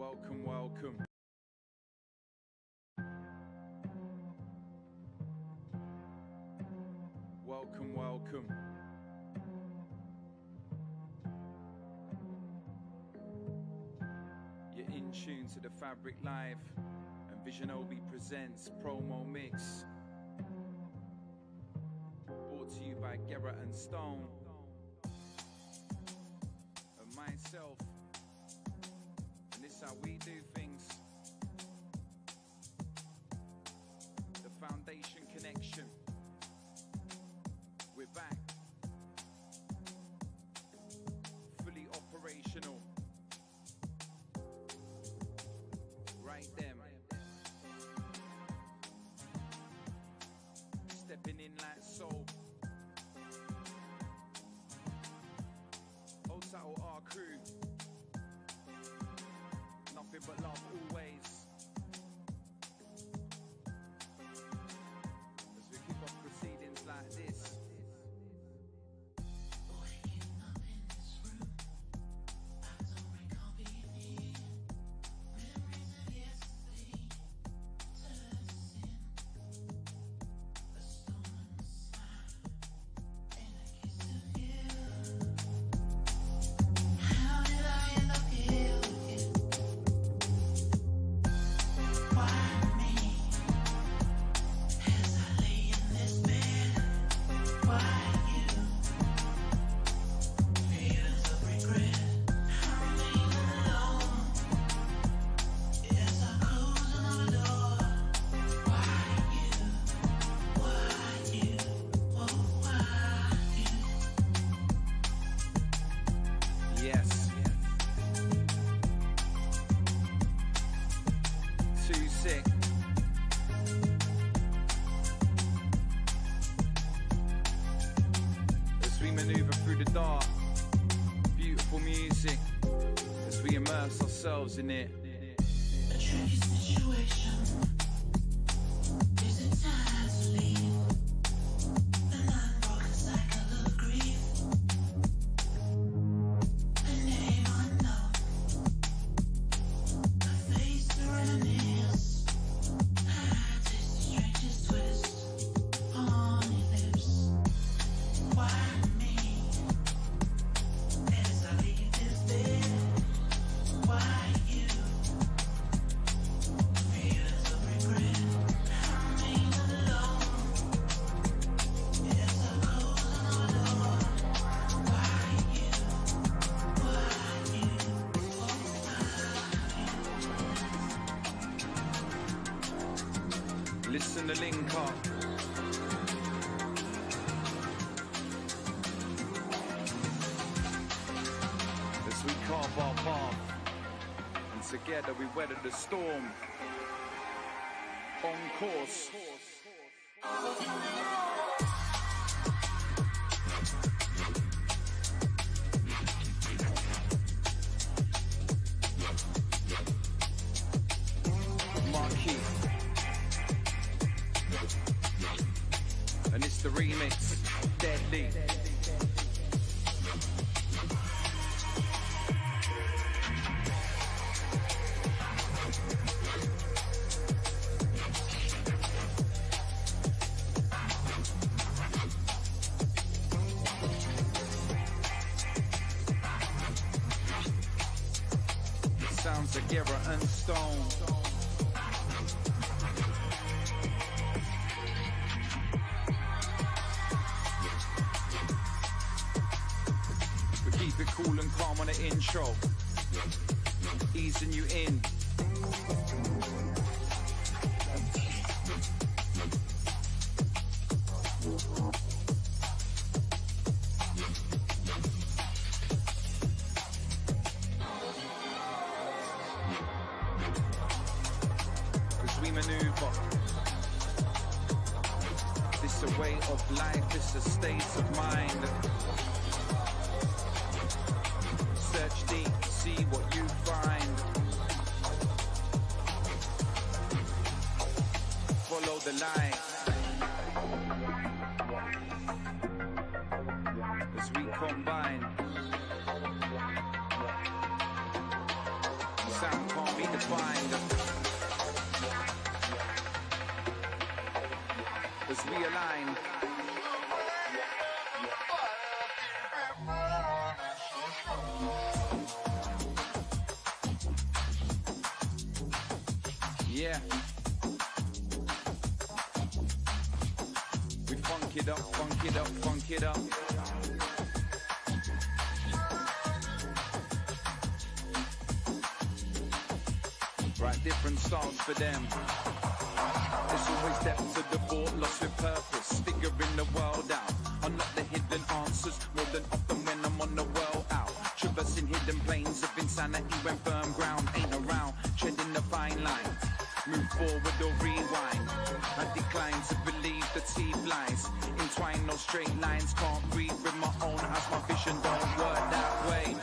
Welcome, welcome. Welcome, welcome. You're in tune to the Fabric Live and Vision Obi presents Promo Mix. Brought to you by Gerrett and Stone and myself. And this is how we do things. The Foundation Connection. We're back. Fully operational. Right then. Stepping in like so. Osato our crew. Nothing but love always. As we kick off proceedings like this. In it. A tricky situation. Is it time to leave? An unbroken cycle of grief. A name unknown. A face to reminisce. I taste the strangest twist on your lips. Why me? As I leave this bed. Why? Listen to link up. As we carve our path, and together we weather the storm. On course. And it's the remix, Deadly. The sounds of Gerrett and Stone. Keep it cool and calm on the intro, easing you in. As we maneuver, this a way of life, this a state of mind. Search deep, see what you find. Follow the light. As we combine. sound can't be defined. As we align. Yeah. We funk it up, funk it up, funk it up. Right, different styles for them. There's always depth to the thought, lost with purpose, figuring the world out. Unlock the hidden answers, more than often when I'm on the world out. Traversing hidden planes of insanity when firm ground ain't around. Treading the fine lines, move forward or rewind. I decline to believe the teeth lies. Entwine no straight lines, can't read with my own eyes. My vision don't work that way,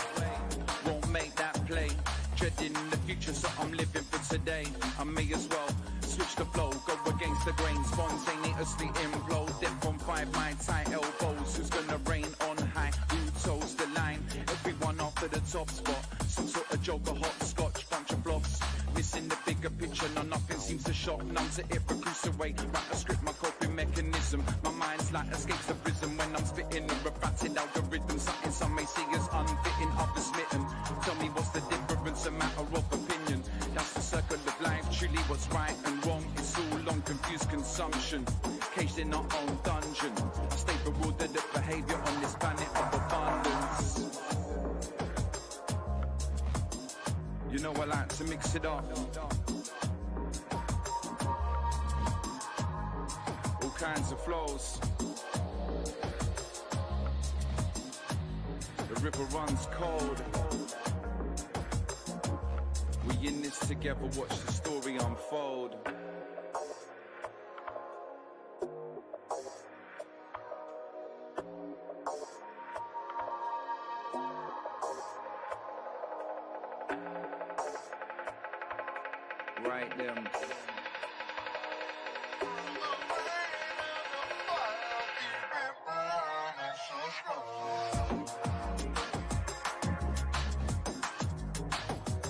won't make that play. Dreading the future, so I'm living for today. I may as well switch the flow, go against the grain, spontaneously implode. Depth on 5, my tight elbows. Who's gonna reign on high? Who toes the line? Everyone after the top spot. Some sort of joker, hopscotch, bunch of flops. Missing the bigger picture, no, nothing seems to shock. None to it, recluse away. Write a script, my coping mechanism. My mind's like escapes the prison when I'm spitting a rebatted algorithm. Something some may see as unfitting, others smitten. Tell me what's the difference, a matter of opinion. That's the circle of life, truly what's right and wrong. It's all on confused consumption, caged in our own dungeon. Stay bewildered at behavior on this planet of abundance. You know I like to mix it up. All kinds of flows. The river runs cold. We in this together, watch the story unfold. Right them.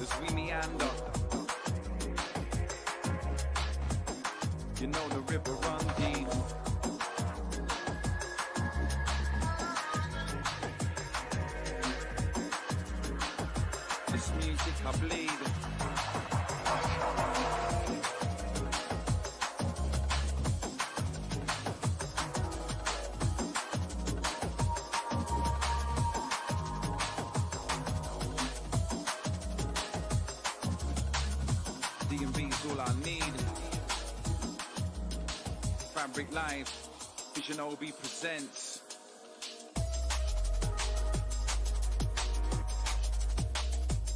As we meander, you know the river run deep. This music I bleed. D&B's all I need. Fabric Live, Vision OB presents.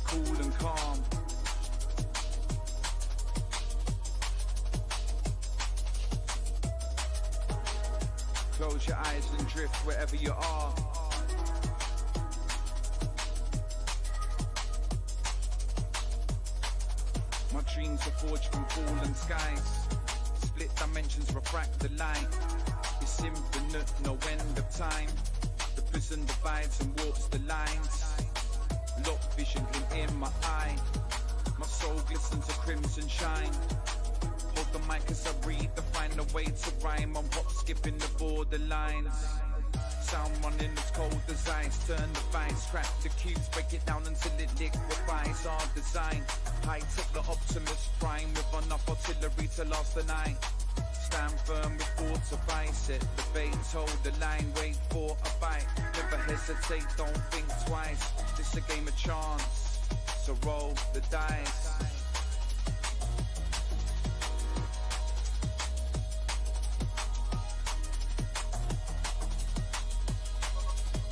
Cool and calm. Close your eyes and drift wherever you are. My dreams are forged from fallen skies. Split dimensions refract the light. It's infinite, no end of time. The prison divides and warps the lines. Lock vision in my eye. My soul glistens a crimson shine. Hold the mic as I breathe to find a way to rhyme. I'm hop skipping the borderlines. Sound running as cold as ice. Turn the vice, crack the cubes, break it down until it liquefies. Our design, high tech the Optimus Prime with enough artillery to last the night. Stand firm with fortify, set the bait, hold the line, wait for a bite. Never hesitate, don't think twice. This a game of chance, so roll the dice.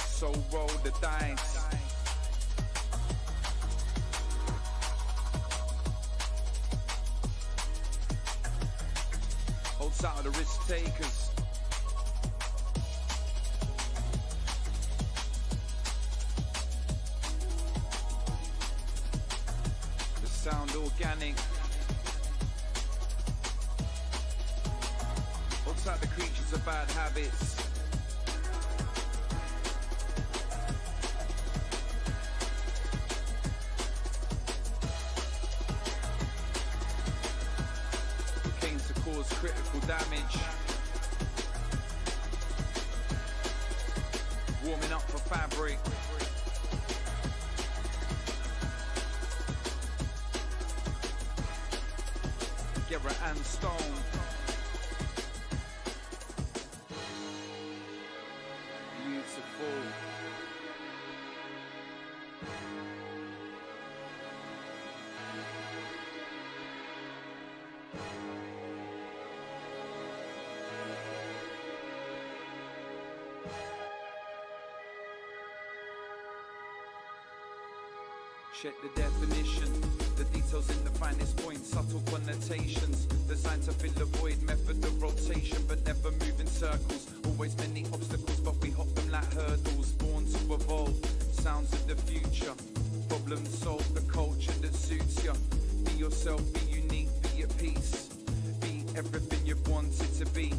So roll the dice. Holds out of the risk takers. The sound organic. Holds out the creatures of bad habits. critical damage. Warming up for fabric. Guerra and Stone. Beautiful. Check the definition, the details in the finest points, subtle connotations, designed to fill the void, method of rotation, but never move in circles. Always many obstacles, but we hop them like hurdles, born to evolve, sounds of the future, problem solve, the culture that suits ya. Be yourself, be unique, be at peace, be everything you've wanted to be.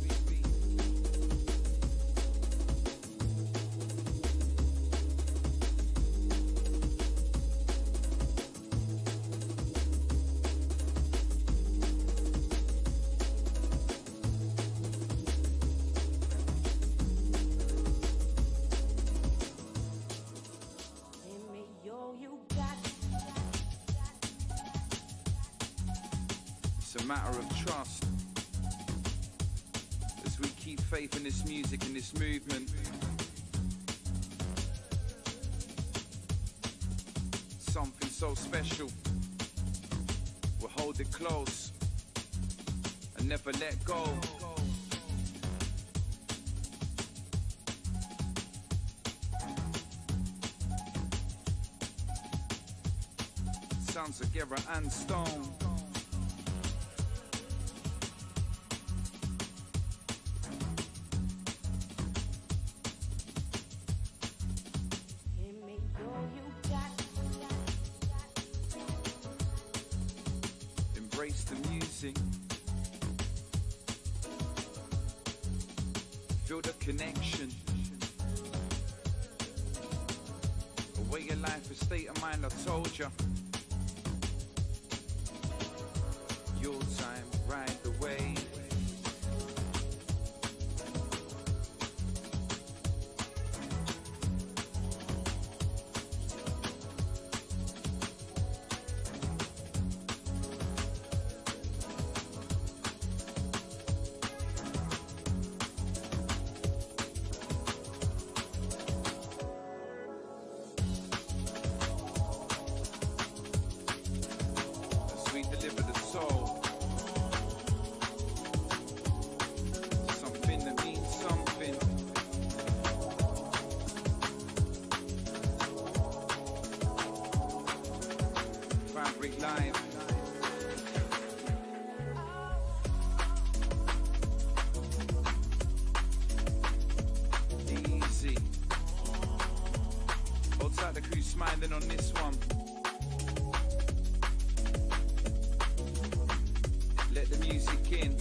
Matter of trust as we keep faith in this music and this movement. Something so special, we'll hold it close and never let go. Sounds of Guerra and Stone. Embrace the music. Feel the connection. A way of life, a state of mind, I told ya. Your time, ride the wave. Deliver the soul, something that means something. Fabric Live. Easy. Outside the crew smiling on this one. Let the music in.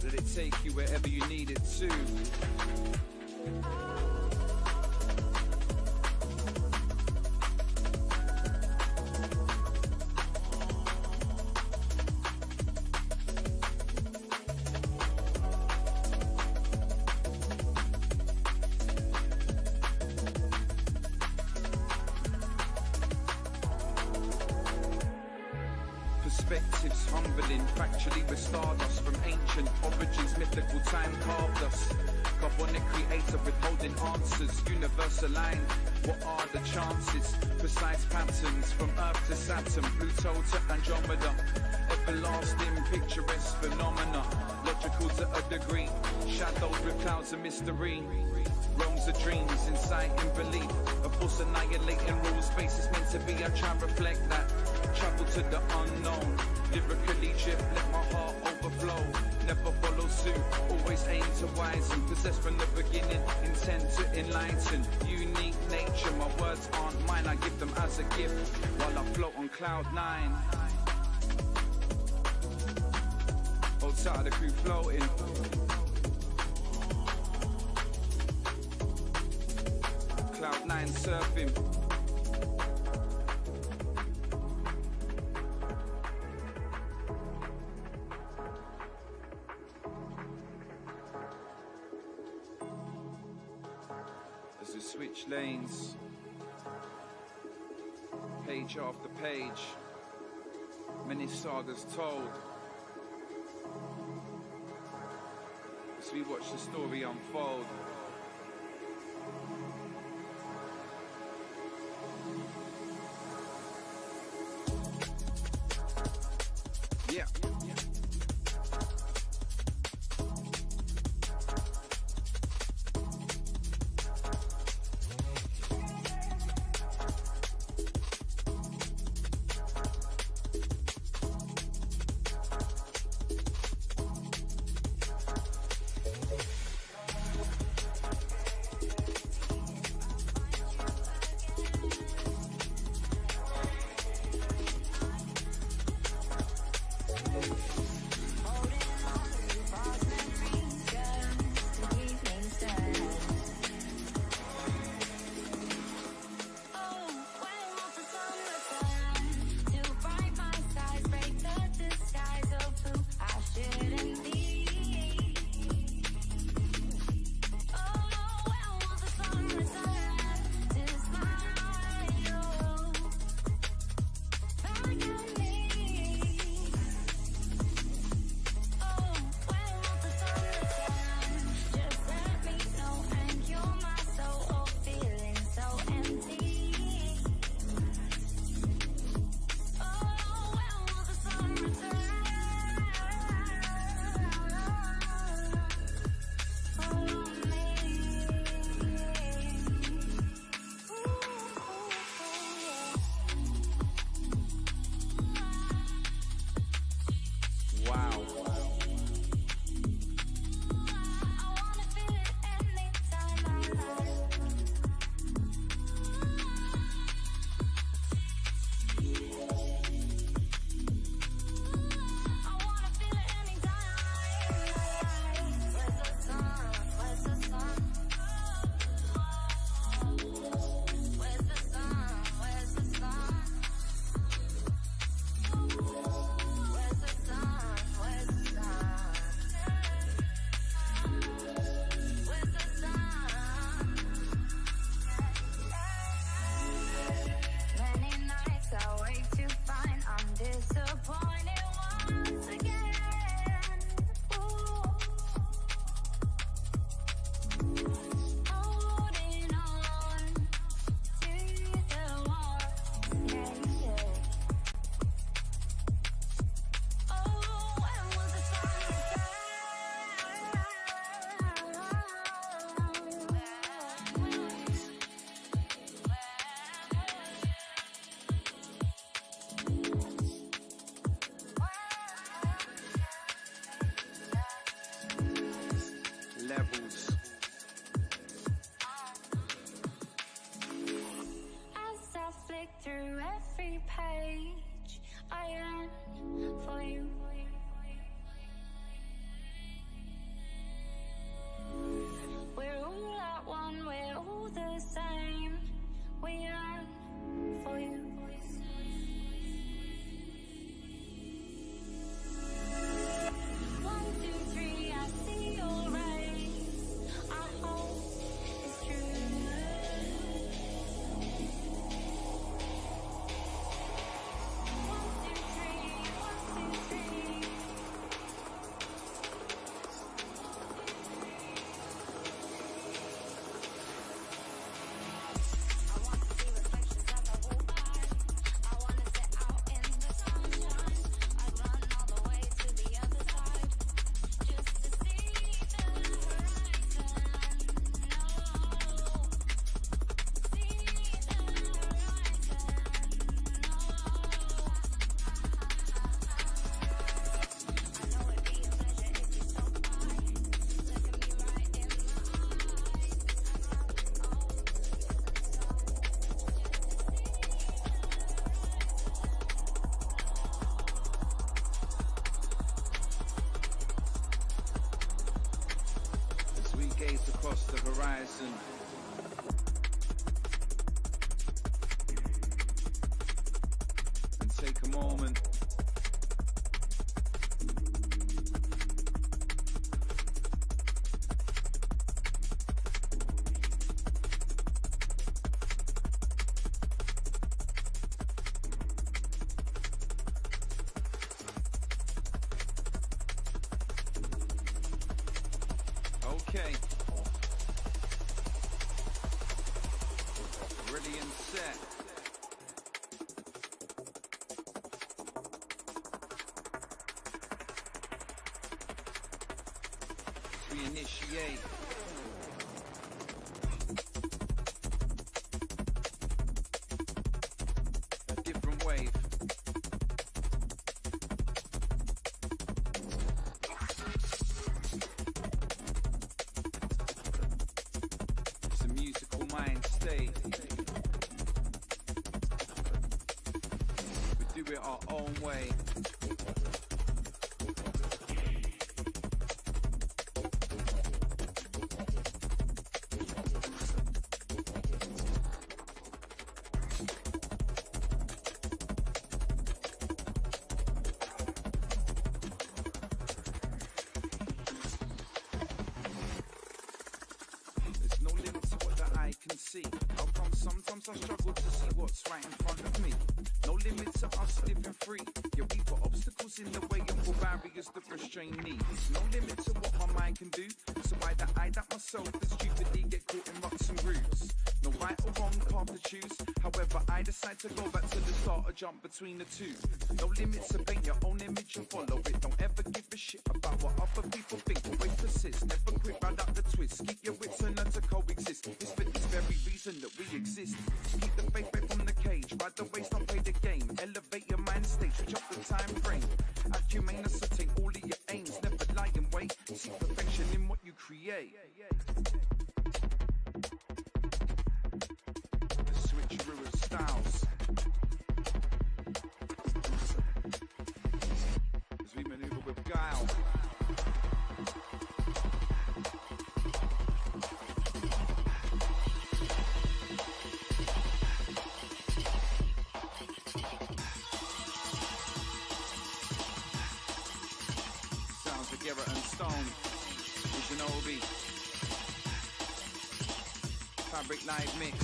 Let it take you wherever you need it to. Perspectives humbling, factually we're stardust from ancient origins, mythical time carved us. Carbonic creator withholding answers, universe aligned. What are the chances? Precise patterns from Earth to Saturn, Pluto to Andromeda. Everlasting picturesque phenomena, logical to a degree. Shadows with clouds of mystery. Realms of dreams, insight and belief. A force annihilating rules, space is meant to be. I try and reflect that. Travel to the unknown, lyrically drift, let my heart overflow. Never follow suit, always aim to wisen. Possessed from the beginning, intent to enlighten. Unique nature, my words aren't mine, I give them as a gift while I float on cloud 9. Outside of the crew floating. Cloud 9 surfing. as we switch lanes, page after page, many sagas told, as we watch the story unfold. Yeah. Okay. Ready and set. We initiate. A different wave. It's a musical mind state. We do it our own way. Sometimes I struggle to see what's right in front of me. No limit to us living free. Yeah, we put obstacles in the way and put barriers that restrain me. No limit to what my mind can do. So why that I doubt myself that stupidly get caught in ruts and grooves. No right or wrong path to choose. However, I decide to go back to the start or jump between the two. No limits to paint your own image and follow it. Don't ever give a shit about what other people think. Always persist, never quit, round up the twist. Keep your wits and learn to coexist. It's for this very reason that we exist. Keep the faith away from the cage. Ride the waves, don't play the game. Elevate your mind state, switch up the time frame. Act humane, ascertain all of your aims. Never lie in wait. Seek perfection in what you create. The switcheroo of styles. As we maneuver with guile. Garrett and Stone, Shinobi, Fabric Live Mix.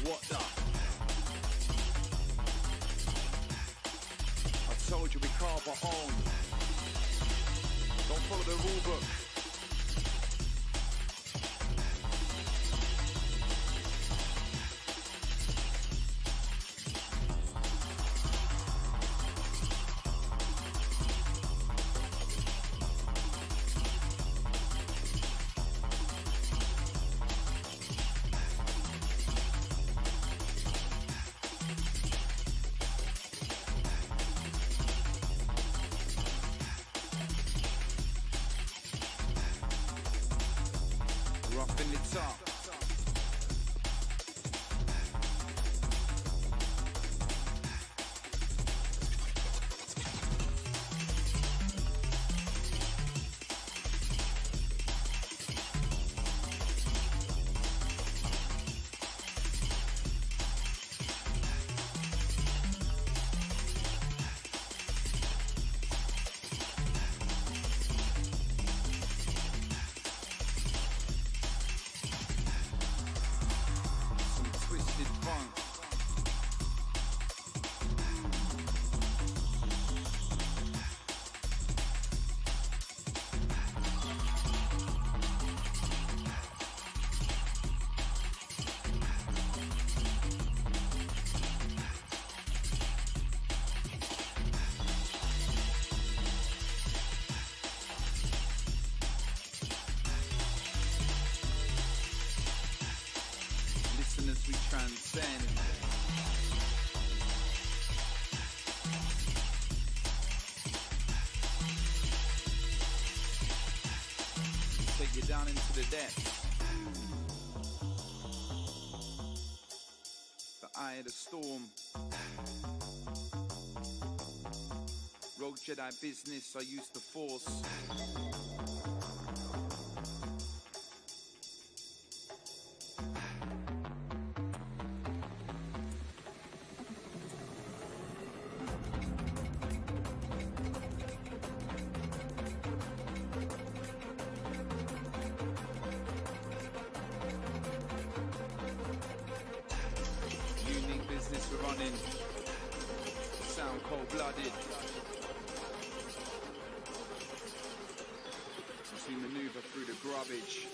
What the? I told you we carve our own. Don't follow the rule book. We transcend. Take you down into the depths. The eye of the storm. Jedi business I used to force. Unique business we're running. Sound cold-blooded. As we maneuver through the garbage.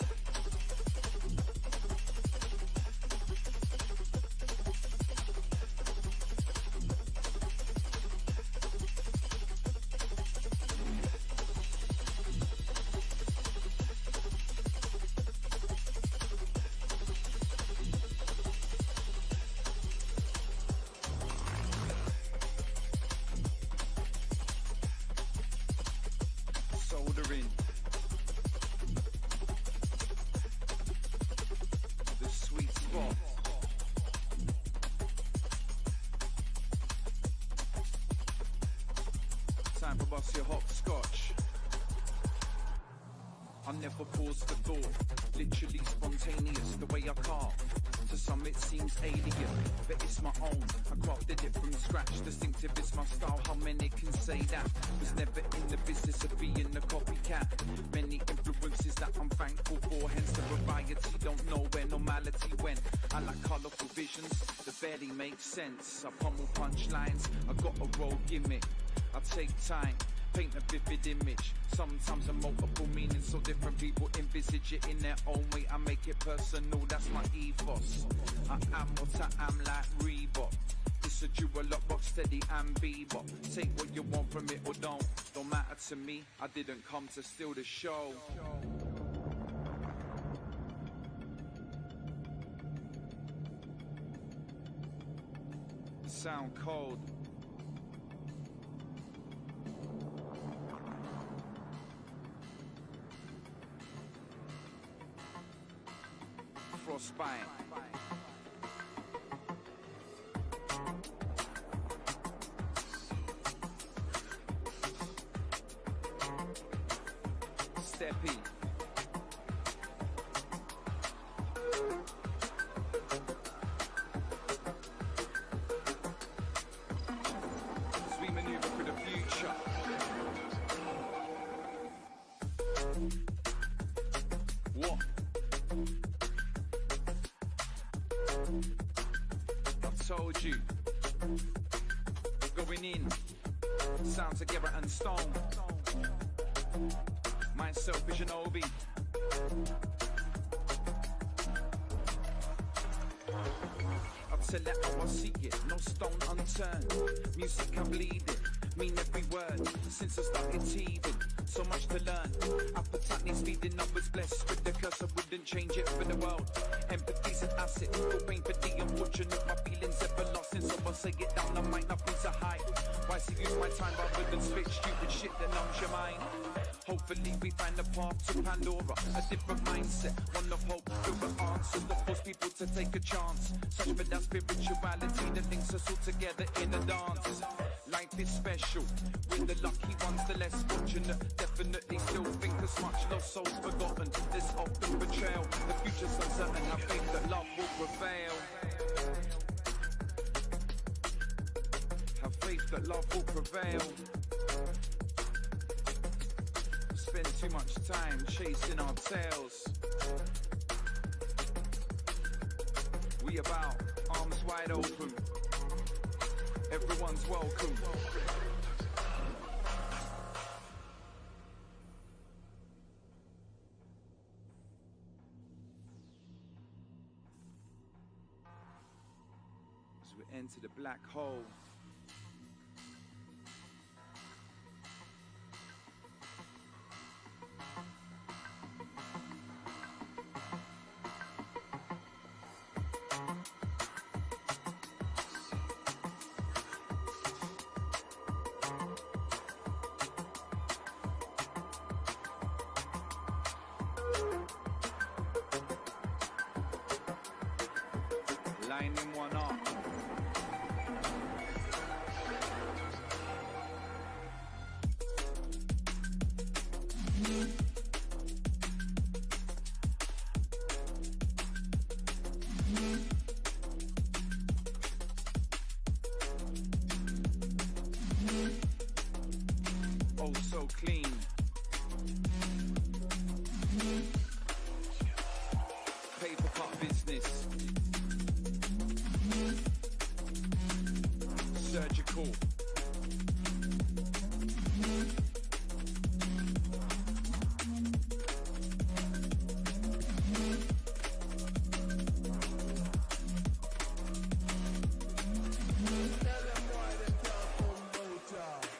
Soldering. The sweet spot. Time for bust your hopscotch. I never pause for thought, literally spontaneous the way I carve. To some it seems alien, but it's my own. I crafted it from scratch, distinctive is my style. How many can say that? Was never in the business of being a copycat. Many influences that I'm thankful for, hence the variety. Don't know where normality went. I like colourful visions that barely make sense. I pummel punchlines, I got a roll gimmick. I take time, paint a vivid image. Sometimes a multiple meanings, so different people envisage it in their own way. I make it personal, that's my ethos. I am what I am, like Reebok. It's a dual lockbox, steady and bebop. Take what you want from it or don't matter to me. I didn't come to steal the show. Sound cold. Frostbite. Steppy. As we maneuver through the future. What? Told you, going in, sound together and stone. Myself vision Obi. I'll tell it how I see it, no stone unturned. Music I'm bleeding, mean every word. Since I started teething, so much to learn. Appetite needs feeding, I was blessed with the curse, I wouldn't change it for the world. Empathy's an asset, no pain for the unfortunate. My feelings everlasting, so I say it down the mic, nothing to hide. Why see use my time rather than spit stupid shit that numbs your mind? Hopefully we find a path to Pandora, a different mindset, one of hope, different answers that force people to take a chance. Such for that spirituality that links us all together in a dance. Life is special, we're the lucky ones, the less fortunate. Definitely still think as much lost souls forgotten. There's often betrayal, the future's uncertain. Have faith that love will prevail. Have faith that love will prevail. Spend too much time chasing our tails. We about arms wide open. Everyone's welcome. As we enter the black hole. Lining one up. so clean. Paper cut business. Surgical.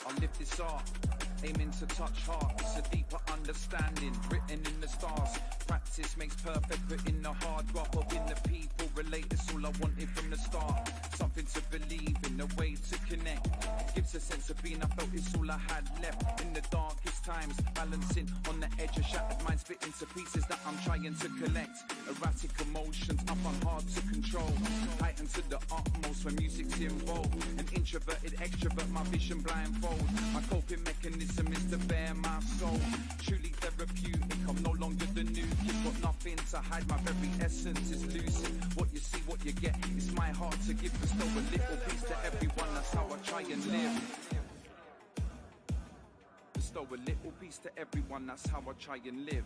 I live this art, aiming to touch hearts, a deeper understanding written in the stars. Practice makes perfect, but in the hard graft of in the people relate. It's all I wanted from the start. Something to believe in, a way to connect. Gives a sense of being. I felt it's all I had left in the darkest times. Balancing on the edge of shattered minds, split into pieces that I'm trying to collect. Erratic emotions, up and hard to control. Heightened to the utmost when music's involved. An introverted extrovert, my vision blindfold. My coping mechanism is to bare my soul. Truly therapeutic, I'm no longer the new kid. Got nothing to hide, my very essence is lucid. What you see, what you get, it's my heart to give. Bestow a little piece to everyone, that's how I try and live. Bestow a little piece to everyone, that's how I try and live.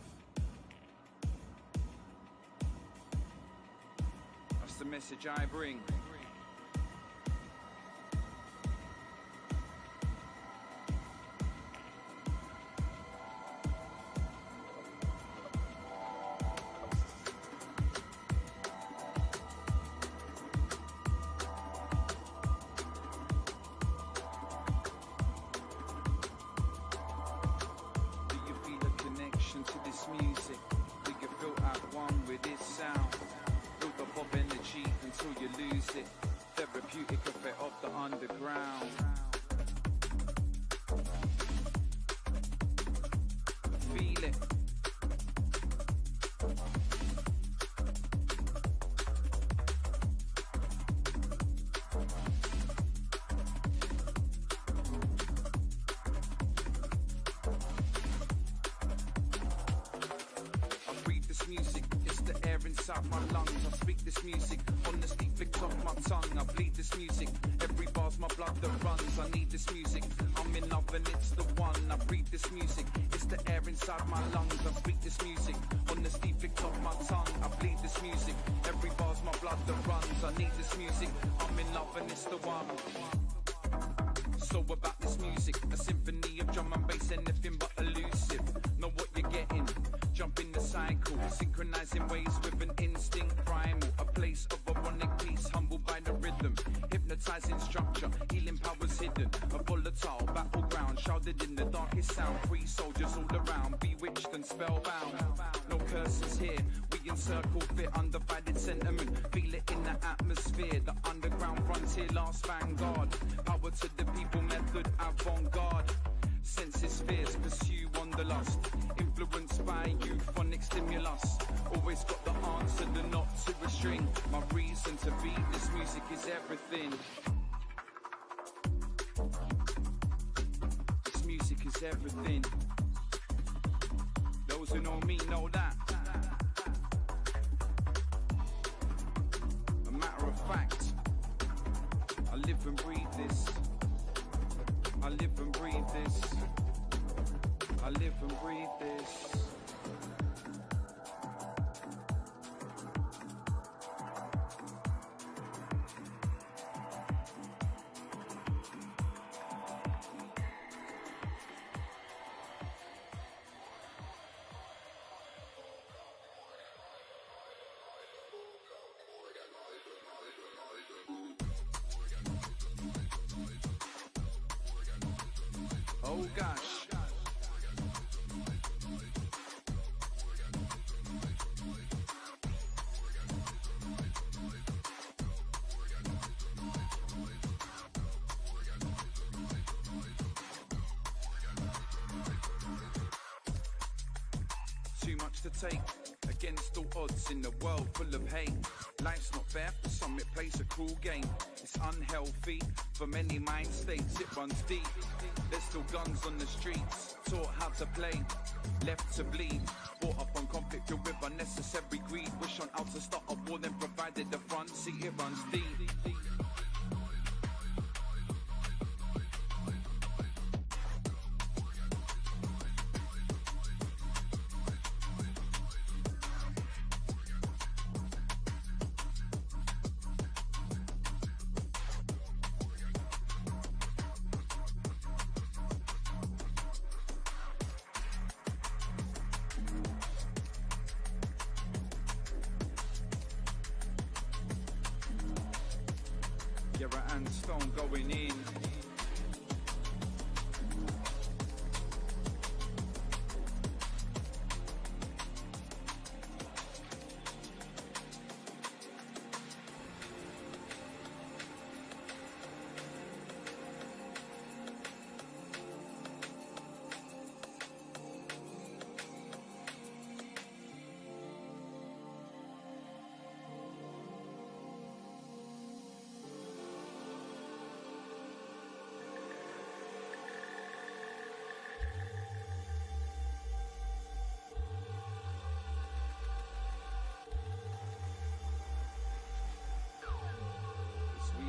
That's the message I bring. Therapeutic effect of the underground. Feel it. I breathe this music, it's the air inside my lungs. I speak this music, honesty flicks off my tongue. I bleed this music, every bar's my blood that runs. I need this music, I'm in love and it's the one. I breathe this music, it's the air inside my lungs. I speak this music, honesty flicks off my tongue. I bleed this music, every bar's my blood that runs. I need this music, I'm in love and it's the one. So about this music, a symphony of drum and bass, anything but elusive. Know what you're getting, jump in the cycle, synchronizing ways with an instinct primal. A place of ironic peace, humbled by the rhythm, hypnotizing structure, healing powers hidden. A volatile battleground, shrouded in the darkest sound. Free soldiers all around, bewitched and spellbound. No curses here, we encircle fit undivided sentiment. Feel it in the atmosphere, the underground frontier, last vanguard. Power to the people, method avant-garde. Senses fierce, pursue wanderlust. Influenced by euphonic stimulus. Always got the answer, the knot to a string. My reason to be, this music is everything. This music is everything. Those who know me know that. A matter of fact, I live and breathe this. I live and breathe this. I live and breathe this. Oh gosh. Too much to take, against all odds in the world full of hate. Life's not fair, for some it plays a cruel game. It's unhealthy, for many mind states it runs deep. There's still guns on the streets, taught how to play, left to bleed. Brought up on conflict filled with unnecessary greed. Wish on how to start a war, then provided the front seat, it runs deep. Carrot and stone going in.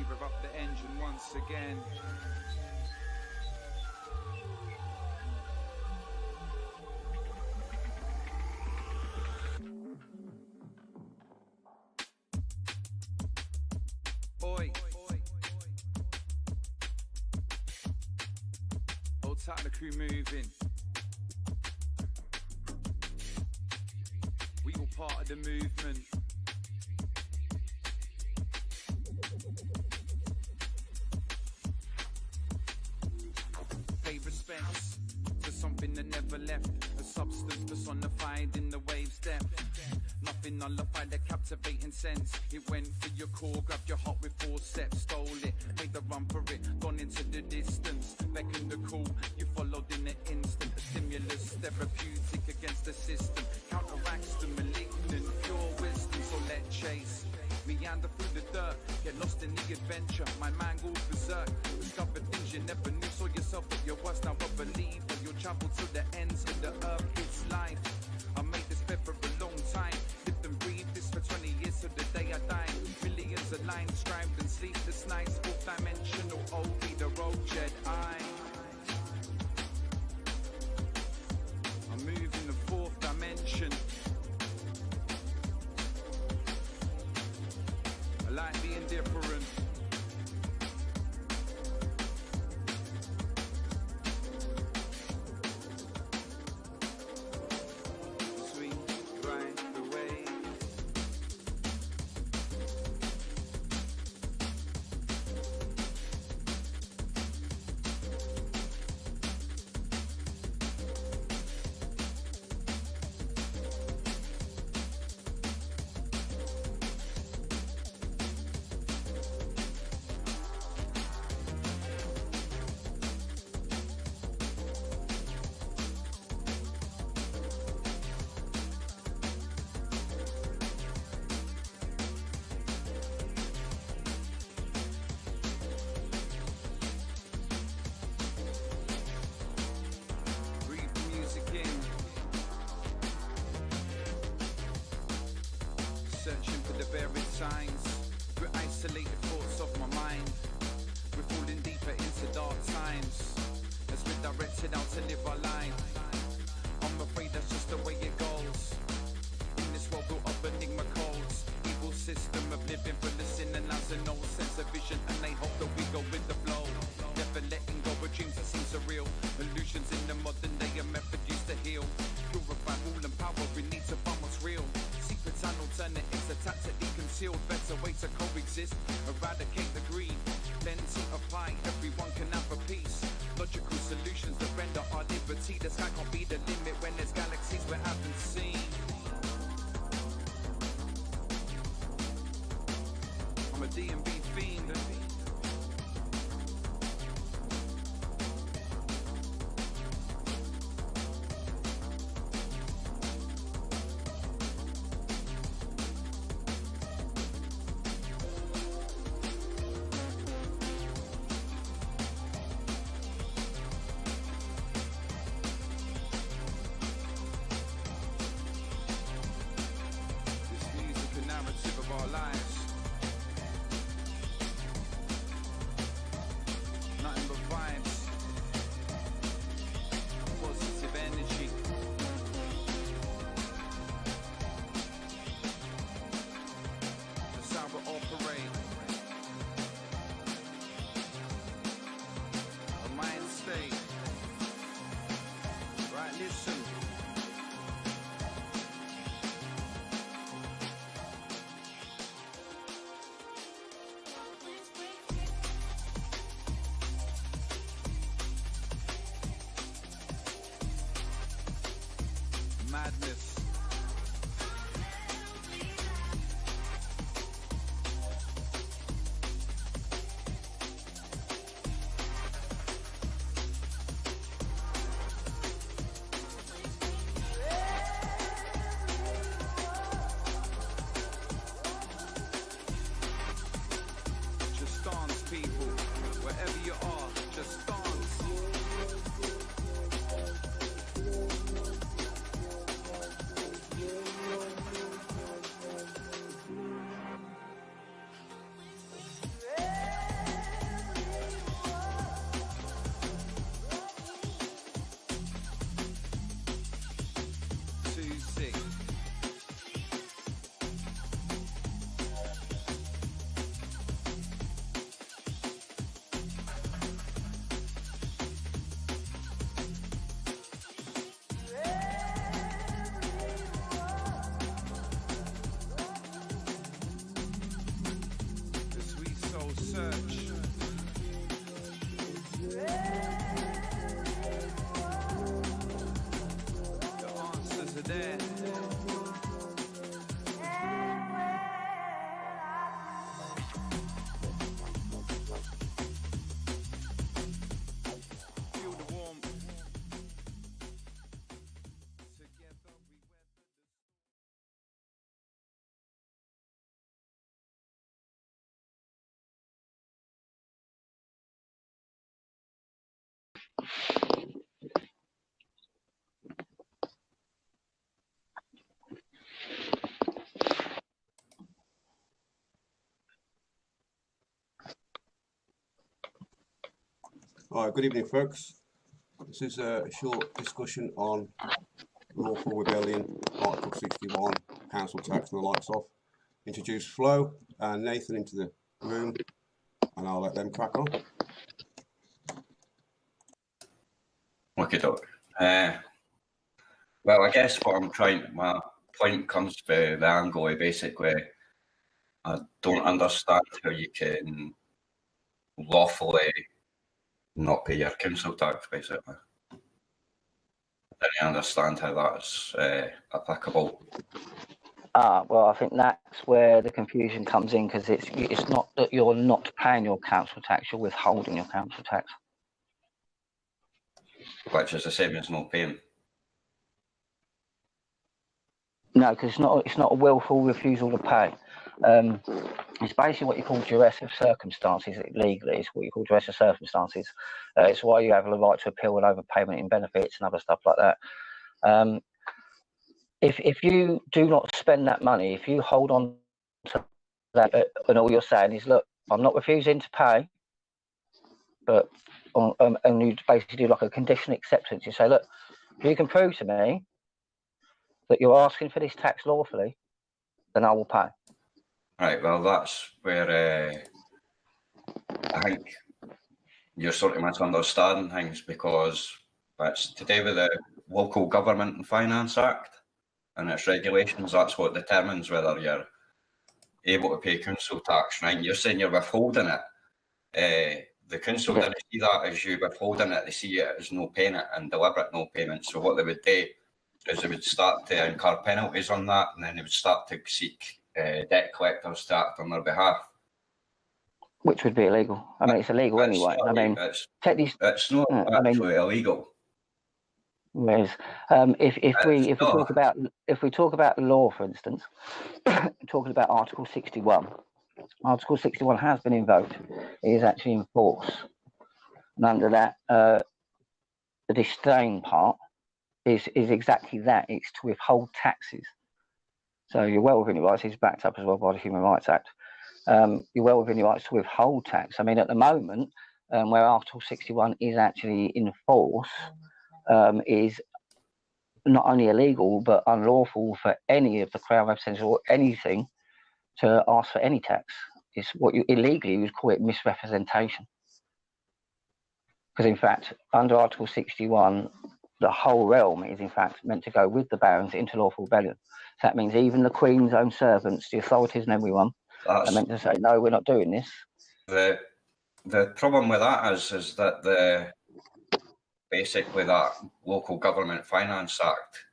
Rev up the engine once again. Oi. Hold tight, the crew moving. We all part of the movement. Pay respects to something that never left. A substance personified in the wave's depth. Nothing nullified a captivating sense. It went for your core, grabbed your heart with 4 steps, stole it, made the run for it, gone into the distance, beckoned the call, you followed in an instant. A stimulus, therapeutic against the system, counteracts the malignant, pure wisdom. So let chase, meander through the dirt, get lost in the adventure. My mind goes berserk, discover things you never knew. Saw yourself at your worst, now I believe that you'll travel to the ends of the earth. It's life. I made this bed for a long time, lived and breathed this for 20 years till the day I die. Millions of lines scribed and sleepless nights, 4th dimensional, OB the road Jedi. I move in the 4th dimension. I like being different. Searching for the buried signs, through isolated thoughts of my mind. We're falling deeper into dark times, as we're directed out to live our life. I'm afraid that's just the way it goes. In this world built of enigma codes, evil system of living for the sin and has no sense of vision, and they hope that we go with the flow. Never letting go of dreams that seem surreal. Illusions in the modern day, a method used to heal. Purify rule and power, we need to find what's real. Secrets and alternatives are tactically concealed. Better way to coexist, eradicate the greed. Plenty of pie, everyone can have a piece. Logical solutions that render our liberty. The sky can't be the limit when there's galaxies we haven't seen. I'm a D&B fiend. madness. Just dance, people. Wherever you are, just dance. The sweet soul search. The answers are there. Feel the warmth. Together we weather the All right, good evening, folks. This is a short discussion on lawful rebellion, Article 61, council tax and the likes of. Introduce Flo and Nathan into the room, and I'll let them crack on. Okay, doc. Well, I guess what I'm trying, my point comes to the angle of basically, I don't understand how you can lawfully not pay your council tax, basically. I don't understand how that's applicable. Well, I think that's where the confusion comes in, because it's not that you're not paying your council tax, you're withholding your council tax. Which is the same as no paying. No, because it's not a willful refusal to pay. It's basically what you call duress of circumstances legally. It's what you call duress of circumstances. It's why you have the right to appeal an overpayment in benefits and other stuff like that. If you do not spend that money, if you hold on to that, and all you're saying is, look, I'm not refusing to pay, but and you basically do like a conditional acceptance. You say, look, if you can prove to me that you're asking for this tax lawfully, then I will pay. Right, well, that's where I think you're sort of misunderstanding things, because it's to do with the Local Government and Finance Act and its regulations. That's what determines whether you're able to pay council tax, right? You're saying you're withholding it. The council didn't see that as you withholding it, they see it as no paying it and deliberate no payment. So what they would do is they would start to incur penalties on that, and then they would start to seek debt collectors to act on their behalf. Which would be illegal. I mean, it's illegal anyway. I mean, it's not actually illegal. Whereas, if we talk about the law, for instance, talking about Article 61, Article 61 has been invoked. It is actually in force, and under that, the disdain part is exactly that. It's to withhold taxes. So you're well within your rights. It's backed up as well by the Human Rights Act. You're well within your rights to withhold tax. I mean, at the moment, where Article 61 is actually in force, is not only illegal but unlawful for any of the Crown representatives or anything to ask for any tax. It's what you illegally would call it misrepresentation. Because in fact, under Article 61, the whole realm is in fact meant to go with the barons into lawful rebellion. So that means even the Queen's own servants, the authorities and everyone, are meant to say, no, we're not doing this. The problem with that is that basically that Local Government Finance Act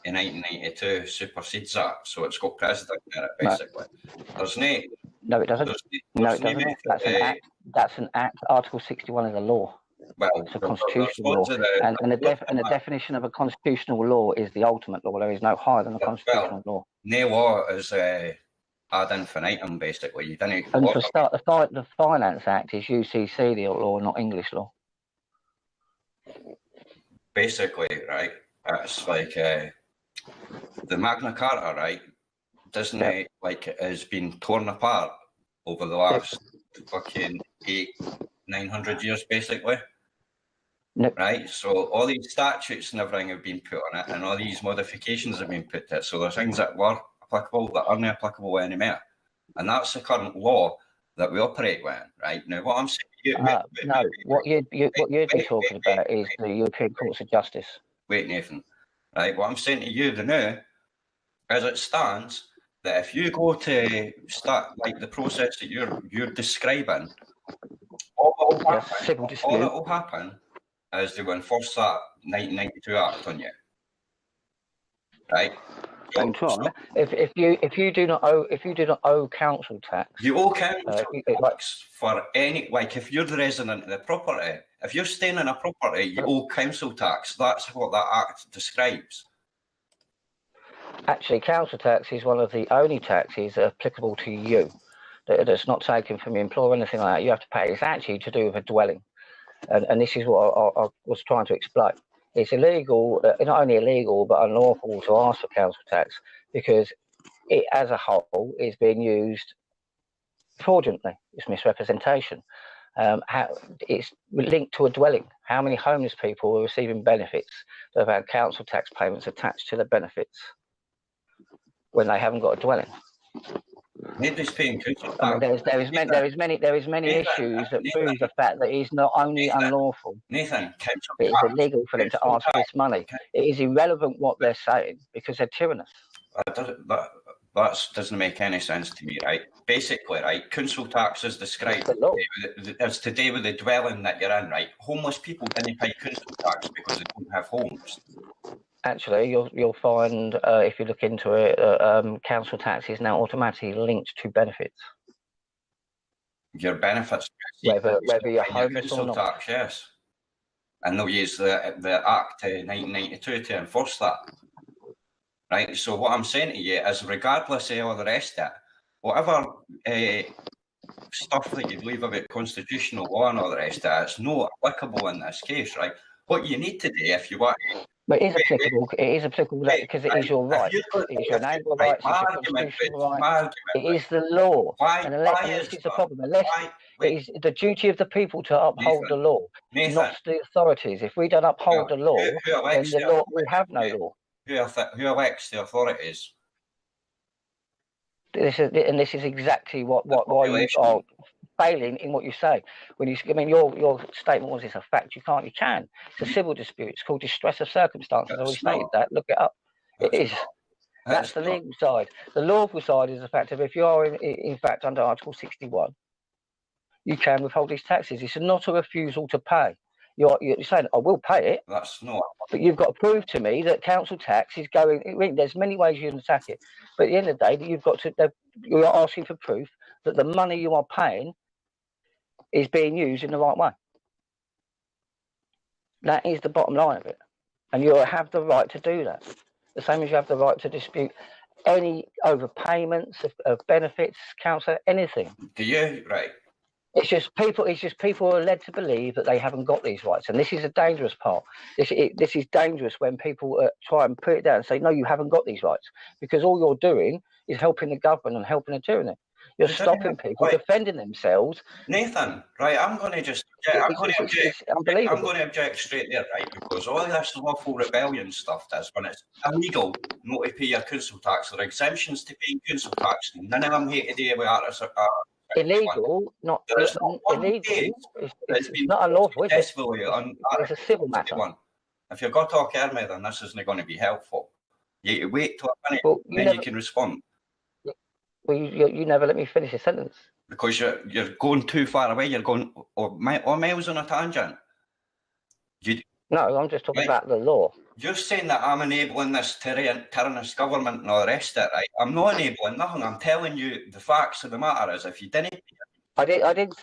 in 1992 supersedes that, so it's got precedent in it, basically. There's No, it doesn't. No, it doesn't. That's an act. That's an act. Article 61 is a law. Well, It's a constitutional law, and the definition of a constitutional law is the ultimate law. There is no higher than a constitutional law. No law is ad infinitum, basically. You didn't. And for start, the Finance Act is UCC the law, not English law. Basically, right? It's like the Magna Carta, right? Disney has been torn apart over the last fucking 900 years, basically. Right, so all these statutes and everything have been put on it, and all these modifications have been put to it. So there's things that were applicable that aren't applicable anymore, and that's the current law that we operate with. Right now, what I'm saying, what you'd be talking about is the European Courts of Justice. Wait, Nathan. Right, what I'm saying to you now, as it stands, that if you go to start like the process that you're describing, all that will happen is they will enforce that 1992 Act on you, right? If you do not owe council tax, you owe council tax for any, like if you're the resident of the property, if you're staying in a property, you owe council tax. That's what that Act describes. Actually, council tax is one of the only taxes applicable to you. That's not taken from your employer or anything like that. You have to pay. It's actually to do with a dwelling. And this is what I was trying to explain. It's illegal, not only illegal, but unlawful to ask for council tax because it, as a whole, is being used fraudulently. It's misrepresentation. It's linked to a dwelling. How many homeless people are receiving benefits that have had council tax payments attached to the benefits when they haven't got a dwelling? Nobody's paying council tax. There is many issues that prove the fact that it's not only unlawful, Nathan, but it's illegal for them to ask for this money. It is irrelevant what they're saying because they're tyrannous. That doesn't make any sense to me, right? Basically, right, council tax is described as to do with the dwelling that you're in, right? Homeless people didn't pay council tax because they don't have homes. Actually, you'll find if you look into it, council tax is now automatically linked to benefits. Your benefits, whether you're homeless or not. Tax, yes, and they'll use the Act 1992 to enforce that. Right. So what I'm saying to you is, regardless of all the rest of it, whatever stuff that you believe about constitutional law and all the rest of it, it's not applicable in this case, right? What you need to do, if you want, but it is applicable. It is applicable because it is your right. It is your neighbour rights. It's your constitutional right. It is the law. And this is the problem. Unless it is the duty of the people to uphold the law, not the authorities. If we don't uphold the law, then the law will have no law. Who elects the authorities? This is exactly why you are failing in what you say. When you, I mean, your statement was it's a fact. You can. It's a civil dispute. It's called distress of circumstances. I already stated that. Look it up. It is. That's the legal side. The lawful side is the fact of if you are in fact under Article 61, you can withhold these taxes. It's not a refusal to pay. You're saying I will pay it. That's not. But you've got to prove to me that council tax is going. There's many ways you can attack it, but at the end of the day, you've got to. You're asking for proof that the money you are paying is being used in the right way. That is the bottom line of it, and you have the right to do that. The same as you have the right to dispute any overpayments of benefits, council, anything. Do you right? It's just people are led to believe that they haven't got these rights, and this is a dangerous part. This is dangerous when people try and put it down and say, no, you haven't got these rights, because all you're doing is helping the government and helping the tyranny. You're stopping people defending themselves. Nathan, right? I'm going to just I'm going to object straight there, right? Because all this lawful rebellion stuff does when it's illegal not to pay your council tax or exemptions to paying council tax. None of them hate to do with artists. Illegal, not illegal. It's not unlawful. It's a civil matter. If you're going to talk at me, then this isn't going to be helpful. You wait till a minute, then you can respond. Well, you never let me finish a sentence. Because you're going too far away. You're going or miles on a tangent. No, I'm just talking Right. about the law. You're saying that I'm enabling this tyrannous government and all the rest of it, right? I'm not enabling nothing. I'm telling you the facts of the matter is if you didn't. I didn't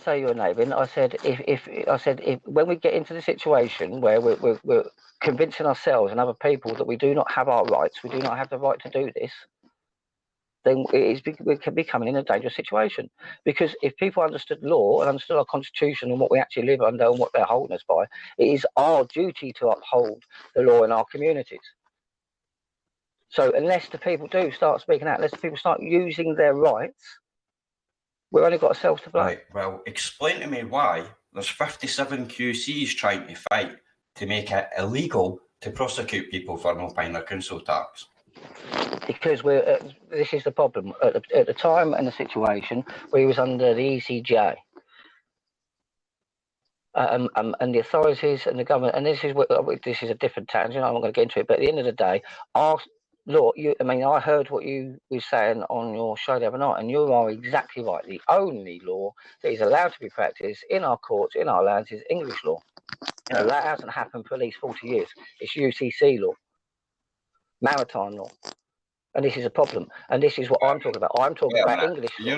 say you're enabling. I said if when we get into the situation where we're convincing ourselves and other people that we do not have our rights, we do not have the right to do this, then we can be coming in a dangerous situation. Because if people understood law and understood our constitution and what we actually live under and what they're holding us by, it is our duty to uphold the law in our communities. So unless the people do start speaking out, unless the people start using their rights, we've only got ourselves to blame. Right, well, explain to me why there's 57 QCs trying to fight to make it illegal to prosecute people for not paying their council tax. Because this is the problem. At the time and the situation, we was under the ECJ. And the authorities and the government, and this is a different tangent, I'm not going to get into it, but at the end of the day, our law, I heard what you were saying on your show the other night, and you are exactly right. The only law that is allowed to be practiced in our courts, in our lands, is English law. You know, that hasn't happened for at least 40 years. It's UCC law, maritime law. And this is a problem, and this is what I'm talking about. I'm talking about English law.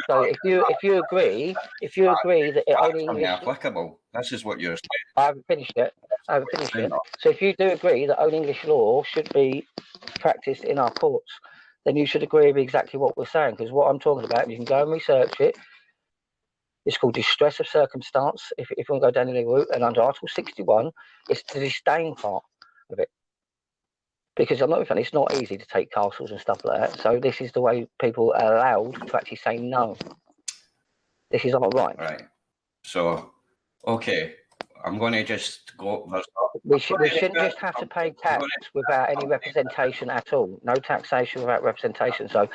So if you agree that it only English applicable, this is what you're saying. I haven't finished it. So if you do agree that only English law should be practiced in our courts, then you should agree with exactly what we're saying. Because what I'm talking about, you can go and research it. It's called distress of circumstance. If you want to go down the legal route, and under Article 61, it's the disdain part of it. Because I'm not funny, it's not easy to take castles and stuff like that. So this is the way people are allowed to actually say no. This is not right. Right. So, okay, I'm going to just go. We shouldn't just have to pay tax without any representation at all. No taxation without representation. So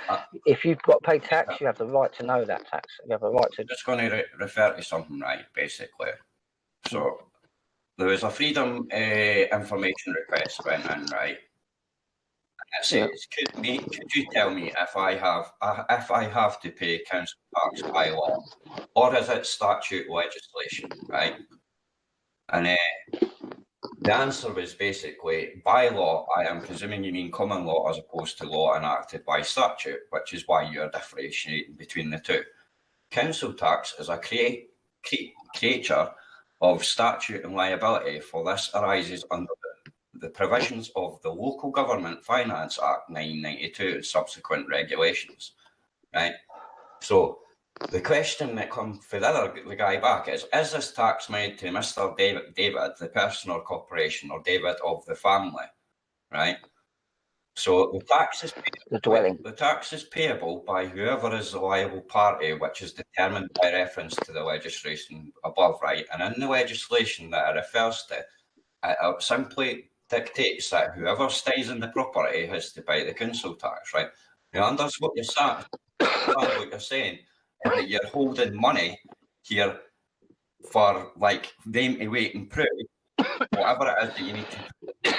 if you've got to pay tax, you have the right to know that tax. You have a right to. Just going to refer to something, right, basically. So there was a freedom information request went in, right? It says, could you tell me if I have to pay council tax by law, or is it statute legislation, right? And the answer was basically by law. I am presuming you mean common law as opposed to law enacted by statute, which is why you're differentiating between the two. Council tax is a creature of statute and liability, for this arises under the provisions of the Local Government Finance Act 1992 and subsequent regulations, right? So the question that comes for the guy back is this tax made to Mr. David, the person or corporation, or David of the family, right? So the tax is payable by whoever is the liable party, which is determined by reference to the legislation above, right? And in the legislation that it refers to, it simply dictates that whoever stays in the property has to pay the council tax, right? Now, and that's what you're saying. What you're saying is that you're holding money here for like them to wait and prove whatever it is that you need to do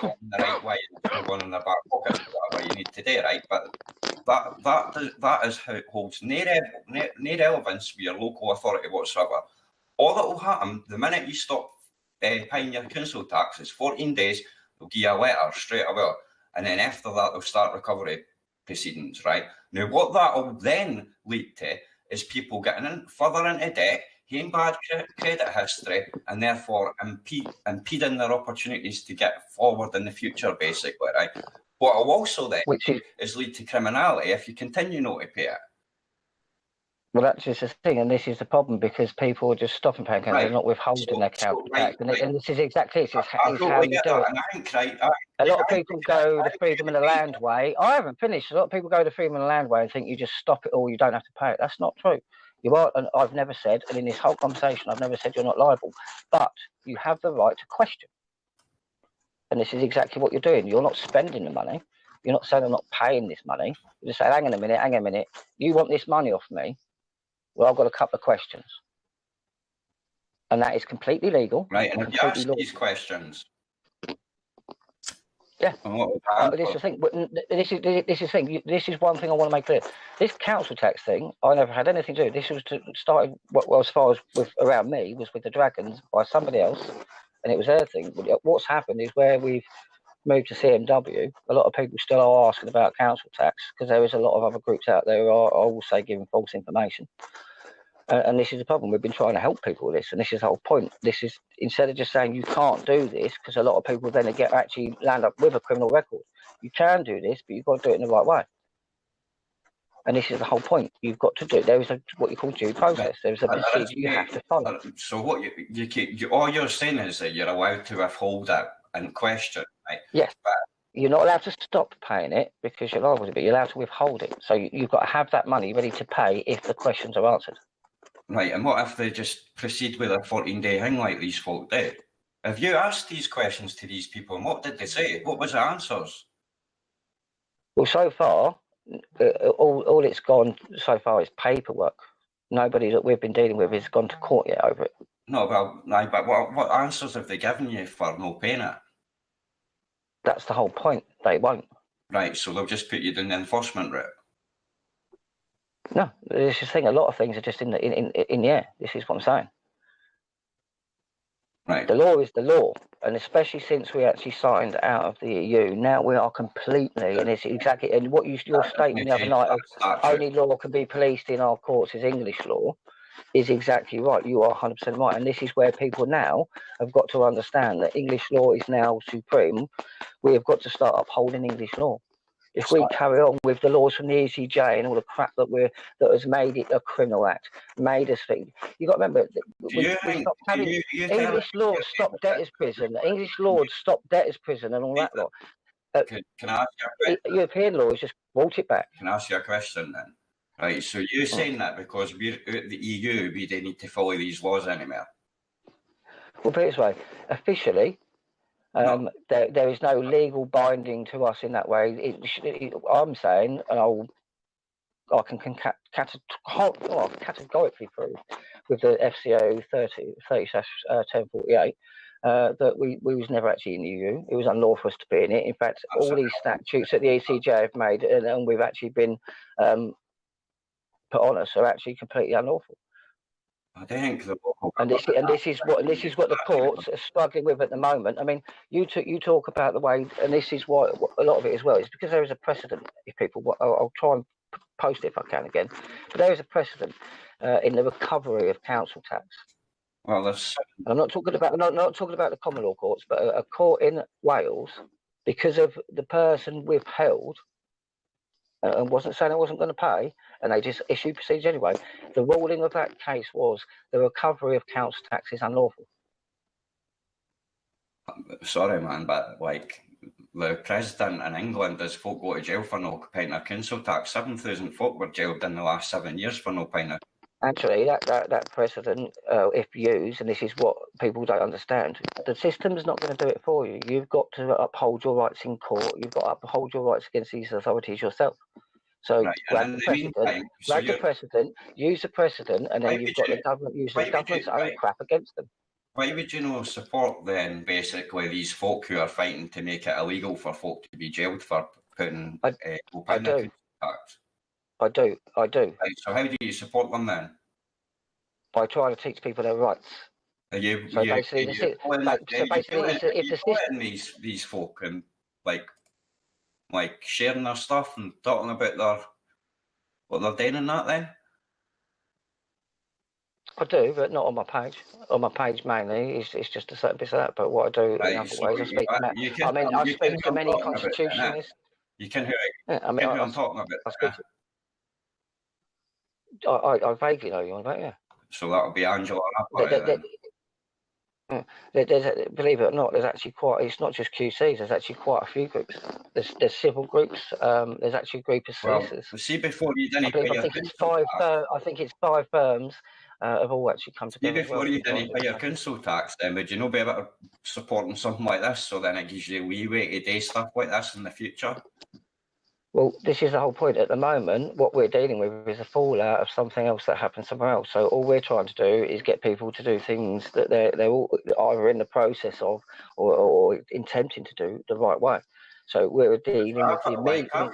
in the right way, going in their back pocket, whatever you need to do, right? But that is how it holds no relevance with your local authority whatsoever. All that will happen the minute you stop paying your council tax is 14 days, they'll give you a letter straight away, and then after that they'll start recovery proceedings, right? Now what that will then lead to is people getting further into debt, having bad credit history, and therefore impeding their opportunities to get forward in the future, basically, right? What will also then is lead to criminality if you continue not to pay it. Well, that's just the thing, and this is the problem, because people are just stopping paying, they're not withholding their council tax, and this is exactly it. It's how you do it. A lot of people go the freedom and the land way. I haven't finished. A lot of people go the freedom and the land way and think you just stop it all, you don't have to pay it. That's not true. You are, and I've never said, and in this whole conversation, I've never said you're not liable, but you have the right to question. And this is exactly what you're doing. You're not spending the money. You're not saying I'm not paying this money. You're just saying, hang on a minute. You want this money off me? Well, I've got a couple of questions. And that is completely legal. Right, and if you ask these questions. Yeah. This is the thing. This is the thing. This is one thing I want to make clear. This council tax thing, I never had anything to do. This was started, well, as far as around me, was with the Dragons by somebody else. and it was their thing. But what's happened is where we've moved to CMW, a lot of people still are asking about council tax because there is a lot of other groups out there who are also giving false information. And this is the problem. We've been trying to help people with this, and this is the whole point. This is, instead of just saying you can't do this, because a lot of people then actually land up with a criminal record. You can do this, but you've got to do it in the right way. And this is the whole point. You've got to do it. There is what you call due process. There is a procedure you have to follow. So what all you're saying is that you're allowed to withhold it and question, right? Yes. But you're not allowed to stop paying it because you're liable to, but you're allowed to withhold it. So you've got to have that money ready to pay if the questions are answered. Right, and what if they just proceed with a 14-day thing like these folk did? Have you asked these questions to these people, and what did they say? What was the answers? Well, so far, all it's gone so far is paperwork. Nobody that we've been dealing with has gone to court yet over it. No, well, no, but what answers have they given you for no paying it? That's the whole point. They won't. Right, so they'll just put you down the enforcement route. No, this is the thing. A lot of things are just in the air. This is what I'm saying. Right. The law is the law, and especially since we actually signed out of the EU, now we are completely, and it's exactly, and what your statement the other night of only law can be policed in our courts is English law, is exactly right. You are 100% right, and this is where people now have got to understand that English law is now supreme. We have got to start upholding English law. If we carry on with the laws from the ECJ and all the crap that has made it a criminal act, made us think, you got to remember, English law stopped debtors prison, English law stopped debtors prison, and all that lot. Can I ask you a question? European law has just brought it back. Can I ask you a question then? Right, so you're saying that because we're at the EU, we don't need to follow these laws anymore? Well, put it this way, officially, no. There is no legal binding to us in that way. I'm saying, and I can categorically prove with the FCO 30/1048 that we was never actually in the EU. It was unlawful for us to be in it. In fact, all these statutes that the ECJ have made and we've actually been put on us are actually completely unlawful. I think the this is what the courts are struggling with at the moment. I mean, you talk about the way, and this is why a lot of it as well is because there is a precedent. If people, I'll try and post it if I can again, but there is a precedent in the recovery of council tax. Well, I'm not talking about the common law courts, but a court in Wales, because of the person withheld and wasn't saying it wasn't going to pay, and they just issued procedure anyway. The ruling of that case was the recovery of council tax is unlawful. Sorry, man, but like the president in England has folk go to jail for no paying their council tax. 7,000 folk were jailed in the last 7 years for no paying. Actually, that precedent, if used, and this is what people don't understand, the system's not going to do it for you. You've got to uphold your rights in court. You've got to uphold your rights against these authorities yourself. So, grab the precedent, use the precedent, and then you've got the government using the government's own crap against them. Why would you not support then, basically, these folk who are fighting to make it illegal for folk to be jailed for putting I do. tax? I do. Right, so how do you support them then? By trying to teach people their rights. These folk and like sharing their stuff and talking about what they're doing and that then? I do, but not on my page. On my page mainly, it's just a certain bit of that. But what I do in other ways, I speak to I speak to many constitutionalists. You can hear it. Yeah, I'm talking about. I vaguely know you're on about, yeah. So that would be Angela. Believe it or not, there's actually it's not just QCs, there's actually quite a few groups. There's civil groups, there's actually a group of solicitors. Well, see, before you didn't I think it's 5 firms have all actually come together. Before you didn't pay your council tax, then would you not be able to support something like this so then it gives you leeway to do stuff like this in the future? Well, this is the whole point. At the moment, what we're dealing with is a fallout of something else that happened somewhere else. So all we're trying to do is get people to do things that they're all either in the process of or attempting to do the right way. So we're dealing with the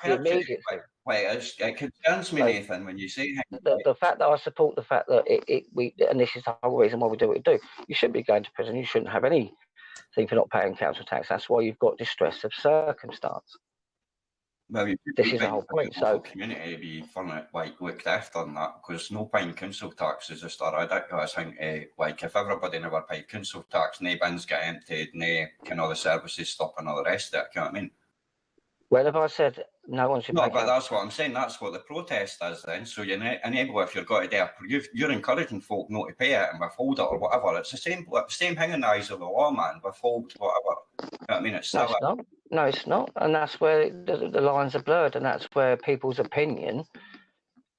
immediate thing. It concerns me, Nathan, when you say the fact that I support the fact that we and this is the whole reason why we do what we do. You shouldn't be going to prison. You shouldn't have any thing for not paying council tax. That's why you've got distress of circumstance. Well, This is the whole point. So community be fun like looked after on that, because no paying council tax is just a ridiculous thing. Like if everybody never paid council tax, no bins get emptied, no kind of the services stop and all the rest of it. You know what I mean? when have I said no one should No, pay but council? that's what I'm saying. That's what the protest is then. So you enable, if you're going to do, you're encouraging folk not to pay it and withhold it or whatever. It's the same thing in the eyes of the law, man. Withhold whatever. You know what I mean? It's No, still it's not. No, it's not. And that's where the lines are blurred, and that's where people's opinion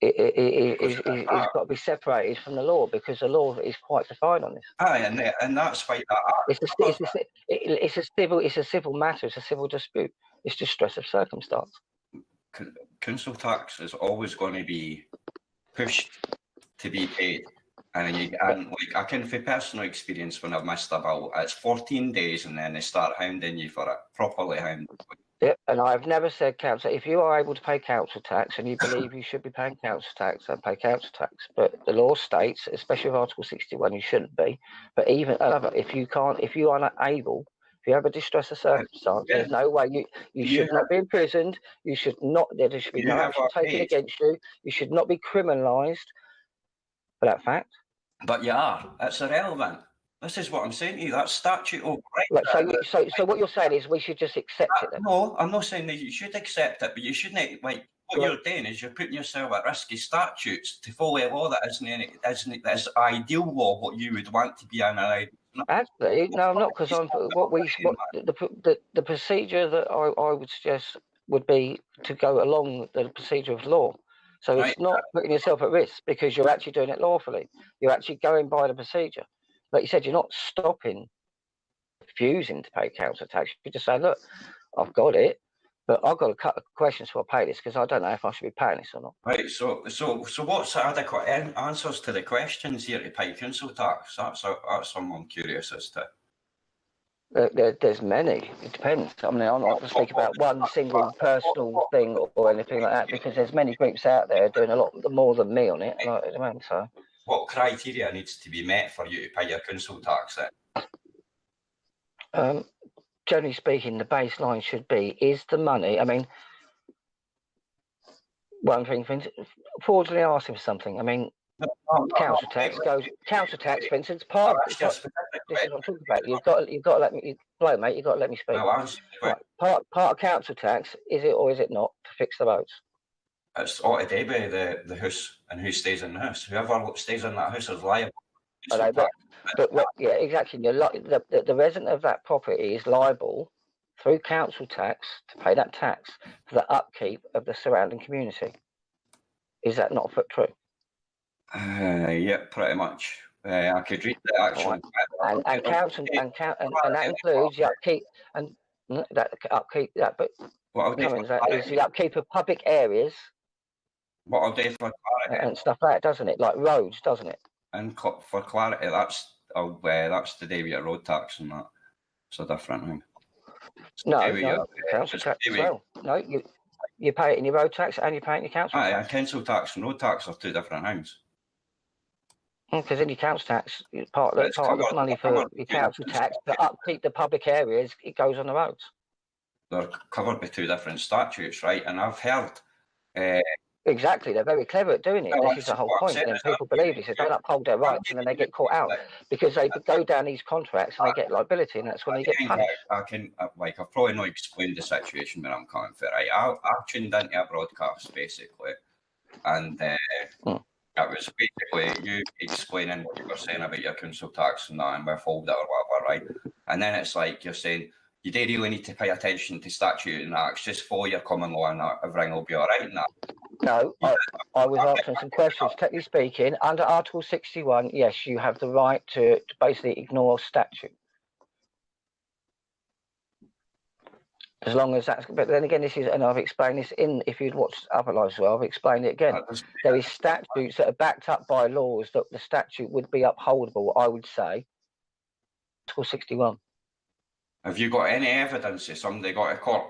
is got to be separated from the law, because the law is quite defined on this. aye, and that's why It's a civil matter. It's a civil dispute. It's distress of circumstance. council tax is always going to be pushed to be paid. And like I can, from personal experience, when I've missed a bill, it's 14 days and then they start hounding you for it, properly hounding. Yep, and I've never said council. If you are able to pay council tax and you believe you should be paying council tax, then pay council tax. But the law states, especially with Article 61, you shouldn't be. But even if you are not able, if you have a distress of circumstance, there's no way you should not be imprisoned. You should not. There should be no action taken against you. You should not be criminalised for that fact. But you are. It's irrelevant. This is what I'm saying to you. That statute over Right, so what you're saying is we should just accept it then? No, I'm not saying that you should accept it, but you shouldn't. Like what you're doing is you're putting yourself at risk of statutes to follow a law that isn't this ideal law what you would want to be an ideal. Actually, no, I'm not, because the procedure that I would suggest would be to go along the procedure of law. So it's not putting yourself at risk, because you're actually doing it lawfully. You're actually going by the procedure. Like you said, you're not refusing to pay council tax. You just say, look, I've got it, but I've got a couple of questions before I pay this, because I don't know if I should be paying this or not. Right. So what's the adequate answers to the questions here to pay council tax? That's I'm curious as to. There's many. It depends. I mean, I'm not going to speak about one single personal thing or anything like that, because there's many groups out there doing a lot more than me on it. Like, I mean, so. What criteria needs to be met for you to pay your council tax then? Generally speaking, the baseline should be, is the money, I mean, one thing, for instance, fraudulently asking for something. I mean, council tax, for instance, part of this is what I'm talking about. You've got to let me, blow, mate, you've got to let me speak. Right. Part of council tax, is it or is it not, to fix the roads? It's all to do with the house and who stays in the house. Whoever stays in that house is liable. Yeah, exactly. The resident of that property is liable through council tax to pay that tax for the upkeep of the surrounding community. Is that not true? Yeah, pretty much. I could read the actual. And that includes the upkeep and that upkeep. That, but is the upkeep of public areas. What I'll do for clarity and stuff like that, doesn't it? Like roads, doesn't it? And for clarity, that's to do with your road tax and that. It's a different thing. No, council tax as well. No, you pay it in your road tax and you pay it in your council tax. Council tax and road tax are two different things. Because in your council tax, part of the money for your council tax to upkeep the public areas, it goes on the roads. They're covered by two different statutes, right? And I've heard. Exactly, they're very clever at doing it. This is the whole point. And people believe this. They don't uphold their rights, and then they get caught out because they go down these contracts and they get liability, and that's when they get punished. I've probably not explained the situation where I'm coming from. Right, I tuned into a broadcast basically, and it was basically you explaining what you were saying about your council tax and that, and withhold it or whatever, right? And then it's like you're saying you don't really need to pay attention to statute and acts, just follow your common law and everything will be all right. And that. No, I was answering some questions. Technically speaking, under Article 61, yes, you have the right to basically ignore statute. As long as that's, but then again, this is, and I've explained this if you'd watched other lives as well, I've explained it again. There is statutes that are backed up by laws that the statute would be upholdable, I would say. Article 61. Have you got any evidence that somebody got a court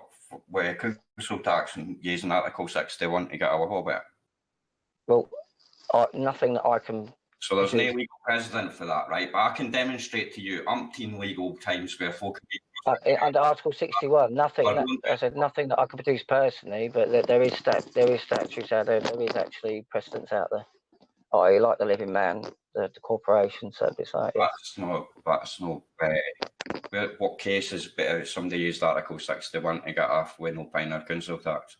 with council tax and using Article 61 to get away with it? Well, nothing that I can So there's no legal precedent for that, right? But I can demonstrate to you umpteen legal times where folk have been under Article 61, nothing. I said nothing that I could produce personally, but there is statutes out there. There is actually precedents out there. I like the living man, the corporation service. Yes. That's not. What cases? Somebody used Article 61 to get off with no pine or council tax.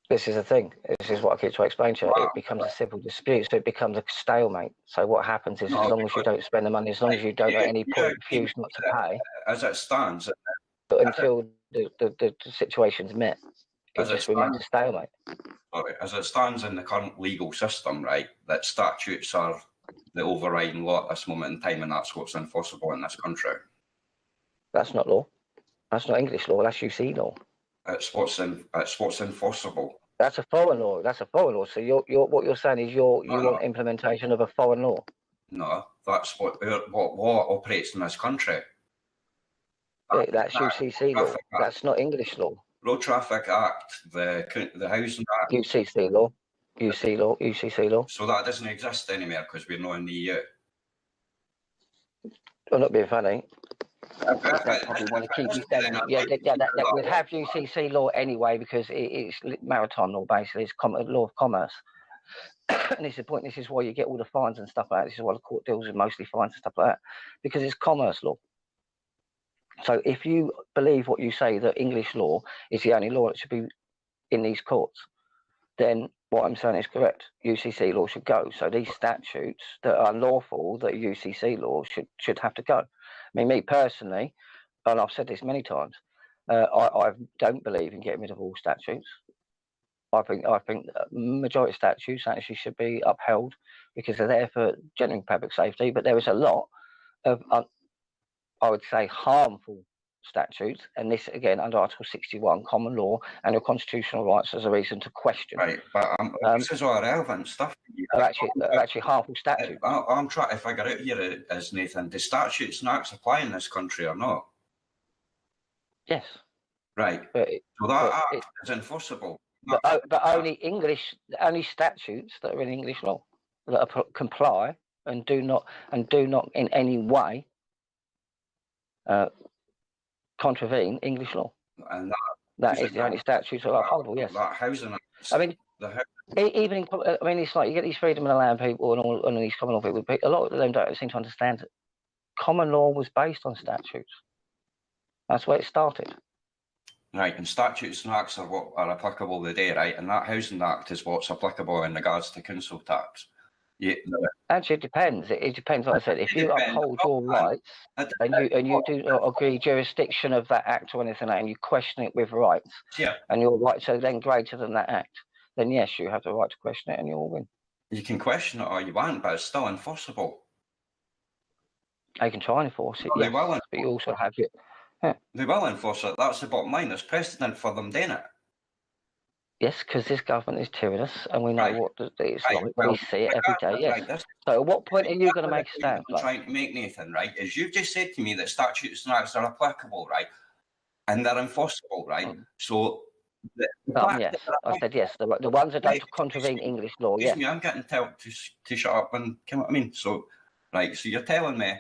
This is the thing. This is what I keep trying to explain to you. It becomes a civil dispute, so it becomes a stalemate. So what happens is, as long as you don't spend the money, as long as you don't at any point refuse not to pay, as it stands, but until the situation's met, it just remains a stalemate. Sorry, as it stands in the current legal system, right, that statutes are the overriding law at this moment in time, and that's what's enforceable in this country. That's not law. That's not English law. That's UC law. It's what's enforceable. That's a foreign law. That's a foreign law. So what you're saying is you want implementation of a foreign law. No, that's what law operates in this country. That's UCC law. That's not English law. Road Traffic Act, the Housing Act. UCC law. UCC law. So that doesn't exist anymore because we're not in the EU. I'm not being funny. I probably want to keep you saying that we'd have UCC law anyway because it's maritime law basically. It's law of commerce. And this is the point. This is why you get all the fines and stuff like that. This is why the court deals with mostly fines and stuff like that, because it's commerce law. So if you believe what you say, that English law is the only law that should be in these courts, then what I'm saying is correct. UCC law should go. So these statutes that are lawful, that are UCC law, should have to go. I mean, me personally, and I've said this many times, I don't believe in getting rid of all statutes. I think majority of statutes actually should be upheld because they're there for general public safety. But there is a lot of, I would say, harmful statutes, and this again under Article 61, common law and your constitutional rights as a reason to question. Right, but this is all relevant stuff. Are actually harmful statutes. I'm trying to figure out here is, Nathan, do statutes and acts apply in this country or not? Yes. Right. So that act is enforceable. But only statutes that are in English law that comply and do not in any way contravene English law. And that is the only statutes that are applicable. Yes. That housing. I mean, even it's like you get these freedom of the land people and all these common law people. A lot of them don't seem to understand that common law was based on statutes. That's where it started. Right, and statutes and acts are what are applicable today, right? And that Housing Act is what's applicable in regards to council tax. Yeah, actually, it depends. It depends. Like I said, if you uphold your rights and you do not agree jurisdiction of that act or anything like that, and you question it with rights, and your rights are then greater than that act, then yes, you have the right to question it, and you'll win. You can question it all you want, but it's still enforceable. They can try and enforce it, yes, but you also have it. They will enforce it. That's the bottom line. There's precedent for them doing it. Yes, because this government is tyrannous, and we know what it's like. We see it every day. Yes. Right, so, at what point are you going to make a stand? I'm trying to make, Nathan, right? Is you've just said to me that statutes and acts are applicable, right, and they're enforceable, right? So. Yes, I said yes. The ones that don't contravene English law. Yes. Me, I'm getting told to shut up and come. I mean, so right. So you're telling me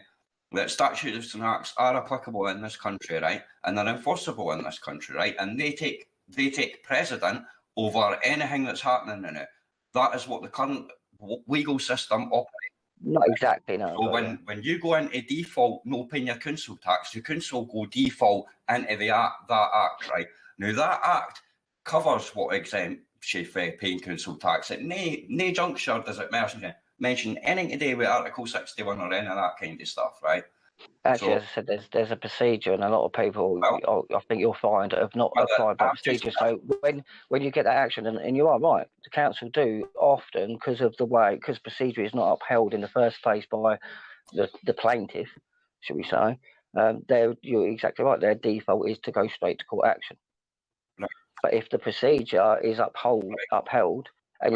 that statutes and acts are applicable in this country, right, and they're enforceable in this country, right, and they take precedent over anything that's happening in it. That is what the current legal system operates. Not exactly, no. So when you go into default, no paying your council tax, your council go default into that act, right? Now that act covers what exempts you from paying council tax. At no juncture does it mention anything to do with Article 61 or any of that kind of stuff, right? Actually, as I said, there's a procedure, and a lot of people, I think you'll find, have not applied that procedure. So when you get that action, and you are right, the council do often, because procedure is not upheld in the first place by the plaintiff, should we say, you're exactly right, their default is to go straight to court action. Right. But if the procedure is upheld, and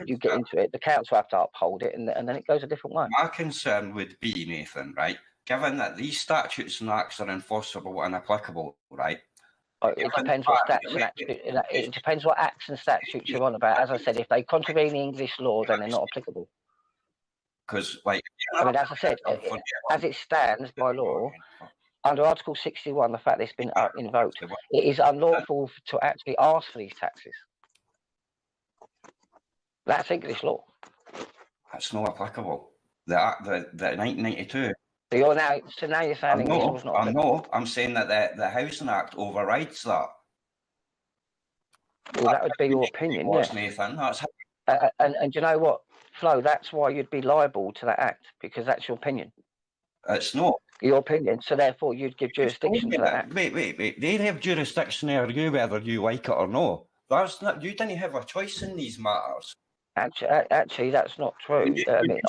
you get into it, the council have to uphold it, and then it goes a different way. My concern would be, Nathan, right, given that these statutes and acts are enforceable and applicable, right, It depends what it depends what acts and statutes you're on about. As I said, if they contravene the English law, then they're not applicable. Because, like, I mean, as I said, as it stands by law, under Article 61, the fact that it's been invoked, it is unlawful to actually ask for these taxes. That's English law. That's not applicable. The 1992. So now you're saying English law is not applicable. I'm saying that the Housing Act overrides that. Well, that would be your opinion, yes. Nathan, that's and you know what, Flo, that's why you'd be liable to that act, because that's your opinion. It's not. Your opinion, so therefore you'd give jurisdiction to that act. Wait. They have jurisdiction over you whether you like it or not. That's not. You didn't have a choice in these matters. Actually, that's not true. I mean,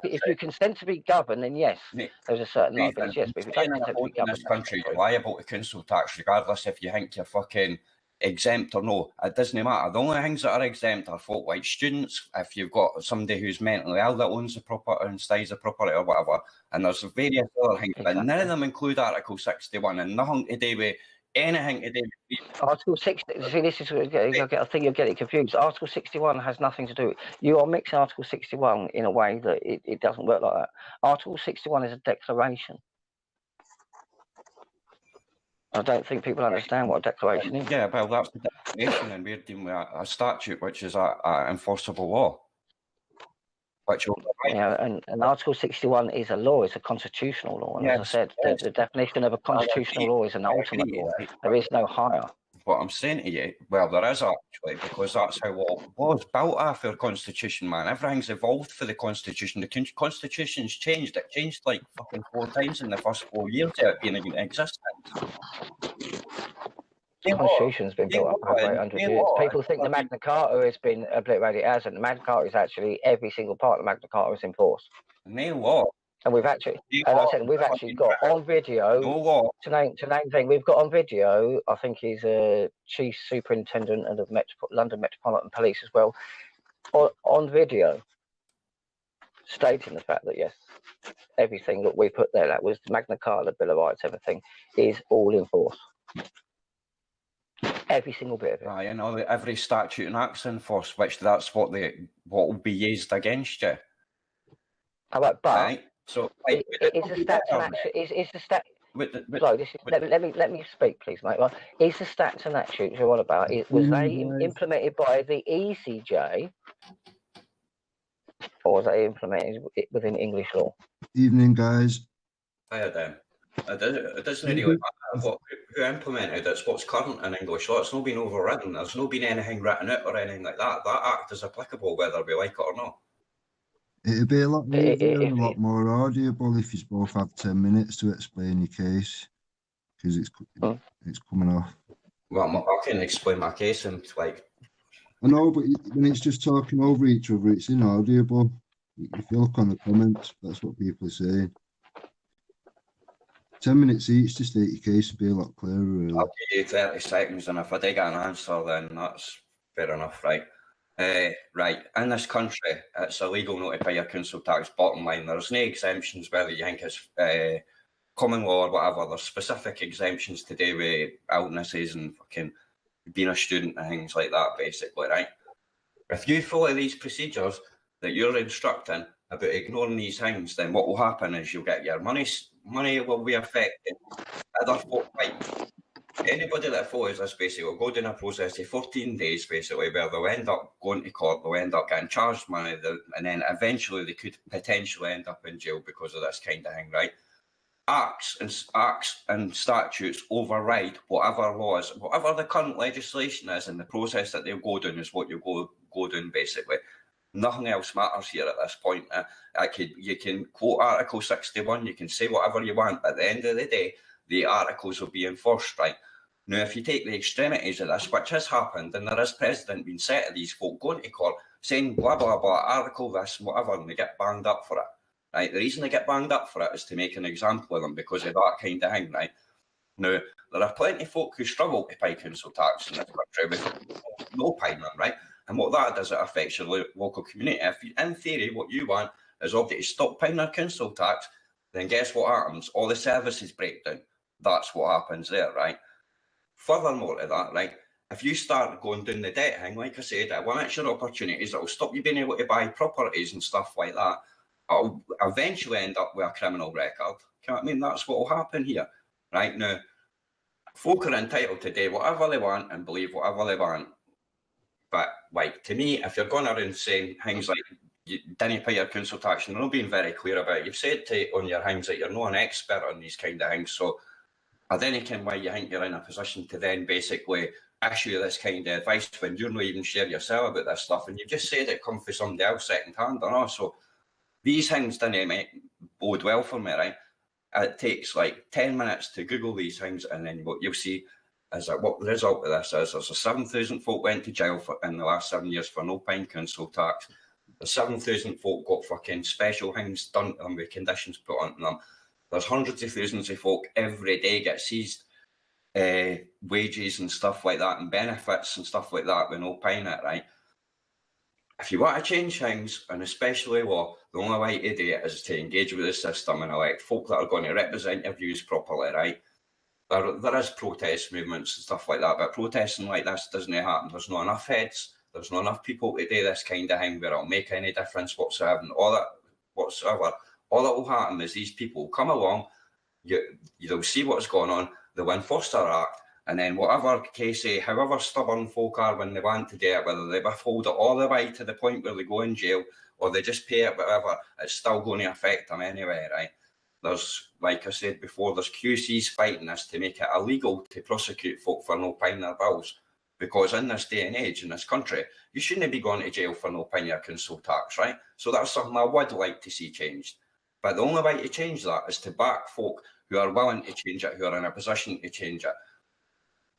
if you consent to be governed, then yes, there's a certain liability. Yes, but if you don't consent to be governed, in this country, you're liable to council tax regardless if you think you're fucking exempt or no. It doesn't matter. The only things that are exempt are folk like students, if you've got somebody who's mentally ill that owns the property and stays the property or whatever, and there's various other things, but none of them include Article 61 and nothing to do with anything to do with Article 60. See, this is I think you'll get it confused. Article 61 has nothing to do with. You are mixing Article 61 in a way that it doesn't work like that. Article 61 is a declaration. I don't think people understand what a declaration is. Yeah, well, that's the declaration, and we're dealing with a statute which is a enforceable law. And Article 61 is a law, it's a constitutional law. And yes, as I said, the definition of a constitutional law is an ultimate law. There is no higher. What I'm saying to you, well, there is actually, because that's how law was built after the Constitution, man. Everything's evolved for the Constitution. The Constitution's changed. It changed like fucking 4 times in the first 4 years of it being in existence. The Constitution's been built up over 800 years. People think the Magna Carta has been obliterated. It hasn't. The Magna Carta is actually every single part of the Magna Carta is enforced. No law. And we've actually, as I said, we've actually got on video. No law. To name thing, we've got on video. I think he's a chief superintendent of the London Metropolitan Police as well. On video, stating the fact that yes, everything that we put there, that was the Magna Carta, Bill of Rights, everything is all enforced. Every single bit of it. You know, every statute and act's enforced, which that's what will be used against you. All right, but right? So is the stats and action? Is the stat? Let me speak, please, mate. Right? Is the stats and action you're on about? Was they implemented by the ECJ, or was they implemented within English law? Evening, guys. Hiya, Dan. It doesn't really matter who implemented it. It's what's current in English law. It's not been overridden. There's not been anything written out or anything like that. That act is applicable whether we like it or not. It'd be a lot easier and a lot more audible if you both have 10 minutes to explain your case, because it's coming off. Well, I can explain my case and like. I know, but when it's just talking over each other, it's inaudible. If you look on the comments, that's what people are saying. 10 minutes each to state your case would be a lot clearer, really. I'll give you 30 seconds, and if I do get an answer, then that's fair enough, right? Right, in this country, it's illegal not to pay your council tax. Bottom line, there's no exemptions, whether you think it's common law or whatever. There's specific exemptions to do with illnesses and fucking being a student and things like that, basically, right? If you follow these procedures that you're instructing about ignoring these things, then what will happen is you'll get your money will be affected. Other folk, right? Anybody that follows this basically will go down a process of 14 days basically where they'll end up going to court, they'll end up getting charged money, and then eventually they could potentially end up in jail because of this kind of thing, right? Acts and statutes override whatever laws, whatever the current legislation is, and the process that they'll go down is what you go down basically. Nothing else matters here at this point. You can quote Article 61, you can say whatever you want, but at the end of the day, the articles will be enforced, right? Now, if you take the extremities of this, which has happened, and there is precedent being set of these folk going to court, saying blah, blah, blah, article this, whatever, and they get banged up for it, right? The reason they get banged up for it is to make an example of them because of that kind of thing, right? Now, there are plenty of folk who struggle to pay council tax in this country with no payment, right? And what that does, it affects your local community. If, in theory, what you want is obviously to stop paying their council tax, then guess what happens? All the services break down. That's what happens there, right? furthermore to that, right, if you start going down the debt thing, like I said, it limits your opportunities, it'll stop you being able to buy properties and stuff like that. It'll eventually end up with a criminal record. You know what I mean? That's what will happen here. Right now, folk are entitled to do whatever they want and believe whatever they want. But like, to me, if you're going around saying things like you didn't pay your council tax, and you're not being very clear about it, you've said on your things that you're not an expert on these kind of things. So I don't know why you think you're in a position to then basically issue this kind of advice when you're not even sure yourself about this stuff, and you've just said it come from somebody else second hand, and also these things didn't bode well for me, right? It takes like 10 minutes to Google these things, and then what you'll see is that what the result of this is, there's a 7,000 folk went to jail in the last 7 years for no paying council tax. The 7,000 folk got fucking special things done to them with conditions put on them. There's hundreds of thousands of folk every day get seized wages and stuff like that, and benefits and stuff like that with no paying it, right? If you want to change things, and especially law, the only way to do it is to engage with the system and elect folk that are going to represent your views properly, right? There is protest movements and stuff like that, but protesting like this doesn't happen. There's not enough heads, there's not enough people to do this kind of thing where it'll make any difference whatsoever. And all that will happen is these people will come along, you'll see what's going on, they'll enforce their act, and then whatever case, however stubborn folk are when they want to do it, whether they withhold it all the way to the point where they go in jail, or they just pay it, whatever, it's still going to affect them anyway, right? There's, like I said before, there's QCs fighting this to make it illegal to prosecute folk for not paying their bills. Because in this day and age, in this country, you shouldn't be going to jail for not paying your council tax, right? So that's something I would like to see changed. But the only way to change that is to back folk who are willing to change it, who are in a position to change it.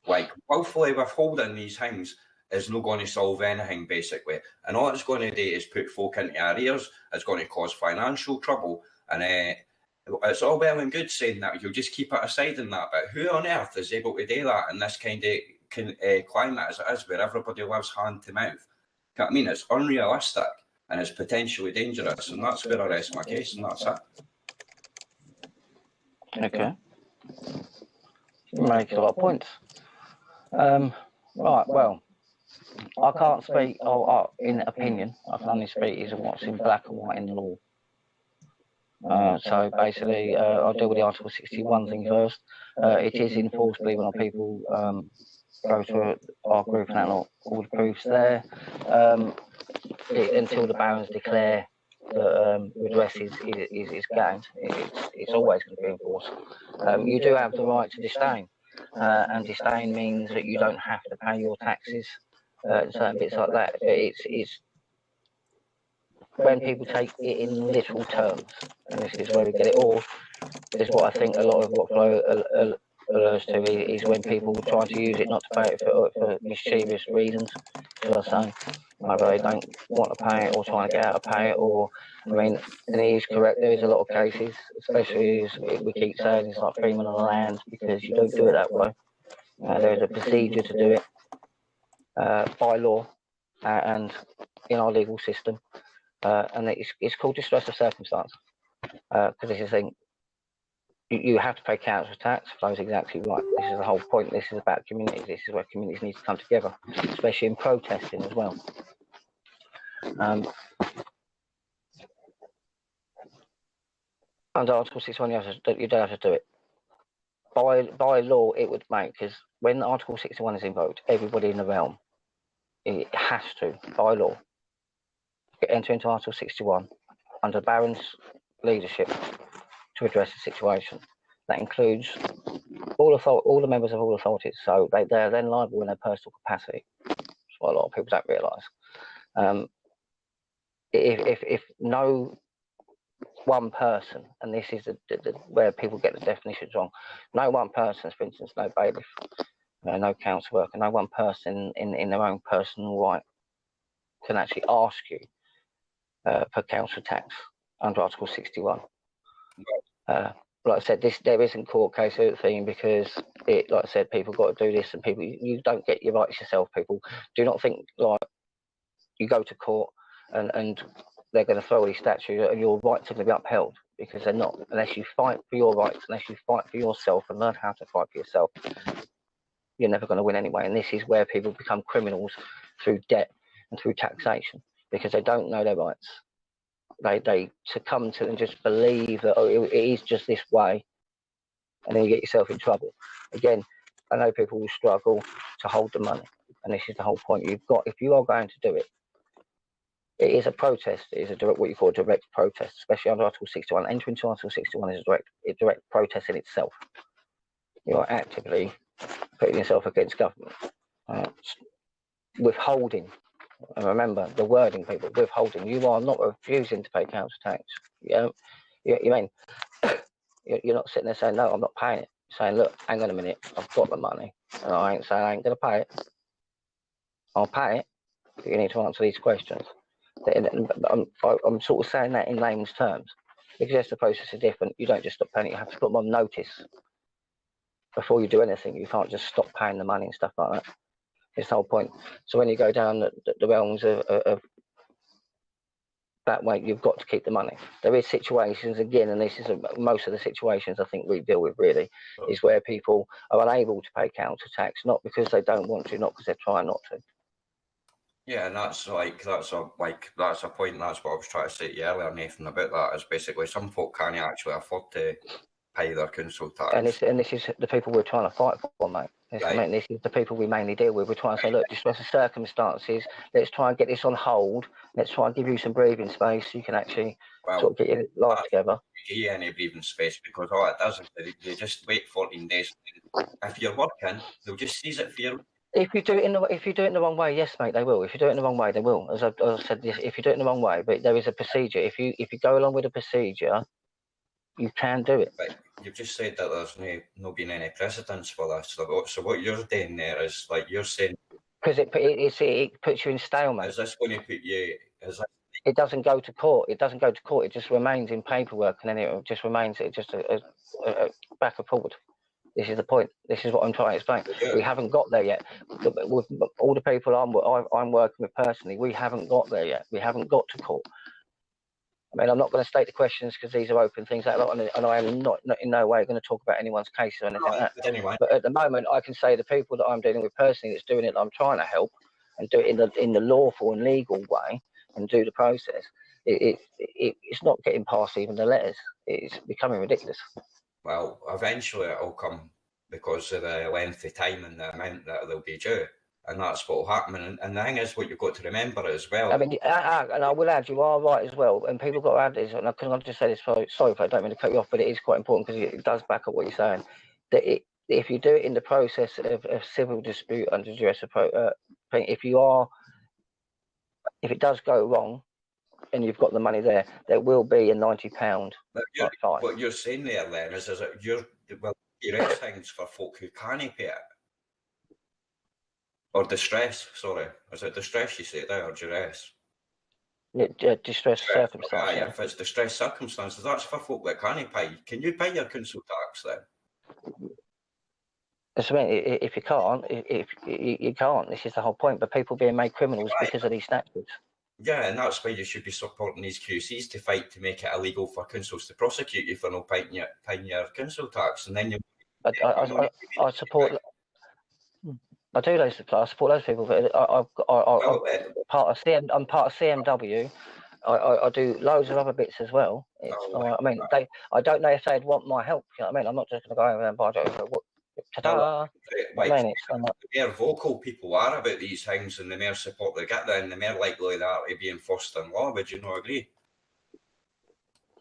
Like, willfully withholding these things is not going to solve anything, basically. And all it's going to do is put folk into arrears, it's going to cause financial trouble, and it's all well and good saying that you'll just keep it aside in that, but who on earth is able to do that in this kind of climate as it is, where everybody lives hand to mouth? You know what I mean? It's unrealistic and it's potentially dangerous, and that's where I rest my case, and that's it. Okay. Make a lot of points. Right, well, I can't speak in opinion. I can only speak is what's in black and white in the law. So basically, I'll deal with the Article 61 thing first. It is enforced, believe it or not, people go to our group and outlaw all the proofs there. Until the barons declare that redress is gained, it's always going to be enforced. You do have the right to disdain, and disdain means that you don't have to pay your taxes and certain bits like that. It's when people take it in literal terms, and this is where we get it all. This is what I think a lot of what FLO alludes to is when people try to use it not to pay it for mischievous reasons, shall I say. Either they don't want to pay it or trying to get out to pay it, or, I mean, and he is correct, there is a lot of cases, especially as we keep saying, it's like freeman on the land, because you don't do it that way. There is a procedure to do it by law and in our legal system. And it's called distress of circumstance, because this is the thing, you have to pay council tax. FLO's exactly right. This is the whole point. This is about communities. This is where communities need to come together, especially in protesting as well. Under Article 61, you don't have to do it. By law, it would make, because when Article 61 is invoked, everybody in the realm, it has to, by law, enter into Article 61 under Baron's leadership to address the situation. That includes all the members of all authorities, so they're then liable in their personal capacity. That's what a lot of people don't realise. If no one person, and this is where people get the definitions wrong, no one person, for instance, no bailiff, no council worker, no one person in their own personal right can actually ask you for council tax under Article 61. Like I said, there isn't court case thing, because like I said, people got to do this, and people, you don't get your rights yourself. People do not think like you go to court and they're going to throw these statutes and your rights are going to be upheld, because they're not, unless you fight for your rights, unless you fight for yourself and learn how to fight for yourself. you're never going to win anyway. And this is where people become criminals through debt and through taxation, because they don't know their rights. They succumb to and just believe that, oh, it is just this way, and then you get yourself in trouble. Again, I know people will struggle to hold the money, and this is the whole point. You've got, if you are going to do it, it is a protest. It is a direct, what you call a direct protest, especially under Article 61. Entering into Article 61 is a direct protest in itself. You are actively putting yourself against government. Withholding, and remember the wording, people, withholding. You are not refusing to pay council tax. You mean you're not sitting there saying, no, I'm not paying it. You're saying, look, hang on a minute, I've got the money, and I ain't saying I ain't going to pay it. I'll pay it, but you need to answer these questions. I'm sort of saying that in layman's terms, because yes, the process is different. You don't just stop paying it, you have to put them on notice before you do anything. You can't just stop paying the money and stuff like that. It's the whole point. So when you go down the realms of that way, you've got to keep the money. There is situations, again, and this is most of the situations I think we deal with really, is where people are unable to pay council tax, not because they don't want to, not because they're trying not to. Yeah, and that's a point. That's what I was trying to say to you earlier, Nathan, about that. Is basically some folk can't actually afford to pay their council tax. And this is the people we're trying to fight for, mate. Right. I mean, this is the people we mainly deal with. We're trying to say, look, distress of circumstances, let's try and get this on hold. Let's try and give you some breathing space so you can actually sort of get your life together. Give you any breathing space, because all it does is you just wait 14 days. If you're working, they'll just seize it for you. If you do it in the wrong way, yes, mate, they will. If you do it in the wrong way, they will. As I said, if you do it in the wrong way, but there is a procedure. If you go along with a procedure, you can do it. Right. You've just said that there's no been any precedence for this. So what you're doing there is, like, you're saying, because it puts you in stalemate. Is this going to put you? It doesn't go to court. It doesn't go to court. It just remains in paperwork, and then it just remains just a back and forward. This is the point. This is what I'm trying to explain. Yeah. We haven't got there yet. With all the people I'm working with personally, we haven't got there yet. We haven't got to court. I mean, I'm not going to state the questions because these are open things, and I am not in no way going to talk about anyone's case or anything like that. But anyway, but at the moment, I can say the people that I'm dealing with personally that's doing it, I'm trying to help and do it in the lawful and legal way and do the process. It's not getting past even the letters. It's becoming ridiculous. Well, eventually it'll come because of the length of time and the amount that they'll be due. And that's what will happen. And the thing is, what you've got to remember as well. I mean, and I will add, you are right as well. And people got to add this, and I'll just say this, sorry if I don't mean to cut you off, but it is quite important because it does back up what you're saying. That if you do it in the process of civil dispute under duress, if it does go wrong, and you've got the money there will be a £90 fine. What you're saying there, then, is that you're things for folk who can't pay it. Or distress, sorry. Is it distress you say there, or duress? Yeah, distress circumstances. Right, if it's distress circumstances, that's for folk that can't pay. Can you pay your council tax then? That's what I mean. If you can't, you can't. This is the whole point. But people being made criminals because of these statutes. Yeah, and that's why you should be supporting these QCs to fight to make it illegal for councils to prosecute you for not paying your council tax, and then you. I support. I do those. I support those people, but I'm part of CMW. I do loads of other bits as well. I mean, I don't know if they'd want my help. You know what I mean? I'm not just going to go over and buy it. Ta-da! The more vocal people are about these things, and the more support they get, then the more likely they are to be enforced in law. Would you not agree?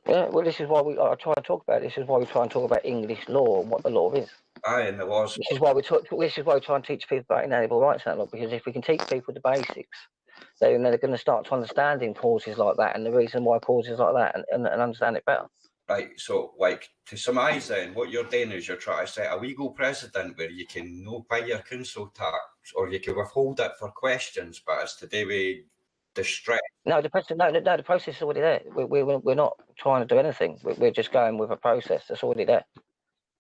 Yeah, well, this is why I try and talk about it. This is why we try and talk about English law and what the law is. Aye, and the laws. This is why we try and teach people about inalienable rights and that lot, because if we can teach people the basics, then they're going to start to understanding clauses like that and the reason why clauses like that and understand it better. Right, so, like, to surmise then, what you're doing is you're trying to set a legal precedent where you can no pay your council tax, or you can withhold it for questions, but it's to do with distress. No, the process is already there. We're not trying to do anything. We're just going with a process that's already there.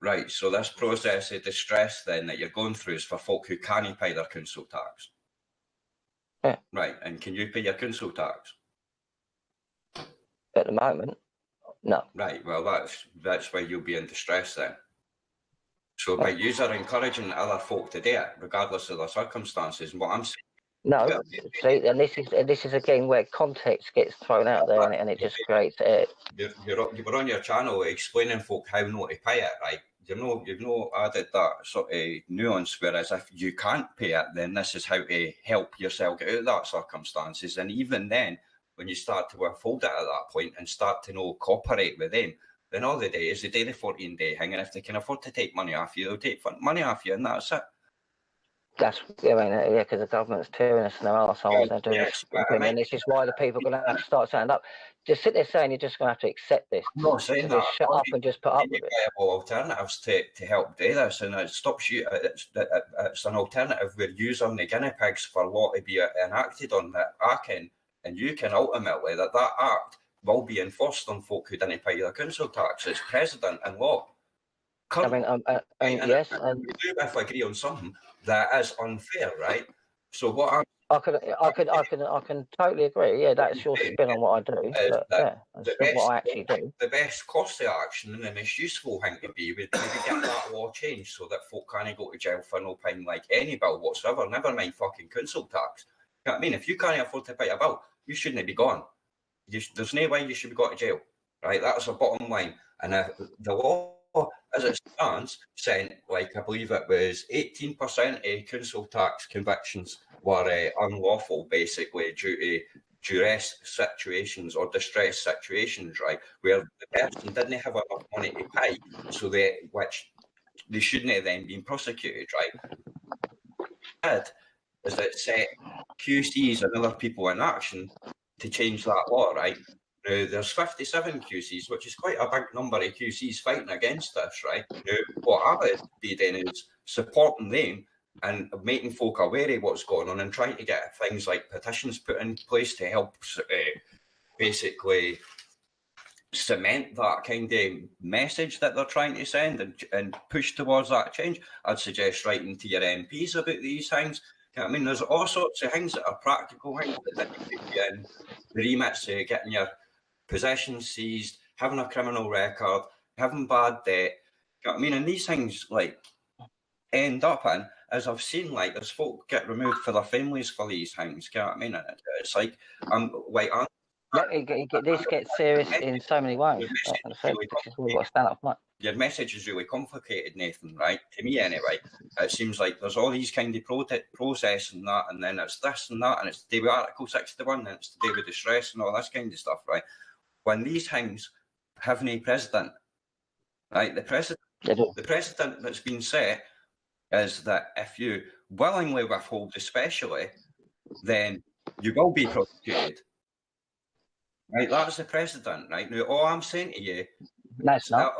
Right, so this process of distress then that you're going through is for folk who can't pay their council tax. Yeah. Right, and can you pay your council tax? At the moment, no. Right, well, that's why you'll be in distress then. So by user encouraging other folk to do it, regardless of their circumstances, and what I'm saying. No, see, and this is again where context gets thrown out there, and it just creates it. You were on your channel explaining folk how not to pay it, right? You've no added that sort of nuance, whereas if you can't pay it, then this is how to help yourself get out of that circumstances. And even then, when you start to unfold it at that point and start to cooperate with them, then all they do is they do the 14-day thing, and if they can afford to take money off you, they'll take money off you, and that's it. That's, I mean, yeah, because the government's tearing us in their arseholes. They're doing this, and this is why the people are going to have to start standing up. Just sit there saying you're just going to have to accept this. I'm not saying that. Just shut up and just put up with it. Alternatives to help do this, and it stops you. It's an alternative where using the guinea pigs for law to be enacted on that I can, and you can ultimately that act will be enforced on folk who didn't pay their council tax. It's precedent and law. I mean, yes, and we do if I agree on something that is unfair, right? So what I can totally agree. Yeah, that's your spin on what I do. But yeah, that's not what I actually do. The best cost of action and the most useful thing to be would maybe get that law changed so that folk can't go to jail for no paying like any bill whatsoever. Never mind fucking council tax. You know what I mean? If you can't afford to pay a bill, you shouldn't be gone. There's no way you should be going to jail, right? That's the bottom line. And the law, as it stands, saying, like, I believe it was 18% of council tax convictions were unlawful, basically, due to duress situations or distress situations, right, where the person didn't have enough money to pay, so which they shouldn't have then been prosecuted, right? Is it set QCs and other people in action to change that law, right? Now, there's 57 QCs, which is quite a big number of QCs fighting against this, right? Now, what I would be doing is supporting them and making folk aware of what's going on and trying to get things like petitions put in place to help basically cement that kind of message that they're trying to send and push towards that change. I'd suggest writing to your MPs about these things. I mean, there's all sorts of things that are practical things that put you in the remits of getting your possessions seized, having a criminal record, having bad debt. You know what I mean? And these things like end up in, as I've seen, like there's folk get removed for their families for these things. You know what I mean? And it's like this gets serious in so many ways. We've got to stand up for that. Your message is really complicated, Nathan, right? To me, anyway. It seems like there's all these kind of process and that, and then it's this and that, and it's to do with Article 61, and it's to do with distress and all this kind of stuff, right? When these things have no precedent, right? The precedent that's been set is that if you willingly withhold especially, then you will be prosecuted. Right, that's the precedent, right? Now, all I'm saying to you, that's not.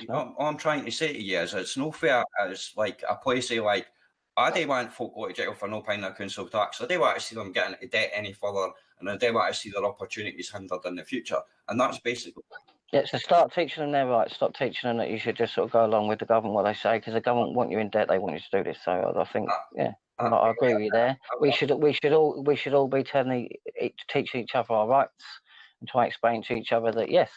All I'm trying to say to you is it's no fair as like a place like, I don't want folk go to jail for no paying their council tax. I don't want to see them getting into debt any further, and I don't want to see their opportunities hindered in the future. And that's basically. Yeah, so start teaching them their rights. Stop teaching them that you should just sort of go along with the government, what they say, because the government want you in debt. They want you to do this. So I think, I agree with you there. We should all be teaching each other our rights. And try to explain to each other that yes,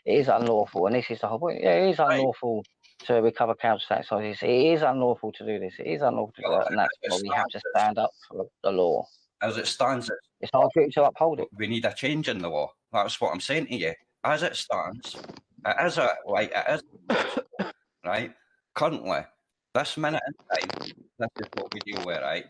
it is unlawful, and this is the whole point. Yeah, it is unlawful to recover council tax. It is unlawful to do this. It is unlawful to do that, and that's why we have to stand up for the law. As it stands, it's our duty to uphold it. We need a change in the law. That's what I'm saying to you. As it stands, it is right. Currently, this minute in time, this is what we deal with, right?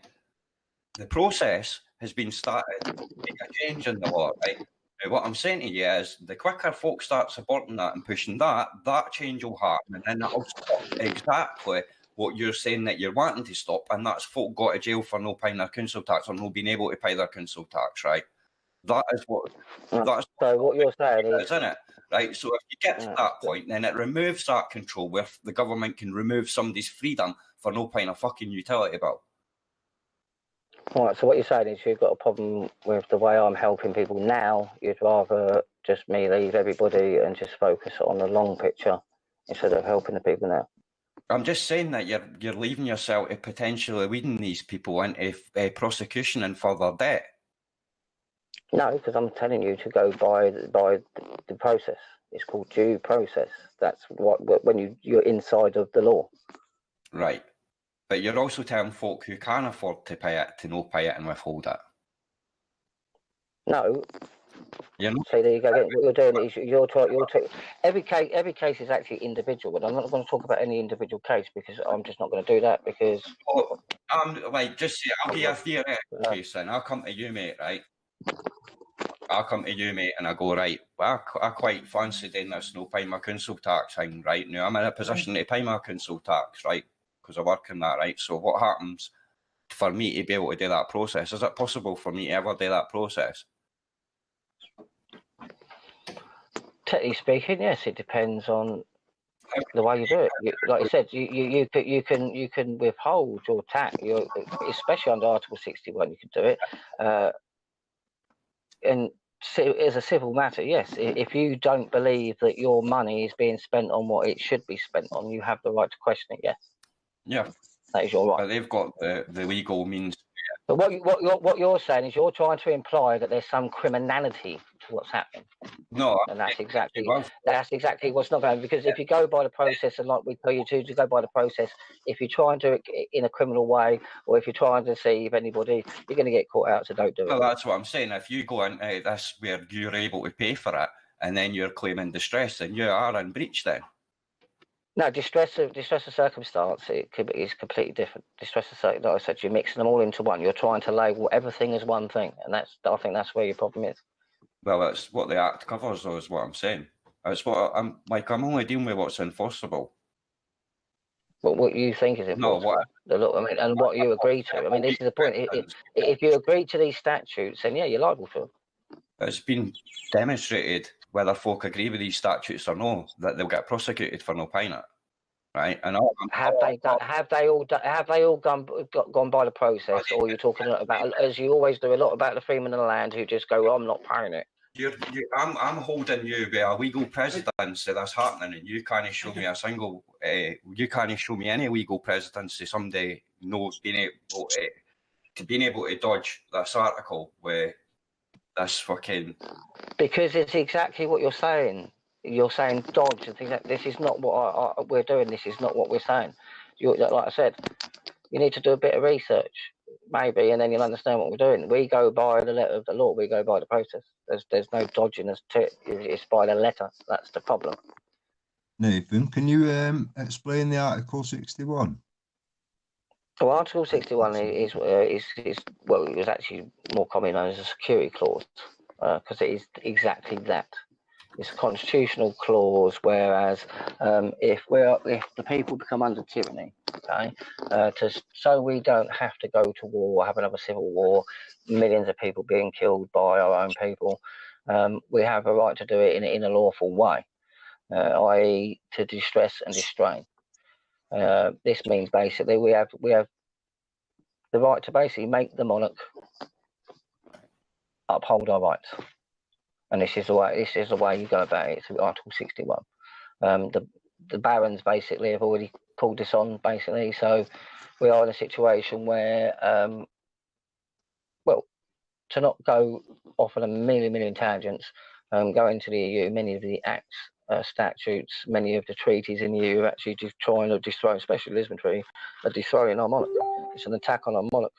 The process has been started to make a change in the law, right? What I'm saying to you is the quicker folks start supporting that and pushing that change will happen, and then that'll stop exactly what you're saying that you're wanting to stop, and that's folk go to jail for no paying their council tax or no being able to pay their council tax, right? That is what. That's so what you're saying is, isn't it? Right. So if you get to that point, then it removes that control where the government can remove somebody's freedom for no paying a fucking utility bill. Right, so what you're saying is you've got a problem with the way I'm helping people now. You'd rather just me leave everybody and just focus on the long picture instead of helping the people now. I'm just saying that you're leaving yourself to potentially leading these people into prosecution and further debt. No, because I'm telling you to go by the process. It's called due process. That's what when you're inside of the law. Right. But you're also telling folk who can afford to pay it to no pay it and withhold it. No. You're not. So there you go. What you're doing is you're every case is actually individual, but I'm not going to talk about any individual case because I'm just not going to do that because. Oh, like, just say, I'll give you a theoretical case then. I'll come to you, mate, right? I'll come to you, mate, and I go, right, well, I quite fancy doing this no pay my council tax thing, right? Now, I'm in a position to pay my council tax, right? Because I work in that, right? So what happens for me to be able to do that process? Is it possible for me to ever do that process? Technically speaking, yes, it depends on the way you do it. Like I said, you can withhold your tax, especially under Article 61, you can do it. And as a civil matter, yes, if you don't believe that your money is being spent on what it should be spent on, you have the right to question it. Yes. Yeah, that is your right. but they've got the legal means. But what you're saying is you're trying to imply that there's some criminality to what's happening. No, and that's exactly what's not going. Because if you go by the process, and like we tell you to go by the process, if you try and do it in a criminal way, or if you're trying to deceive anybody, you're going to get caught out. So don't do it. Well, that's what I'm saying. If you go into this where you're able to pay for it, and then you're claiming distress, then you are in breach. Then. No, distress of circumstance is completely different. Distress of circumstance, like I said, you're mixing them all into one. You're trying to label everything as one thing, and I think that's where your problem is. Well, that's what the Act covers, though, is what I'm saying. It's what I'm like. I'm only dealing with what's enforceable. But what you think is enforceable. And what you agree to. I mean, this is the point. If you agree to these statutes, then yeah, you're liable to them. It's been demonstrated, whether folk agree with these statutes or no, that they'll get prosecuted for no paying it, right? And have they all gone by the process, or you're talking about, as you always do, a lot about the freemen of the land who just go, I'm not paying it. I'm holding you with a legal presidency that's happening, and you can't show me a single. You can't show me any legal presidency someday being able to dodge this article with this fucking. Because it's exactly what you're saying. You're saying dodge and things like this is not what we're doing. This is not what we're saying. Like I said, you need to do a bit of research, maybe, and then you'll understand what we're doing. We go by the letter of the law. We go by the process. There's no dodging us to it. It's by the letter. That's the problem. Nathan, can you explain the Article 61? Well, Article 61 is well, it was actually more commonly known as a security clause because it is exactly that. It's a constitutional clause, whereas if the people become under tyranny, okay, so we don't have to go to war, have another civil war, millions of people being killed by our own people, we have a right to do it in a lawful way, i.e., to distress and distrain. This means basically we have the right to basically make the monarch uphold our rights. And this is the way you go about it through Article 61. The barons basically have already pulled this on, basically. So we are in a situation where, well, to not go off on a million tangents, go into the EU, many of the acts, statutes, many of the treaties in the EU are actually just trying to destroy, especially the Lisbon Treaty, are destroying our monarch. It's an attack on our monarch.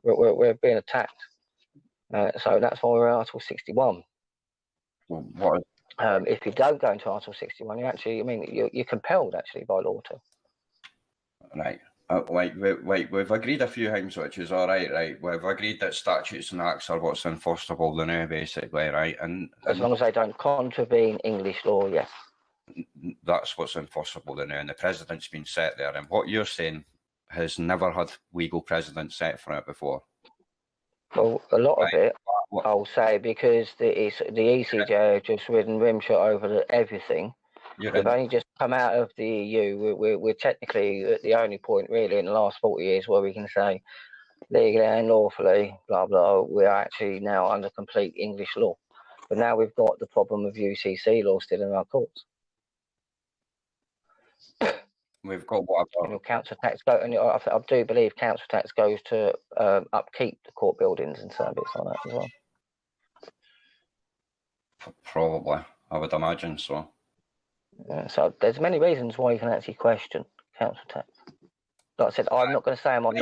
We're being attacked. So that's why we're in Article 61. What? If you don't go into Article 61, you're compelled actually by law to. Right. We've agreed a few things, which is all right, right? We've agreed that statutes and acts are what's enforceable now, basically, right? And as long as they don't contravene English law, yes. That's what's enforceable now, and the precedent's been set there. And what you're saying has never had legal precedent set for it before. Well, a lot of it, I'll say, because the ECJ have just ridden rimshot over everything. They've only just come out of the EU. We're technically at the only point, really, in the last 40 years where we can say legally and lawfully, blah, blah, we're actually now under complete English law. But now we've got the problem of UCC law still in our courts. We've got whatever. Council tax I do believe council tax goes to upkeep the court buildings and certain bits like that as well. Probably, I would imagine so. So there's many reasons why you can actually question council tax. Like I said, I'm not going to say I'm on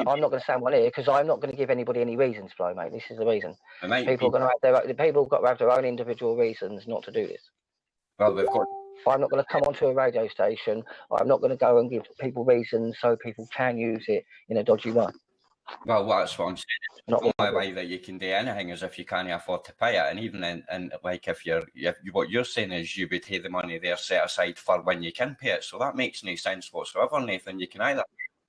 here because I'm not going to give anybody any reasons, Flo, mate. This is the reason. People are going to have people have got to have their own individual reasons not to do this. Well, we've got. If I'm not going to come onto a radio station, I'm not going to go and give people reasons so people can use it in a dodgy way. Well, that's what I'm saying. Not the only way that you can do anything is if you can't afford to pay it, and even then, and like if what you're saying is you would have the money there set aside for when you can pay it. So that makes no sense whatsoever, Nathan. You can either.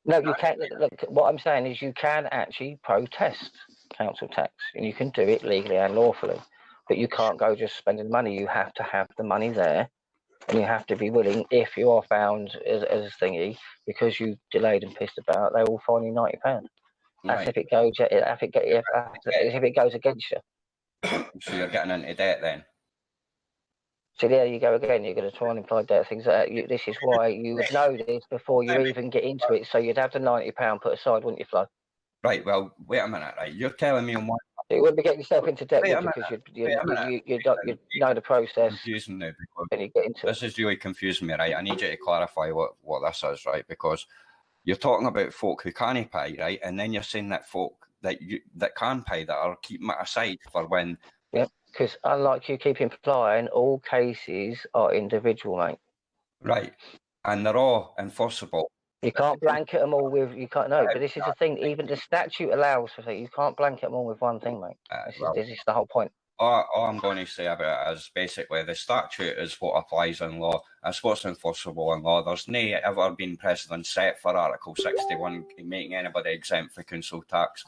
No, you can't. Look, what I'm saying is you can actually protest council tax, and you can do it legally and lawfully, but you can't go just spending money. You have to have the money there, and you have to be willing. If you are found as a thingy because you delayed and pissed about, they will fine you £90. That's Right. if it goes. If it goes against you. So you're getting into debt then. So there you go again. You're going to try and imply debt things like that. This is why you would know this before you even get into it. So you'd have the £90 put aside, wouldn't you, Flo? Right. Well, wait a minute. Right. You're telling me on one. You wouldn't be getting yourself into debt because you know the process. Confusing now because and you get into this is really confusing me. Right. I need you to clarify what this is, right? Because you're talking about folk who can't pay, right? And then you're saying that folk that can pay that are keeping it aside for when. Yep. Because unlike you keep implying, all cases are individual, mate. Right. And they're all enforceable. You can't blanket them all with, you can't, no, but this is the thing, even the statute allows for that. You can't blanket them all with one thing, mate. This is the whole point. All I'm going to say about it is basically the statute is what applies in law. It's what's enforceable in law. There's no ever been precedent set for Article 61 making anybody exempt for council tax.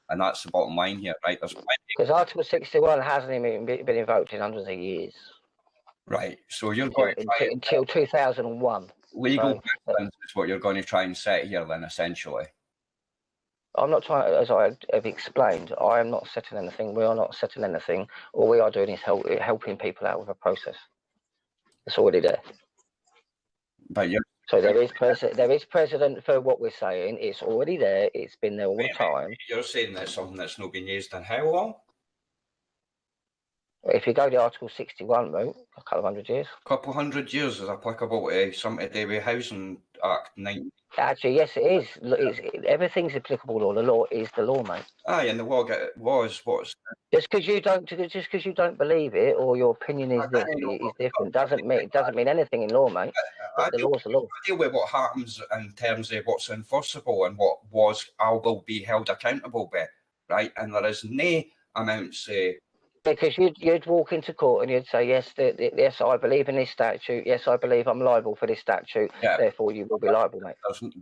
And that's the bottom line here, right? Because Article 61 hasn't even been invoked in hundreds of years. Right. So you're going to try until 2001. Legal precedent is what you're going to try and set here then, essentially. I'm not trying, as I have explained, I am not setting anything. We are not setting anything. All we are doing is helping people out with a process. It's already there. But so there is precedent for what we're saying. It's already there. It's been there all the time. You're saying that's something that's not been used in how long? If you go to Article 61 route, a couple of 100 years. A couple of 100 years is applicable to something to do with Housing Act 90. Actually, yes, it is. Everything's applicable law. The law is the law, mate. Aye, and the law was what's. Just because you don't believe it or your opinion is different doesn't mean anything in law, mate. The law's the law. I deal with what happens in terms of what's enforceable and what will be held accountable by, right? And there is no amounts. Because you'd walk into court and you'd say, yes, I believe in this statute. Yes, I believe I'm liable for this statute. Yeah. Therefore, you will be liable, mate.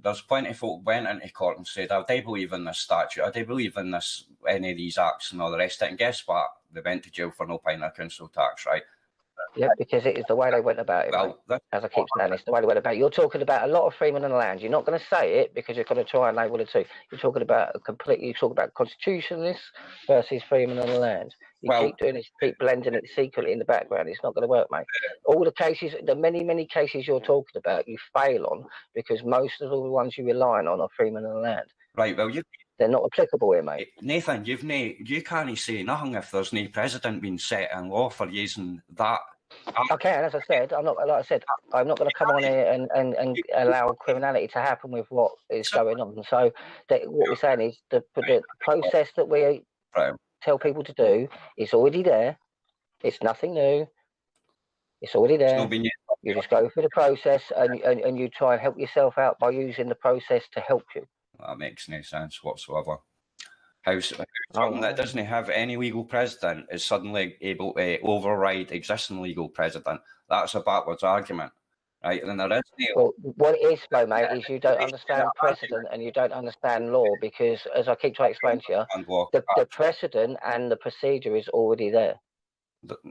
There's plenty of folk went into court and said, I do believe in this statute. I do believe in any of these acts and all the rest of it. And guess what? They went to jail for no paying their council tax, right? Yeah, because it is the way they went about it, well, as I keep saying, it's the way they went about it. You're talking about a lot of freemen and land. You're not going to say it because you're going to try and label it too. You're talking about you talk about constitutionalists versus freemen and land. You keep doing this, keep blending it secretly in the background. It's not going to work, mate. All the cases, the many cases you're talking about, you fail on because most of the ones you're relying on are freemen and land. Right, well, they're not applicable here, mate. Nathan, you can't say nothing if there's no precedent being set in law for using that. Okay, and as I said, I'm not going to come on here and allow criminality to happen with what is going on. So what we're saying is the process that we tell people to do is already there. It's nothing new. It's already there. You just go through the process and you try and help yourself out by using the process to help you. That makes no sense whatsoever. How something that doesn't have any legal precedent is suddenly able to override existing legal precedent. That's a backwards argument, right? And there is well, what it is, though, mate, is you don't understand precedent and you don't understand law because, as I keep trying to explain to you, the precedent and the procedure is already there.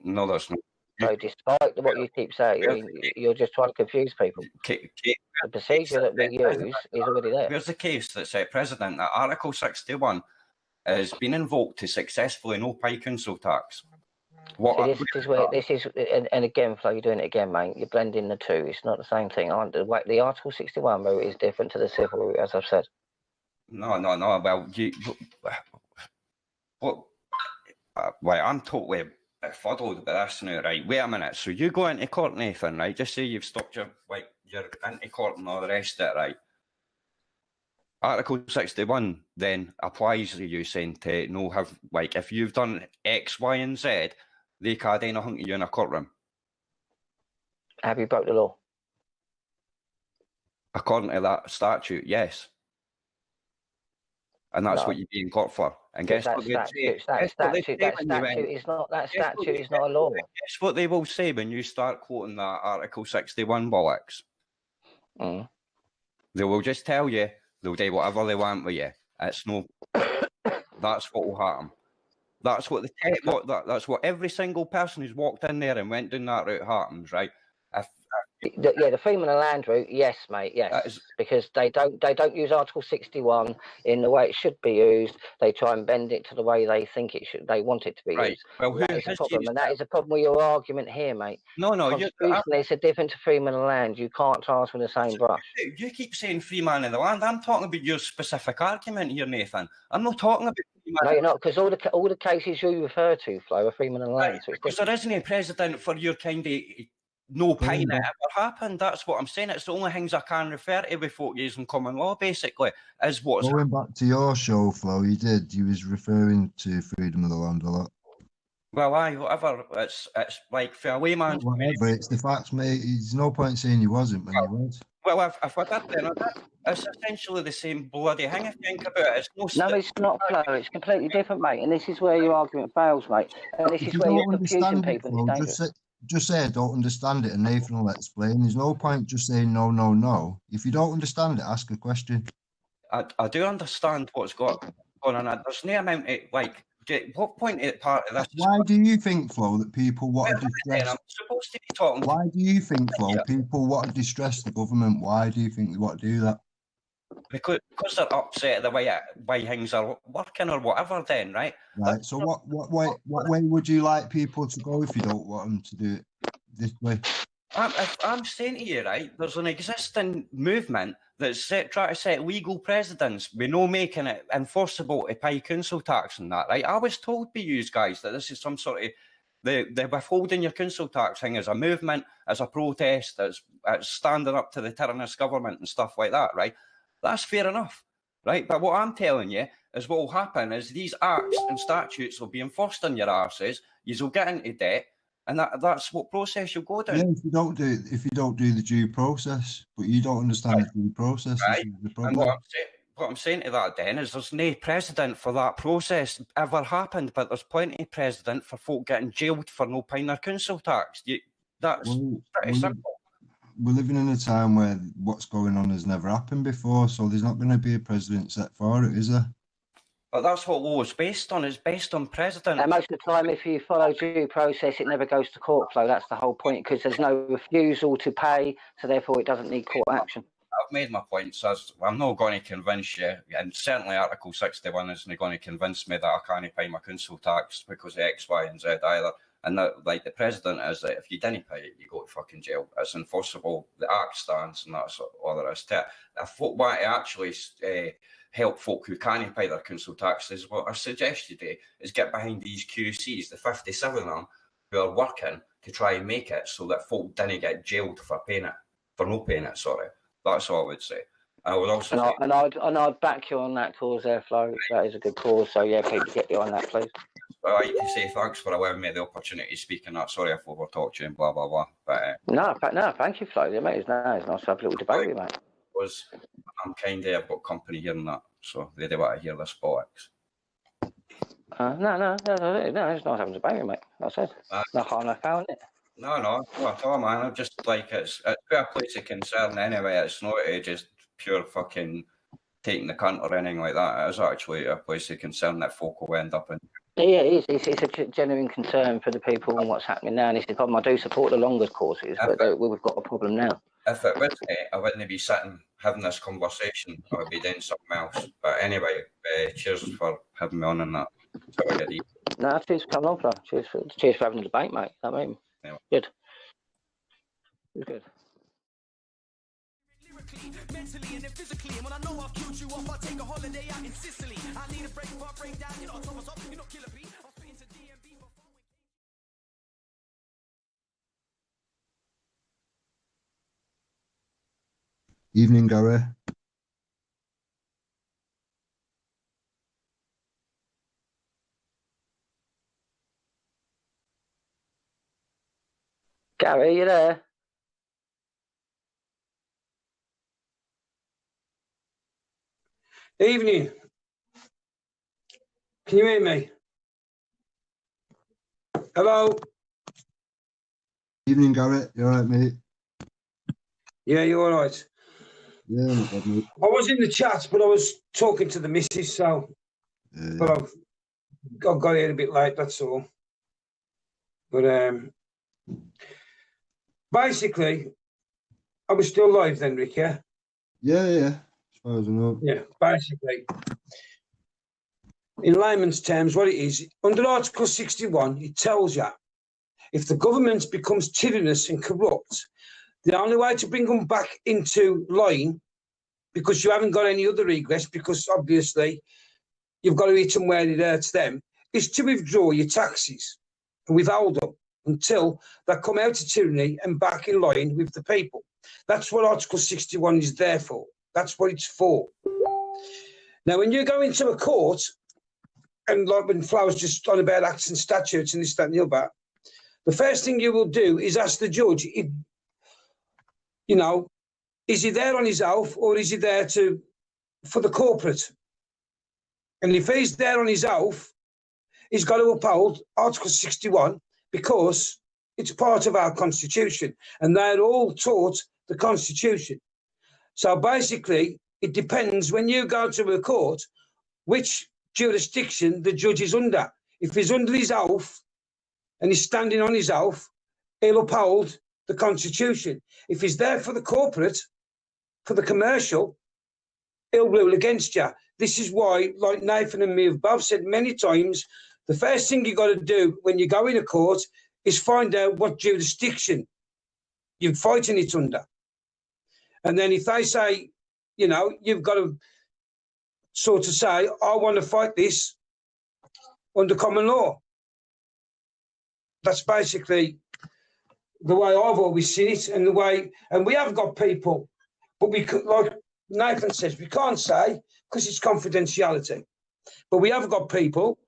No, there's not. So despite what you keep saying, you're just trying to confuse people. The procedure that we use is already there. Here's the case that set precedent that Article 61 has been invoked to successfully no pay council tax. And again, Flo, you're doing it again, mate. You're blending the two. It's not the same thing. The Article 61 route is different to the civil route, as I've said. No. Well, I'm totally fuddled by this now, right? Wait a minute. So you go into court, Nathan, right? Just say you've stopped you're into court and all the rest of it, right? Article 61 then applies to you saying to no have, like, if you've done X, Y, and Z, they can't do nothing to you in a courtroom. Have you broke the law? According to that statute, yes. And that's No. what you'd be in court for. And guess what they'd say? That statute is not a law. Guess what they will say when you start quoting that Article 61 bollocks? Mm. They will just tell you they'll do whatever they want with you. It's no. That's what will happen. That's what that's what every single person who's walked in there and went down that route happens, right? The freeman of land route, yes, mate, yes, because they don't use Article 61 in the way it should be used. They try and bend it to the way they think it should. They want it to be used. Well, that is a problem, and that is a problem with your argument here, mate. No, constitutionally, it's a different to freeman of land. You can't charge with the same brush. You keep saying freeman of the land. I'm talking about your specific argument here, Nathan. I'm not talking about. No, you're not, because all the cases you refer to, Flo, are freeman of land. So because there isn't a precedent for your kind of. No pain that ever happened. That's what I'm saying. It's the only things I can refer to with folk using common law, basically, is what's going back to your show, Flo. You was referring to freedom of the land a lot. Well, whatever. It's like for a layman. Whatever. It's the facts, mate. There's no point saying you wasn't when you was. Well, if I did, then I did. It's essentially the same bloody thing. If you think about it, it's no, it's not, Flo. It's completely different, mate. And this is where your argument fails, mate. And this is where you're confusing people. Flo, just say I don't understand it and Nathan will explain. There's no point just saying no, no, no. If you don't understand it, ask a question. I do understand what's going on. There's no amount of, like, what point is part of this? Why do you think, Flo, that people want to distress... I'm supposed to be talking... Why do you think, Flo, people want to distress the government? Why do you think they want to do that? Because they're upset at the way things are working or whatever then, right? Right, so what way would you like people to go if you don't want them to do it this way? I'm saying to you, right, there's an existing movement that's trying to set legal precedents with no making it enforceable to pay council tax and that, right? I was told by you guys that this is some sort of the withholding your council tax thing as a movement, as a protest, as standing up to the tyrannous government and stuff like that, right? That's fair enough, right? But what I'm telling you is what will happen is these acts and statutes will be enforced on your arses, you'll get into debt, and that's what process you'll go down. Yeah, if you don't do the due process, but you don't understand the due process, right? This is the problem. And what I'm saying to that then is there's no precedent for that process ever happened, but there's plenty of precedent for folk getting jailed for not paying their council tax. That's pretty simple. We're living in a time where what's going on has never happened before, so there's not going to be a precedent set for it, is there? But that's what law is based on. It's based on precedent. And most of the time, if you follow due process, it never goes to court, Flo. That's the whole point, because there's no refusal to pay, so therefore it doesn't need court action. I've made my point, so I'm not going to convince you, and certainly Article 61 isn't going to convince me that I can't pay my council tax because of X, Y, and Z either. And that, like, the precedent is that if you didn't pay it, you go to fucking jail. It's enforceable. The Act stands, and that's all there is to it. If folk want to actually help folk who can't pay their council taxes, what I suggest you do is get behind these QCs, the 57 of them, who are working to try and make it so that folk didn't get jailed for paying it, for no paying it. Sorry, that's all I would say. I would also I'd back you on that cause there, Flo. That is a good cause. So yeah, people get you on that, please. Well, I like to say thanks for allowing me the opportunity to speak and that. Sorry if I overtalked you and blah, blah, blah. But, no, thank you, Flo. Yeah, mate, it's nice to have a little debate with you, mate. I'm kind of, I've got company here and that, so they do want to hear this bollocks. No, it's nice having a debate with you, mate. That's it. No harm, no foul, isn't it? No, not at all, man. I'm just like, it's a place of concern anyway. It's not just pure fucking taking the cunt or anything like that. It is actually a place of concern that folk will end up in. Yeah, it is. It's a genuine concern for the people and what's happening now. And it's the problem. I do support the longer courses, but we've got a problem now. If it was me, I wouldn't be sitting having this conversation. I would be doing something else. But anyway, cheers for having me on and that. No, cheers for coming on, Flo. Cheers for having a debate, mate. I mean, anyway. Good. It was good. Mentally and then physically, and when I know I've killed you off, I'll take a holiday out in Sicily. I need a break before I break down. You're not Thomas up, you're not Killer B. I'm spitting to DMB for fun. Evening, Gary. Gary, you there? Evening. Can you hear me? Hello? Evening, Garrett. You all right, mate? Yeah, you all right? Yeah, not bad, mate. I was in the chat, but I was talking to the missus, so... But I've got here a bit late, that's all. But basically, I was still live then, Rick, yeah? Yeah, as far as I know. Yeah, basically. In layman's terms, what it is, under Article 61, it tells you if the government becomes tyrannous and corrupt, the only way to bring them back into line, because you haven't got any other regress, because obviously you've got to eat them where it hurts them, is to withdraw your taxes and withhold them until they come out of tyranny and back in line with the people. That's what Article 61 is there for. That's what it's for. Now, when you go into a court, and like when Flo was just on about acts and statutes and this, that, and the other, the first thing you will do is ask the judge, if, you know, is he there on his oath or is he there for the corporate? And if he's there on his oath, he's got to uphold Article 61 because it's part of our Constitution and they're all taught the Constitution. So basically, it depends when you go to a court, which jurisdiction the judge is under. If he's under his oath and he's standing on his oath, he'll uphold the Constitution. If he's there for the corporate, for the commercial, he'll rule against you. This is why, like Nathan and me have both said many times, the first thing you got to do when you go in a court is find out what jurisdiction you're fighting it under. And then if they say, you know, you've got to sort of say, I want to fight this under common law. That's basically the way I've always seen it and the way, and we have got people, but we could, like Nathan says, we can't say because it's confidentiality, but we have got people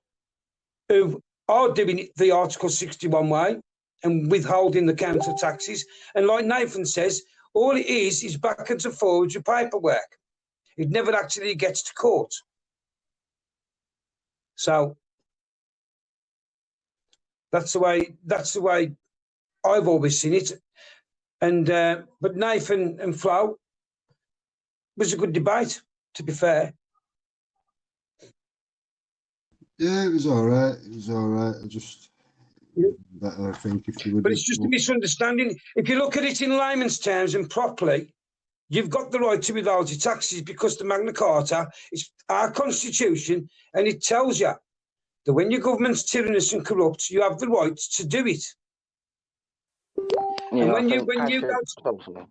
who are doing it the Article 61 way and withholding the council taxes. And like Nathan says, all it is backwards and forwards with paperwork. It never actually gets to court. So that's the way I've always seen it. And but Nathan and Flo was a good debate, to be fair. Yeah, it was all right. It was all right. I just better, I think, if you would. But it's just a misunderstanding. If you look at it in layman's terms and properly, you've got the right to withhold your taxes because the Magna Carta is our constitution, and it tells you that when your government's tyrannous and corrupt, you have the right to do it. Yeah, and when you go to...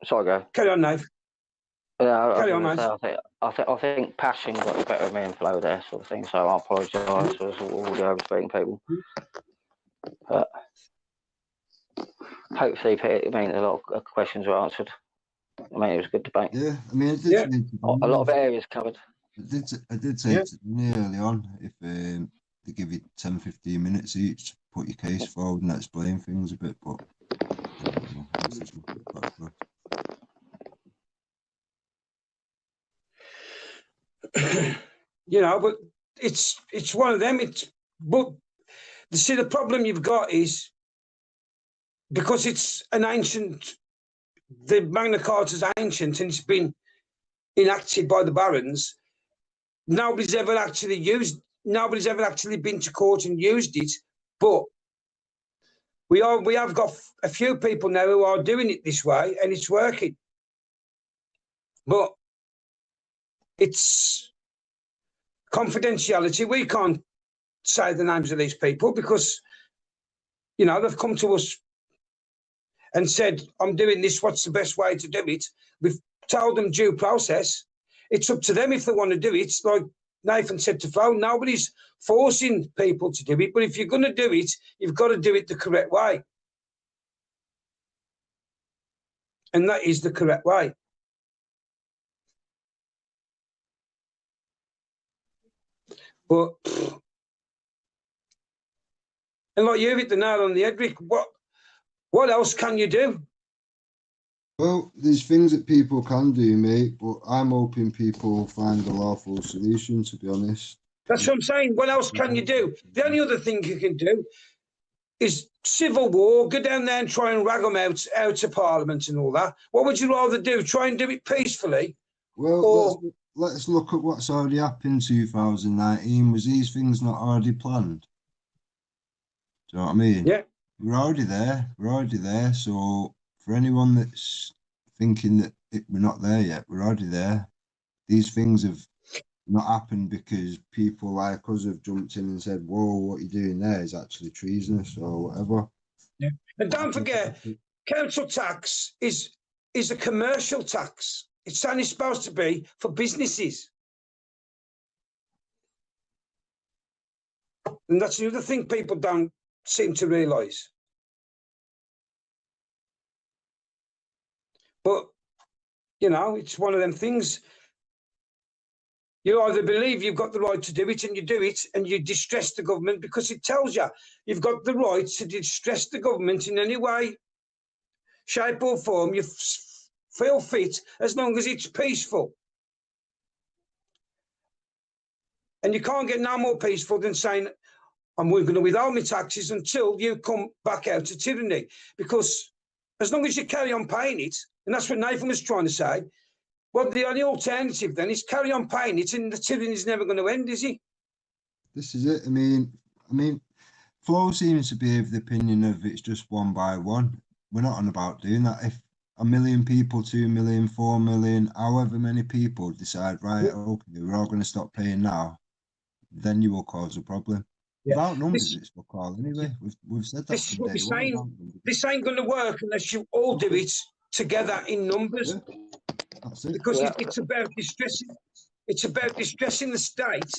Sorry, go. Carry on, Nave. Yeah, Carry on, mate. I think passion got the better of me and Flo there, sort of thing. So I apologise for all the overspeaking people. But hopefully, I mean, a lot of questions were answered. I mean, it was a good debate. Yeah, I mean, I did a lot of areas covered. I did say to me early on, if they give you 10-15 minutes each to put your case forward and explain things a bit, but you know, but it's one of them. But see, the problem you've got is because it's an ancient, the Magna Carta is ancient and it's been enacted by the barons. Nobody's ever actually been to court and used it. But we have got a few people now who are doing it this way, and it's working. But it's confidentiality. We can't say the names of these people because, you know, they've come to us and said, I'm doing this, what's the best way to do it? We've told them due process. It's up to them if they want to do it. Like Nathan said to Flo, nobody's forcing people to do it, but if you're going to do it, you've got to do it the correct way. And that is the correct way. But, and like you hit the nail on the head, Rick, What else can you do? Well, there's things that people can do, mate, but I'm hoping people find a lawful solution, to be honest. That's what I'm saying. What else can you do? The only other thing you can do is civil war, go down there and try and rag them out of Parliament and all that. What would you rather do? Try and do it peacefully? Well, or let's look at what's already happened in 2019. Was these things not already planned? Do you know what I mean? Yeah. We're already there. We're already there. So for anyone that's thinking that we're not there yet, we're already there. These things have not happened because people like us have jumped in and said, whoa, what you're doing there is actually treasonous or whatever. Yeah. And don't forget, council tax is a commercial tax. It's only supposed to be for businesses. And that's the other thing people don't seem to realise. But, you know, it's one of them things. You either believe you've got the right to do it and you do it, and you distress the government because it tells you you've got the right to distress the government in any way, shape or form you feel fit, as long as it's peaceful. And you can't get no more peaceful than saying, I'm going to withhold my taxes until you come back out of tyranny. Because as long as you carry on paying it, and that's what Nathan was trying to say, well, the only alternative then is carry on paying it, and the tyranny is never going to end, is he? This is it. I mean, FLO seems to be of the opinion of it's just one by one. We're not on about doing that. If 1 million people, 2 million, 4 million, however many people decide, right, okay, we're all going to stop paying now, then you will cause a problem. Yeah. Without numbers, it's for call anyway. We've said that. This is what we're saying. This ain't going to work unless you all do it together in numbers. Yeah. That's it. Because it's about distressing. It's about distressing the state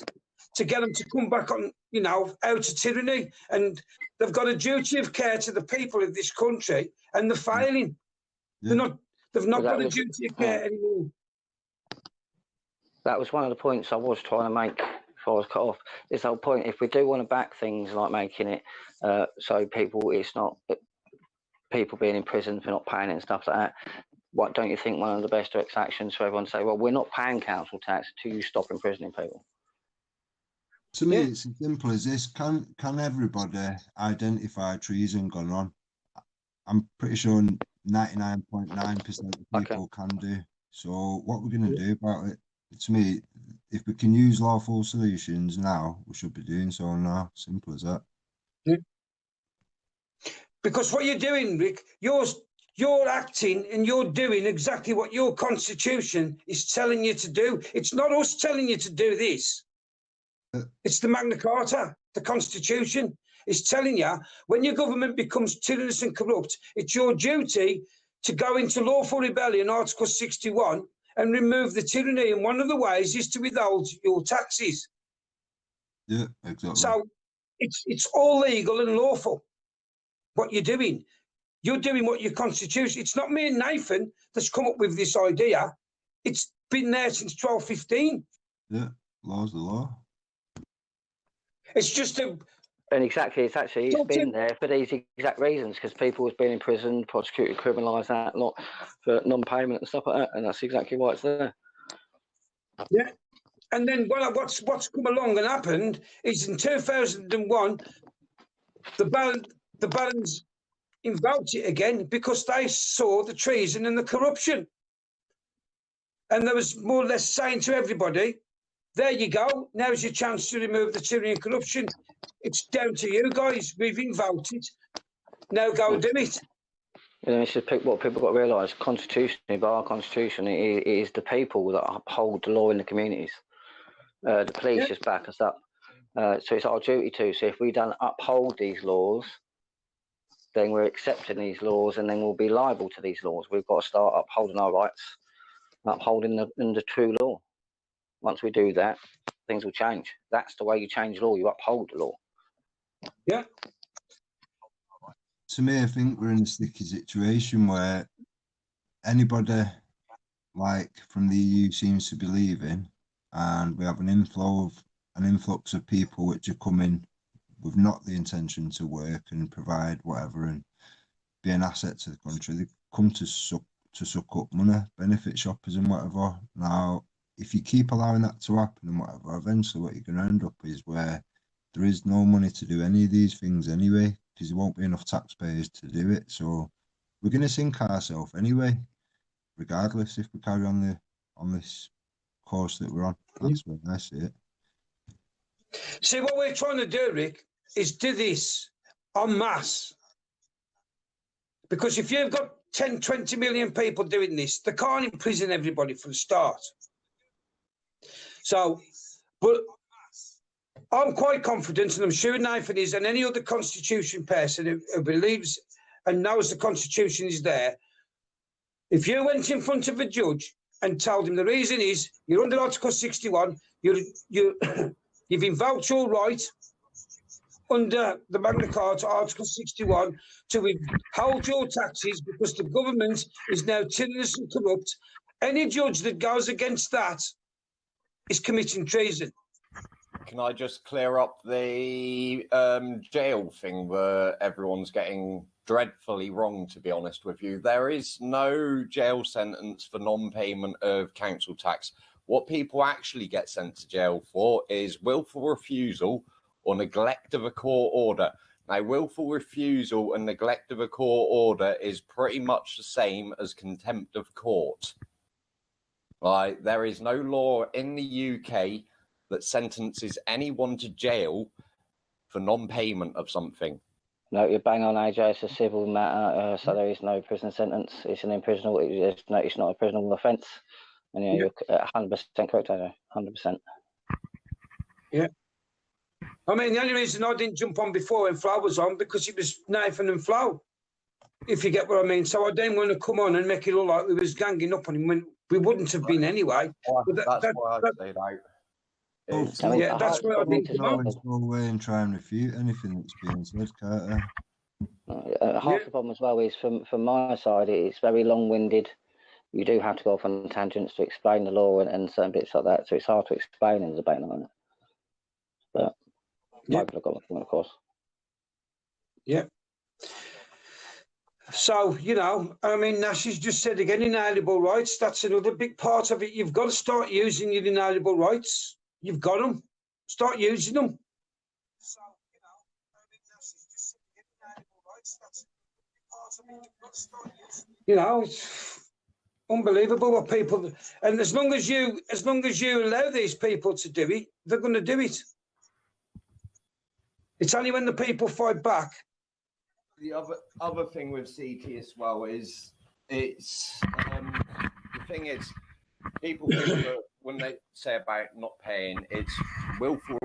to get them to come back on, you know, out of tyranny. And they've got a duty of care to the people of this country, and they're failing. Yeah. They've not got a duty of care anymore. That was one of the points I was trying to make before I was cut off. This whole point, if we do want to back things like making it so people, it's not people being in prison for not paying it and stuff like that, what don't you think one of the best direct actions for everyone to say, well, we're not paying council tax to stop imprisoning people? To me, it's as simple as this. Can everybody identify treason gone on? I'm pretty sure 99.9% of people can do. So what we're going to do about it, to me, if we can use lawful solutions now, we should be doing so now. Simple as that. Yeah. Because what you're doing, Rick, you're acting and you're doing exactly what your constitution is telling you to do. It's not us telling you to do this. It's the Magna Carta, the Constitution. Is telling you when your government becomes tyrannous and corrupt, it's your duty to go into lawful rebellion, Article 61, and remove the tyranny. And one of the ways is to withhold your taxes. Yeah, exactly. So it's all legal and lawful. What you're doing what your constitution. It's not me and Nathan that's come up with this idea. It's been there since 1215. Yeah, law's the law. It's just a. And exactly, it's been there for these exact reasons, because people have been in prison, prosecuted, criminalised that lot for non-payment and stuff like that, and that's exactly why it's there. Yeah, and then what's come along and happened is in 2001, the barons invoked it again because they saw the treason and the corruption, and there was more or less saying to everybody, there you go, now's your chance to remove the tyranny and corruption. It's down to you guys. We've invoked it. Now go and do it. You know, it's just what people got to realise. Constitutionally, by our constitution, it is the people that uphold the law in the communities. The police just back us up. So it's our duty to. So if we don't uphold these laws, then we're accepting these laws, and then we'll be liable to these laws. We've got to start upholding our rights, upholding the true law. Once we do that, things will change. That's the way you change law. You uphold the law. Yeah. To me, I think we're in a sticky situation where anybody like from the EU seems to be leaving, and we have an influx of people which are coming with not the intention to work and provide whatever, and be an asset to the country. They come to suck up money, benefit shoppers and whatever. Now, if you keep allowing that to happen and whatever, eventually what you're going to end up is where there is no money to do any of these things anyway, because there won't be enough taxpayers to do it. So we're going to sink ourselves anyway, regardless if we carry on this course that we're on. That's where I see it. See, what we're trying to do, Rick, is do this en masse. Because if you've got 10, 20 million people doing this, they can't imprison everybody for the start. So, but I'm quite confident, and I'm sure Nathan is, and any other constitution person who believes and knows the constitution is there, if you went in front of a judge and told him the reason is you're under Article 61, you've invoked your right under the Magna Carta, Article 61, to withhold your taxes because the government is now tyrannous and corrupt. Any judge that goes against that is committing treason. Can I just clear up the jail thing where everyone's getting dreadfully wrong, to be honest with you? There is no jail sentence for non-payment of council tax. What people actually get sent to jail for is willful refusal or neglect of a court order. Now, willful refusal and neglect of a court order is pretty much the same as contempt of court. Like, there is no law in the UK that sentences anyone to jail for non-payment of something. No, you're bang on, AJ. It's a civil matter, so there is no prison sentence. It's an imprisonable. It's not a prisonable offence. And yeah, you're 100% correct, AJ. 100%. Yeah. I mean, the only reason I didn't jump on before when Flo was on, because it was Nathan and Flo, if you get what I mean. So I didn't want to come on and make it look like we was ganging up on him when we wouldn't have been anyway. That's why I stayed out. Yeah, that's where I didn't come on. There's no way and try and refute anything that's being said, Carter. Half the problem as well is from my side, it's very long-winded. You do have to go off on tangents to explain the law and certain bits like that, so it's hard to explain in a debate like that. But yeah, I've got my point, of course. Yeah. So, you know, I mean, Nash has just said again, inalienable rights. That's another big part of it. You've got to start using your inalienable rights. You've got them. Start using them. So, you know, I mean, Nash has just said again, inalienable rights. That's a big part of it. You've got to start using them. You know, it's unbelievable what people, and as long as you allow these people to do it, they're going to do it. It's only when the people fight back. The other thing with CT as well is it's the thing is people think that when they say about not paying, it's willful.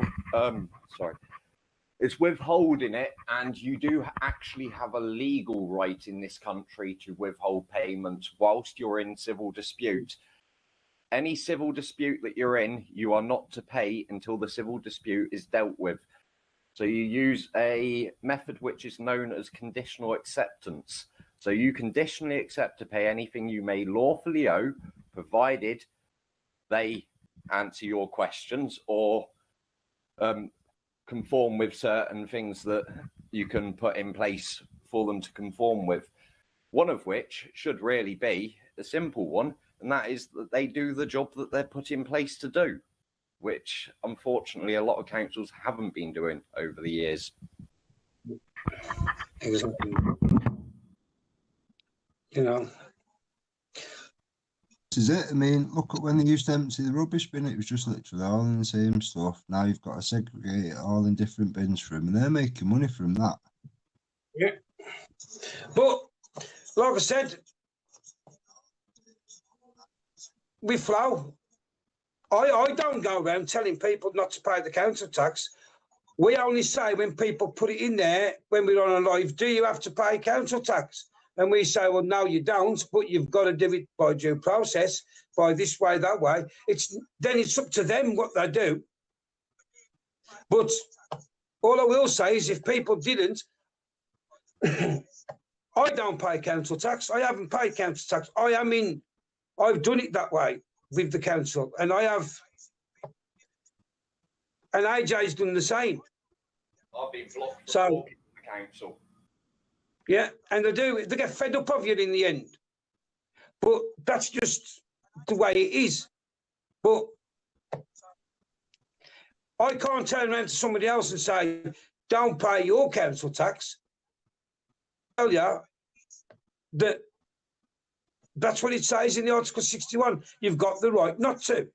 It's withholding it, and you do actually have a legal right in this country to withhold payment whilst you're in civil dispute. Any civil dispute that you're in, you are not to pay until the civil dispute is dealt with. So you use a method which is known as conditional acceptance. So you conditionally accept to pay anything you may lawfully owe, provided they answer your questions or conform with certain things that you can put in place for them to conform with. One of which should really be a simple one, and that is that they do the job that they're put in place to do, which unfortunately a lot of councils haven't been doing over the years. Exactly. You know. This is it. I mean, look at when they used to empty the rubbish bin, it was just literally all in the same stuff. Now you've got to segregate it all in different bins for them, and they're making money from that. Yeah. But, like I said, with FLO, I don't go around telling people not to pay the council tax. We only say when people put it in there, when we're on a live, do you have to pay council tax? And we say, well, no, you don't, but you've got to do it by due process, by this way, that way. Then it's up to them what they do. But all I will say is if people didn't, I don't pay council tax. I haven't paid council tax. I've done it that way with the council, and I have, and AJ's done the same. I've been blocked so, from the council. Yeah, and they get fed up of you in the end. But that's just the way it is. But I can't turn around to somebody else and say, don't pay your council tax. I tell you that that's what it says in the Article 61. You've got the right not to.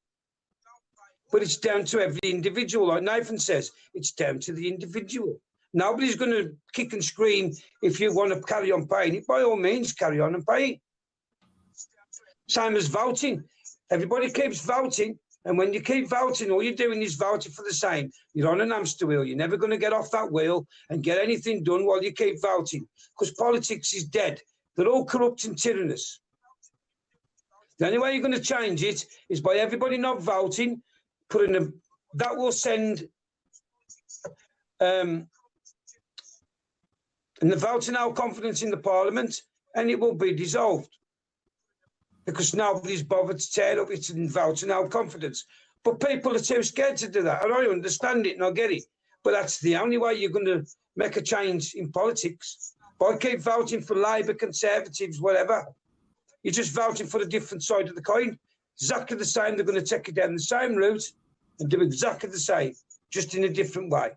But it's down to every individual. Like Nathan says, it's down to the individual. Nobody's going to kick and scream if you want to carry on paying it. By all means, carry on and pay it. Same as voting. Everybody keeps voting. And when you keep voting, all you're doing is voting for the same. You're on an hamster wheel. You're never going to get off that wheel and get anything done while you keep voting. Because politics is dead. They're all corrupt and tyrannous. The only way you're going to change it is by everybody not voting, putting a, that will send and the voting out confidence in the parliament, and it will be dissolved because nobody's bothered to turn up. It's in voting out confidence, but people are too scared to do that, and I understand it and I get it. But that's the only way you're going to make a change in politics. By keep voting for Labour, Conservatives, whatever, you're just voting for a different side of the coin. Exactly the same. They're going to take you down the same route and do exactly the same, just in a different way.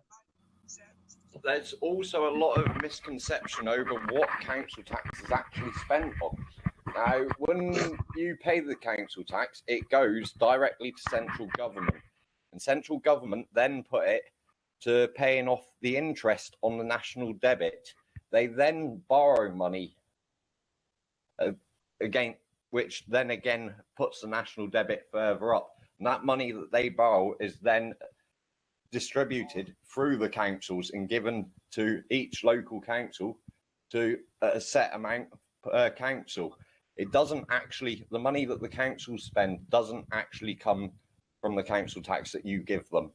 There's also a lot of misconception over what council tax is actually spent on. Now, when you pay the council tax, it goes directly to central government, and central government then put it to paying off the interest on the national debit. They then borrow money again, which then again puts the national debit further up. And that money that they borrow is then distributed through the councils and given to each local council to a set amount per council. It doesn't actually, the money that the councils spend doesn't actually come from the council tax that you give them.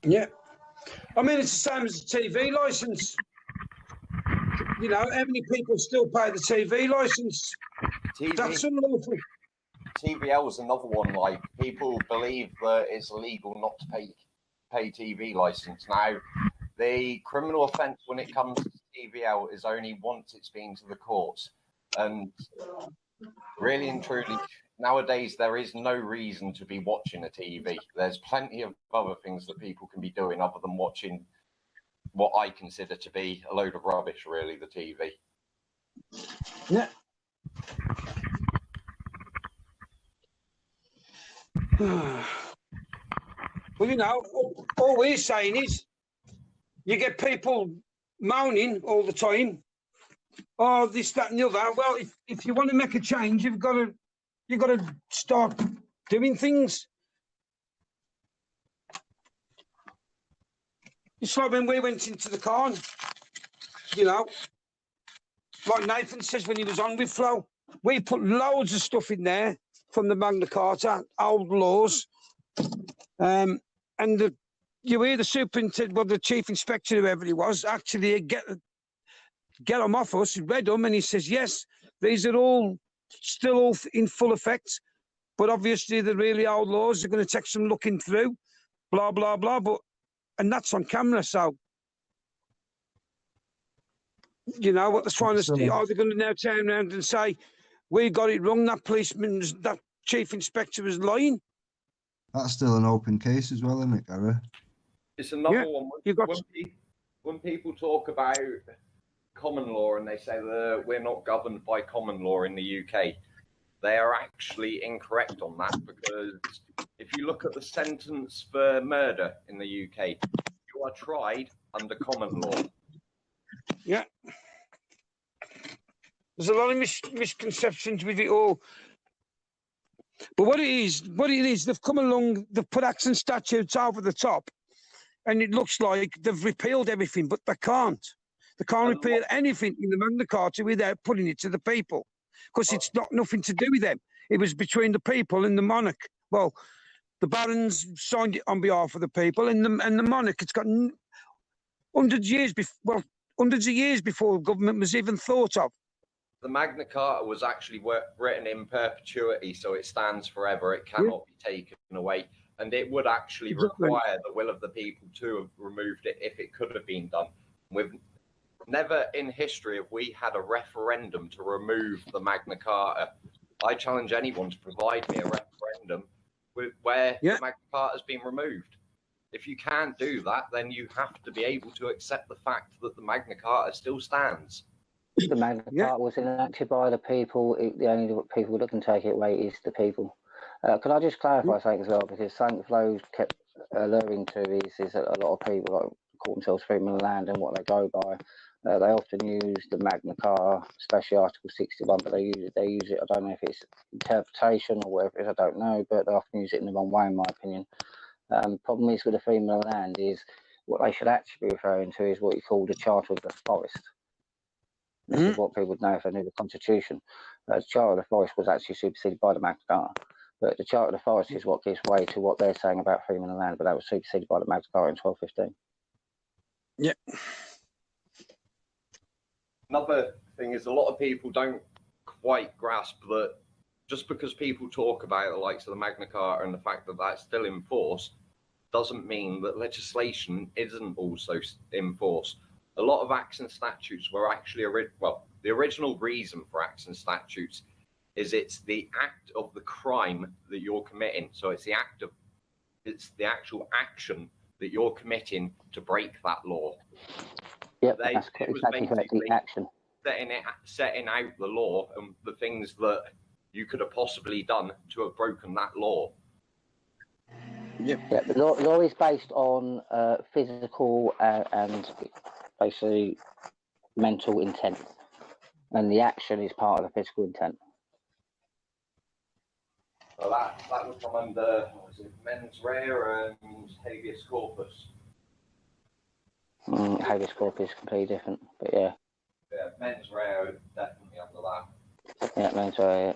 Yeah. I mean, it's the same as the TV licence. You know, how many people still pay the TV licence? That's unlawful. TVL is another one. Like, people believe that it's illegal not to pay TV license. Now, the criminal offence when it comes to TVL is only once it's been to the courts. And really and truly, nowadays there is no reason to be watching a TV. There's plenty of other things that people can be doing other than watching what I consider to be a load of rubbish, really, the TV. Yeah. Well, you know, all we're saying is you get people moaning all the time, oh, this, that, and the other. Well, if you want to make a change, you've got to start doing things. It's like when we went into the car, you know, like Nathan says when he was on with FLO, we put loads of stuff in there from the Magna Carta, old laws, and you hear the superintendent, well, the chief inspector, whoever he was, actually get them off us, read them, and he says, yes, these are all still all in full effect, but obviously the really old laws are going to take some looking through, blah, blah, blah, and that's on camera, so, you know, what they're trying to do, are they going to now turn around and say, we got it wrong, that policeman, that chief inspector was lying? That's still an open case as well, isn't it, Gary? It's another one. When people talk about common law and they say that we're not governed by common law in the UK, they are actually incorrect on that, because if you look at the sentence for murder in the UK, you are tried under common law. Yeah. There's a lot of misconceptions with it all. But what it is, they've come along, they've put acts and statutes over the top, and it looks like they've repealed everything, but they can't. They can't repeal anything in the Magna Carta without putting it to the people, because it's not nothing to do with them. It was between the people and the monarch. Well, the barons signed it on behalf of the people, and the monarch. It's got hundreds of years before government was even thought of. The Magna Carta was actually written in perpetuity, so it stands forever. It cannot be taken away. And it would actually require the will of the people to have removed it if it could have been done. With Never in history have we had a referendum to remove the Magna Carta. I challenge anyone to provide me a referendum where the Magna Carta has been removed. If you can't do that, then you have to be able to accept the fact that the Magna Carta still stands. The Magna Carta was enacted by the people. The only people that can take it away is the people. Can I just clarify something as well? Because something Flo kept alluring to is that a lot of people like call themselves freemen of land, and what they go by. They often use the Magna Carta, especially Article 61, but they use it. I don't know if it's interpretation or whatever it is. I don't know, but they often use it in the wrong way, in my opinion. Problem is with the freemen of land is what they should actually be referring to is what you call the Charter of the Forest. This is what people would know if they knew the Constitution. The Charter of the Forest was actually superseded by the Magna Carta, but the Charter of the Forest is what gives way to what they're saying about freemen of land, but that was superseded by the Magna Carta in 1215. Yeah. Another thing is a lot of people don't quite grasp that just because people talk about the likes of the Magna Carta and the fact that that's still in force doesn't mean that legislation isn't also in force. A lot of acts and statutes were actually, the original reason for acts and statutes is it's the act of the crime that you're committing. So it's the actual action that you're committing to break that law. Yep, that's exactly correct, the action. Setting out the law and the things that you could have possibly done to have broken that law. Yep. Yeah, the law is based on physical and basically mental intent, and the action is part of the physical intent. So that would come under mens rea and habeas corpus. Habeas corpus is completely different, but yeah. Yeah, mens rea is definitely under that. Yeah, mens rea. Yeah.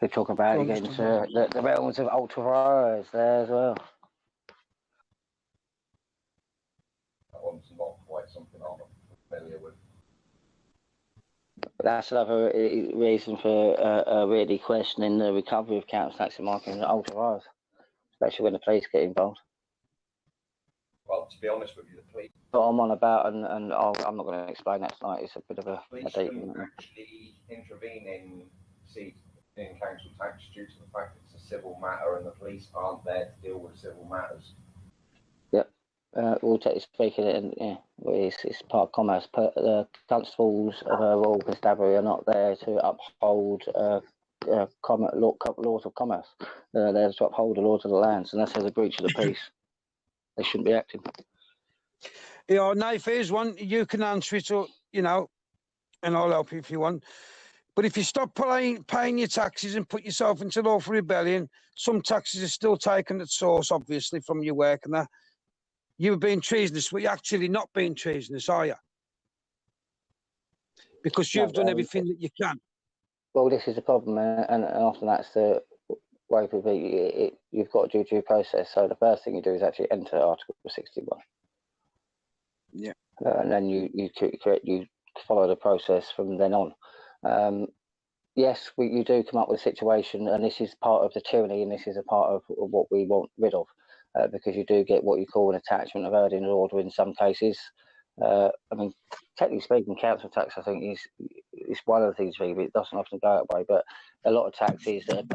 We're talking about getting to the realms of ultra vires there as well. That one's not quite something I'm familiar with. But that's another reason for really questioning the recovery of council tax in my opinion, ultra vires, especially when the police get involved. Well, to be honest with you, the police. What I'm on about, and I'm not going to explain that tonight. It's a bit of a police deep. Actually intervene in council tax due to the fact it's a civil matter, and the police aren't there to deal with civil matters. Yep. We'll take this speaking, and yeah, it's part of commerce. But the constables of Royal Constabulary are not there to uphold laws of commerce. They're there to uphold the laws of the lands, and that's as a breach of the peace. They shouldn't be acting. Yeah, no, if there's one, you can answer it, or and I'll help you if you want. But if you stop paying your taxes and put yourself into lawful rebellion, some taxes are still taken at source, obviously, from your work and that. You were being treasonous, but you're actually not being treasonous, are you? Because you've done everything that you can. Well, this is the problem, and often that's the way people you've got to do due process. So the first thing you do is actually enter Article 61. Yeah. And then you follow the process from then on. Yes, you do come up with a situation, and this is part of the tyranny, and this is a part of what we want rid of, because you do get what you call an attachment of earning order in some cases. I mean, technically speaking, council tax, I think, is one of the things really, but it doesn't often go that way. But a lot of taxes that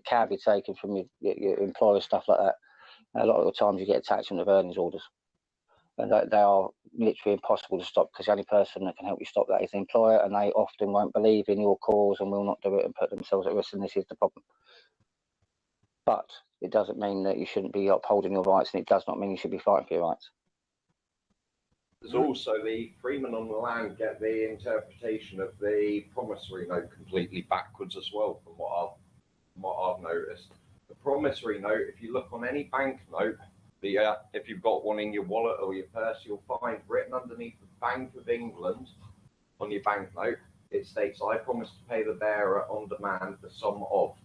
can be taken from your employer, stuff like that. A lot of the times you get attachment of earnings orders. And they are literally impossible to stop, because the only person that can help you stop that is the employer, and they often won't believe in your cause and will not do it and put themselves at risk, and this is the problem. But it doesn't mean that you shouldn't be upholding your rights, and it does not mean you should be fighting for your rights. There's also the freemen on the land get the interpretation of the promissory note completely backwards as well, from what I've noticed. The promissory note, if you look on any bank note, if you've got one in your wallet or your purse, you'll find written underneath the Bank of England on your banknote, it states, "I promise to pay the bearer on demand the sum of."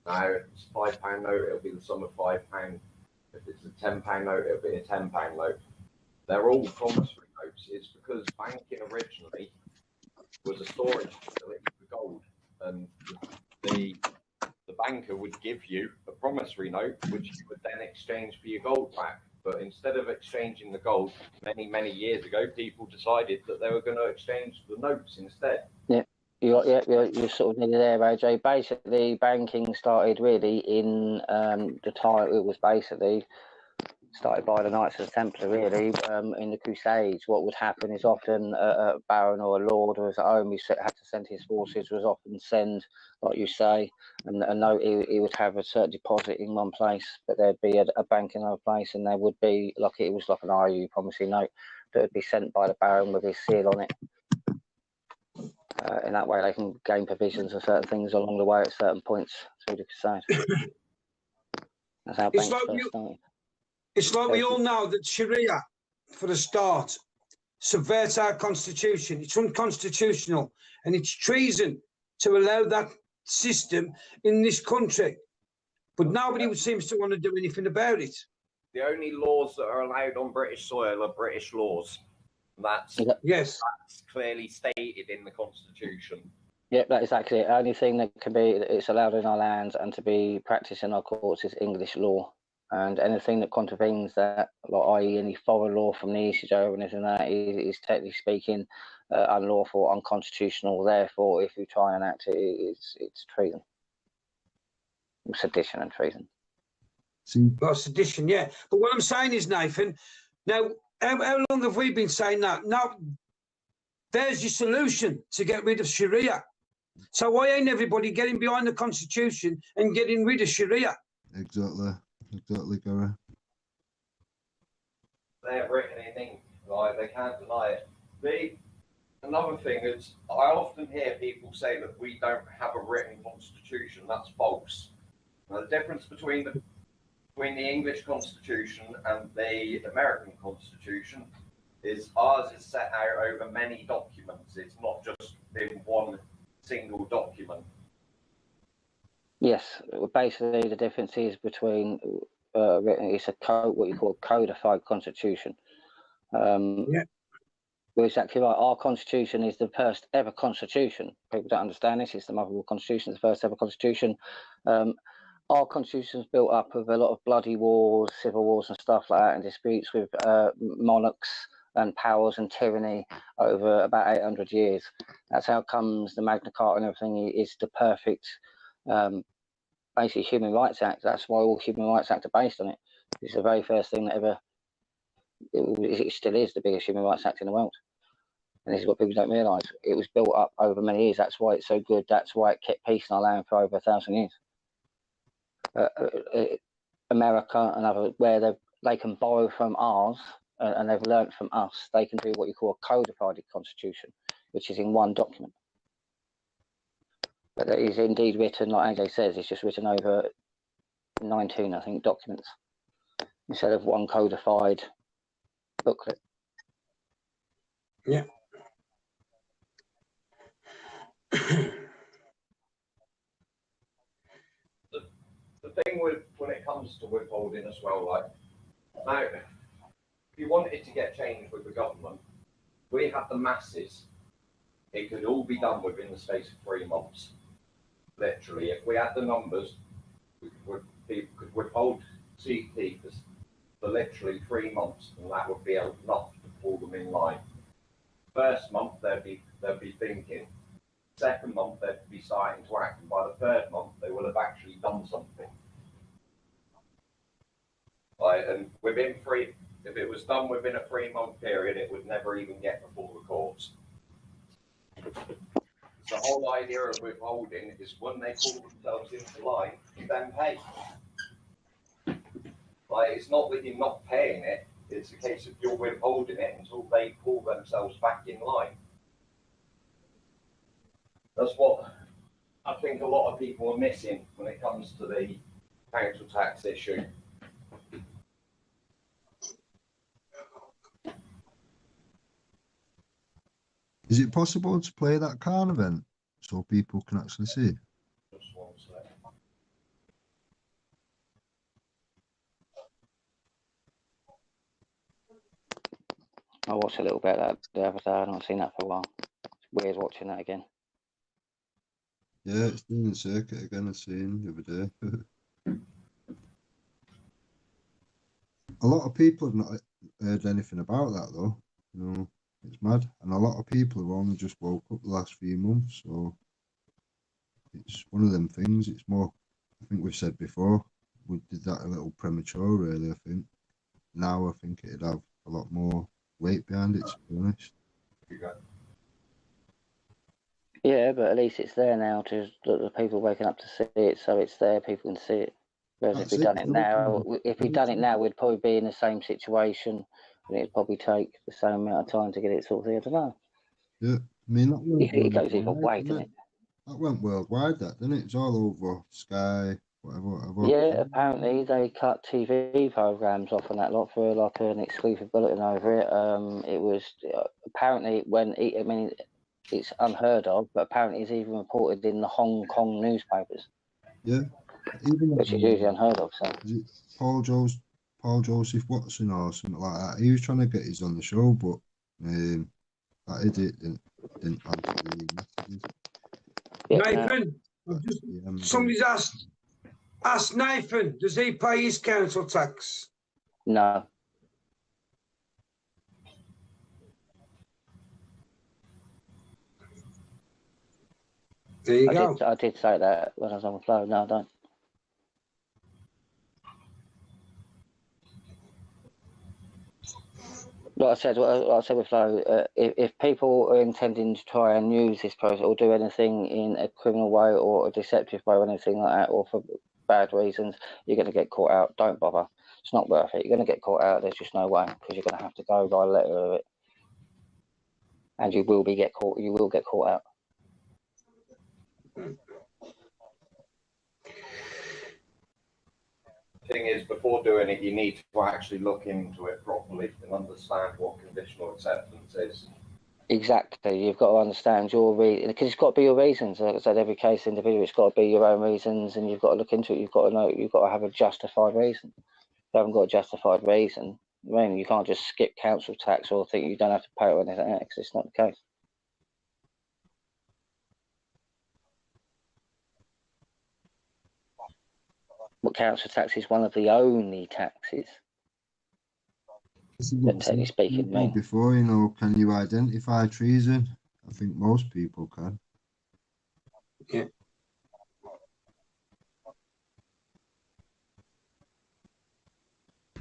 Now, if it's a £5 note, it'll be the sum of £5. If it's a £10 note, it'll be a £10 note. They're all promissory notes. It's because banking originally was a storage facility for gold, and the banker would give you a promissory note, which you would then exchange for your gold back. But instead of exchanging the gold, many years ago, people decided that they were going to exchange the notes instead. Yeah, you're sort of nearly there, AJ. Basically, banking started really in the time it was basically started by the Knights of the Templar, really, in the Crusades. What would happen is often a baron or a lord was at home, he had to send his forces, was often send, like you say, and a note, he would have a certain deposit in one place, but there'd be a bank in another place, and there would be, like it was like an RU promissory note that would be sent by the baron with his seal on it. In that way, they can gain provisions of certain things along the way at certain points through the Crusade. That's how banks first started. It's like we all know that Sharia, for a start, subverts our constitution. It's unconstitutional, and it's treason to allow that system in this country. But nobody seems to want to do anything about it. The only laws that are allowed on British soil are British laws. That's clearly stated in the Constitution. Yep, that is exactly it. The only thing that can be it's allowed in our lands and to be practiced in our courts is English law. And anything that contravenes that, like, i.e. any foreign law from the East or anything like that, is technically speaking unlawful, unconstitutional. Therefore, if you try and enact it, it's treason. Sedition and treason. Well, sedition, yeah. But what I'm saying is, Nathan, now, how long have we been saying that? Now, there's your solution to get rid of Sharia. So why ain't everybody getting behind the Constitution and getting rid of Sharia? Exactly, Gary. They have written in ink, like, they can't deny it. Another thing is, I often hear people say that we don't have a written constitution. That's false. Now, the difference between the English Constitution and the American Constitution is ours is set out over many documents. It's not just in one single document. Yes, basically the difference is between it's a code, what you call a codified constitution. Yeah. You're exactly right. Our constitution is the first ever constitution. People don't understand this. It's the mother of all constitutions, the first ever constitution. Our constitution is built up of a lot of bloody wars, civil wars and stuff like that, and disputes with monarchs and powers and tyranny over about 800 years. That's how comes the Magna Carta and everything is the perfect, basically, Human Rights Act. That's why all Human Rights Acts are based on it. It's the very first thing that ever, it still is the biggest Human Rights Act in the world. And this is what people don't realise. It was built up over many years. That's why it's so good. That's why it kept peace in our land for over 1,000 years. America and other, where they can borrow from ours and they've learnt from us, they can do what you call a codified constitution, which is in one document. But it is indeed written, like AJ says, it's just written over 19, I think, documents instead of one codified booklet. Yeah. The thing with when it comes to withholding as well, like, now, if you wanted to get change with the government, we have the masses. It could all be done within the space of 3 months. Literally, if we had the numbers, people could withhold CT for literally 3 months, and that would be enough to pull them in line. First month, they'd be thinking. Second month, they'd be starting to act, and by the third month, they will have actually done something. And if it was done within a 3-month period, it would never even get before the courts. The whole idea of withholding is when they pull themselves into line, then pay. It's not that you're not paying it, it's a case of you're withholding it until they pull themselves back in line. That's what I think a lot of people are missing when it comes to the council tax issue. Is it possible to play that card event so people can actually see? Just one second. I watched a little bit of that the other day. I've not seen that for a while. It's weird watching that again. Yeah, it's doing the circuit again. I seen the other day. A lot of people have not heard anything about that though. You know, it's mad, and a lot of people have only just woke up the last few months. So it's one of them things. It's more. I think we've said before. We did that a little premature, really. I think now I think it'd have a lot more weight behind it. To be honest. Yeah, but at least it's there now to the people waking up to see it, so it's there. People can see it. Whereas That's if we'd done it now, if we'd done it now, we'd probably be in the same situation, and it'd probably take the same amount of time to get it sorted. I don't know. Yeah, I mean that went It goes either worldwide, way, didn't doesn't it? it? That went worldwide, that didn't it? It's all over Sky, whatever. Yeah, apparently they cut TV programs off on that lot for like an exclusive bulletin over it. It was apparently I mean, it's unheard of, but apparently it's even reported in the Hong Kong newspapers. Yeah, even which is usually unheard of. So is it Paul Joseph Watson or something like that? He was trying to get his on the show, but that idiot didn't answer the messages. Nathan, somebody's asked Nathan, does he pay his council tax? No. There you go. I did say that when I was on the flow. No, I don't. Like I said with Flo, if people are intending to try and use this process or do anything in a criminal way or a deceptive way or anything like that, or for bad reasons, you're going to get caught out. Don't bother. It's not worth it. You're going to get caught out. There's just no way, because you're going to have to go by letter of it, and you will get caught. You will get caught out. Thing is, before doing it, you need to actually look into it properly and understand what conditional acceptance is. Exactly, you've got to understand your reason, because it's got to be your reasons. Like I said, every case individual, it's got to be your own reasons, and you've got to look into it. You've got to know. You've got to have a justified reason. If you haven't got a justified reason, I mean, you can't just skip council tax or think you don't have to pay it or anything like that, because it's not the case. But council tax is one of the only taxes. This is what Technically speaking, mate. Before, you know, can you identify treason? I think most people can. Yeah.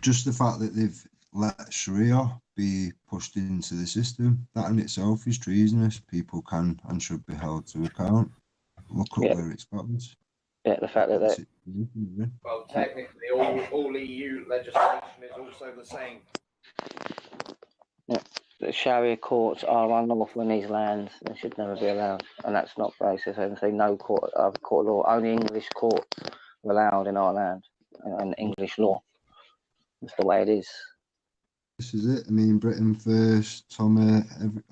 Just the fact that they've let Sharia be pushed into the system, that in itself is treasonous. People can and should be held to account. Look at where it's got us. Yeah, the fact that well, technically, all EU legislation is also the same. Yeah, the Sharia courts are unlawful in these lands and should never be allowed, and that's not racist. I say no court of court law. Only English courts are allowed in our land, and English law. That's the way it is. This is it. I mean, Britain first, Tommy,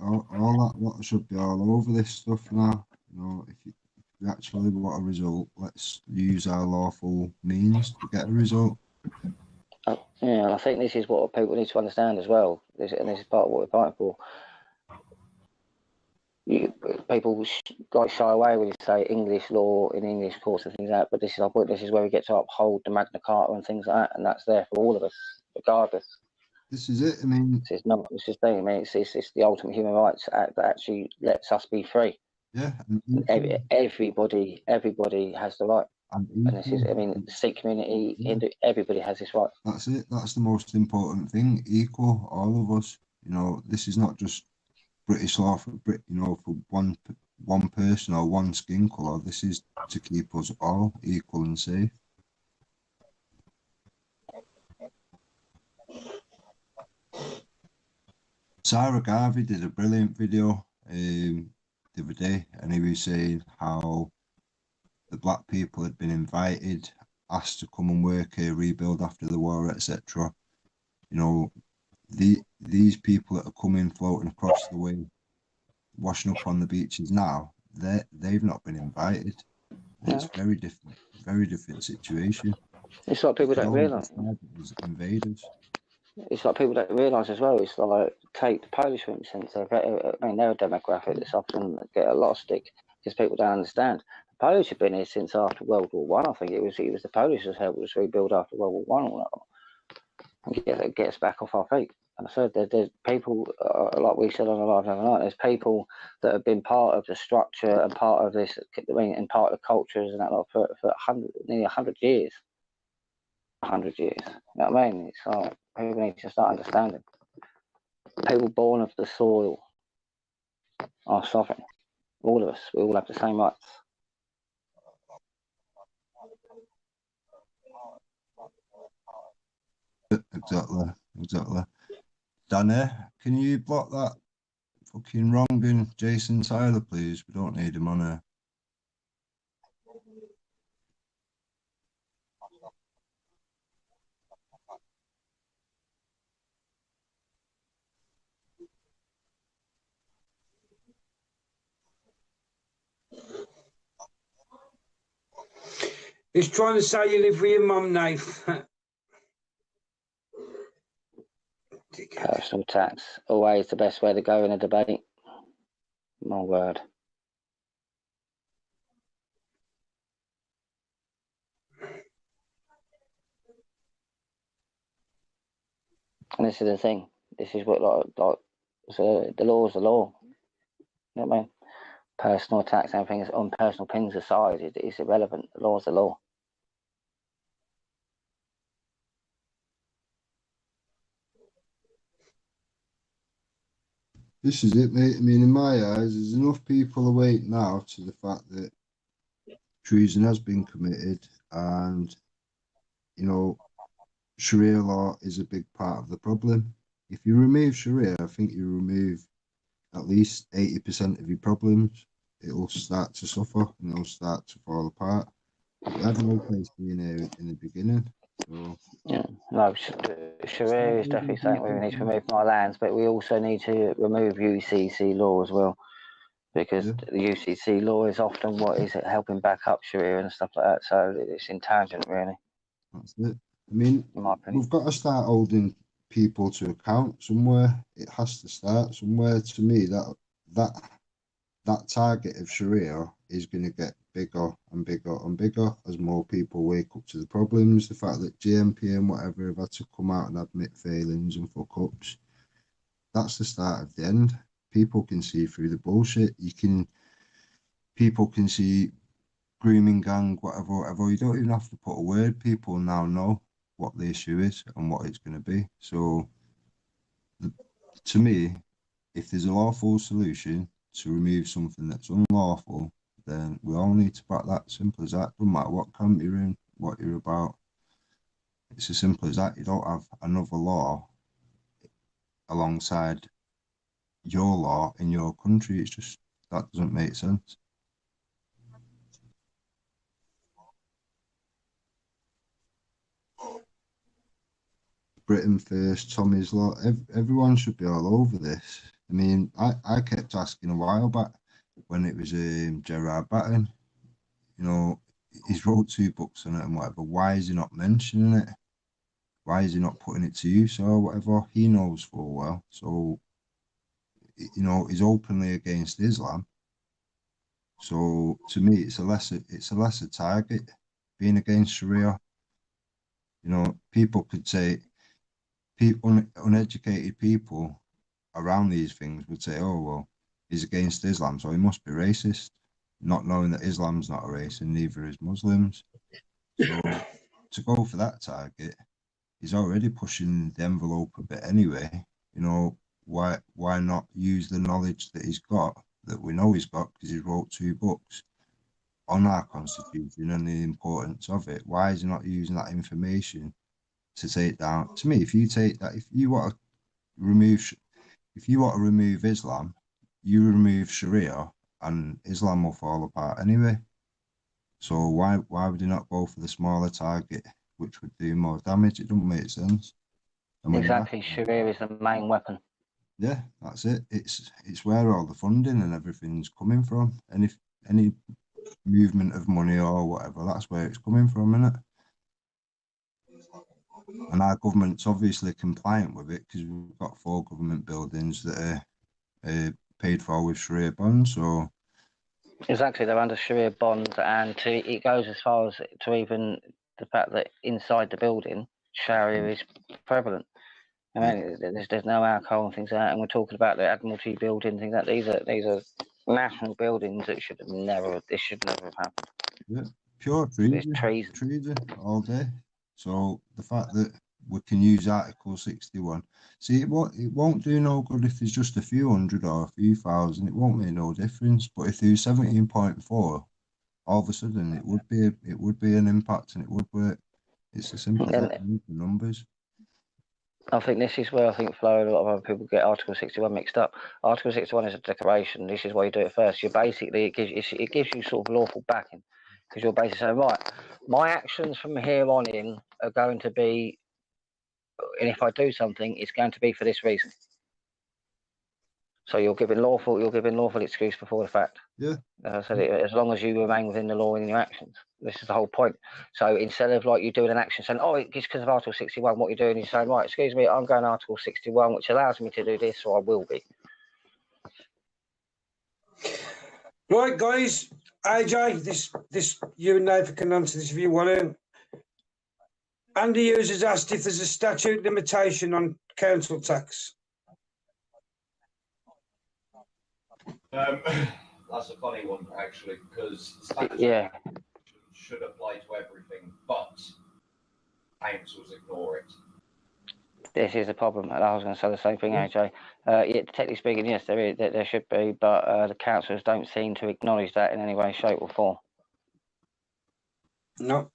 all that lot should be all over this stuff now. You know, if you actually want a result, let's use our lawful means to get a result. Yeah, and I think this is what people need to understand as well. This is part of what we're fighting for. People shy away when you say English law in English courts and things like that, but this is our point. This is where we get to uphold the Magna Carta and things like that, and that's there for all of us, regardless. This is it. I mean, it's the thing. I mean, it's the ultimate human rights act that actually lets us be free. Yeah, everybody has the right. And this is, I mean, the Sikh community, Hindu, everybody has this right. That's it. That's the most important thing. Equal, all of us. You know, this is not just British law for for one person or one skin colour. This is to keep us all equal and safe. Sarah Garvey did a brilliant video the other day, and he was saying how the black people had been invited, asked to come and work here, rebuild after the war, etc. You know, these people that are coming, floating across the way, washing up on the beaches now, they've not been invited. It's very different situation. It's like people don't realise. Invaders. it's like people don't realise as well. It's like, take the Polish, for instance. They're they're a demographic that's often get a lot of stick because people don't understand. The Polish have been here since after World War One. I think it was the Polish that helped us rebuild after World War One and get us back off our feet. And I said there's people, like we said on the live the other night, there's people that have been part of the structure and part of this, and part of the cultures and that lot for nearly 100 years. 100 years. You know what I mean? It's like people need to start understanding. People born of the soil are sovereign. All of us, we all have the same rights. Exactly. Danny, can you block that fucking wronging Jason Tyler, please? We don't need him on here. He's trying to say you live with your mum, Nath. Personal tax, always the best way to go in a debate. My word. And this is the thing. This is what so the law is the law. You know what I mean? Personal tax, everything is on personal opinions aside. It's irrelevant. The law is the law. This is it, mate. I mean, in my eyes, there's enough people awake now to the fact that treason has been committed, and you know, Sharia law is a big part of the problem. If you remove Sharia, I think you remove at least 80% of your problems. It'll start to suffer and it'll start to fall apart. It had no place being here in the beginning. So yeah, no, Sharia is definitely something we need to remove from our lands, but we also need to remove UCC law as well, because the UCC law is often what is helping back up Sharia and stuff like that. So it's in tangent, really. that's it. I mean, in my opinion, we've got to start holding people to account somewhere. It has to start somewhere. To me, that target of Sharia is going to get bigger and bigger and bigger as more people wake up to the problems. The fact that GMP and whatever have had to come out and admit failings and fuck ups, that's the start of the end. People can see through the bullshit. People can see grooming gang, whatever. You don't even have to put a word. People now know what the issue is and what it's going to be. So, to me, if there's a lawful solution to remove something that's unlawful, then we all need to back that. Simple as that. Doesn't matter what camp you're in, what you're about. It's as simple as that. You don't have another law alongside your law in your country. It's just, that doesn't make sense. Britain first, Tommy's law. Everyone should be all over this. I mean, I kept asking a while back when it was Gerard Batten, you know, he's wrote 2 books on it and whatever. Why is he not mentioning it? Why is he not putting it to use or whatever? He knows full well. So, you know, he's openly against Islam. So to me, it's a lesser target being against Sharia. You know, people could say, uneducated people around these things would say, oh, well, he's against Islam, so he must be racist, not knowing that Islam's not a race and neither is Muslims. So to go for that target, he's already pushing the envelope a bit anyway. You know, why not use the knowledge that he's got, that we know he's got, because he wrote 2 books on our constitution and the importance of it? Why is he not using that information to take down? To me, if you want to remove Islam, you remove Sharia and Islam will fall apart anyway. So why would you not go for the smaller target, which would do more damage? It doesn't make sense. Exactly, Sharia is the main weapon. Yeah, that's it. It's where all the funding and everything's coming from. And if any movement of money or whatever, that's where it's coming from, isn't it? and our government's obviously compliant with it because we've got 4 government buildings that are paid for with Sharia bonds. So exactly, they're under Sharia bonds, and it goes as far as to even the fact that inside the building, Sharia is prevalent. I mean, there's no alcohol and things like that, and we're talking about the Admiralty building, things like that. These are national buildings that should never have happened. yeah, pure treason all day. So the fact that we can use Article 61, see, it won't do no good if there's just a few hundred or a few thousand. It won't make no difference. But if there's 17.4, all of a sudden it would be an impact, and it would work. It's as simple as that. The numbers. I think this is where I think FLO and a lot of other people get Article 61 mixed up. Article 61 is a declaration. This is why you do it first. You basically it gives you sort of lawful backing, because you're basically saying, right, my actions from here on in are going to be, and if I do something, it's going to be for this reason. So you're giving lawful excuse before the fact. Yeah. So as long as you remain within the law in your actions, this is the whole point. So instead of like you doing an action saying, oh, it's because of Article 61, what you're doing is saying, right, excuse me, I'm going Article 61, which allows me to do this, so I will be. Right, guys. AJ, this you and Nathan can answer this if you want to. Andy Hughes has asked if there's a statute limitation on council tax. That's a funny one, actually, because should apply to everything, but councils ignore it. This is the problem, and I was going to say the same thing, AJ. Technically speaking, yes, there should be, but the councils don't seem to acknowledge that in any way, shape, or form. No.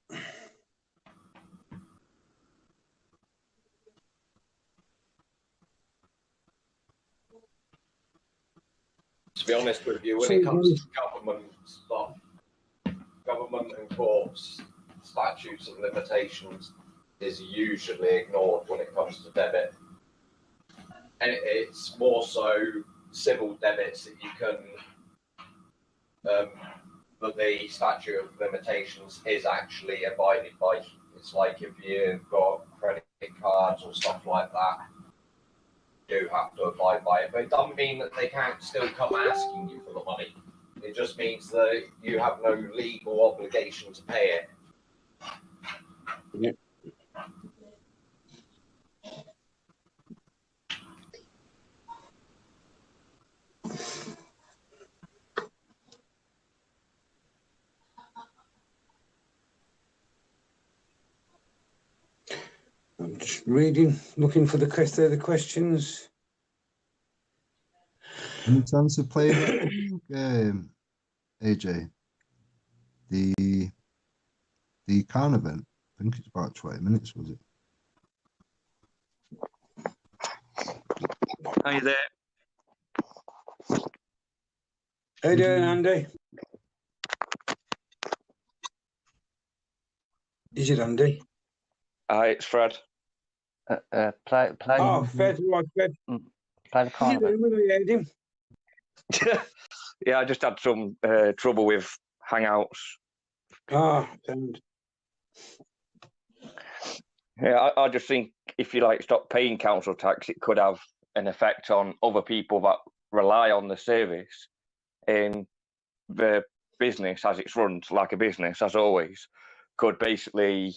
To be honest with you, when it comes to government stuff, government and courts, statutes and limitations is usually ignored when it comes to debit. And it's more so civil debits that you can, but the statute of limitations is actually abided by. It's like if you've got credit cards or stuff like that, do have to abide by it, but it doesn't mean that they can't still come asking you for the money. It just means that you have no legal obligation to pay it. Yep. I'm just reading, looking for the questions. Any chance of playing that AJ? The Cannes event? I think it's about 20 minutes, was it? Are you there? How you doing, Andy? Is it Andy? It's Fred. Play. Oh, Fred, right, Fred. Play the Cannes event. Yeah, I just had some trouble with Hangouts. And yeah, I just think if you stop paying council tax, it could have an effect on other people that rely on the service, and the business as it's run like a business, as always, could basically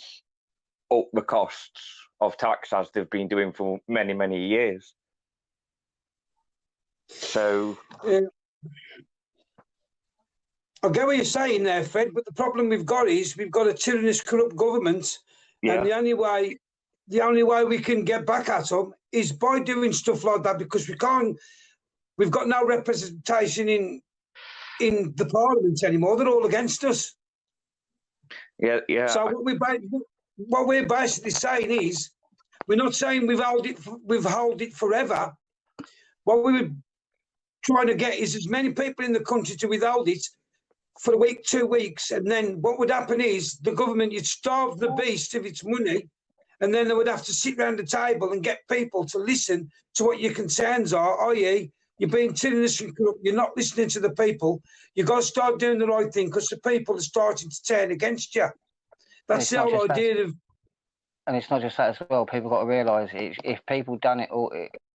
up the costs of tax as they've been doing for many, many years. So I get what you're saying there, Fred, but the problem we've got is we've got a tyrannous, corrupt government, and the only way we can get back at them is by doing stuff like that, because we've got no representation in the Parliament anymore. They're all against us. Yeah. So what we're basically saying is, we're not saying we've held it forever. What we were trying to get is as many people in the country to withhold it for a week, 2 weeks, and then what would happen is the government, you'd starve the beast of its money, and then they would have to sit round the table and get people to listen to what your concerns are, i.e. you're being tyrannous and corrupt, you're not listening to the people, you've got to start doing the right thing because the people are starting to turn against you. That's the whole idea of... and it's not just that as well. People got to realise if people done it all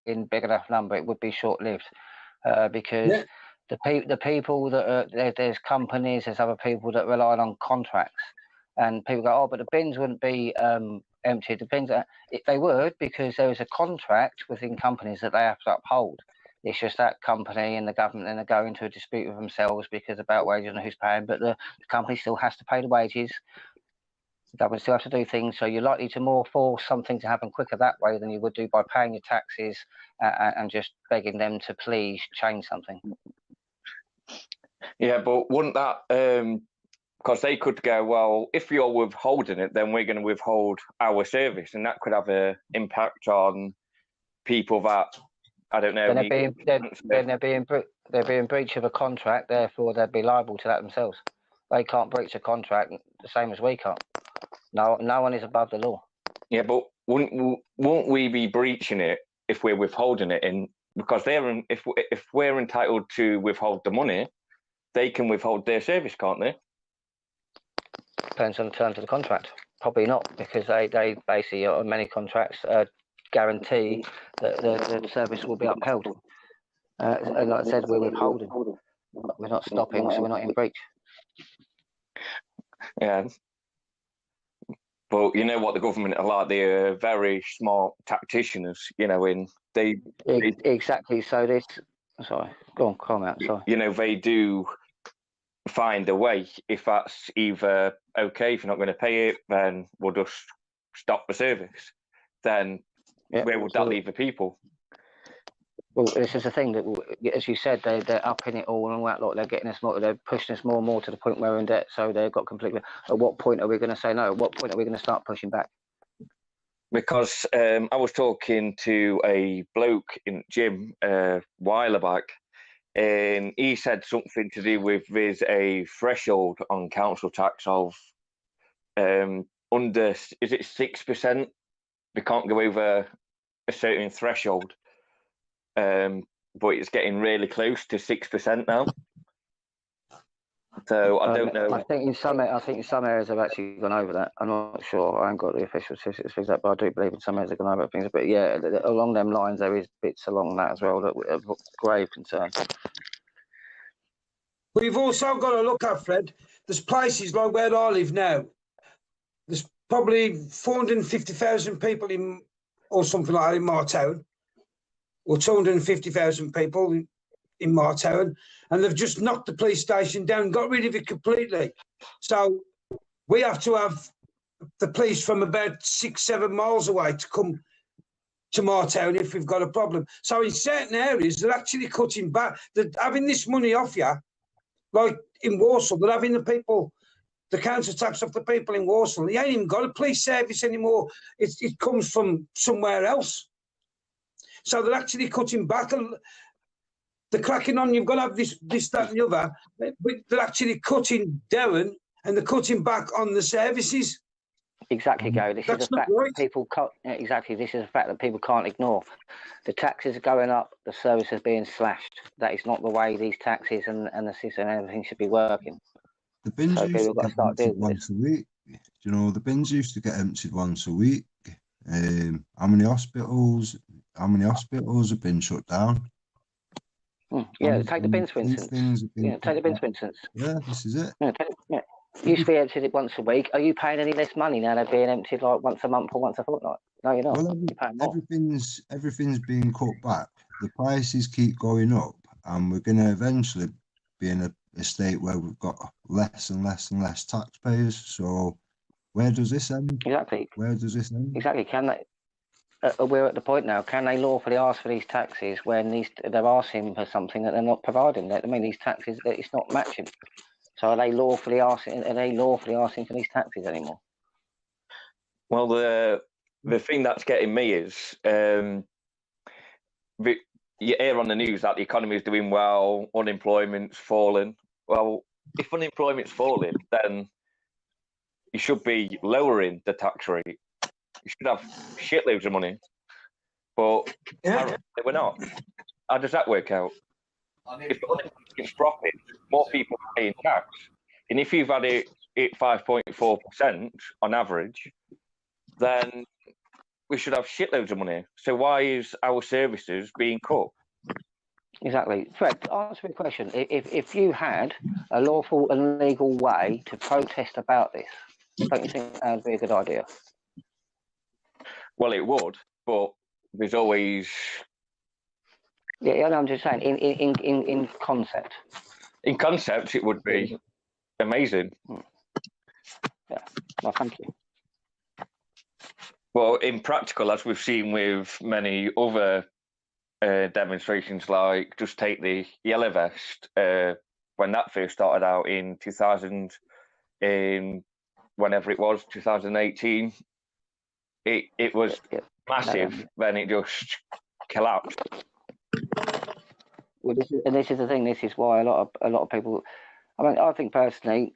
in big enough number, it would be short-lived, because Yeah. the people that are, there's companies, there's other people that rely on contracts, and people go, oh, but the bins wouldn't be emptied. The bins, they would, because there is a contract within companies that they have to uphold. It's just that company and the government then are going into a dispute with themselves because about wages and who's paying, but the company still has to pay the wages. The government still has to do things, so you're likely to more force something to happen quicker that way than you would do by paying your taxes and just begging them to please change something. Yeah, but wouldn't that, because they could go, well, if you're withholding it, then we're going to withhold our service, and that could have an impact on people that, I don't know. Then they're being breach of a contract, therefore they'd be liable to that themselves. They can't breach a contract the same as we can't. No one is above the law. Yeah, but won't we be breaching it if we're withholding it? Because if we're entitled to withhold the money, they can withhold their service, can't they? Depends on the terms of the contract. Probably not, because they basically on many contracts guarantee that the service will be upheld. And like I said, we're withholding. We're not stopping, so we're not in breach. Yeah. But you know what the government are like? They're very smart tacticians, and they exactly. So this, sorry, go on, out. Sorry. They do find a way. If that's either okay, if you're not going to pay it, then we'll just stop the service. Then where would that leave the people? Well, this is the thing that, as you said, they're upping it all and all that lot. They're getting us more. They're pushing us more and more to the point where we're in debt. So they've got completely. At what point are we going to say no? At what point are we going to start pushing back? Because I was talking to a bloke in the gym a while back, and he said something to do with there's a threshold on council tax of under, is it 6%? They can't go over a certain threshold. But it's getting really close to 6% now. So I don't know. I think in some areas have actually gone over that. I'm not sure. I haven't got the official statistics for that, but I do believe in some areas they've gone over things. But yeah, along them lines, there is bits along that as well that are grave concern. We've also got to look at, Fred, there's places like where I live now. There's probably 450,000 people in, or something like that, in my town. Or 250,000 people in my town, and they've just knocked the police station down, got rid of it completely. So we have to have the police from about 6-7 miles away to come to my town if we've got a problem. So in certain areas, they're actually cutting back. They're having this money off you, like in Warsaw, they're having the council tax off the people in Warsaw. They ain't even got a police service anymore. It comes from somewhere else. So they're actually cutting back. They're cracking on. You've got to have this, that, and the other. But they're actually cutting down and they're cutting back on the services. Exactly, Gary. This is a fact that people can't. Exactly, this is a fact that people can't ignore. The taxes are going up. The service is being slashed. That is not the way these taxes and the system and everything should be working. The bins used to get emptied once a week. The bins used to get emptied once a week. How many hospitals have been shut down? Yeah, take the bins for instance. Take the bins for instance. Yeah, this is it. Yeah. Used to be emptied once a week. Are you paying any less money now? They're being emptied like once a month or once a fortnight. No, you're not. Well, everything's being cut back. The prices keep going up, and we're going to eventually be in a state where we've got less and less and less taxpayers. So where does this end? Exactly. Where does this end? Exactly. Can they? We're at the point now. Can they lawfully ask for these taxes when they're asking for something that they're not providing? I mean, these taxes it's not matching. So are they lawfully asking? Are they lawfully asking for these taxes anymore? Well, the thing that's getting me is you hear on the news that the economy is doing well, unemployment's falling. Well, if unemployment's falling, then you should be lowering the tax rate. You should have shitloads of money, but we're not. How does that work out? If it's dropping, more people are paying tax, and if you've had it at 5.4% on average, then we should have shitloads of money. So why is our services being cut? Exactly. Fred, answer me a question. If you had a lawful and legal way to protest about this, don't you think that would be a good idea? Well, it would, but there's always... Yeah, I'm just saying, in concept. In concept, it would be amazing. Yeah, well, thank you. Well, in practical, as we've seen with many other demonstrations, like just take the yellow vest, when that first started out in 2000, whenever it was, 2018, it was massive, then it just collapsed. Well, this is the thing. This is why a lot of people. I mean, I think personally,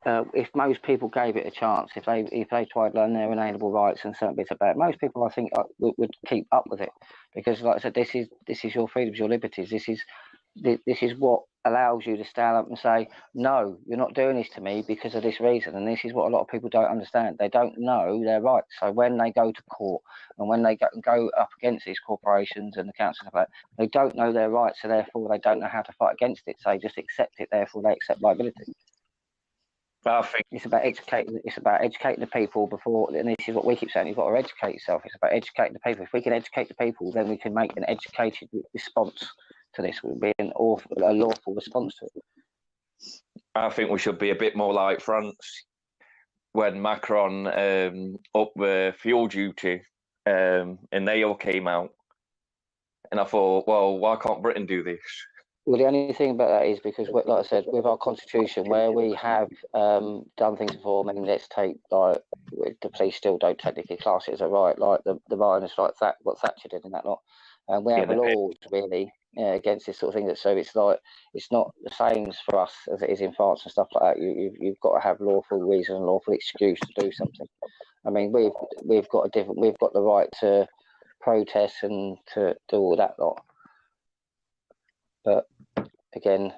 if most people gave it a chance, if they tried to learn their inalienable rights and certain bits about it, most people, I think, would keep up with it, because, like I said, this is your freedoms, your liberties. This is what allows you to stand up and say, no, you're not doing this to me because of this reason. And this is what a lot of people don't understand. They don't know their rights. So when they go to court and when they go up against these corporations and the council, they don't know their rights. So therefore, they don't know how to fight against it. So they just accept it. Therefore, they accept liability. I think it's about educating. It's about educating the people before. And this is what we keep saying. You've got to educate yourself. It's about educating the people. If we can educate the people, then we can make an educated response to this. Would be a lawful response to it. I think we should be a bit more like France when Macron upped the fuel duty, and they all came out. And I thought, well, why can't Britain do this? Well, the only thing about that is because, like I said, with our constitution, where we have done things before, I mean, let's take, like, the police still don't technically class it as a right, like the violence like that, what Thatcher did and that lot. And we have laws, really, against this sort of thing. So it's like, it's not the same for us as it is in France and stuff like that. You've got to have lawful reason and lawful excuse to do something. I mean, we've got the right to protest and to do all that lot. But again,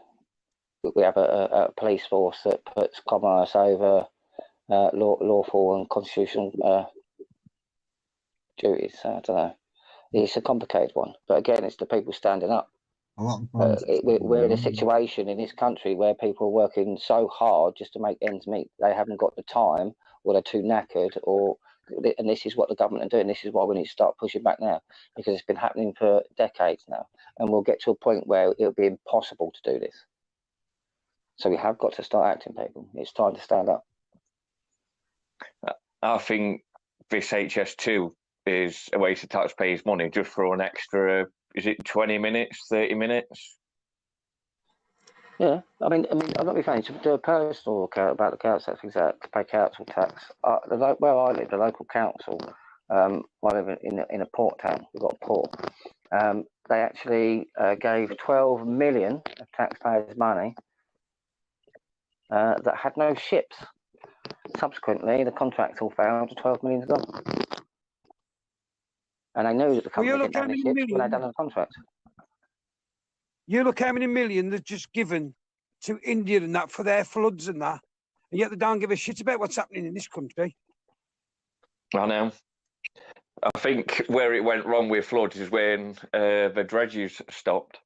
we have a police force that puts commerce over lawful and constitutional duties. So I don't know. It's a complicated one. But again, it's the people standing up. We're in a situation in this country where people are working so hard just to make ends meet. They haven't got the time, or they're too knackered, and this is what the government are doing. This is why we need to start pushing back now, because it's been happening for decades now, and we'll get to a point where it'll be impossible to do this. So we have got to start acting, people. It's time to stand up. I think this HS2 is a waste of taxpayers' money just for an extra, is it 20 minutes, 30 minutes? Yeah, I mean, I'm not being funny. To do a personal account about the council tax, to pay council tax. Where I live, the local council, I live in a port town. We've got a port. They actually gave 12 million of taxpayers' money that had no ships. Subsequently, the contract all failed. 12 million's gone. And they knew that the company didn't have any ships when they'd done the contract. You look how many million they've just given to India and that for their floods and that, and yet they don't give a shit about what's happening in this country. I know. I think where it went wrong with floods is when the dredges stopped.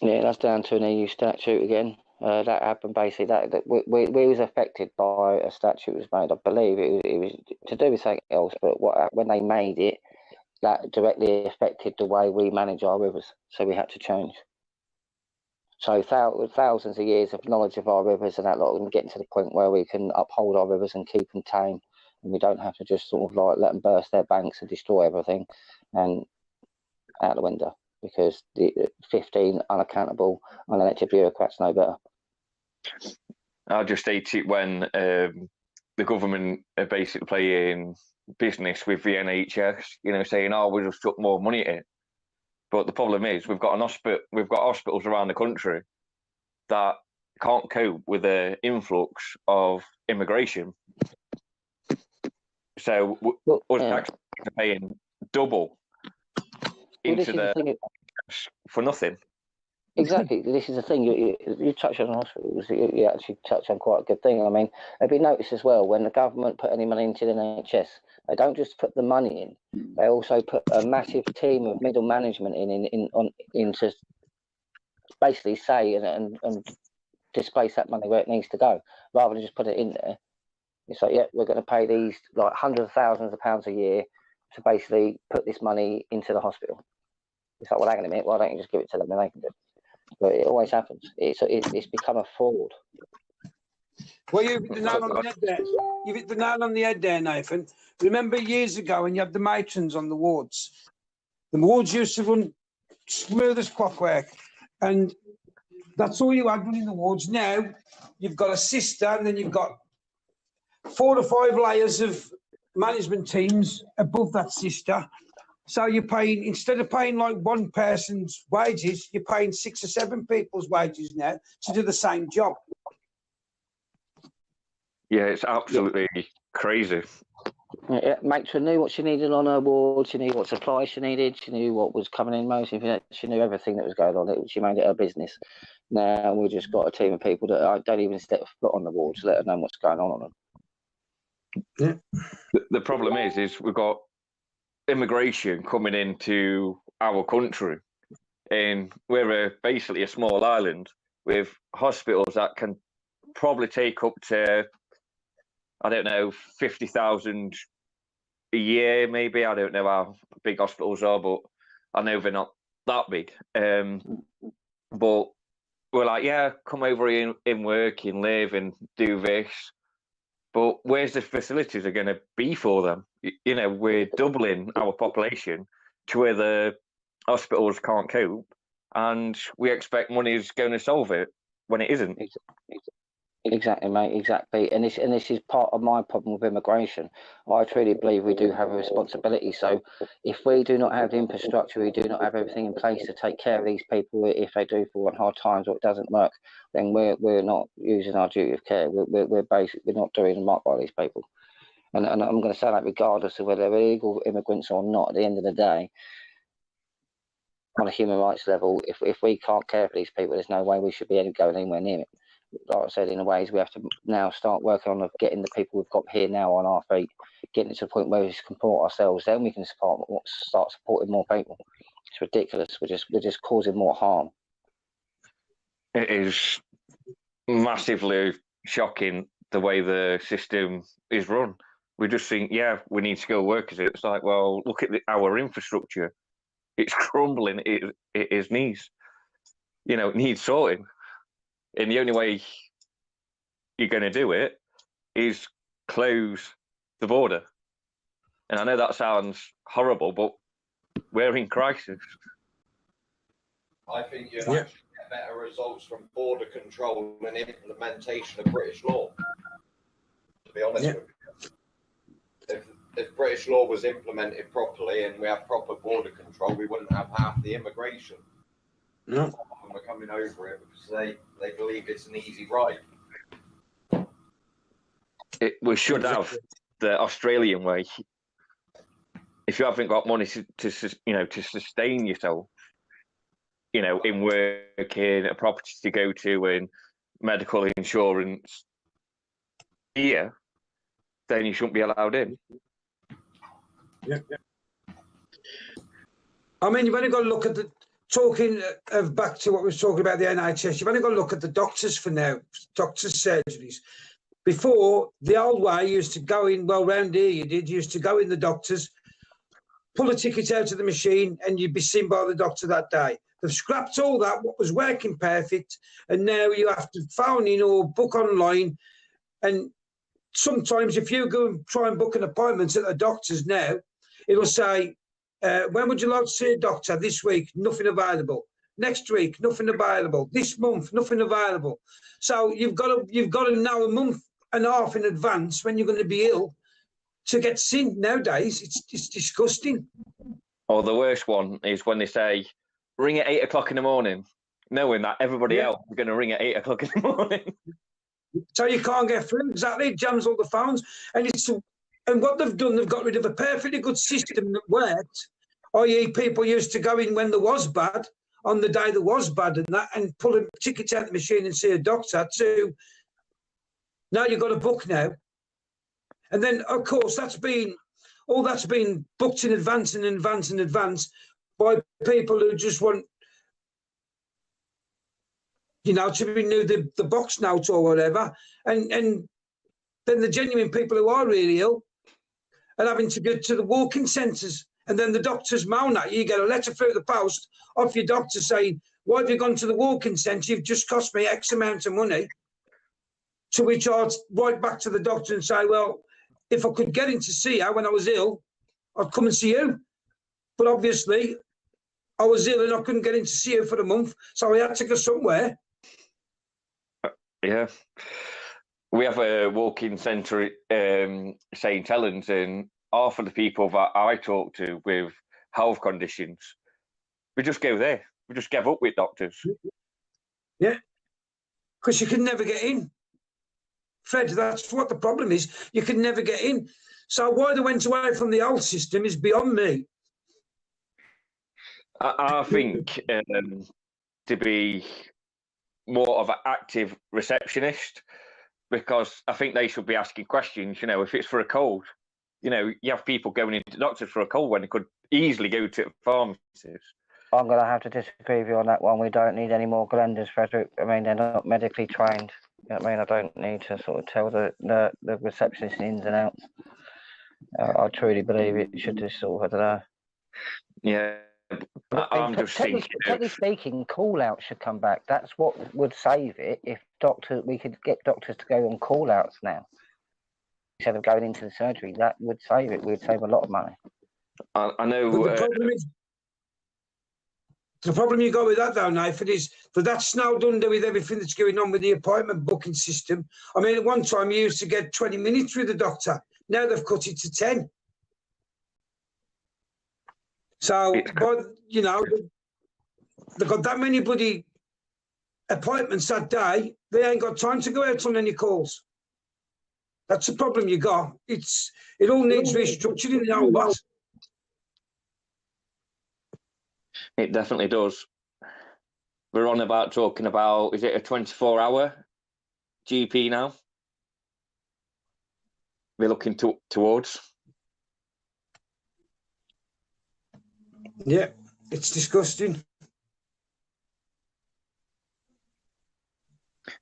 Yeah, that's down to an EU statute again. That happened basically. That we was affected by a statute was made. I believe it was to do with something else, but when they made it, that directly affected the way we manage our rivers. So we had to change. So thousands of years of knowledge of our rivers and that lot, and getting to the point where we can uphold our rivers and keep them tame, and we don't have to just sort of like let them burst their banks and destroy everything and out the window, because the 15 unaccountable, unelected bureaucrats know better. I just hate it when the government are basically playing business with the NHS, you know, saying, "Oh, we'll just chuck more money at it." But the problem is, we've got hospitals around the country that can't cope with the influx of immigration. So us taxpayers are paying double into for nothing. Exactly. This is the thing. You touch on hospitals. You actually touch on quite a good thing. I mean, it'd be noticed as well when the government put any money into the NHS. They don't just put the money in. They also put a massive team of middle management in to basically say and displace that money where it needs to go, rather than just put it in there. It's like, yeah, we're going to pay these like hundreds of thousands of pounds a year to basically put this money into the hospital. It's like, well, hang on a minute. Why don't you just give it to them and they can do it? But it always happens. It's become a fraud. Well, you've hit the nail on the head there. You've hit the nail on the head there, Nathan. Remember years ago when you had the matrons on the wards? The wards used to run smooth as clockwork, and that's all you had running the wards. Now you've got a sister, and then you've got 4 or 5 layers of management teams above that sister. So you're paying, instead of paying like one person's wages, you're paying 6 or 7 people's wages now to do the same job. Yeah, it's absolutely crazy. Yeah, matron knew what she needed on her ward. She knew what supplies she needed. She knew what was coming in most. She knew everything that was going on. She made it her business. Now we've just got a team of people that don't even step foot on the wards, let alone what's going on them. Yeah. The problem is we've got immigration coming into our country, and we're basically a small island with hospitals that can probably take up to, I don't know, 50,000 a year, maybe. I don't know how big hospitals are, but I know they're not that big. But we're like, yeah, come over here and work and live and do this. But where's the facilities are going to be for them? You know, we're doubling our population to where the hospitals can't cope, and we expect money is going to solve it when it isn't. Exactly, mate. Exactly, and this is part of my problem with immigration. I truly believe we do have a responsibility. So, if we do not have the infrastructure, we do not have everything in place to take care of these people if they do fall on hard times or it doesn't work, then we're not using our duty of care. We're basically not doing the right by these people. And I'm going to say that regardless of whether they're illegal immigrants or not. At the end of the day, on a human rights level, if we can't care for these people, there's no way we should be going anywhere near it. Like I said, in a ways, we have to now start working on getting the people we've got here now on our feet, getting to the point where we can support ourselves. Then we can start supporting more people. It's ridiculous. We're just causing more harm. It is massively shocking the way the system is run. We just think, yeah, we need skilled workers. It's like, well, look at our infrastructure. It's crumbling. It is knees. You know, it needs sorting. And the only way you're going to do it is close the border. And I know that sounds horrible, but we're in crisis. I think you'll actually get better results from border control and implementation of British law, to be honest with you. If British law was implemented properly and we have proper border control, we wouldn't have half the immigration. No. We're coming over it because they believe it's an easy ride. We should have the Australian way. If you haven't got money to sustain yourself, in working, a property to go to, and medical insurance here, then you shouldn't be allowed in. Yeah. I mean, you've only got to look at back to what we was talking about, the NHS, you've only got to look at the doctors for now, doctors' surgeries. Before, the old way used to go in, well, round here you used to go in the doctors, pull a ticket out of the machine, and you'd be seen by the doctor that day. They've scrapped all that, what was working perfect, and now you have to phone in or book online. And sometimes if you go and try and book an appointment at the doctor's now, it'll say, when would you like to see a doctor? This week, nothing available. Next week, nothing available. This month, nothing available. So you've got to know a month and a half in advance when you're going to be ill to get seen. Nowadays, it's disgusting. Or the worst one is when they say, ring at 8 o'clock in the morning, knowing that everybody else is going to ring at 8 o'clock in the morning. So you can't get through. Exactly, it jams all the phones, and what they've done, they've got rid of a perfectly good system that worked, i.e. people used to go in when there was bad. on the day that was bad and that, and pull a ticket out of the machine and see a doctor, to now you've got a book now. And then, of course, all that's been booked in advance and in advance and advance by people who just want, you know, to renew the box note or whatever. And then the genuine people who are really ill are having to go to the walk-in centres. And then the doctors moan at you. You get a letter through the post off your doctor saying, why have you gone to the walk-in centre? You've just cost me X amount of money. To which I'd write back to the doctor and say, well, if I could get in to see her when I was ill, I'd come and see you. But obviously, I was ill and I couldn't get in to see you for a month, so I had to go somewhere. Yeah. We have a walk-in centre St Helens, and half of the people that I talk to with health conditions, we just go there. We just give up with doctors. Yeah, because you can never get in. Fred, that's what the problem is. You can never get in. So why they went away from the old system is beyond me. I think to be more of an active receptionist, because I think they should be asking questions. You know, if it's for a cold, you know, you have people going into doctors for a cold when they could easily go to pharmacies. I'm going to have to disagree with you on that one. We don't need any more Glenders, Frederick. I mean, they're not medically trained. You know what I mean? I don't need to sort of tell the receptionist ins and outs. I truly believe it should just sort of, I don't know. Yeah, I'm just thinking. Technically speaking, call-outs should come back. That's what would save it if we could get doctors to go on call-outs now. Instead of going into the surgery, that would save it. We would save a lot of money. I know. The problem you got with that, though, Nathan, is that that's snowed under with everything that's going on with the appointment booking system. I mean, at one time, you used to get 20 minutes with the doctor. Now they've cut it to 10. So, but, you know, they've got that many bloody appointments that day, they ain't got time to go out on any calls. That's the problem you got. It all needs restructuring now. What? It definitely does. We're on about talking about, is it a 24-hour GP now? We're looking towards. Yeah, it's disgusting.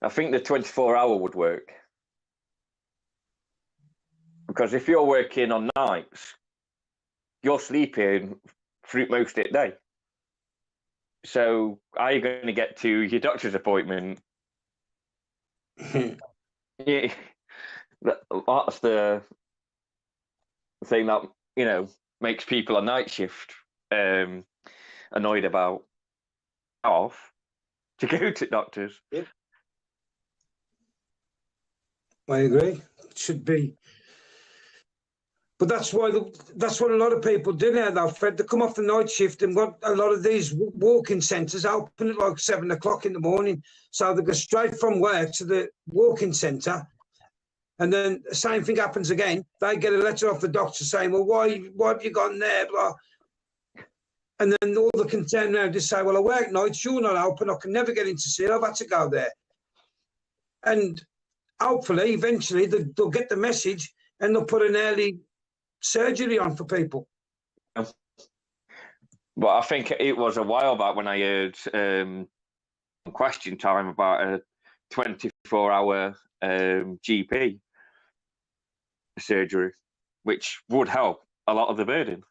I think the 24-hour would work. Because if you're working on nights, you're sleeping through most of the day. So are you going to get to your doctor's appointment? Yeah, that's the thing that, you know, makes people on night shift annoyed about off to go to doctors. Yeah. I agree. It should be. But that's why that's what a lot of people do now, though, Fred. They come off the night shift and got a lot of these walk-in centres open at like 7 o'clock in the morning. So they go straight from work to the walk-in centre. And then the same thing happens again. They get a letter off the doctor saying, well, why have you gone there? Blah. And then all they can turn around and say, well, I work nights, you're not open, I can never get in to see it, I've had to go there. And hopefully, eventually, they'll get the message and they'll put an early surgery on for people. But I think it was a while back when I heard Question Time about a 24-hour GP surgery, which would help a lot of the burden.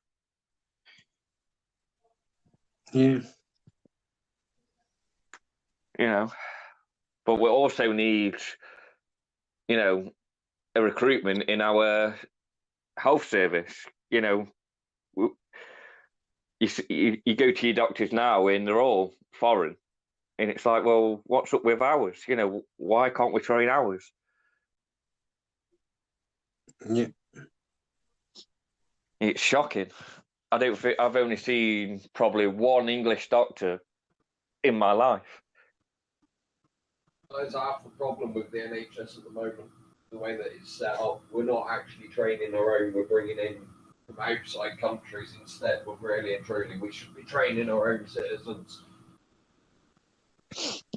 Yeah. You know, but we also need, you know, a recruitment in our health service. You know, you go to your doctors now and they're all foreign, and it's like, well, what's up with ours? You know, why can't we train ours? Yeah, it's shocking. I don't think I've only seen probably one English doctor in my life. That's half the problem with the NHS at the moment. The way that it's set up, we're not actually training our own, we're bringing in from outside countries instead, but really and truly we should be training our own citizens.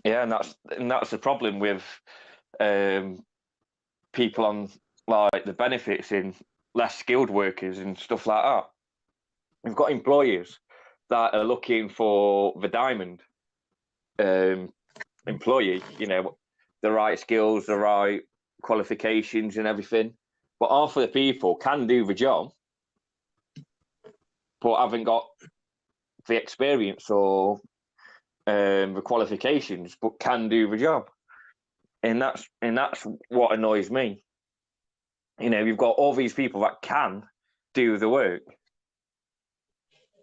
Yeah, and that's the problem with people on like the benefits in less skilled workers and stuff like that. We've got employers that are looking for the diamond employee, you know, the right skills, the right qualifications and everything. But half of the people can do the job, but haven't got the experience or the qualifications, but can do the job. And that's what annoys me. You know, you've got all these people that can do the work,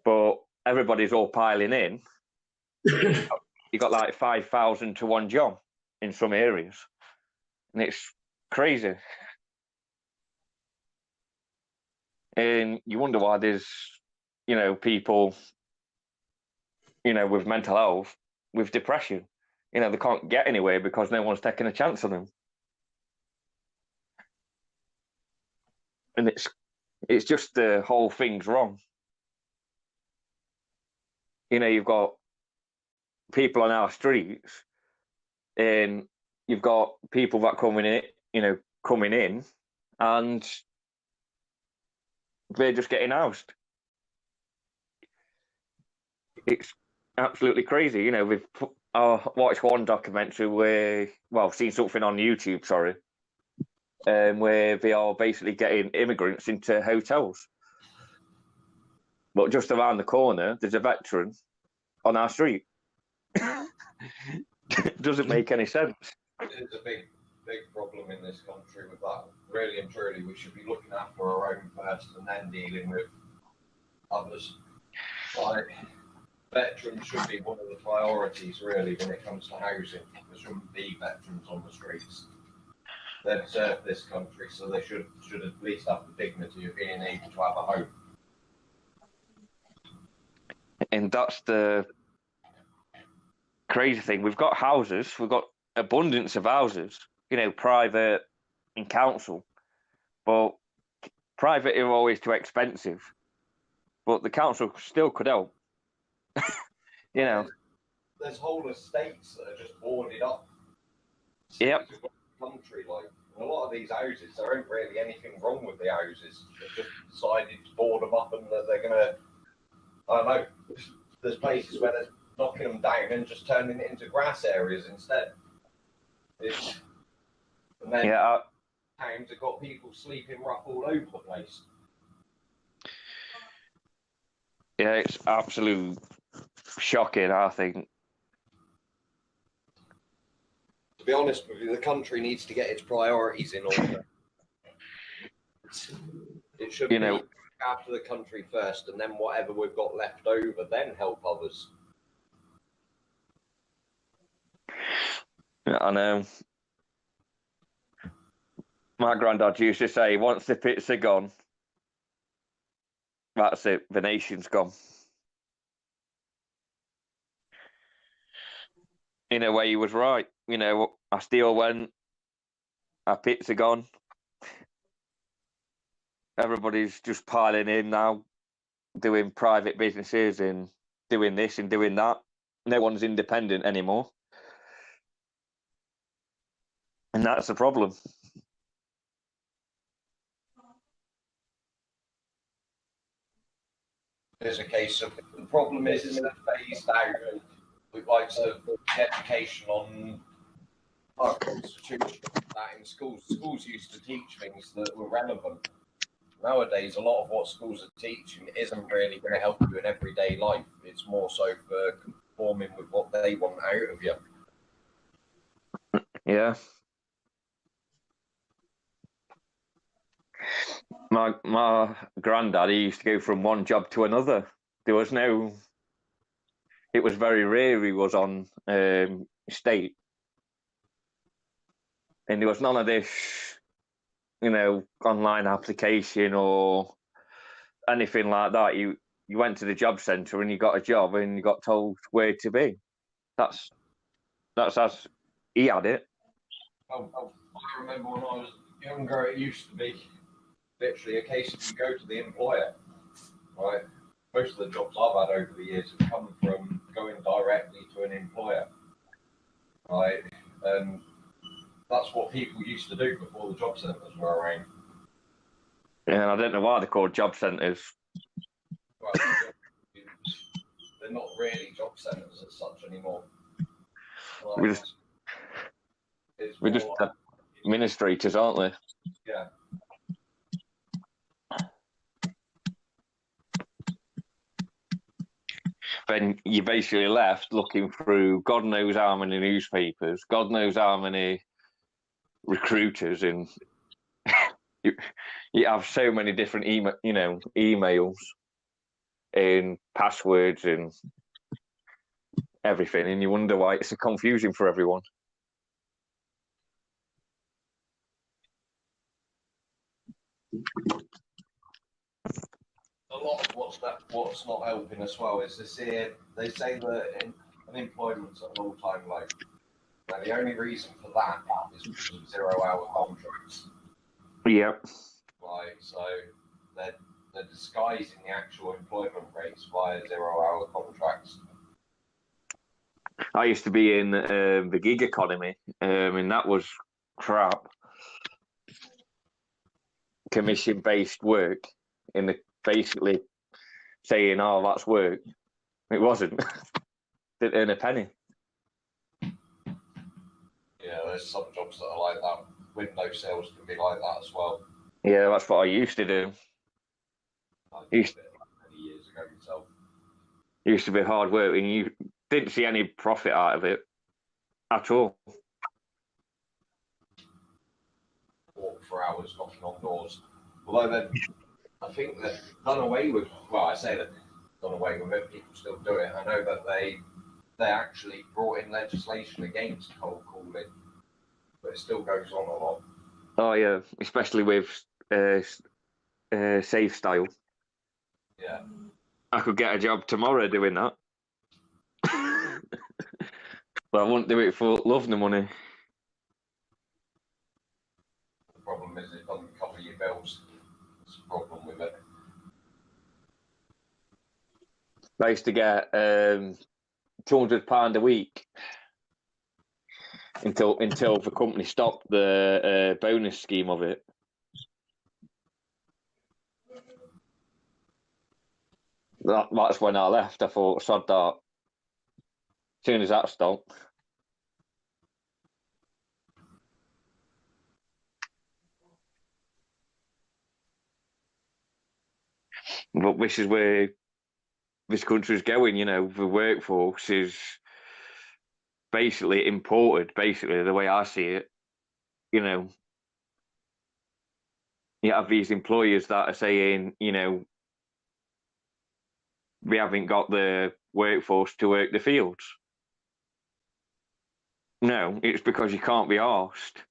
but everybody's all piling in. You got like 5,000 to one job in some areas, and it's crazy. And you wonder why there's, you know, people, you know, with mental health, with depression. You know, they can't get anywhere because no one's taking a chance on them. And it's just the whole thing's wrong. You know, you've got people on our streets, and you've got people that coming in, and they're just getting housed. It's absolutely crazy. You know, I watched one documentary seen something on YouTube, sorry, where they are basically getting immigrants into hotels. But just around the corner, there's a veteran on our street. Doesn't make any sense. It's a big problem in this country with that. Really and truly, we should be looking after our own first and then dealing with others. Like, veterans should be one of the priorities, really, when it comes to housing. There shouldn't be veterans on the streets. They've served this country, so they should at least have the dignity of being able to have a home. And that's the crazy thing. We've got houses, we've got abundance of houses, you know, private and council, but private are always too expensive, but the council still could help. You know, there's whole estates that are just boarded up. Yep. Country, like, a lot of these houses, there ain't really anything wrong with the houses. They've just decided to board them up, and that they're gonna, I don't know, there's places where they're knocking them down and just turning it into grass areas instead. And then towns have got people sleeping rough all over the place. Yeah, it's absolute shocking, I think. To be honest with you, the country needs to get its priorities in order. It should be after the country first, and then whatever we've got left over, then help others. Yeah, I know. My granddad used to say, once the pits are gone, that's it, the nation's gone. In a way, he was right. You know, our steel went, our pits are gone. Everybody's just piling in now, doing private businesses and doing this and doing that. No one's independent anymore. And that's the problem. There's a case of, the problem is they're phased out with like sort of education on our constitution, that in schools. Schools used to teach things that were relevant. Nowadays, a lot of what schools are teaching isn't really going to help you in everyday life. It's more so for conforming with what they want out of you. Yeah. My granddad, he used to go from one job to another. There was no, it was very rare he was on state. And there was none of this, you know, online application or anything like that. You went to the job centre and you got a job and you got told where to be. That's as he had it. I remember when I was younger, it used to be literally a case of you go to the employer, right? Most of the jobs I've had over the years have come from going directly to an employer. right? And that's what people used to do before the job centres were around. Yeah, and I don't know why they're called job centres. Well, they're not really job centres as such anymore. Like, We're just like, administrators, aren't they? yeah. Then you basically left looking through God knows how many newspapers, God knows how many recruiters, and you have so many different emails and passwords and everything, and you wonder why it's so confusing for everyone. A lot of what's not helping as well is this here. They say that unemployment's at an all-time low. Now the only reason for that is because of 0-hour contracts. Yep. Like, so they're disguising the actual employment rates via 0-hour contracts. I used to be in the gig economy, and that was crap. Commission-based work, basically saying, "Oh, that's work." It wasn't. Didn't earn a penny. Yeah, there's some jobs that are like that. Window sales can be like that as well. Yeah, that's what I used to do. I did it many years ago myself. It used to be hard work, and you didn't see any profit out of it at all. Walk for hours knocking on doors. Although then, I think they've done away with, well, I say that done away with it, people still do it. I know that they actually brought in legislation against cold calling, but it still goes on a lot. Oh yeah, especially with Safe Style. Yeah. I could get a job tomorrow doing that. But I wouldn't do it for love nor money. The problem is it doesn't cover your bills. That's the problem with it. I used to get £200 a week until the company stopped the bonus scheme of it. That's when I left. I thought, sod that. As soon as that stopped. But this is where this country's going, the workforce is basically imported, the way I see it. You have these employers that are saying, we haven't got the workforce to work the fields. No, it's because you can't be asked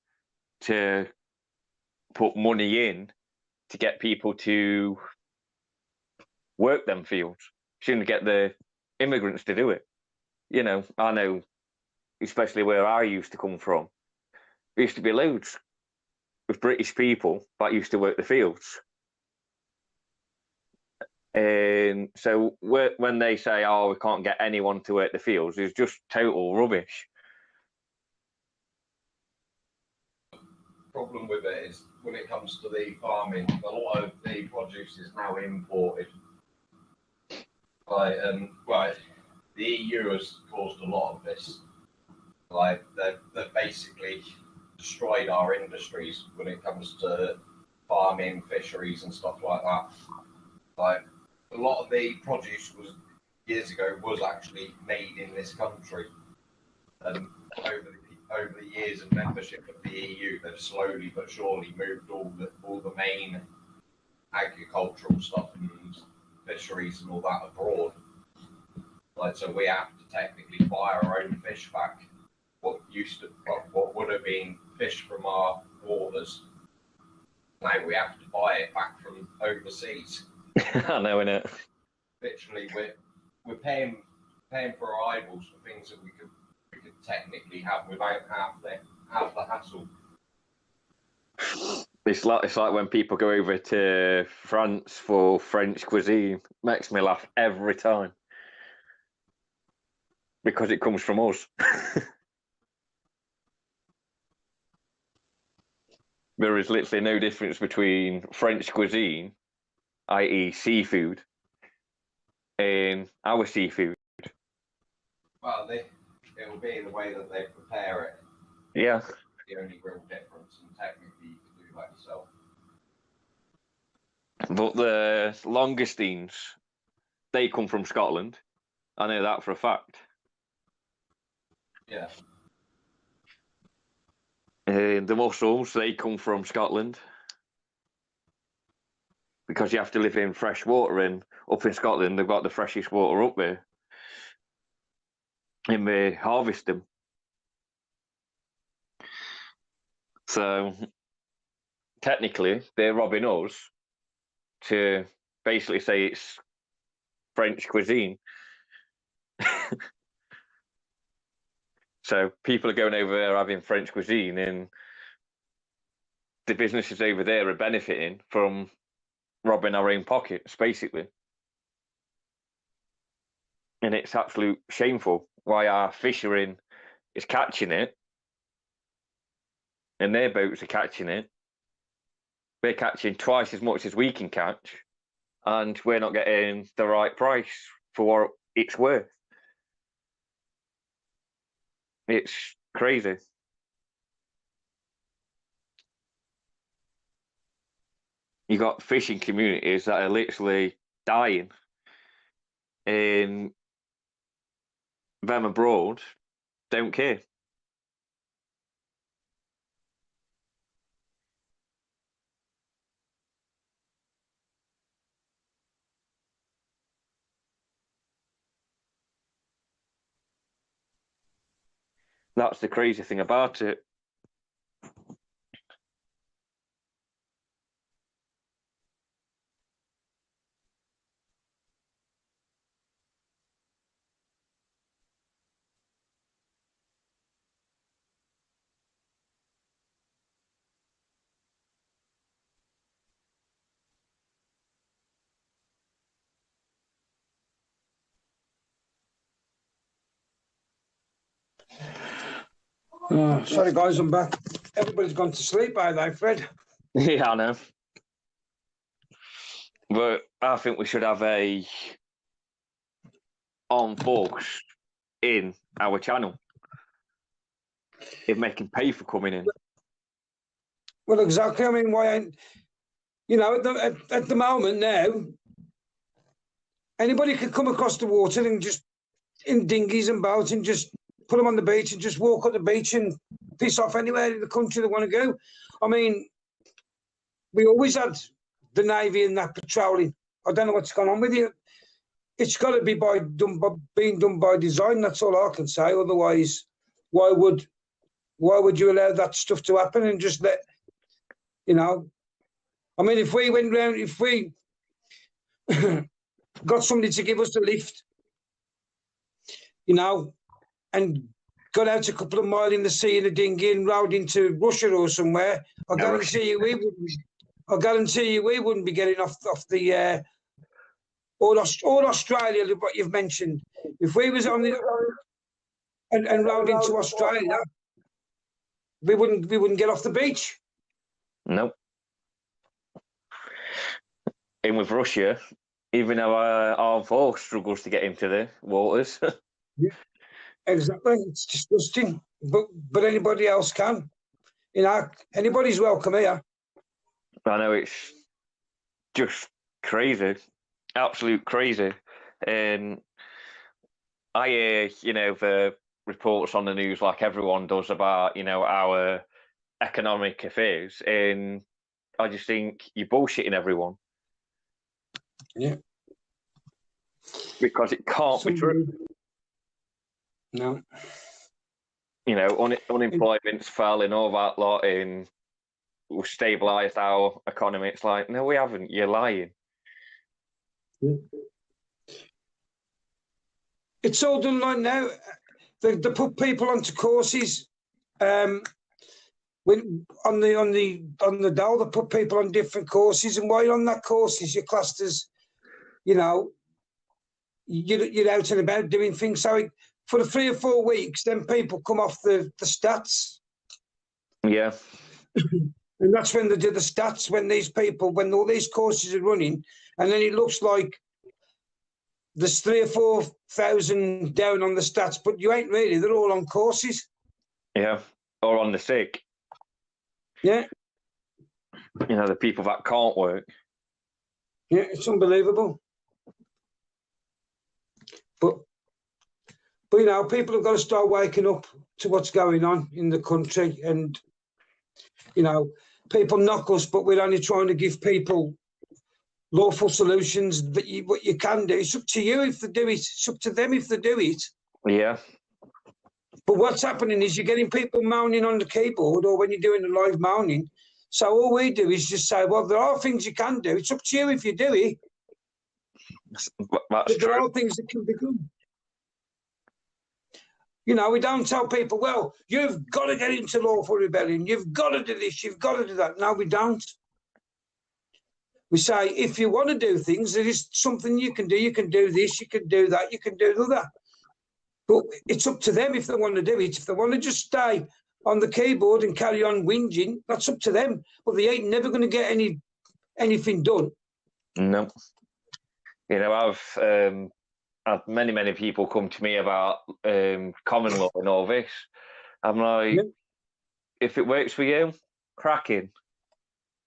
to put money in to get people to work them fields. Shouldn't get the immigrants to do it. I know, especially where I used to come from, there used to be loads of British people that used to work the fields. And so when they say, "Oh, we can't get anyone to work the fields," it's just total rubbish. Problem with it is when it comes to the farming, a lot of the produce is now imported. The EU has caused a lot of this. They've basically destroyed our industries when it comes to farming, fisheries, and stuff like that. A lot of the produce years ago was actually made in this country, and over the years of membership of the EU, they've slowly but surely moved all the main agricultural stuff and fisheries and all that abroad. So we have to technically buy our own fish back. What would have been fish from our waters, now we have to buy it back from overseas. I know, innit? Literally, we're paying for our eyeballs for things that we could technically have without half the hassle. It's like when people go over to France for French cuisine. Makes me laugh every time because it comes from us. there is literally no difference between French cuisine, i.e. seafood, and our seafood. Well, it will be the way that they prepare it. Yeah. The only real difference, and technically you can do that yourself. But the langoustines, they come from Scotland. I know that for a fact. Yeah. And the mussels, they come from Scotland. Because you have to live in fresh water, and up in Scotland, they've got the freshest water up there. And they harvest them. So, technically, they're robbing us to basically say it's French cuisine. So people are going over there having French cuisine, and the businesses over there are benefiting from robbing our own pockets, basically. And it's absolute shameful why our fishery is catching it, and their boats are catching it. They're catching twice as much as we can catch, and we're not getting the right price for what it's worth. It's crazy. You got fishing communities that are literally dying, and them abroad don't care. That's the crazy thing about it. Oh, sorry, guys, I'm back. Everybody's gone to sleep by now, Fred. Yeah, I know. But I think we should have a armed force in our channel. If they can pay for coming in. Well, exactly. I mean, why ain't, you know, at the moment now, anybody can come across the water and just in dinghies and boats and just put them on the beach and just walk up the beach and piss off anywhere in the country they want to go. I mean, we always had the Navy and that patrolling. I don't know what's going on with you. It's got to be being done by design. That's all I can say. Otherwise, why would you allow that stuff to happen and just let, you know? I mean, if we went round, if we got somebody to give us a lift, you know, and got out a couple of miles in the sea in a dinghy and rowed into Russia or somewhere, I guarantee you we wouldn't be getting off the all Australia, what you've mentioned. If we was on the and rowed into Australia, we wouldn't get off the beach. Nope. And with Russia, even our armed force struggles to get into the waters. Yeah, exactly. It's disgusting. But anybody else can. You know, anybody's welcome here. I know, it's just crazy. Absolute crazy. And I hear, you know, the reports on the news like everyone does about, you know, our economic affairs, and I just think you're bullshitting everyone. Yeah. Because it can't be true. No. You know, unemployment's fell and all that lot, and we've stabilised our economy. It's like, no, we haven't. You're lying. It's all done like now. They put people onto courses. When on the dole, they put people on different courses, and while you're on that courses, you're classed as, you know, you're out and about doing things. So for the 3 or 4 weeks, then people come off the stats. Yeah. And that's when they do the stats, when all these courses are running, and then it looks like there's 3,000 or 4,000 down on the stats, but you ain't really, they're all on courses. Yeah, or on the sick. Yeah. You know, the people that can't work. Yeah, it's unbelievable. But you know, people have got to start waking up to what's going on in the country. And, you know, people knock us, but we're only trying to give people lawful solutions that what you can do. It's up to you if they do it. It's up to them if they do it. Yeah. But what's happening is you're getting people moaning on the keyboard, or when you're doing the live moaning. So all we do is just say, well, there are things you can do. It's up to you if you do it. That's there true. are things that can be done. You know, we don't tell people, well, you've got to get into lawful rebellion. You've got to do this. You've got to do that. No, we don't. We say, if you want to do things, there is something you can do. You can do this. You can do that. You can do that. But it's up to them if they want to do it. If they want to just stay on the keyboard and carry on whinging, that's up to them. But they ain't never going to get anything done. No. You know, I've had many people come to me about common law and all this. I'm like, Yeah. if it works for you, cracking.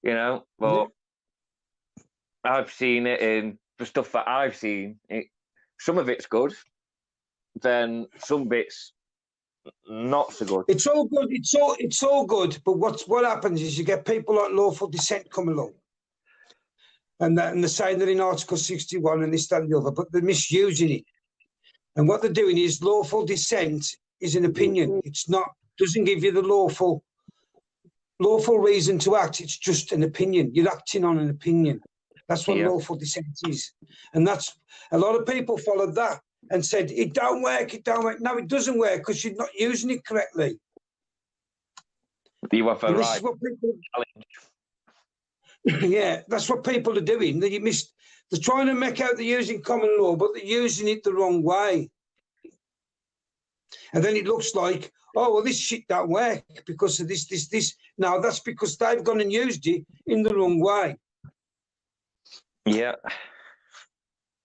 You know, but I've seen it in the stuff that I've seen. Some of it's good, then some bits not so good. It's all good. It's all good. But what happens is you get people like lawful dissent come along, and they're saying they're in Article 61 and this, that, and the other, but they're misusing it. And what they're doing is lawful dissent is an opinion. It's not. Doesn't give you the lawful reason to act. It's just an opinion. You're acting on an opinion. That's what lawful dissent is. And that's a lot of people followed that and said, it don't work, it don't work. No, it doesn't work because you're not using it correctly. You have a right. Yeah, that's what people are doing. They're trying to make out they're using common law, but they're using it the wrong way. And then it looks like, oh, well, this shit don't work because of this. No, that's because they've gone and used it in the wrong way. Yeah.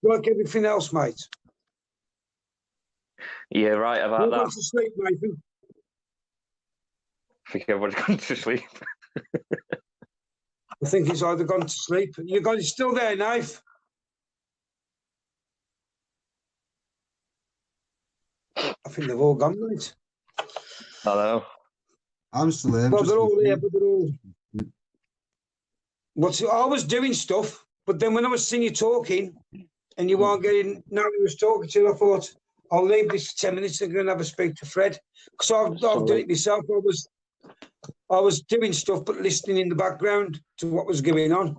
Like everything else, mate. Yeah, right about You're that. going to sleep, Nathan. I think everyone's gone to sleep. I think he's either gone to sleep. He's still there, Knife. I think they've all gone, mate. Hello. I'm still there. Well, they're all here, but they're all... I was doing stuff, but then when I was seeing you talking and you weren't getting... Now he was talking to you, I thought, I'll leave this for 10 minutes and go and have a speak to Fred. Because I've done it myself. I was doing stuff, but listening in the background to what was going on.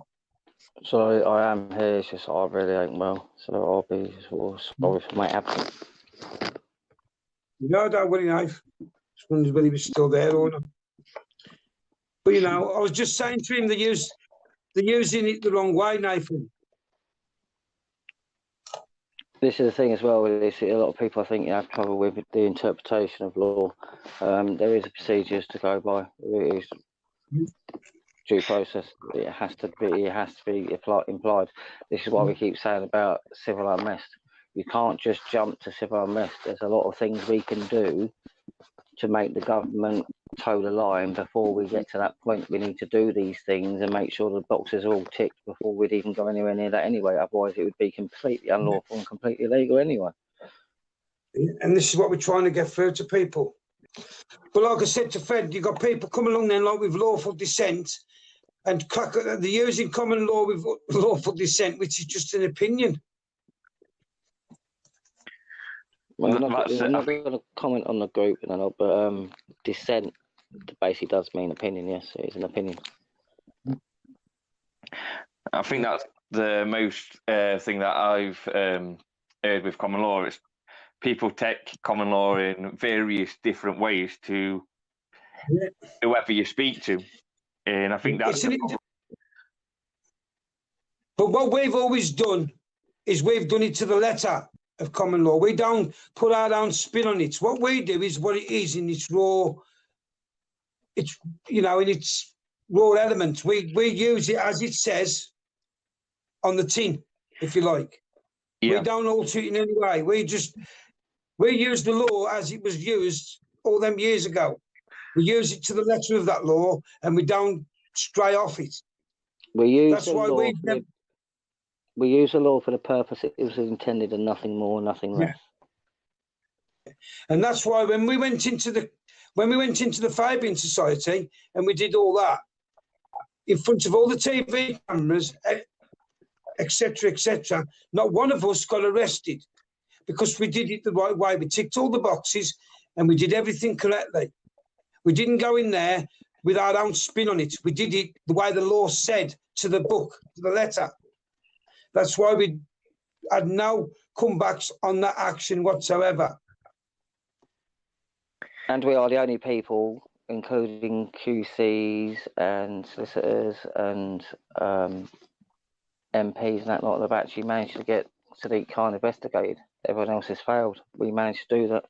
So I am here, it's just I really ain't well. So I'll be sort of sorry for my absence. No, don't worry, Knife. Just wondered whether he was still there or not. But, you know, I was just saying to him, they're using it the wrong way, Nathan. This is the thing as well with this. A lot of people, I think, have trouble with the interpretation of law. There is procedures to go by. It is due process. It has to be implied. This is why we keep saying about civil unrest. You can't just jump to civil unrest. There's a lot of things we can do to make the government toe the line before we get to that point. We need to do these things and make sure the boxes are all ticked before we'd even go anywhere near that anyway. Otherwise, it would be completely unlawful and completely illegal anyway. And this is what we're trying to get through to people. But like I said to Fred, you've got people come along then like with lawful dissent and they're using common law with lawful dissent, which is just an opinion. Well, I'm not going to comment on the group, but dissent basically does mean opinion. Yes, it is an opinion. I think that's the most thing that I've heard with common law. Is people take common law in various different ways to whoever you speak to, and I think that's. But what we've always done is we've done it to the letter of common law. We don't put our own spin on it. What we do is what it is in its raw. It's in its raw element. We use it as it says on the tin, if you like. We Yeah. don't alter it in any way. We use the law as it was used all them years ago. We use it to the letter of that law, and we don't stray off it. We use That's the why law. We use the law for the purpose it was intended, and nothing more, nothing less. And that's why when we went into the Fabian Society and we did all that in front of all the TV cameras, etc., not one of us got arrested because we did it the right way. We ticked all the boxes and we did everything correctly. We didn't go in there with our own spin on it. We did it the way the law said, to the book, to the letter. That's why we had no comebacks on that action whatsoever. And we are the only people, including QCs and solicitors and MPs and that lot, that have actually managed to get Sadiq Khan investigated. Everyone else has failed. We managed to do that.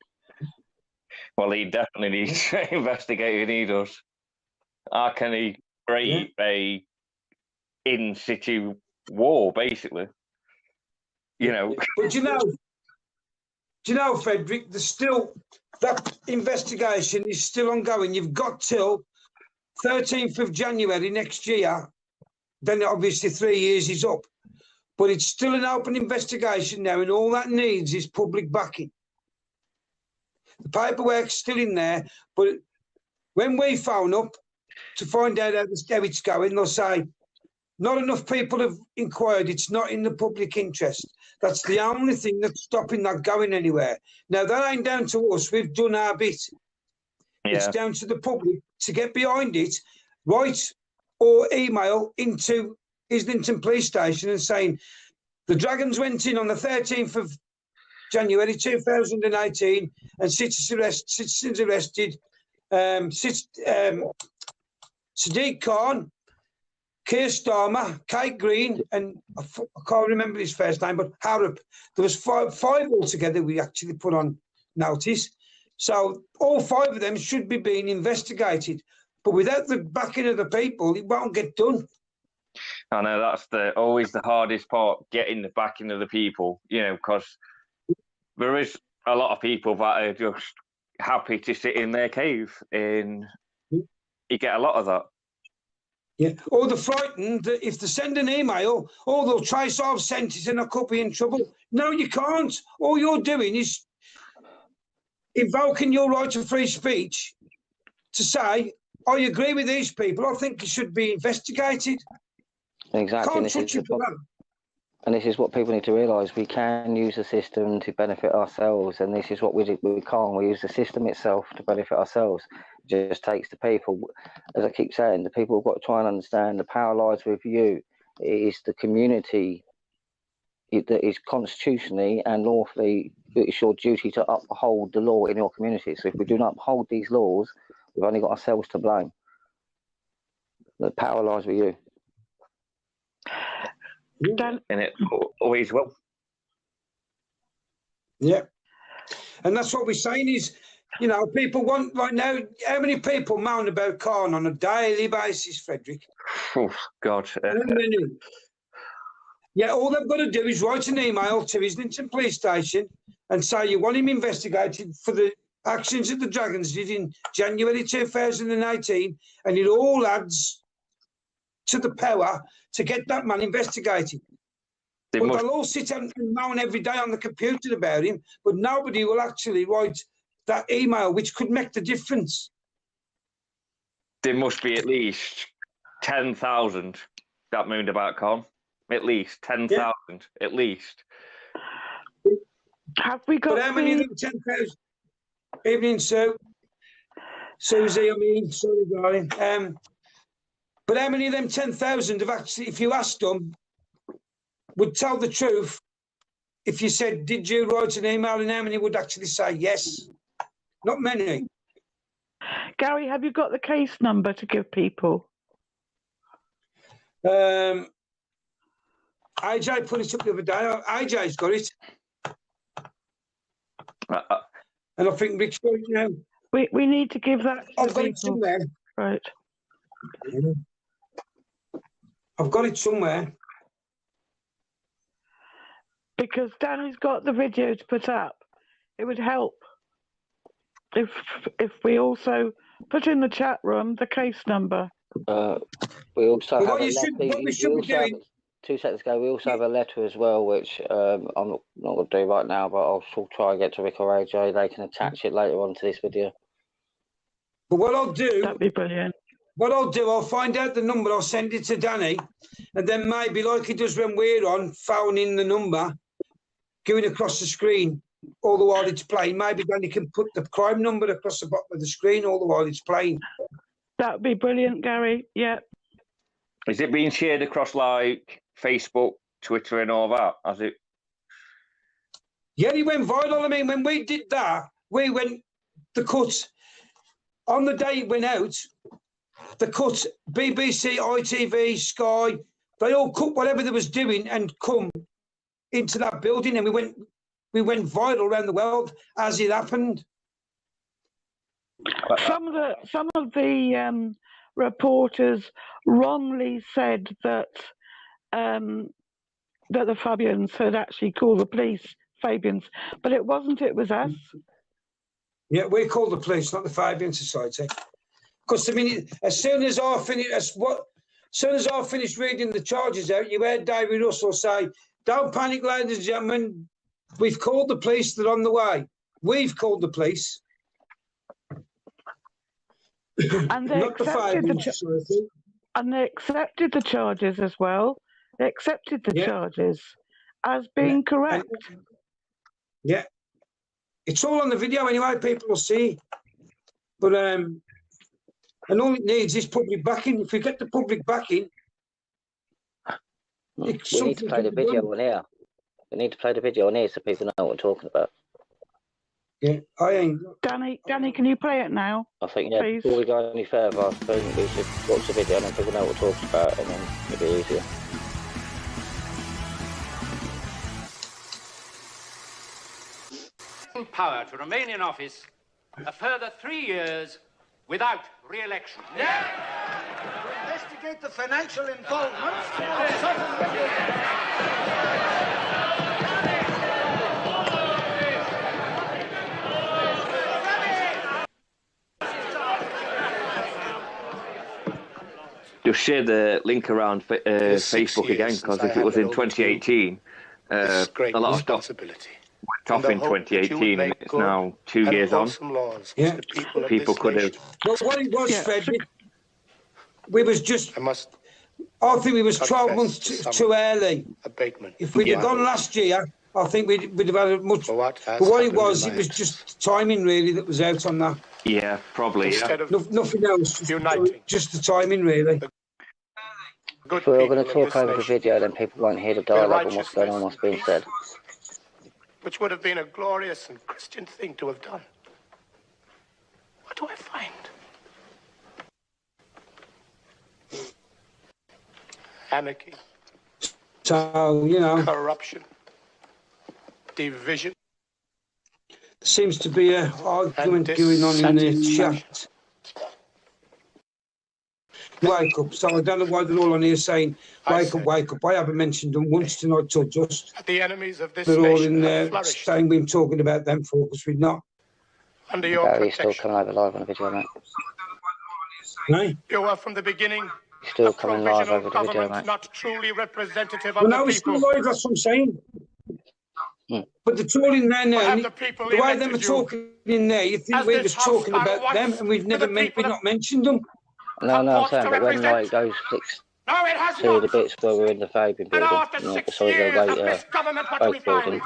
Well, he definitely needs investigating. He does. How can he create a in situ war, basically? You know. But do you know, Frederick, there's still, that investigation is still ongoing. You've got till 13th of January next year. Then obviously 3 years is up. But it's still an open investigation now, and all that needs is public backing. The paperwork's still in there, but when we phone up to find out how it's going, they'll say, not enough people have inquired, it's not in the public interest. That's the only thing that's stopping that going anywhere. Now, that ain't down to us. We've done our bit. Yeah. It's down to the public to get behind it, write or email into Islington Police Station and saying, the Dragons went in on the 13th of January 2018 and citizens arrested Sadiq Khan, Keir Starmer, Kate Green, and I can't remember his first name, but Harrop. There was five altogether we actually put on notice. So all five of them should be being investigated. But without the backing of the people, it won't get done. I know that's always the hardest part, getting the backing of the people, you know, because there is a lot of people that are just happy to sit in their cave, and you get a lot of that. Yeah, or they're frightened that if they send an email, they'll try to have sent it and I could be in trouble. No, you can't. All you're doing is invoking your right to free speech to say, I agree with these people, I think it should be investigated. Exactly. Can't touch you for that. And this is what people need to realise. We can use the system to benefit ourselves, and this is what we can't. We use the system itself to benefit ourselves. It just takes the people, as I keep saying, the people have got to try and understand the power lies with you. It is the community that is constitutionally and lawfully, it's your duty to uphold the law in your community. So if we do not uphold these laws, we've only got ourselves to blame. The power lies with you. And it always will. Yeah. And that's what we're saying is, you know, people want, like now, how many people moan about Khan on a daily basis, Frederick? Oh, God. Yeah, all they've got to do is write an email to Islington Police Station and say you want him investigated for the actions that the Dragons did in January 2018, and it all adds to the power to get that man investigated. They'll all sit and moan every day on the computer about him, but nobody will actually write that email, which could make the difference. There must be at least 10,000 that moaned about Khan. At least 10,000, at least. Have we got? But how many of them 10,000? Evening, Sue. Susie, I mean, sorry, darling. But how many of them 10,000 have actually, if you asked them, would tell the truth? If you said, did you write an email, and how many would actually say yes? Not many. Gary, have you got the case number to give people? AJ put it up the other day. AJ's got it. And I think Rick's got it now. We need to give that to I've got it people. somewhere. Right. I've got it somewhere. Because Danny's got the video to put up. It would help if we also put in the chat room the case number. We also Well, have what a you should, letter. what we should be doing. 2 seconds ago, we also have a letter as well, which I'm not going to do right now, but I'll still try and get to Rick or AJ. They can attach it later on to this video. But what I'll do, That'd be brilliant. what I'll do, I'll find out the number, I'll send it to Danny, and then maybe like he does when we're on, phone in the number, going across the screen all the while it's playing. Maybe Danny can put the crime number across the bottom of the screen all the while it's playing. That'd be brilliant, Gary. Yeah. Is it being shared across like Facebook, Twitter, and all that? Has it? Yeah, he went viral. I mean, when we did that, we went the cut on the day it went out. The cut, BBC, ITV, Sky, they all cut whatever they was doing and come into that building, and we went viral around the world as it happened. Some of the reporters wrongly said that that the Fabians had actually called the police, Fabians, but it wasn't. It was us. Yeah, we called the police, not the Fabian Society. Because I mean, as soon as I finished reading the charges out, you heard David Russell say, "Don't panic, ladies and gentlemen. We've called the police. They're on the way. We've called the police." And they accepted the charges as well. They accepted the charges as being correct. Yeah, it's all on the video anyway. People will see. But and all it needs is public backing. If we get the public backing, we need to play the video on here. We need to play the video on here so people know what we're talking about. Yeah, I ain't. Danny, can you play it now? I think, yeah, please? Before we go any further, I think we should watch the video and then people know what we're talking about, and then it'll be easier. Power to remain in office a further 3 years without re-election. Yeah. Investigate the financial involvement. Just share the link around Facebook again, because if it was in 2018, a lot of stuff went off in 2018, and it's now 2 years on. Yeah, people could have. Well, what it was, Fred, we was just. I think we was 12 months too early. If we'd have gone last year, I think we'd have had a much. But what it was just timing really that was out on that. Yeah, probably. Nothing else. Just the timing really. If we're all going to talk over the video, then people won't hear the dialogue and what's going on, what's being said. Which would have been a glorious and Christian thing to have done. What do I find? Anarchy. So, you know. Corruption. Division. There seems to be an argument going on in the chat. Wake up. So I don't know why they're all on here saying, wake up, wake up. I haven't mentioned them once tonight till just. The enemies of this they're all in there saying we're talking about them for because we're not. Under your Gary's still coming over live on the video, mate. No? You were from the beginning. He's still coming live over the video, mate. Not truly representative Well, of no, the it's people. still live, that's what I'm saying. But the trolling there now, the way they were talking in there, you think we was talking about them and we've not mentioned them. No, I'm saying, but when like goes flicks to the bits where we're in the Fabian building, sorry, the both building,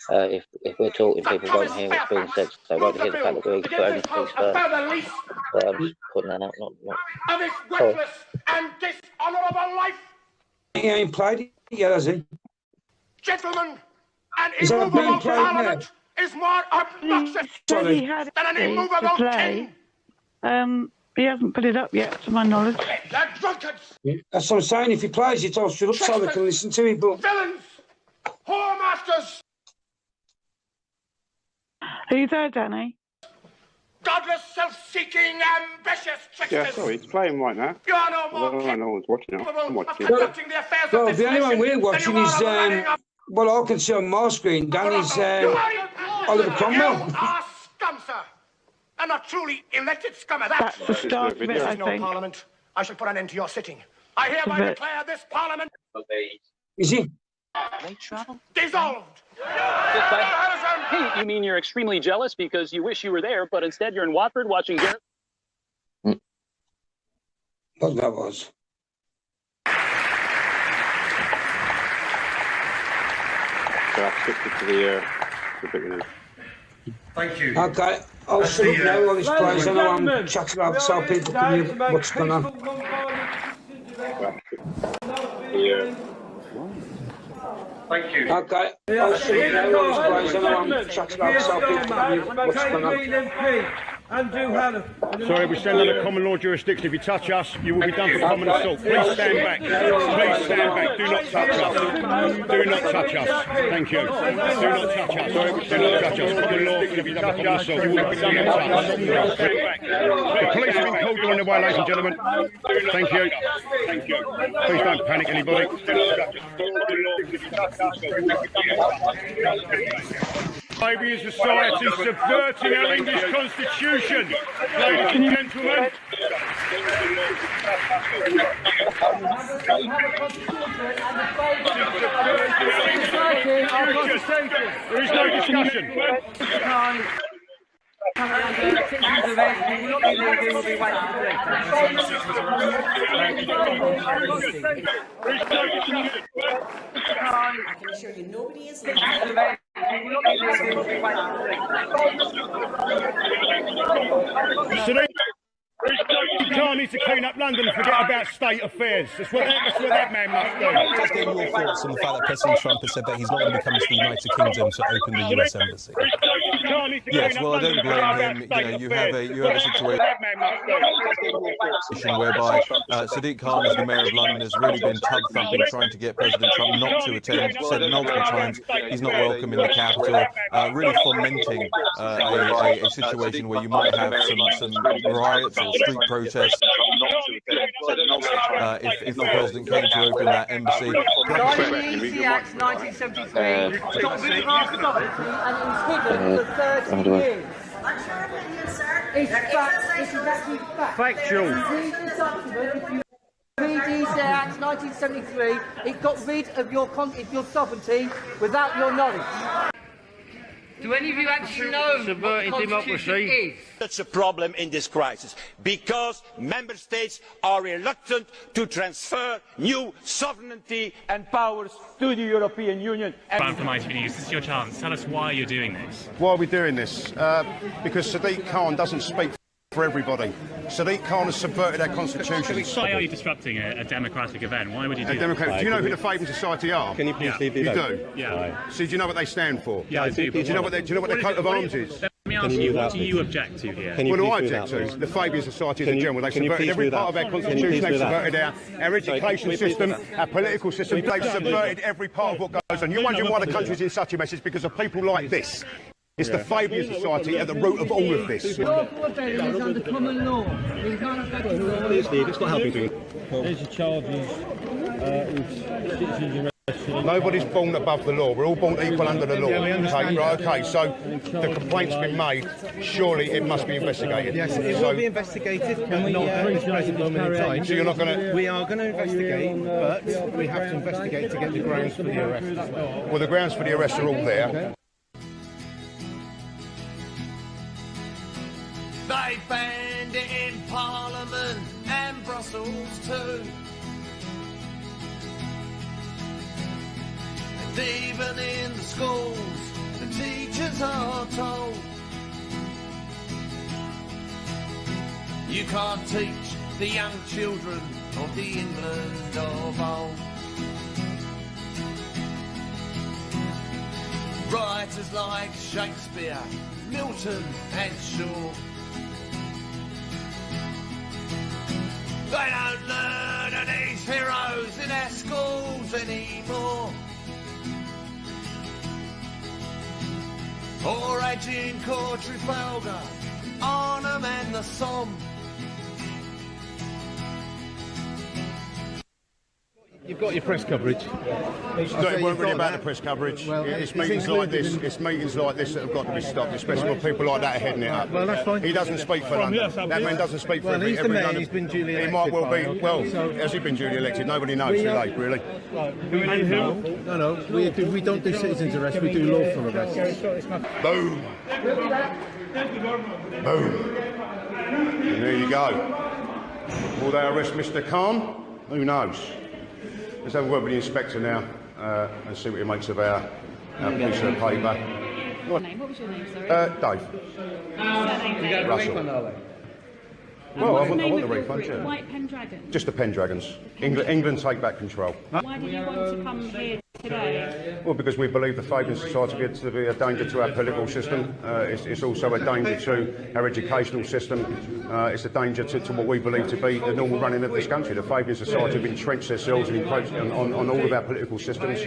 if we're talking, people won't hear what's being said, so they won't hear the fact that we're putting the police first. So I'm just putting that out, not. Of his worthless and dishonourable life. He ain't played it yet, has he? Gentlemen, an Is that being immovable played now? parliament is more obnoxious than an immovable king. He hasn't put it up yet, to my knowledge. The drunkards, That's what I'm saying. If he plays it, I'll shut up so they can listen to it. But villains, whoremasters, Are you there, Danny? godless, self-seeking, ambitious tricksters. Yeah, sorry, it's playing right now. You are no more Although no one's watching it. I'm watching Well, it. conducting the affairs well, of this the only one nation we're than watching you is, are running up. well, I can see on my screen, Danny's Oliver Cromwell. You are scum, sir. And a truly elected scum of that. That's the start of it, There I is no think. parliament. I shall put an end to your sitting. I hereby But- declare this parliament Is he? dissolved. Hey, you mean you're extremely jealous because you wish you were there, but instead you're in Watford watching Gareth? What that was? So I've skipped it to the beginning. Thank you. Okay, I'll shut up now while this plays. I know I'm chatting about so people can hear what's going on. Thank you. Okay, I'll shut up now while this plays. I know I'm chatting about so people can hear what's going on. Sorry, we stand under common law jurisdiction. If you touch us, you will be done for common assault. Please stand back. Please stand back. Do not touch us. Do not touch us. Thank you. Do not touch us. Sorry, we stand under touch us. Common law, if you touch us, you will be done for common assault. Stand back. The police have been called on the way, ladies and gentlemen. Thank you. Thank you. Please don't panic, anybody. Fabian society subverting our English constitution. Ladies and gentlemen. There is no discussion. I can assure you nobody is listening. You can't need to clean up London and forget about state affairs. That's what that man must do. Just get your thoughts on the fact that President Trump has said that he's not going to be coming to the United Kingdom to open the US embassy. Yes, well, I don't blame him. You have a situation whereby Sadiq Khan, as the Mayor of London, has really been tug-thumping, trying to get President Trump not to attend. Said multiple times he's not welcome in the capital, really fomenting a situation where you might have some riots or street protests if the President came to open that embassy. Act 1973 got rid of our sovereignty and it was hidden for 30 years. It's fact. This is actually fact. Factual. If you read this document, if you read East Act 1973, it got rid of your sovereignty without your knowledge. Do any of you actually know what the Constitution is? Such a problem in this crisis because member states are reluctant to transfer new sovereignty and powers to the European Union. From ITV News, this is your chance. Tell us why you're doing this. Why are we doing this? Because Sadiq Khan doesn't speak for everybody. Sadiq Khan has subverted our constitution. Why are you disrupting a democratic event? Why would you do that? Do you know who the Fabian Society are? Can you please leave You it do? Yeah. So do you know what they stand for? Yeah, I do. Do you know what their coat of arms is? Let me ask you, what do you object to here? What do I object to? The Fabian Society in general. They subverted every part of our constitution. They've subverted our education system, our political system. They've subverted every part of what goes on. You're wondering why the country's in such a mess. It's because of people like this. It's the Fabian Society at the root of all of this. Lawful rebellion is under common law. You can't affect the law. Please leave, it's not helping doing. There's your charges. Nobody's born above the law. We're all born equal under the law. Okay, so the complaint's been made. Surely it must be investigated. Yes, it will be investigated, but not at this present moment in time. So you're not going to... We are going to investigate, but we have to investigate to get the grounds for the arrest as well. Well, the grounds for the arrest are all there. They banned it in Parliament and Brussels too. And even in the schools, the teachers are told you can't teach the young children of the England of old. Writers like Shakespeare, Milton and Shaw, they don't learn of these heroes in our schools anymore. Or Agincourt, Trafalgar, Arnhem and the Somme. You've got your press coverage. No, it weren't really about the press coverage. Well, it's meetings like this. It's meetings like this that have got to be stopped, especially when people like that are heading it up. Well, that's fine. He doesn't speak for London. That man doesn't speak for he's the every mayor. London. He's been duly elected. He might well be. by- Well, so- has he been duly elected? Nobody knows. Too late, really. No. We don't do citizens' arrests. We do lawful arrests. Boom. Boom. And there you go. Will they arrest Mr. Khan? Who knows? Let's have a word with the inspector now and see what he makes of our piece of paper. What was your name, sorry? Dave. Russell. Well, I want the refund, yeah. White Pendragon. Just the Pendragons. England take back control. Why did you want to come here today? Well, because we believe the Fabian Society to be a danger to our political system. It's also a danger to our educational system. It's a danger to what we believe to be the normal running of this country. The Fabian Society have entrenched themselves and on all of our political systems,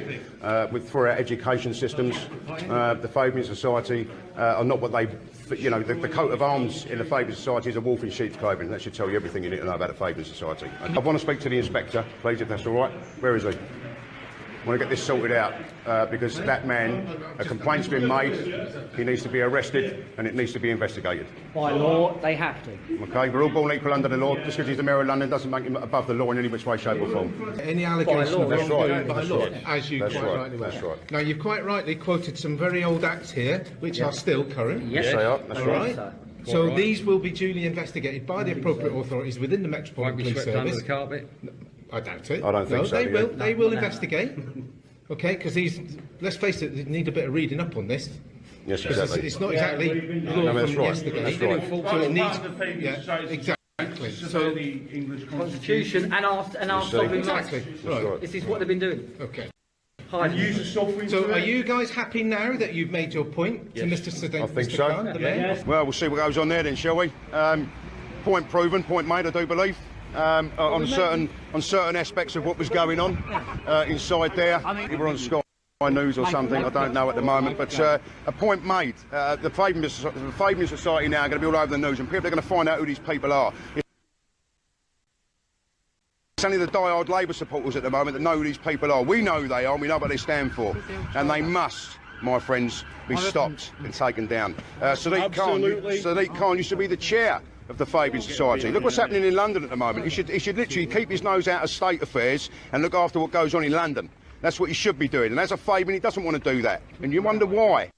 through our education systems. The Fabian Society are not what they... You know, the coat of arms in the Fabian Society is a wolf in sheep's clothing. That should tell you everything you need to know about the Fabian Society. I want to speak to the inspector, please, if that's all right. Where is he? I want to get this sorted out because that man, a complaint's been made, he needs to be arrested and it needs to be investigated. By law, they have to. OK, we're all born equal under the law. Just because he's the Mayor of London doesn't make him above the law in any which way, shape or form. Any allegation of That's wrongdoing right. by That's law, right. as you That's quite right. rightly were. That's right. Now, you've quite rightly quoted some very old acts here, which are still current. Yes, they are. That's All right. So these will be duly investigated by the appropriate authorities within the Metropolitan Police Service. I doubt it. I don't think no, so, they do will. you? They will investigate. Okay, because these, let's face it, they need a bit of reading up on this. Yes, 'Cause exactly. it's not exactly law No, that's from right. yesterday. That's right. So it needs, yeah, exactly. So the English Constitution and our sovereign rights. Exactly. Right. This is what they've been doing. Okay. Hiding. So are you guys happy now that you've made your point to Mr. Sedek? I think Mr. so. Khan, the Mayor? Well, we'll see what goes on there then, shall we? Point proven, point made, I do believe. On certain aspects of what was going on inside there. We were on Sky News or something, I don't know at the moment, but a point made. The Fabian Society now are going to be all over the news and people are going to find out who these people are. It's only the die-hard Labour supporters at the moment that know who these people are. We know who they are, and we know what they stand for. And they must, my friends, be stopped and taken down. Sadiq Khan used to be the chair of the Fabian Society. Look what's happening in London at the moment. He should literally keep his nose out of state affairs and look after what goes on in London. That's what he should be doing. And as a Fabian, he doesn't want to do that. And you wonder why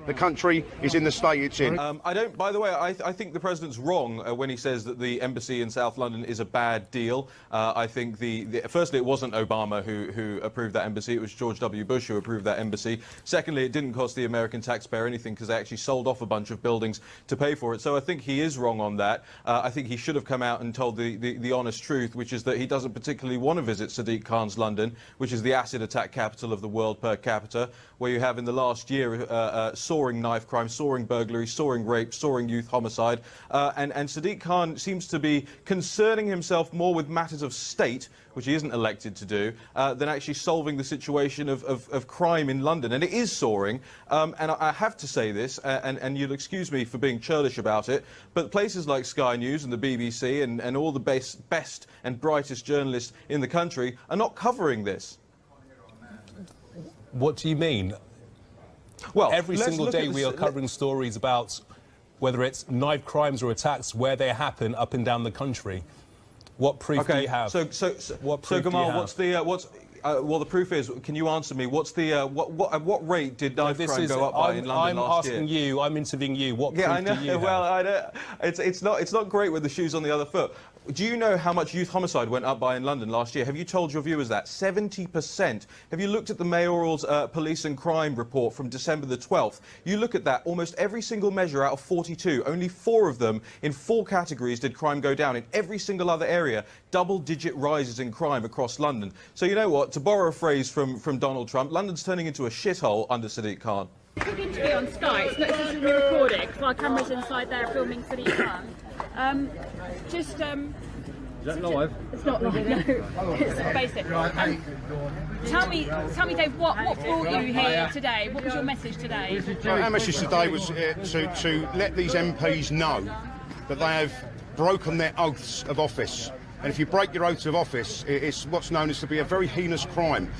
the country is in the state it's in. I don't. By the way, I think the president's wrong when he says that the embassy in South London is a bad deal. I think firstly, it wasn't Obama who approved that embassy. It was George W. Bush who approved that embassy. Secondly, it didn't cost the American taxpayer anything because they actually sold off a bunch of buildings to pay for it. So I think he is wrong on that. I think he should have come out and told the honest truth, which is that he doesn't particularly want to visit Sadiq Khan's London, which is the acid attack capital of the world per capita, where you have in the last year soaring knife crime, soaring burglary, soaring rape, soaring youth homicide. And Sadiq Khan seems to be concerning himself more with matters of state, which he isn't elected to do, than actually solving the situation of crime in London. And it is soaring. And I have to say this, and you'll excuse me for being churlish about it, but places like Sky News and the BBC and all the best and brightest journalists in the country are not covering this. What do you mean? Well, every single day we are covering stories about whether it's knife crimes or attacks, where they happen up and down the country. What proof do you have? What proof Gamal, do you have? well, the proof is, can you answer me? What's the at what rate did knife crime go up by in London last year? I'm asking you. I'm interviewing you. What proof I know. do you have? Well, I don't. It's not great with the shoes on the other foot. Do you know how much youth homicide went up by in London last year? Have you told your viewers that? 70%. Have you looked at the mayoral's police and crime report from December the 12th? You look at that, almost every single measure out of 42, only 4 of them in 4 categories did crime go down. In every single other area, double-digit rises in crime across London. So you know what? To borrow a phrase from Donald Trump, London's turning into a shithole under Sadiq Khan. Quick interview on Sky. It's not just being recorded because our camera's inside there filming Sadiq Khan. Is that live? It's not live, no. It's basic. Tell me, Dave, what brought you here today? What was your message today? Our message today was to let these MPs know that they have broken their oaths of office. And if you break your oaths of office, it's what's known as to be a very heinous crime.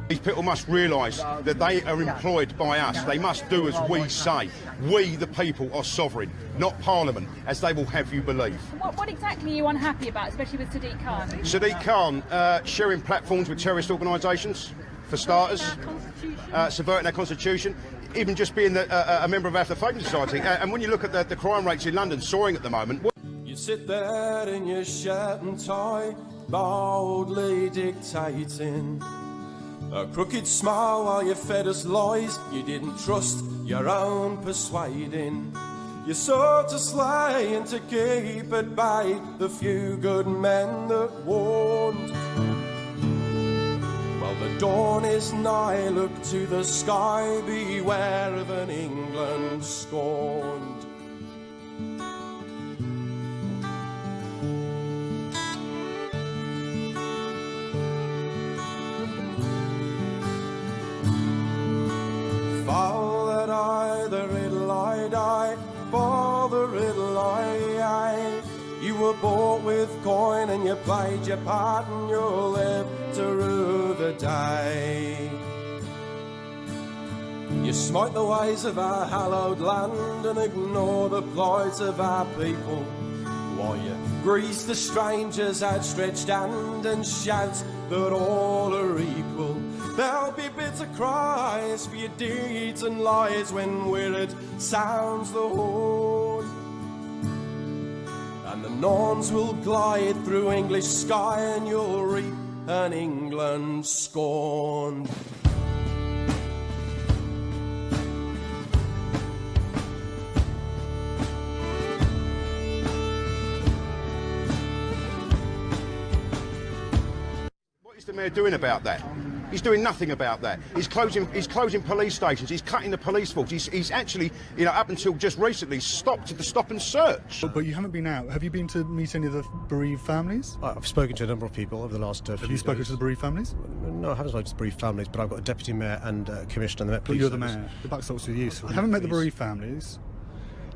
These people must realise that they are employed by us. They must do as we say. We, the people, are sovereign, not Parliament, as they will have you believe. What exactly are you unhappy about, especially with Sadiq Khan? Sadiq Khan sharing platforms with terrorist organisations, for starters, subverting our constitution, even just being a member of our Faith Society. And when you look at the crime rates in London soaring at the moment... You sit there in your shirt and tie, boldly dictating. A crooked smile while you fed us lies. You didn't trust your own persuading. You sought to slay and to keep at bay the few good men that warned. Well, the dawn is nigh, look to the sky, beware of an England scorned. For the riddle I die, for the riddle I. You were bought with coin and you played your part and you'll live to rue the day. You smite the ways of our hallowed land and ignore the plight of our people, while you grease the stranger's outstretched hand and shout that all are equal. There'll be bitter cries for your deeds and lies when Wirred sounds the horn. And the Norns will glide through English sky and you'll reap an England scorned. What is the Mayor doing about that? He's doing nothing about that. He's closing police stations. He's cutting the police force. He's actually, you know, up until just recently, stopped the stop and search. But you haven't been out. Have you been to meet any of the bereaved families? I've spoken to a number of people over the last few days. Have you spoken to the bereaved families? No, I haven't spoken to the bereaved families, but I've got a deputy mayor and a commissioner on the Met Police. But you're the Service. mayor. The buck stops with you. So you haven't met the bereaved families.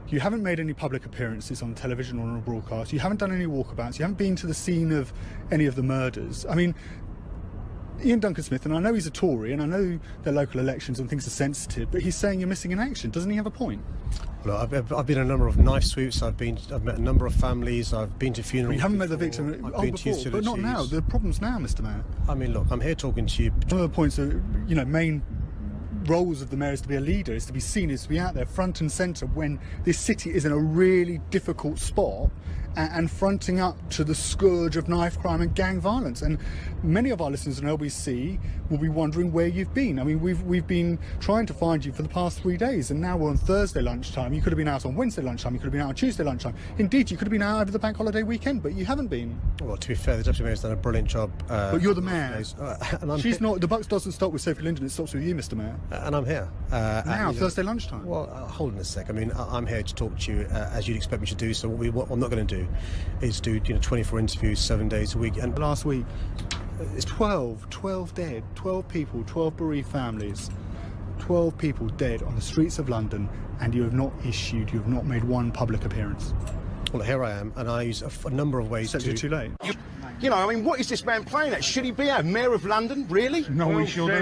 You haven't made any public appearances on television or on a broadcast. You haven't done any walkabouts. You haven't been to the scene of any of the murders. I mean, Ian Duncan Smith, and I know he's a Tory, and I know their local elections and things are sensitive, but he's saying you're missing in action. Doesn't he have a point? Well, I've been on a number of knife sweeps. I've met a number of families. I've been to funerals. But you haven't met the victim before, but not now. The problem's now, Mr. Mayor. I mean, look, I'm here talking to you. One of the points that, you know, main roles of the mayor is to be a leader, is to be seen, is to be out there front and centre when this city is in a really difficult spot and fronting up to the scourge of knife crime and gang violence. And many of our listeners on LBC will be wondering where you've been. I mean, we've been trying to find you for the past 3 days, and now we're on Thursday lunchtime. You could have been out on Wednesday lunchtime. You could have been out on Tuesday lunchtime. Indeed, you could have been out over the bank holiday weekend, but you haven't been. Well, to be fair, the deputy mayor's done a brilliant job. But you're the mayor. And She's not. The buck doesn't stop with Sophie Linden. It stops with you, Mr. Mayor. And I'm here now, Thursday lunchtime. Well, hold on a sec. I mean, I'm here to talk to you as you'd expect me to do. So what I'm not going to do is do 24 interviews 7 days a week. And last week, it's 12 dead, 12 people, 12 bereaved families, 12 people dead on the streets of London, and you have not made one public appearance. Well, here I am, and I use a number of ways Except to... you're too late. You know, I mean, what is this man playing at? Should he be our Mayor of London? Really? No, he shouldn't.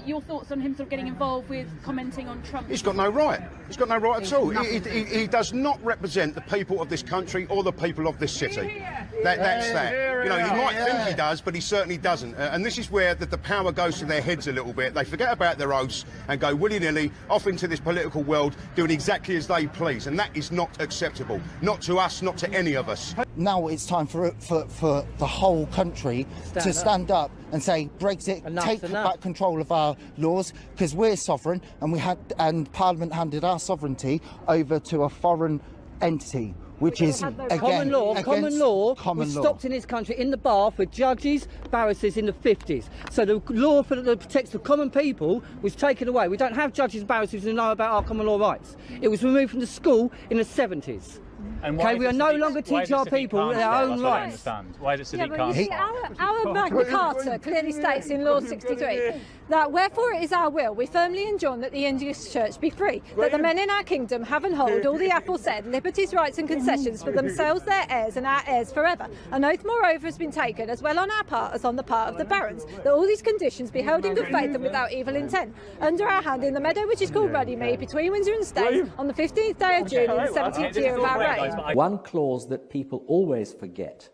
Your thoughts on him sort of getting involved with commenting on Trump? He's got no right. He's got no right at all. He does not represent the people of this country or the people of this city. That's that. You know, he might think he does, but he certainly doesn't. And this is where the power goes to their heads a little bit. They forget about their oaths and go willy-nilly off into this political world doing exactly as they please. And that is not acceptable. Not to us, not to any of us. Now it's time for the whole country to stand up and say Brexit, take back control of our laws, because we're sovereign, and Parliament handed our sovereignty over to a foreign entity. which is again common law was stopped in this country in the bath with judges, barristers in the 50s. So the law that protects the common people was taken away. We don't have judges and barristers who know about our common law rights. It was removed from the school in the 70s. Okay, we are no longer teaching our people their own rights. Why does Sadiq Khan? Our Magna Carta clearly states in Law 63 that wherefore it is our will, we firmly enjoin that the English Church be free, that the men in our kingdom have and hold all the aforesaid liberties, rights and concessions for themselves, their heirs and our heirs forever. An oath moreover has been taken, as well on our part as on the part of the barons, that all these conditions be held in good faith and without evil intent, under our hand in the meadow which is called Runnymede, between Windsor and Staines, on the 15th day of June in the 17th year of our reign. One clause that people always forget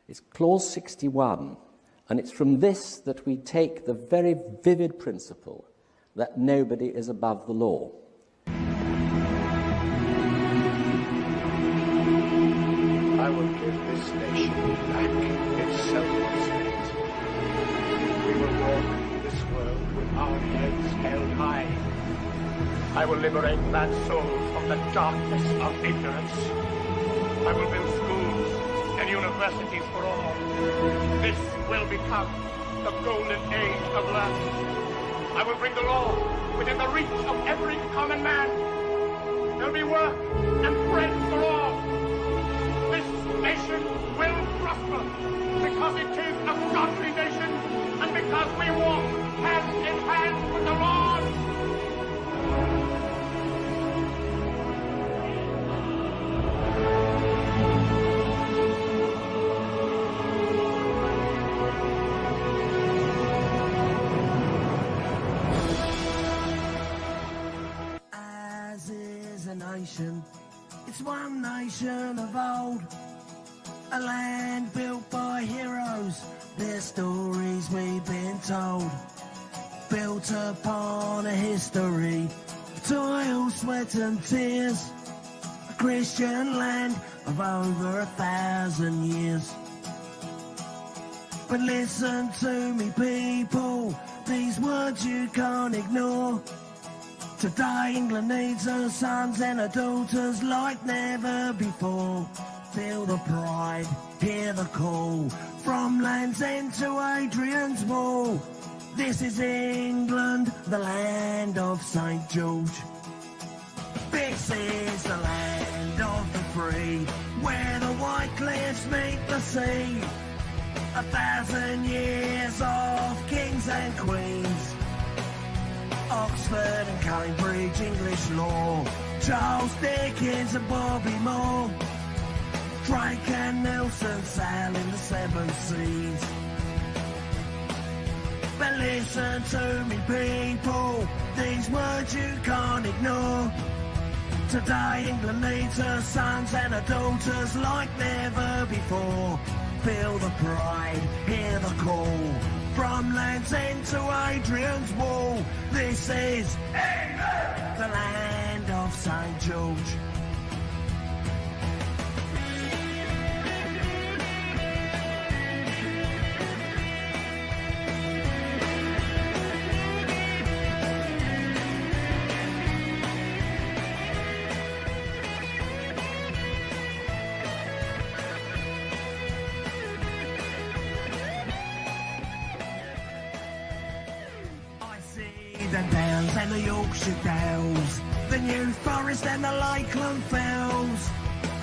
is clause 61, and it's from this that we take the very vivid principle that nobody is above the law. I will give this nation back its self-respect. We will walk this world with our heads held high. I will liberate man's soul from the darkness of ignorance. I will build schools and universities for all. This will become the golden age of learning. I will bring the law within the reach of every common man. There'll be work and bread for all. This nation will prosper because it is a godly nation and because we walk hand in hand with the Lord. It's one nation of old, a land built by heroes, their stories we've been told, built upon a history of toil, sweat and tears, a Christian land of over 1,000 years. But listen to me people, these words you can't ignore. Today England needs her sons and her daughters like never before. Feel the pride, hear the call, from Land's End to Adrian's Wall. This is England, the land of St. George. This is the land of the free, where the white cliffs meet the sea. 1,000 years of kings and queens, Oxford and Cambridge English law, Charles Dickens and Bobby Moore, Drake and Nelson sailing the 7 seas. But listen to me people, these words you can't ignore. Today England needs her sons and her daughters like never before. Feel the pride, hear the call, from Land's End to Adrian's Wall. This is England, the land of St. George. The Downs and the Yorkshire Dales, the New Forest and the Lakeland Fells,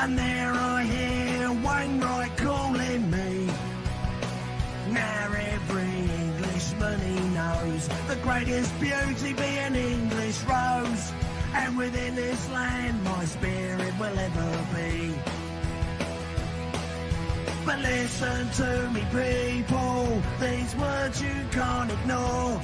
and there I hear Wainwright calling me. Now every Englishman he knows the greatest beauty be an English rose, and within this land my spirit will ever be. But listen to me people, these words you can't ignore.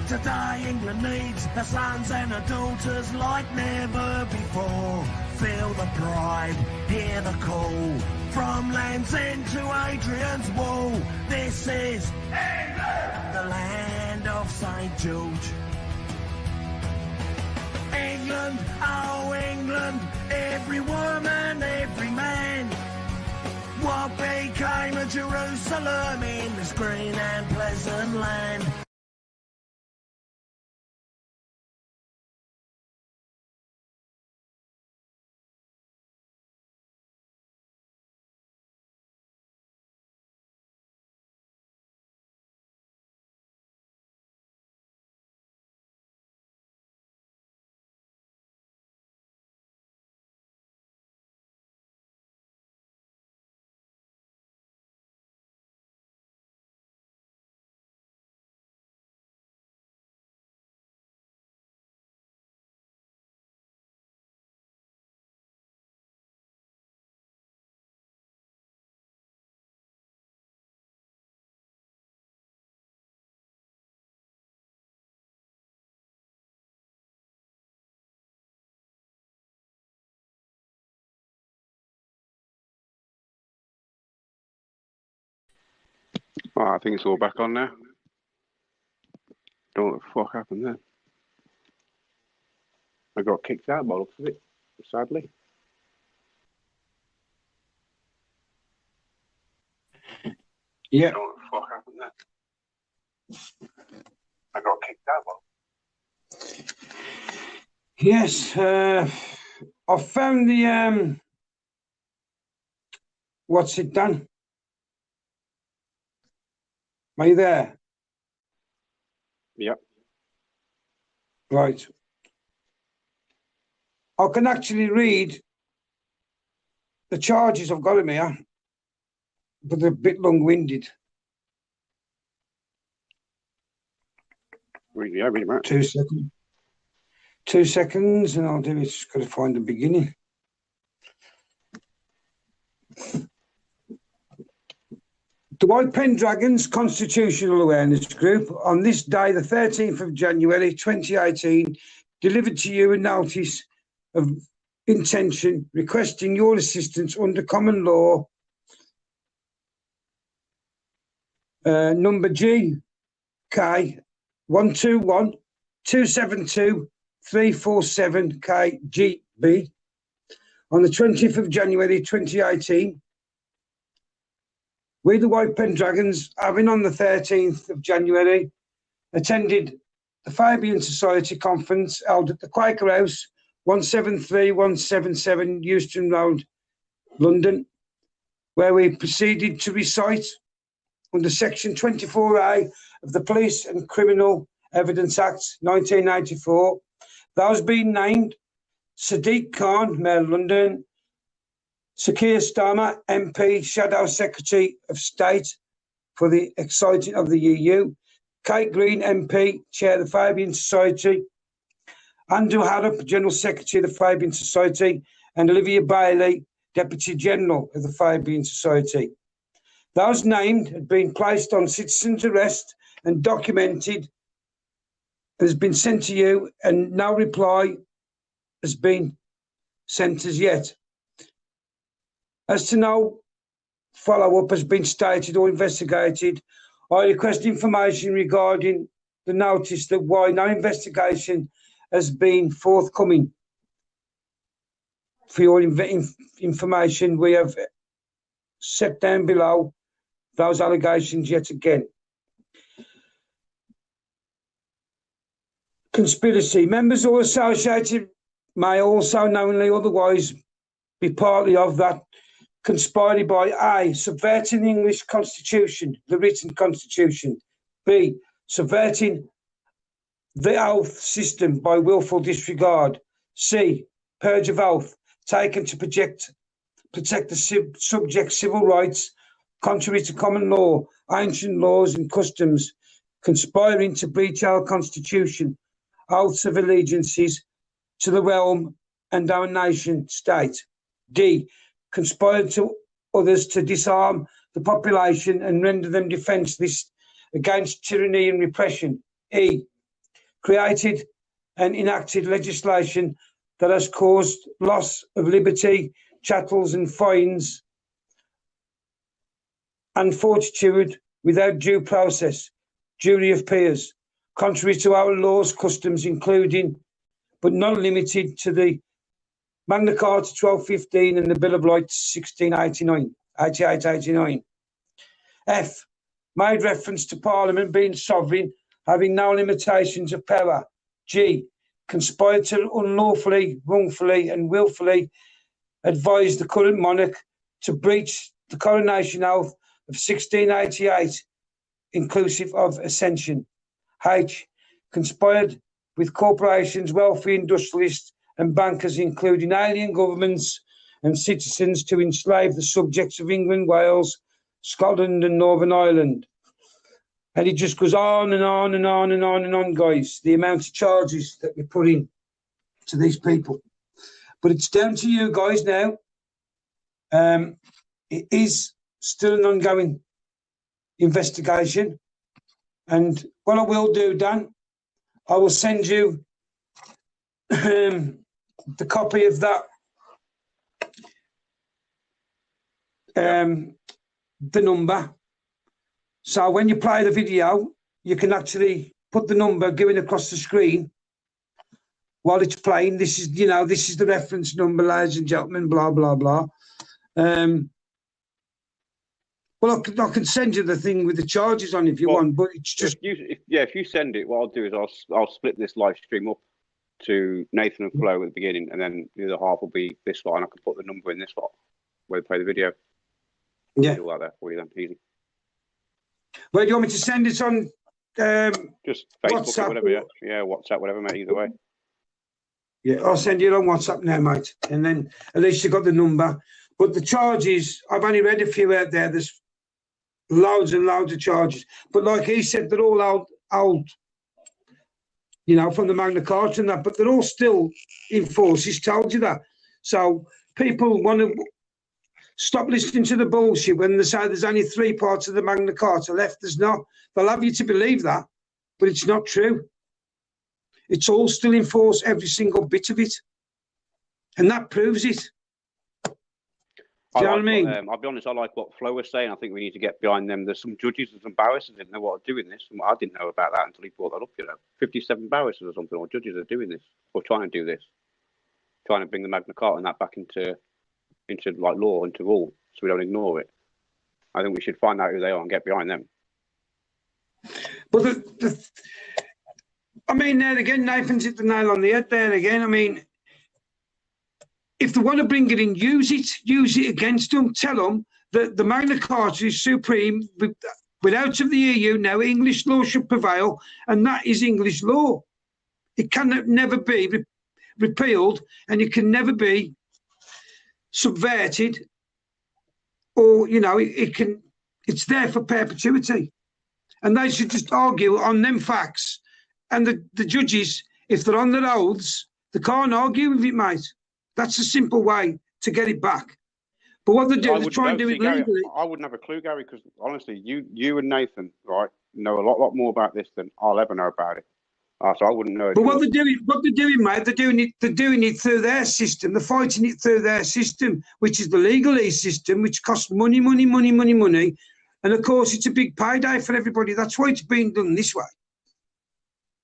Today England needs her sons and her daughters like never before. Feel the pride, hear the call, from Land's End to Adrian's Wall. This is England, the land of St. George. England, oh England, every woman, every man. What became of Jerusalem in this green and pleasant land? Right, I think it's all back on now. Don't know what the fuck happened there. I got kicked out by the looks of it, sadly. Yeah. Don't know what the fuck happened there. I got kicked out by. Yes, I found the what's it done? Are you there? Yep. Right. I can actually read the charges I've got in here, but they're a bit long-winded. Read it out. 2 seconds. 2 seconds, and I'll do it. Just got to find the beginning. The White Pendragons Constitutional Awareness Group, on this day, the 13th of January 2018, delivered to you a notice of intention requesting your assistance under common law number GK 121 272 347 KGB on the 20th of January 2018. We, the White Pendragons, having on the 13th of January attended the Fabian Society conference held at the Quaker House, 173177 Euston Road, London, where we proceeded to recite under Section 24A of the Police and Criminal Evidence Act 1984, those being named Sadiq Khan, Mayor of London, Sakir Starmer, MP, Shadow Secretary of State for the Exciting of the EU, Kate Green, MP, Chair of the Fabian Society, Andrew Harrop, General Secretary of the Fabian Society, and Olivia Bailey, Deputy General of the Fabian Society. Those named had been placed on citizen's arrest and documented, has been sent to you, and no reply has been sent as yet. As to no follow-up has been stated or investigated, I request information regarding the notice that why no investigation has been forthcoming. For your information, we have set down below those allegations yet again. Conspiracy. Members or associated may also knowingly otherwise be partly of that conspired by A, subverting the English Constitution, the written Constitution, B, subverting the oath system by willful disregard, C, purge of oath, taken to protect the subject's civil rights, contrary to common law, ancient laws and customs, conspiring to breach our Constitution, oaths of allegiances to the realm and our nation state. D, conspired to others to disarm the population and render them defenceless against tyranny and repression. E, created and enacted legislation that has caused loss of liberty, chattels and fines and fortitude without due process, jury of peers, contrary to our laws, customs, including but not limited to the Magna Carta 1215 and the Bill of Rights 1889. F, made reference to Parliament being sovereign, having no limitations of power. G, conspired to unlawfully, wrongfully and willfully advise the current monarch to breach the coronation oath of 1688, inclusive of ascension. H, conspired with corporations, wealthy industrialists and bankers, including alien governments and citizens, to enslave the subjects of England, Wales, Scotland and Northern Ireland. And it just goes on and on and on and on and on, guys, the amount of charges that we put in to these people. But it's down to you guys now. It is still an ongoing investigation. And what I will do, Dan, I will send you the copy of that, the number, So when you play the video, you can actually put the number going across the screen while it's playing. This is, you know, this is the reference number, ladies and gentlemen, blah, blah, blah. Well, I can send you the thing with the charges on if you want, but it's just... If you send it, what I'll do is I'll split this live stream up to Nathan and Flo at the beginning, and then the other half will be this lot, and I can put the number in this lot where they play the video. Yeah. Do all that there for you then, easy. Where do you want me to send it on? Just Facebook WhatsApp, or whatever, yeah, WhatsApp, whatever, mate, either way. Yeah, I'll send you it on WhatsApp now, mate, and then at least you got the number. But the charges, I've only read a few out there. There's loads and loads of charges, but like he said, they're all old, you know, from the Magna Carta and that, but they're all still in force. He's told you that. So people want to stop listening to the bullshit when they say there's only 3 parts of the Magna Carta left. There's not. They'll have you to believe that, but it's not true. It's all still in force, every single bit of it, and that proves it. Do you know what I mean? I'll be honest, I like what Flo was saying. I think we need to get behind them. There's some judges and some barristers didn't know what to do in this. And I didn't know about that until he brought that up, you know. 57 barristers or something, or judges are doing this, or trying to do this. Trying to bring the Magna Carta and that back into like law, into rule, so we don't ignore it. I think we should find out who they are and get behind them. But I mean, there again, Nathan's hit the nail on the head there again. I mean, if they want to bring it in, use it against them. Tell them that the Magna Carta is supreme. Without of the EU now, English law should prevail, and that is English law. It can never be repealed, and it can never be subverted, or, you know, it's there for perpetuity. And they should just argue on them facts. And the judges, if they're on their oaths, they can't argue with it, mate. That's a simple way to get it back. But what they do is try and do it legally. I wouldn't have a clue, Gary, because honestly, you and Nathan, right, know a lot more about this than I'll ever know about it. So I wouldn't know. But what they're doing, mate, they're doing it through their system. They're fighting it through their system, which is the legalese system, which costs money. And of course, it's a big payday for everybody. That's why it's being done this way.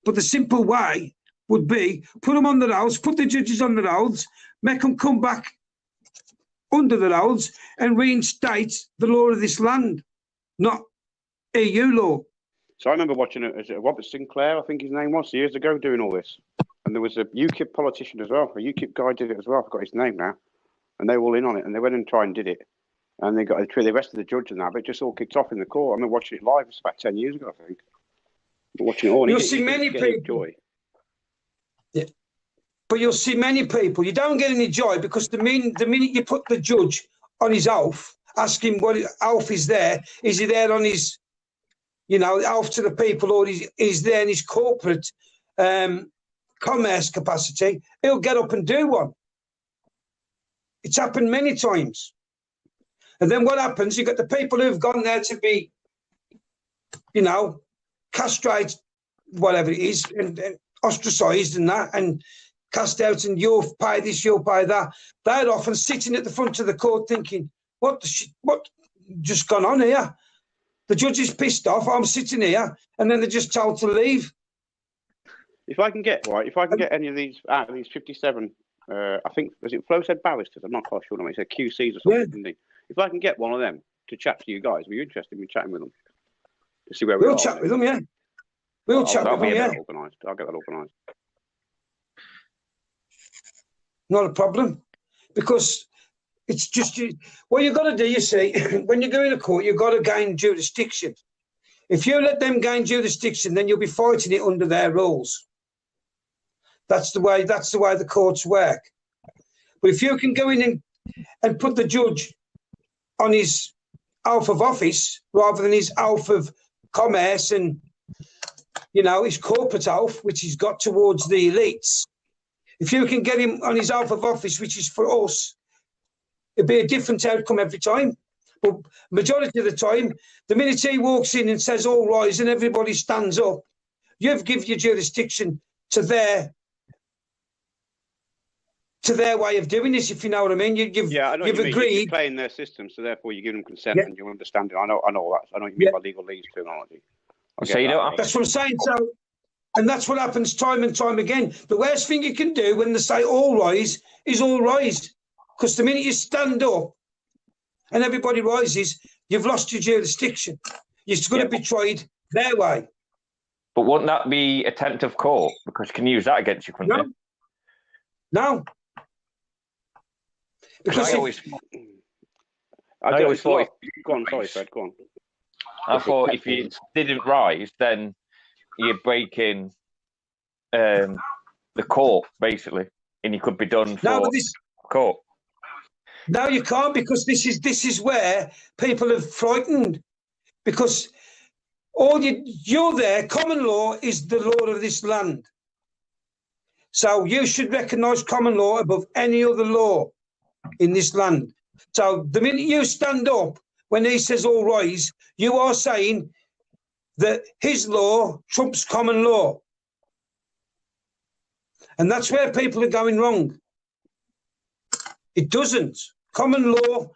But the simple way would be put them on the oaths, put the judges on the oaths, make them come back under the oaths and reinstate the law of this land, not EU law. So I remember watching it, is it Robert Sinclair, I think his name was, years ago, doing all this. And there was a UKIP politician as well. A UKIP guy did it as well. I forgot his name now. And they were all in on it. And they went and tried and did it. And they arrested the judge and that, but it just all kicked off in the court. I remember watching it live. It's about 10 years ago, I think. But watching it all. You'll see many people. Yeah. But you'll see many people. You don't get any joy because the minute you put the judge on his oath, ask him what oath is there. Is he there on his, you know, oath to the people, or is there in his corporate commerce capacity? He'll get up and do one. It's happened many times. And then what happens? You got the people who've gone there to be, you know, castrated, whatever it is, and ostracised and that, and cast out, and you'll pay this, you'll pay that. They're often sitting at the front of the court thinking, what just gone on here? The judge is pissed off, I'm sitting here, and then they're just told to leave. If I can get any of these out of these 57, I think, was it Flo said barristers? I'm not quite sure. He said QCs or something, didn't he? If I can get one of them to chat to you guys, were you interested in chatting with them? To see where we are. We'll chat with them, yeah. We'll chat with them, yeah. I'll get that organised. Not a problem. Because it's just, what you've got to do, you see, when you go in a court, you've got to gain jurisdiction. If you let them gain jurisdiction, then you'll be fighting it under their rules. That's the way the courts work. But if you can go in and put the judge on his oath of office rather than his oath of commerce and, you know, his corporate oath, which he's got towards the elites, if you can get him on his oath of office, which is for us, it'll be a different outcome every time. But majority of the time, the minute he walks in and says, all rise, and everybody stands up, you've given your jurisdiction to their to their way of doing this, if you know what I mean. I know you've what you mean. agreed. You're playing their system, so therefore you give them consent Yeah. and you understand it. I know that. I know what you mean by legalese terminology. So you don't have That's what I'm saying. So, and that's what happens time and time again. The worst thing you can do when they say all rise is all rise. Because the minute you stand up and everybody rises, you've lost your jurisdiction. You're going to be tried their way. But wouldn't that be attempt of court? Because you can use that against you, couldn't you? No. Because I always thought. Go on, sorry, Fred. Go on. I thought if you didn't rise, then you're breaking the court, basically, and you could be done for court. No, you can't, because this is where people are frightened. Because you're there. Common law is the law of this land. So you should recognise common law above any other law in this land. So the minute you stand up, when he says all rise, you are saying that his law trumps common law. And that's where people are going wrong. It doesn't. Common law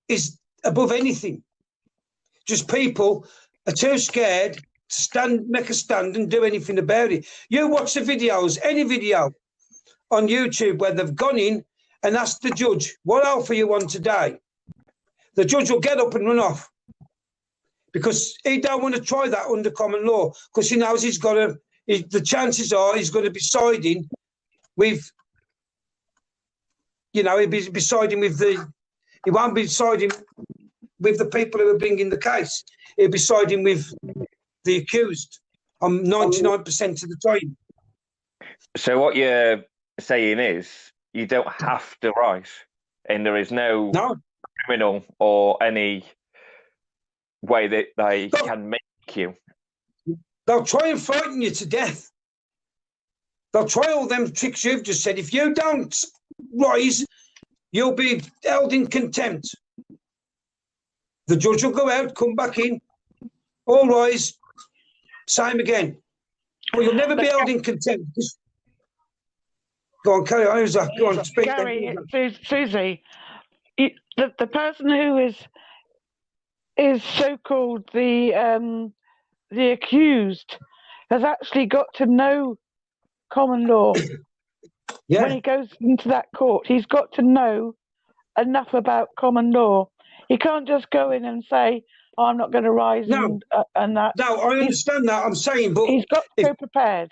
is above anything. Just people are too scared to make a stand and do anything about it. You watch the videos, any video on YouTube where they've gone in and asked the judge, what alpha you want today? The judge will get up and run off because he don't want to try that under common law, because he knows the chances are he's going to be siding with, he'll be siding with he won't be siding with the people who are bringing the case. He'll be siding with the accused on 99% of the time. So what you're saying is you don't have to rise, and there is no criminal or any way that they can make you. They'll try and frighten you to death. They'll try all them tricks you've just said. If you don't rise, you'll be held in contempt. The judge will go out, come back in, all rise, same again. Well, you'll never be held in contempt. Go on, carry on. Who's that? Go on, speak. Gary, Susie, the person who is so-called the accused has actually got to know common law. Yeah. When he goes into that court, he's got to know enough about common law. He can't just go in and say, oh, I'm not going to rise and that. No, I understand that. I'm saying, but he's got to go prepared.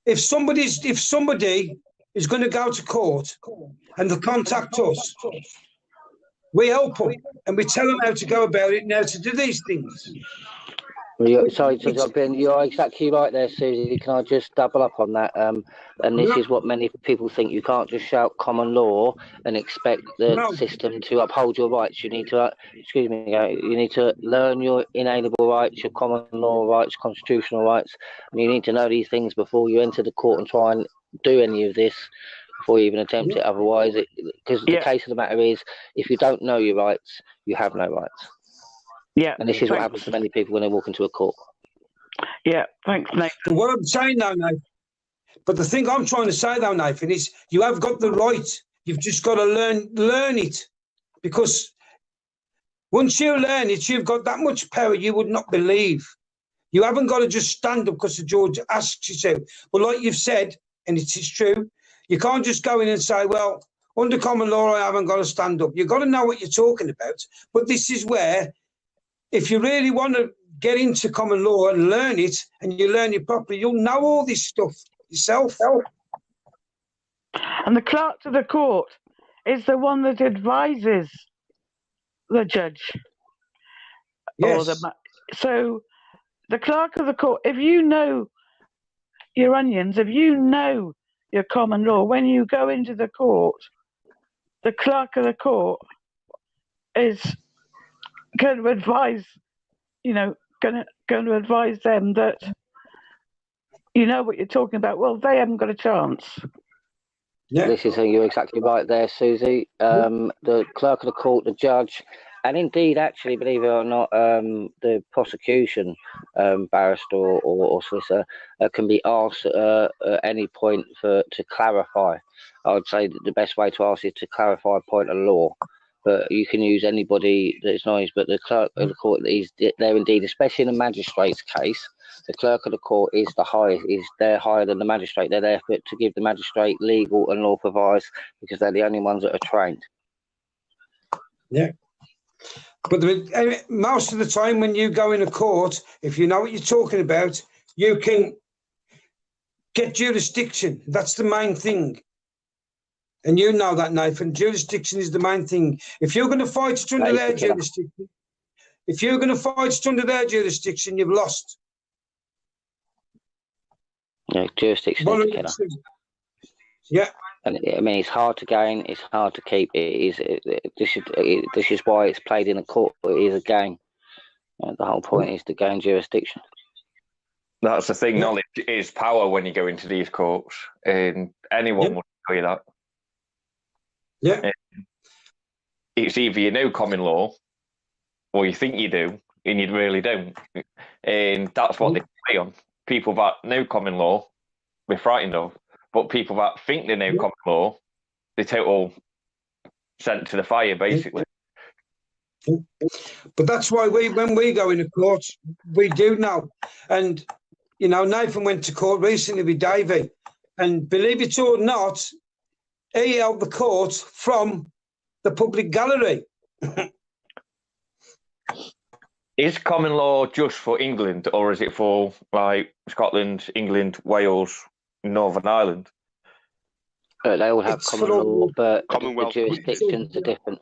If somebody is going to go to court and they contact us, we help them and we tell them how to go about it and how to do these things. Sorry to jump in. You're exactly right there, Susie. Can I just double up on that? And this is what many people think. You can't just shout common law and expect the system to uphold your rights. You need to, you need to learn your inalienable rights, your common law rights, constitutional rights, and you need to know these things before you enter the court and try and do any of this, before you even attempt it. Otherwise, because the case of the matter is, if you don't know your rights, you have no rights. Yeah, and this is what happens to many people when they walk into a court. Yeah, thanks, Nathan. What I'm saying now, Nathan, but the thing I'm trying to say though, Nathan, is you have got the right. You've just got to learn it, because once you learn it, you've got that much power you would not believe. You haven't got to just stand up because the judge asks you to. But like you've said, and it is true, you can't just go in and say, well, under common law, I haven't got to stand up. You've got to know what you're talking about. But this is where, if you really want to get into common law and learn it, and you learn it properly, you'll know all this stuff yourself. And the clerk to the court is the one that advises the judge. Yes. So the clerk of the court, if you know your onions, if you know your common law, when you go into the court, the clerk of the court is going to advise, going to advise them that you know what you're talking about. Well, they haven't got a chance. Yeah. You're exactly right there, Susie. The clerk of the court, the judge, And indeed, actually, believe it or not, the prosecution barrister or solicitor can be asked at any point to clarify. I would say that the best way to ask is to clarify a point of law. But you can use anybody that's knowledge. But the clerk of the court is there indeed, especially in a magistrate's case. The clerk of the court is the highest. They're higher than the magistrate. They're there to give the magistrate legal and lawful advice because they're the only ones that are trained. Yeah. But most of the time when you go in a court, if you know what you're talking about, you can get jurisdiction. That's the main thing. And you know that, Nathan. Jurisdiction is the main thing. If you're going to fight it under their jurisdiction, you've lost. Yeah, jurisdiction is the killer. Yeah. And I mean, it's hard to gain. It's hard to keep. This is why it's played in a court. It is a game. The whole point is to gain jurisdiction. That's the thing. Knowledge is power when you go into these courts, and anyone will tell you that. Yeah. It's either you know common law, or you think you do, and you really don't. And that's what they play on. People that know common law, we're frightened of. But people that think they know common law, they total sent to the fire, basically. But that's why when we go into court, we do know. And, you know, Nathan went to court recently with Davey. And believe it or not, he held the court from the public gallery. Is common law just for England, or is it for, like, Scotland, England, Wales, Northern Ireland? They all have common law, but the jurisdictions are different.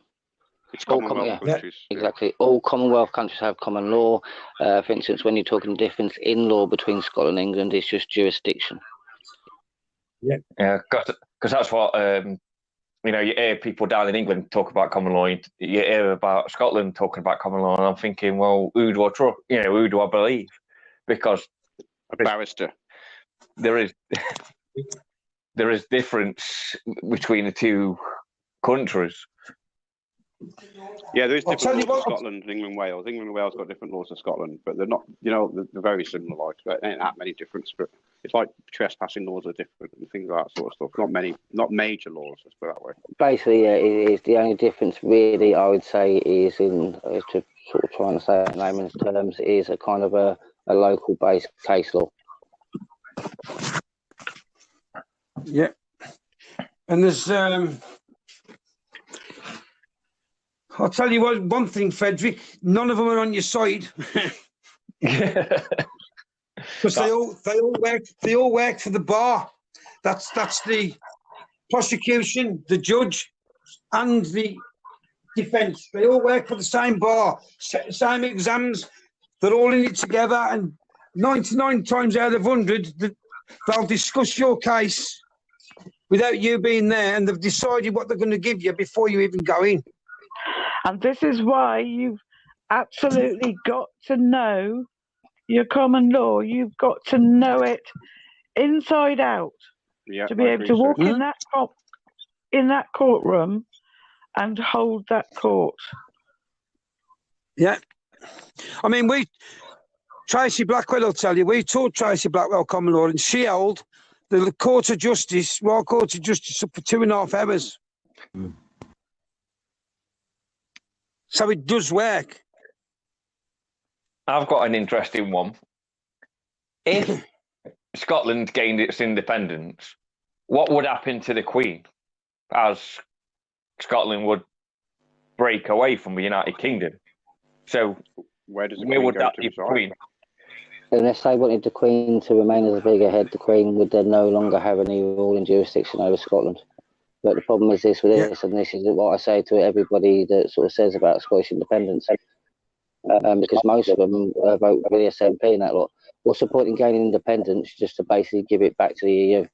It's Commonwealth countries. Exactly. All Commonwealth countries have common law. For instance, when you're talking difference in law between Scotland and England, it's just jurisdiction. Yeah, because that's what you know. You hear people down in England talk about common law. You hear about Scotland talking about common law, and I'm thinking, well, who do I trust? You know, who do I believe? Because a barrister. There is difference between the two countries. Yeah, there is different laws in Scotland, England, Wales. England and Wales got different laws than Scotland, but they're not. You know, they're very similar. Like, there ain't that many differences. But it's like trespassing laws are different and things like that sort of stuff. Not major laws. Let's put it that way. Basically, yeah, it is the only difference. Really, I would say is to sort of trying to say it in layman's terms is a kind of a local-based case law. Yeah, and there's I'll tell you what. One thing, Frederick, none of them are on your side because they all work for the bar. That's the prosecution, the judge, and the defence. They all work for the same bar, same exams. They're all in it together, and 99 times out of 100, they'll discuss your case without you being there, and they've decided what they're going to give you before you even go in. And this is why you've absolutely got to know your common law. You've got to know it inside out to be able to walk in that courtroom and hold that court. Yeah. I mean, Tracy Blackwell will tell you, we taught Tracy Blackwell common law, and she held the Court of Justice, Royal Court of Justice, up for 2.5 hours. So it does work. I've got an interesting one. If Scotland gained its independence, what would happen to the Queen as Scotland would break away from the United Kingdom? So where would that leave the Queen? Unless they wanted the Queen to remain as a figurehead, the Queen would then no longer have any ruling jurisdiction over Scotland. But the problem is this with this, and this is what I say to everybody that sort of says about Scottish independence, because most of them vote for the SNP and that lot. What's the point in gaining independence just to basically give it back to the EU?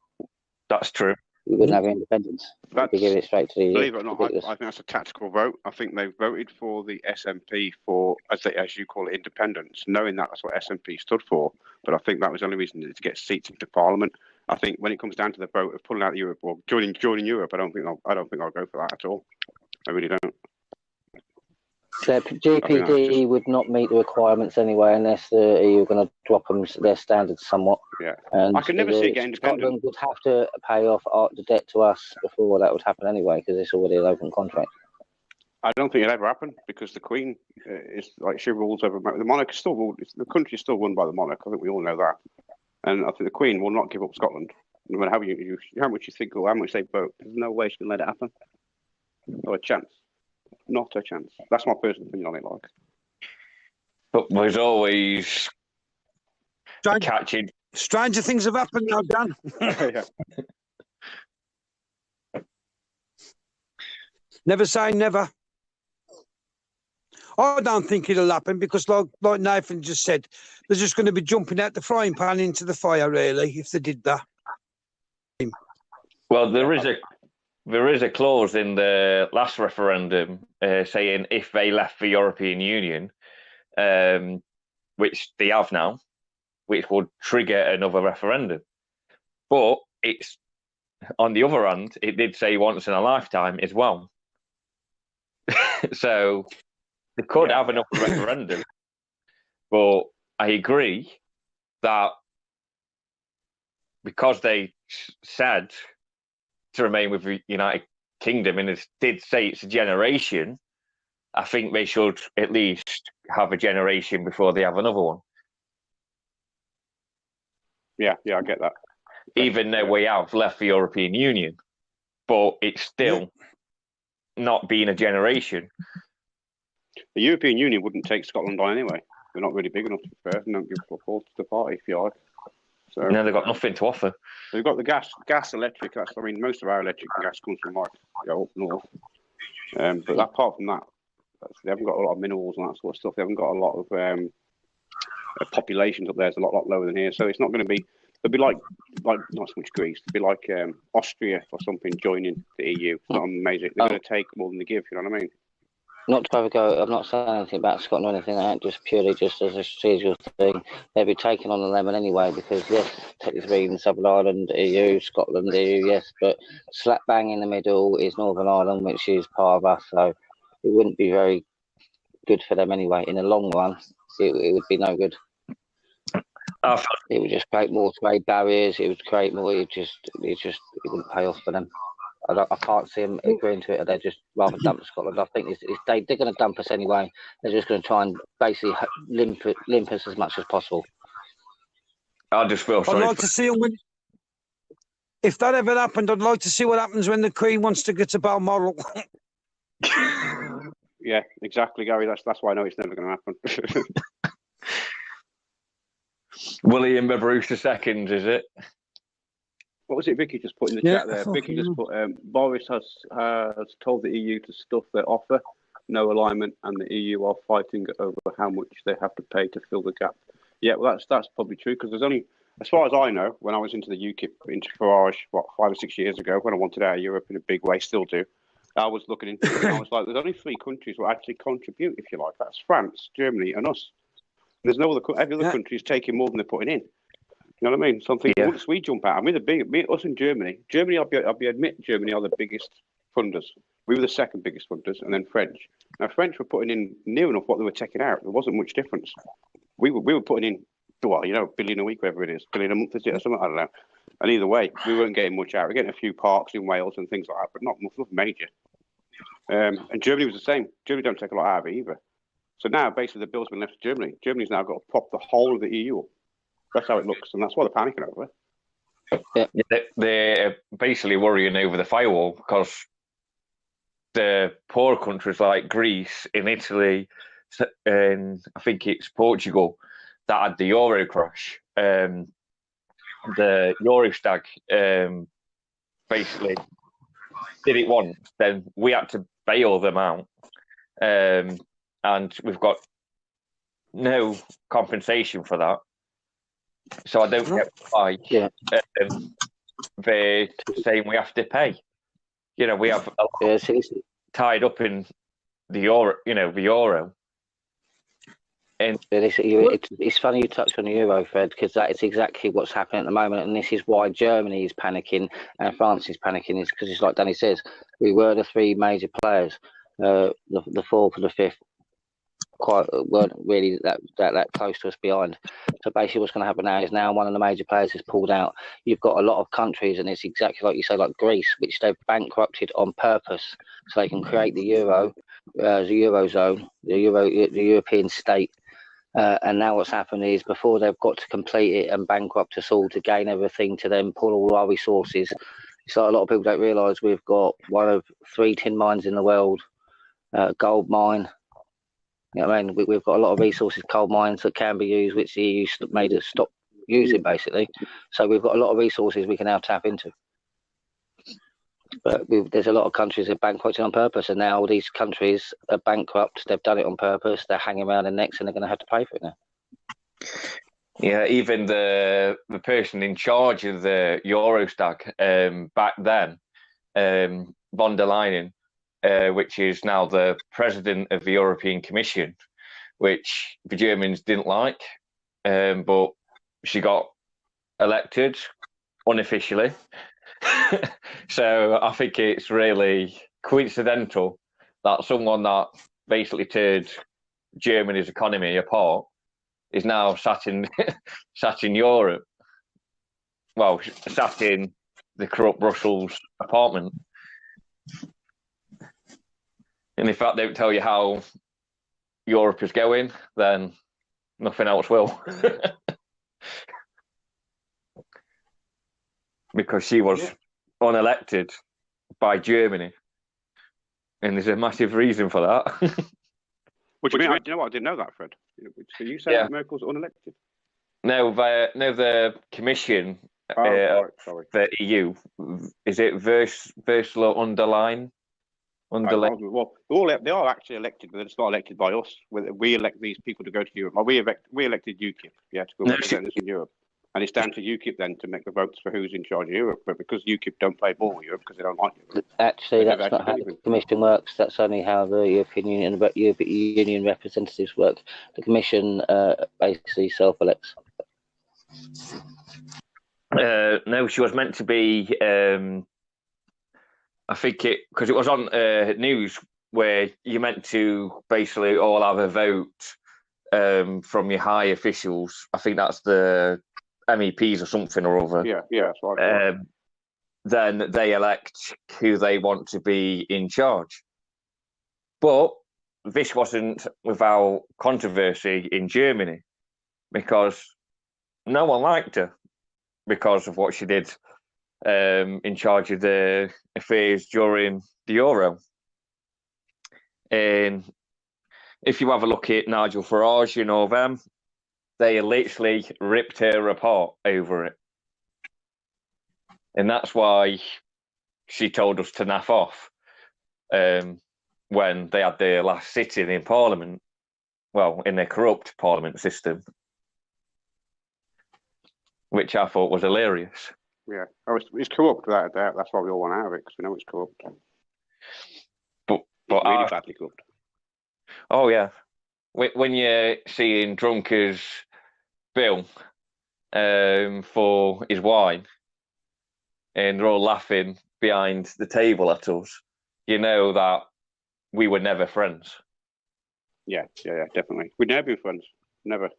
That's true. You wouldn't have independence. You'd be giving it straight to the EU. Believe it or not, I think that's a tactical vote. I think they voted for the SNP for, as you call it, independence, knowing that's what SNP stood for. But I think that was the only reason to get seats into Parliament. I think when it comes down to the vote of pulling out Europe or joining Europe, I don't think I'll go for that at all. I really don't. So GPD would not meet the requirements anyway unless the EU are going to drop their standards somewhat. Yeah, and I can never see it getting independent. Scotland would have to pay off the debt to us before that would happen anyway, because it's already an open contract. I don't think it'll ever happen because the Queen is like she rules over the monarch. Is still ruled, the country is still run by the monarch. I think we all know that, and I think the Queen will not give up Scotland. No matter how much you think or how much they vote, there's no way she can let it happen. Not a chance. Not a chance. That's my personal opinion on it. Like, but there's always catching. Stranger things have happened now, Dan. Yeah. Never say never. I don't think it'll happen because, like Nathan just said, they're just going to be jumping out the frying pan into the fire, really, if they did that. Well, there is a clause in the last referendum saying if they left the European Union, which they have now, which would trigger another referendum. But it's on the other hand, it did say once in a lifetime as well. So they could have another referendum. But I agree that because they said to remain with the United Kingdom and it did say it's a generation, I think they should at least have a generation before they have another one. Yeah, I get that. Even though we have left the European Union, but it's still not being a generation. The European Union wouldn't take Scotland on anyway. They're not really big enough to be fair. They don't give support to the party, if you like. So no, they've got nothing to offer. They've got the gas, electric. I mean, most of our electric and gas comes from like up north. But apart from that, they haven't got a lot of minerals and that sort of stuff. They haven't got a lot of populations up there. It's a lot lower than here. So it's not going to be. It'll be like not so much Greece. It'll be like Austria or something joining the EU. It's not amazing. They're going to take more than they give. You know what I mean? Not to have a go, I'm not saying anything about Scotland or anything like that, just purely just as a strategic thing. They'll be taking on the lemon anyway, because yes, technically in Southern Ireland, EU, Scotland, EU, yes, but slap bang in the middle is Northern Ireland, which is part of us, so it wouldn't be very good for them anyway. In the long run, it would be no good. It would just create more trade barriers, it would create more, it wouldn't pay off for them. I can't see them agreeing to it. They're just rather dump Scotland. I think they're going to dump us anyway. They're just going to try and basically limp us as much as possible. I just feel sorry. I'd like to see them if that ever happened. I'd like to see what happens when the Queen wants to get to Balmoral. Yeah, exactly, Gary. That's why I know it's never going to happen. William the Bruce II, is it? What was it Vicky just put in the chat there? Vicky just put, Boris has told the EU to stuff their offer, no alignment, and the EU are fighting over how much they have to pay to fill the gap. Yeah, well, that's probably true, because there's only, as far as I know, when I was into the UKIP, into Farage, 5 or 6 years ago, when I wanted out of Europe in a big way, still do, I was looking into it, and I was like, there's only 3 countries who actually contribute, if you like. That's France, Germany, and us. There's no other, every other country is taking more than they're putting in. You know what I mean? Something once we jump out, us in Germany, Germany are the biggest funders. We were the second biggest funders, and then French. Now, French were putting in near enough what they were taking out. There wasn't much difference. We were putting in, well, $1 billion a week, whatever it is, $1 billion a month, is it, or something, I don't know. And either way, we weren't getting much out. We're getting a few parks in Wales and things like that, but not nothing major. And Germany was the same. Germany don't take a lot out of it either. So now, basically, the bill's been left to Germany. Germany's now got to prop the whole of the EU up. That's how it looks, and that's why they're panicking over it. Yeah. They're basically worrying over the firewall because the poor countries like Greece and Italy, and I think it's Portugal, that had the Euro crash. The Eurostag basically did it once, then we had to bail them out. And we've got no compensation for that. So I don't get why they're saying we have to pay. You know, we have a lot tied up in the euro. You know, the euro. And it's funny you touched on the euro, Fred, because that is exactly what's happening at the moment, and this is why Germany is panicking and France is panicking. Is because it's like Danny says, we were the 3 major players, the 4th and the 5th weren't really that close to us behind. So basically, what's going to happen now is one of the major players has pulled out. You've got a lot of countries, and it's exactly like you say, like Greece, which they've bankrupted on purpose so they can create the euro, the eurozone, the European state. And now what's happened is before they've got to complete it and bankrupt us all to gain everything to then pull all our resources. It's like a lot of people don't realise we've got one of 3 tin mines in the world, gold mine. You know what I mean? We've got a lot of resources, coal mines that can be used, which the EU made us stop using basically. So we've got a lot of resources we can now tap into. But there's a lot of countries that are bankrupted on purpose, and now all these countries are bankrupt. They've done it on purpose. They're hanging around their necks, and they're going to have to pay for it now. Yeah, even the person in charge of the Eurostag back then, von der Leyen, which is now the president of the European Commission, which the Germans didn't like, but she got elected unofficially. So I think it's really coincidental that someone that basically turned Germany's economy apart is now sat in Europe. Well, sat in the corrupt Brussels apartment. And if that don't tell you how Europe is going, then nothing else will. Because she was unelected by Germany. And there's a massive reason for that. What do you mean? You know what? I didn't know that, Fred. So you say that Merkel's unelected? No, the Commission, sorry. the EU, is it Ursula von der Leyen? Well, they are actually elected, but it's not elected by us. We elect these people to go to Europe. We elected UKIP, to go represent us in Europe. And it's down to UKIP then to make the votes for who's in charge of Europe. But because UKIP don't play ball in Europe because they don't like Europe. Actually, that's not how the Commission works. That's only how the European Union representatives work. The Commission basically self-elects. No, she was meant to be. I think because it was on news where you meant to basically all have a vote from your high officials. I think that's the MEPs or something or other. Yeah, that's right. Then they elect who they want to be in charge. But this wasn't without controversy in Germany because no one liked her because of what she did in charge of the affairs during the Euro. And if you have a look at Nigel Farage, you know them, they literally ripped her apart over it. And that's why she told us to naff off when they had their last sitting in Parliament, well, in their corrupt Parliament system, which I thought was hilarious. Yeah, it's corrupt without a doubt. That's why we all want out of it, because we know it's corrupt. But really badly corrupt. Oh yeah, when you're seeing Drunkard's bill for his wine, and they're all laughing behind the table at us, you know that we were never friends. Yeah, definitely. We'd never been friends. Never.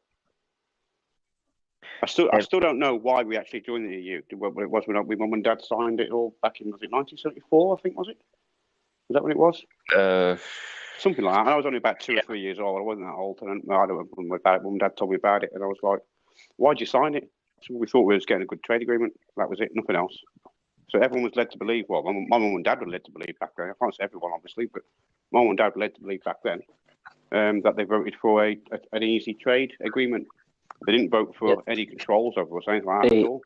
I still don't know why we actually joined the EU. What it was when Mum and Dad signed it all back in, was it 1974? I think, was it? Was that when it was? Something like that. I was only about 2 or 3 years old. I wasn't that old. And I don't know about it. Mum and Dad told me about it, and I was like, "Why'd you sign it?" So we thought we were getting a good trade agreement. That was it. Nothing else. So everyone was led to believe. Well, my mum and dad were led to believe back then. I can't say everyone, obviously, but my mum and dad were led to believe back then that they voted for an easy trade agreement. They didn't vote for any controls over us, anything like that at all.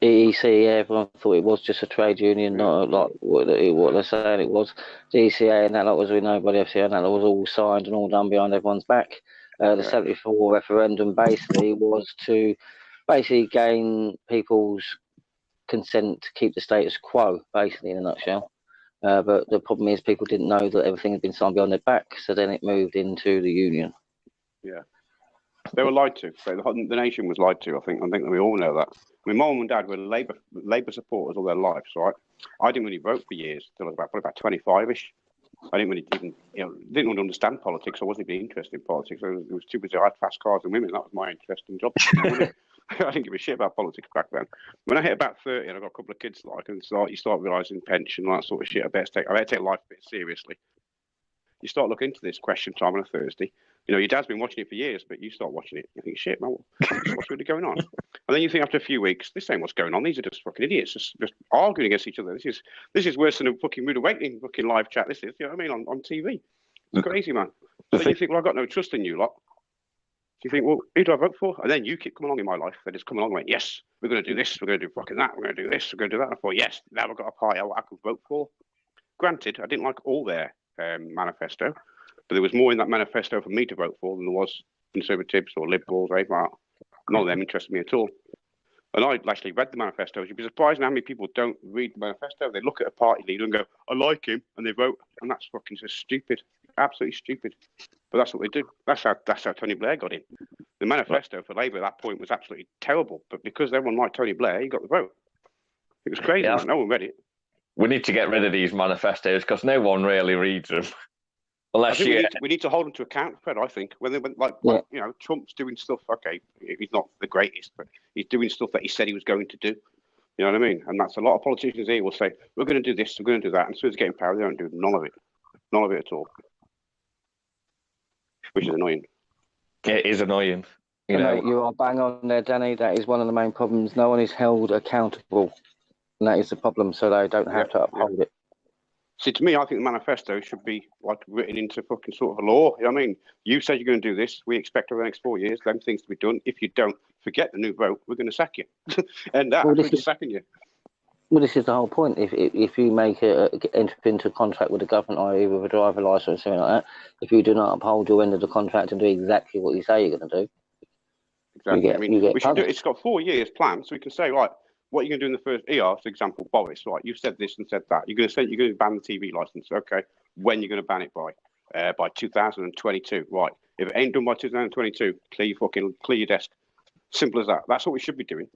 EEC, everyone thought it was just a trade union, not like what they're saying it was. The ECA and that lot was with nobody, FCA, and that lot was all signed and all done behind everyone's back. The 74 referendum basically was to gain people's consent to keep the status quo, basically, in a nutshell. But the problem is people didn't know that everything had been signed behind their back, so then it moved into the union. Yeah. They were lied to. The nation was lied to, I think we all know that. I mean, Mum and Dad were Labour supporters all their lives, right? I didn't really vote for years, until I was probably about 25-ish. I didn't really even, didn't really understand politics. I wasn't even interested in politics. It was too busy. I had fast cars and women. That was my interest in jobs. I didn't give a shit about politics back then. When I hit about 30 and I got a couple of kids, you start realising pension and that sort of shit. I better take life a bit seriously. You start looking into this Question Time on a Thursday. Your dad's been watching it for years, but you start watching it. You think, shit, man, what's really going on? And then you think after a few weeks, this ain't what's going on. These are just fucking idiots, just arguing against each other. This is worse than a fucking Rude Awakening fucking live chat. This is, you know what I mean, on TV. It's crazy, man. So you think, well, I've got no trust in you lot. You think, well, who do I vote for? And then you keep coming along in my life. They just come along and went, yes, we're going to do this, we're going to do fucking that, we're going to do this, we're going to do that. I thought, yes, now I've got a party I could vote for. Granted, I didn't like all their manifesto, but there was more in that manifesto for me to vote for than there was Conservatives or Liberals or anything like that. None of them interested me at all. And I actually read the manifesto. You'd be surprised how many people don't read the manifesto. They look at a party leader and go, I like him, and they vote. And that's fucking just stupid. Absolutely stupid. But that's what they do. That's how Tony Blair got in. The manifesto for Labour at that point was absolutely terrible. But because everyone liked Tony Blair, he got the vote. It was crazy. Yeah. No one read it. We need to get rid of these manifestos because no one really reads them. Unless we need to hold them to account, Fred, I think. When Trump's doing stuff, okay, he's not the greatest, but he's doing stuff that he said he was going to do. You know what I mean? And that's a lot of politicians here will say, we're going to do this, we're going to do that. And as soon as they get in power, they don't do none of it. None of it at all. Which is annoying. It is annoying. You are bang on there, Danny. That is one of the main problems. No one is held accountable. And that is the problem, so they don't have to uphold it. See, to me, I think the manifesto should be written into fucking sort of a law. You know what I mean? You said you're going to do this. We expect over the next 4 years them things to be done. If you don't, forget the new vote. We're going to sack you. And we're sacking you. Well, this is the whole point. If you enter into a contract with the government, i.e. with a driver license or something like that, if you do not uphold your end of the contract and do exactly what you say you're going to do, exactly. It's got 4 years planned, so we can say, right, what are you going to do in the first year? For example, Boris, right? You've said this and said that. You're going to ban the TV license. Okay, when you're going to ban it by? By 2022, right? If it ain't done by 2022, clear your desk. Simple as that. That's what we should be doing.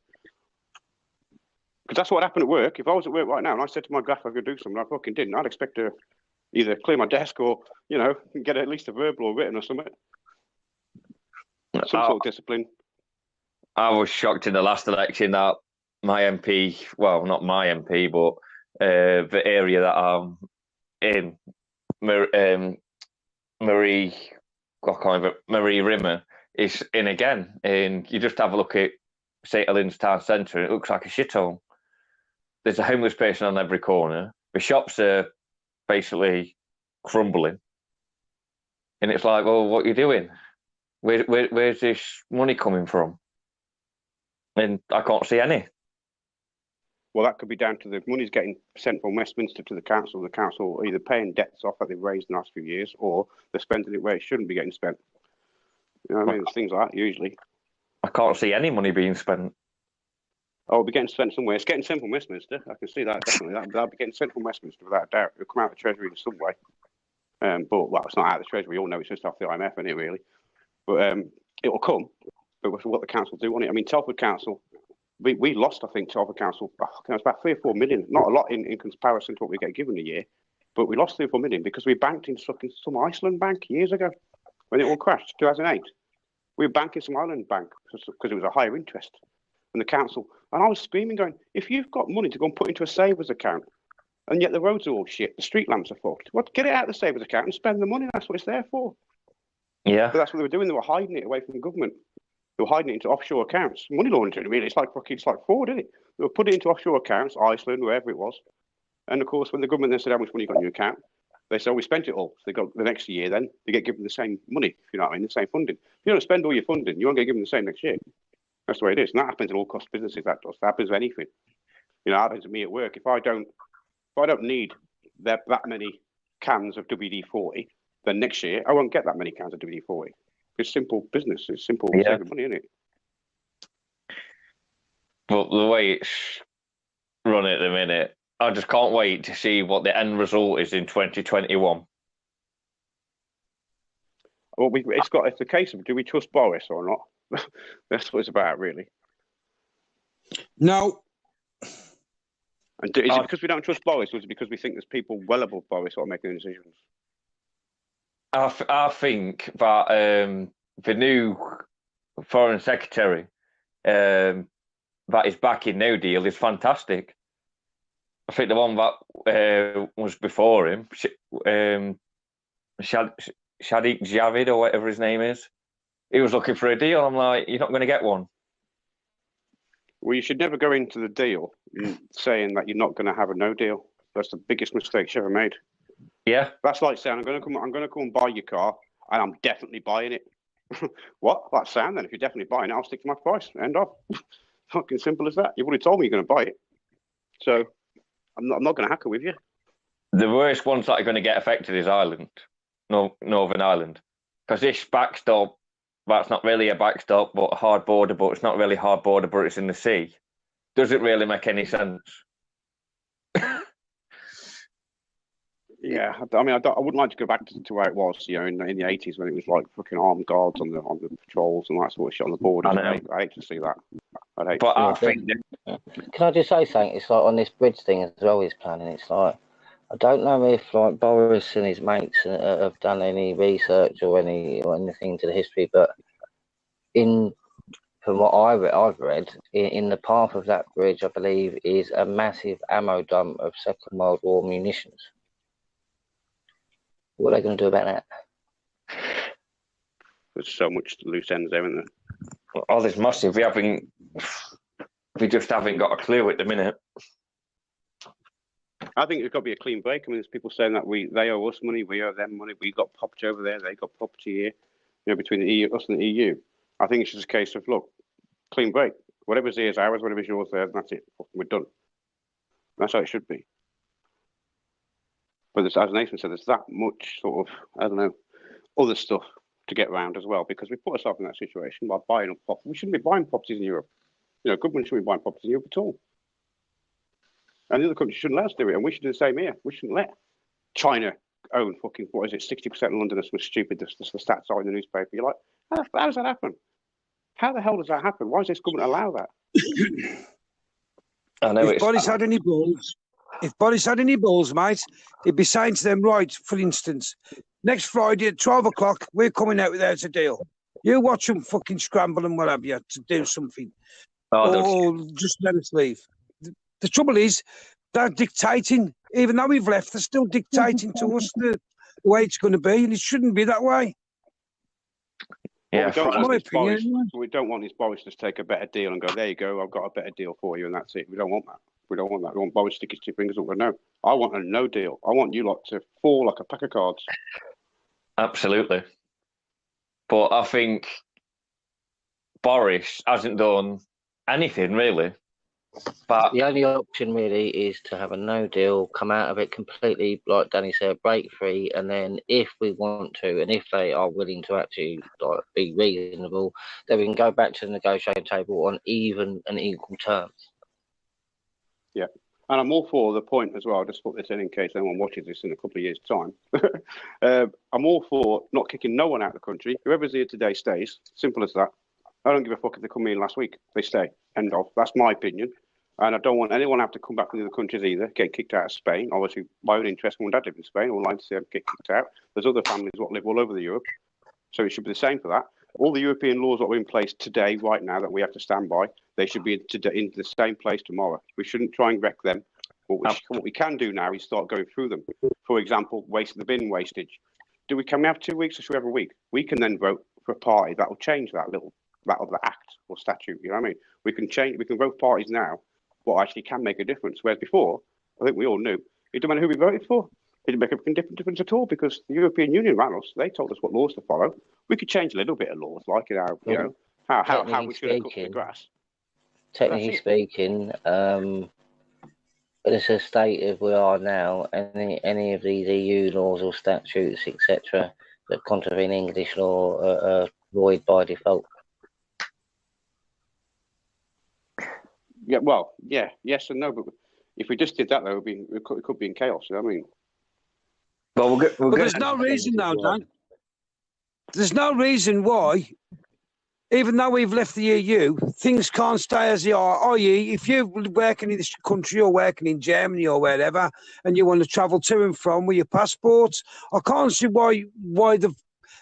Because that's what happened at work. If I was at work right now and I said to my gaffer I could do something, I fucking didn't. I'd expect to either clear my desk or, get at least a verbal or written or something. Some sort of discipline. I was shocked in the last election that my MP, well, not my MP, but the area that I'm in, Marie Rimmer is in again. And you just have a look at St. Helens Town Centre, it looks like a shithole. There's a homeless person on every corner. The shops are basically crumbling. And it's like, well, what are you doing? Where's this money coming from? And I can't see any. Well, that could be down to the money's getting sent from Westminster to the council. The council are either paying debts off that they've raised in the last few years, or they're spending it where it shouldn't be getting spent. You know what I mean? It's things like that, usually. I can't see any money being spent. Oh, it'll be getting spent somewhere. It's getting sent from Westminster. I can see that, definitely. That'll be getting sent from Westminster without a doubt. It'll come out of the Treasury in some way. But, well, it's not out of the Treasury. We all know it's just off the IMF, isn't it, really? But it will come. But what the council do on it. I mean, Telford Council, we lost, I think, Telford Council, it was about 3 or 4 million. Not a lot in comparison to what we get given a year. But we lost 3 or 4 million because we banked in some Iceland bank years ago when it all crashed, 2008. We were banking some Ireland bank because it was a higher interest than the council. And I was screaming, going, if you've got money to go and put into a savers account, and yet the roads are all shit, the street lamps are fucked, get it out of the savers account and spend the money. That's what it's there for. Yeah. But that's what they were doing. They were hiding it away from the government. They were hiding it into offshore accounts. Money laundering, really. It's like fraud, isn't it? They were putting it into offshore accounts, Iceland, wherever it was. And of course, when the government then said how much money you got in your account, they said, we spent it all. So they got the next year, then they get given the same money, if you know what I mean, the same funding. If you don't spend all your funding, you won't get given the same next year. That's the way it is. And that happens in all cost businesses, that does. That happens with anything. It happens to me at work. If I don't need that many cans of WD-40, then next year I won't get that many cans of WD-40. It's simple business. It's simple saving money, isn't it? Well, the way it's run at the minute, I just can't wait to see what the end result is in 2021. Well, it's a case of, do we trust Boris or not? That's what it's about, really. No. And is it because we don't trust Boris, or is it because we think there's people well above Boris who are making the decisions? I think that the new Foreign Secretary that is backing No Deal is fantastic. I think the one that was before him, Sadiq Javid or whatever his name is, he was looking for a deal. I'm like, you're not going to get one. Well, you should never go into the deal saying that you're not going to have a no deal. That's the biggest mistake you ever made. Yeah, that's like saying I'm going to come and buy your car, and I'm definitely buying it. What? That's sound then. If you're definitely buying it, I'll stick to my price. End of. Fucking simple as that. You've already told me you're going to buy it, so I'm not going to hacker with you. The worst ones that are going to get affected is Ireland, Northern Ireland, because this backstop, that's not really a backstop, but a hard border, but it's not really hard border, but it's in the sea. Does it really make any sense? Yeah, I mean, I wouldn't like to go back to where it was, you know, in the 80s when it was like fucking armed guards on the patrols and that sort of shit on the borders. I hate to see that. I think. Can I just say something? It's like on this bridge thing as well. He's planning. It's like I don't know if like Boris and his mates have done any research or anything to the history, but from what I've read, in the path of that bridge, I believe, is a massive ammo dump of Second World War munitions. What are they going to do about that? There's so much loose ends there, isn't there? Oh, there's massive. We just haven't got a clue at the minute. I think there's got to be a clean break. I mean, there's people saying that they owe us money, we owe them money. We got property over there, they got property here. You know, between us and the EU. I think it's just a case of look, clean break. Whatever's here is ours, whatever's yours there, and that's it. We're done. That's how it should be. But as Nathan said, there's that much sort of, I don't know, other stuff to get around as well, because we put ourselves in that situation by buying up property. We shouldn't be buying properties in Europe. You know, government shouldn't be buying properties in Europe at all. And the other countries shouldn't let us do it, and we should do the same here. We shouldn't let China own fucking, 60% of London? That's stupid. The stats are in the newspaper. You're like, how does that happen? How the hell does that happen? Why does this government allow that? I know if Boris had any balls, mate, he'd be saying to them, right, for instance, next Friday at 12 o'clock, we're coming out without a deal. You watch them fucking scramble and what have you to do something. Or just let us leave. The trouble is, they're dictating. Even though we've left, they're still dictating to us the way it's going to be, and it shouldn't be that way. Yeah, we don't want this Boris to take a better deal and go, there you go, I've got a better deal for you, and that's it. We don't want that. We don't want that. We want Boris to stick his two fingers up. No, I want a no deal. I want you lot to fall like a pack of cards. Absolutely. But I think Boris hasn't done anything really. But the only option really is to have a no deal, come out of it completely, like Danny said, break free, and then if we want to, and if they are willing to actually be reasonable, then we can go back to the negotiating table on even and equal terms. Yeah, and I'm all for the point as well. I'll just put this in case anyone watches this in a couple of years' time. I'm all for not kicking no one out of the country. Whoever's here today stays. Simple as that. I don't give a fuck if they come in last week. They stay. End of. That's my opinion. And I don't want anyone to have to come back from the other countries either, get kicked out of Spain. Obviously, my own interest, when Dad lived in Spain, I would like to see them get kicked out. There's other families that live all over Europe. So it should be the same for that. All the European laws that are in place today, right now, that we have to stand by, they should be in the same place tomorrow. We shouldn't try and wreck them. What we can do now is start going through them. For example, the bin wastage. Can we have 2 weeks or should we have a week? We can then vote for a party that will change that other act or statute. You know what I mean? We can vote parties now what actually can make a difference. Whereas before, I think we all knew, it didn't matter who we voted for. It didn't make a difference at all because the European Union ran us. They told us what laws to follow. We could change a little bit of laws, like how we should cut the grass. Technically speaking, but it's a state as we are now. Any of these EU laws or statutes, etc., that contravene English law are void by default. Yeah, well, yeah, yes and no, but if we just did that, though, it could be in chaos. You know what I mean? But there's no reason now, Dan. There's no reason why even though we've left the EU, things can't stay as they are. I.e., if you're working in this country or working in Germany or wherever, and you want to travel to and from with your passports, I can't see why they've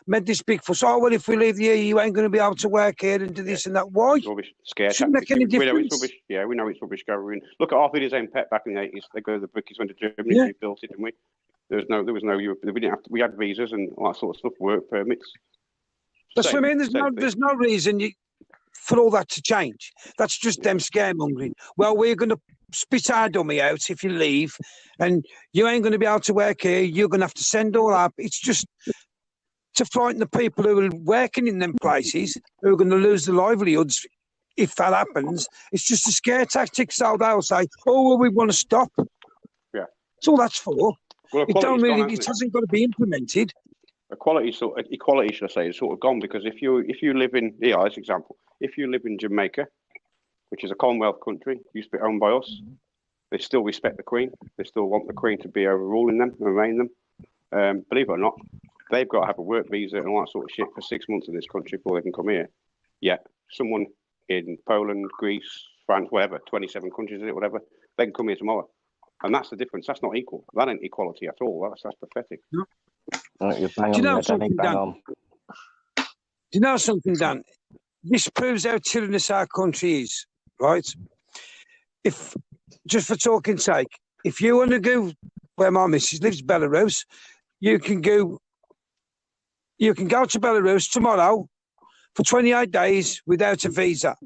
made this big fuss. Oh, well, if we leave the EU, you ain't going to be able to work here and do this and that. Why? Rubbish. Scare Shouldn't make any difference. We know it's rubbish. Yeah, we know it's rubbish going. Look at our videos own pet back in the 80s. They go to the brickies, went to Germany, we built it, didn't we? There was no Europe. We didn't have to, we had visas and all that sort of stuff, work permits. That's what I mean. There's no reason for all that to change. That's just them scaremongering. Well, we're going to spit our dummy out if you leave, and you ain't going to be able to work here. You're going to have to send all up. It's just to frighten the people who are working in them places, who are going to lose their livelihoods if that happens. It's just a scare tactic. So they'll say, "Oh, well, we want to stop." Yeah, that's all that's for. Well, it hasn't got to be implemented. Equality, should I say, is sort of gone, because if you live in, as an example, if you live in Jamaica, which is a Commonwealth country, used to be owned by us, they still respect the Queen. They still want the Queen to be overruling them and reign them. Believe it or not, they've got to have a work visa and all that sort of shit for 6 months in this country before they can come here. Yet someone in Poland, Greece, France, whatever, 27 countries, whatever, they can come here tomorrow. And that's the difference. That's not equal. That ain't equality at all. That's pathetic. No. Do you know something, Dan? Do you know something, Dan? This proves how tyrannous our country is, right? If, just for talking sake, if you want to go where my missus lives, Belarus, you can go to Belarus tomorrow for 28 days without a visa.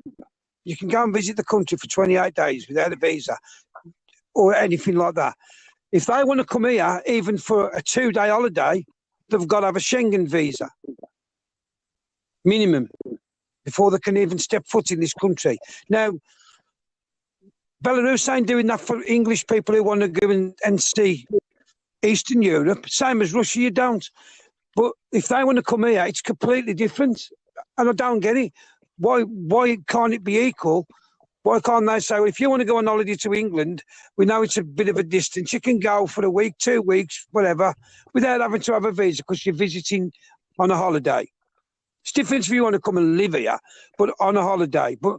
You can go and visit the country for 28 days without a visa or anything like that. If they want to come here, even for a 2-day holiday, they've got to have a Schengen visa, minimum, before they can even step foot in this country. Now, Belarus ain't doing that for English people who want to go and see Eastern Europe. Same as Russia, you don't. But if they want to come here, it's completely different. And I don't get it. Why can't it be equal? Why can't they say, well, if you want to go on holiday to England, we know it's a bit of a distance, you can go for a week, 2 weeks, whatever, without having to have a visa because you're visiting on a holiday. It's different if you want to come and live here, but on a holiday. But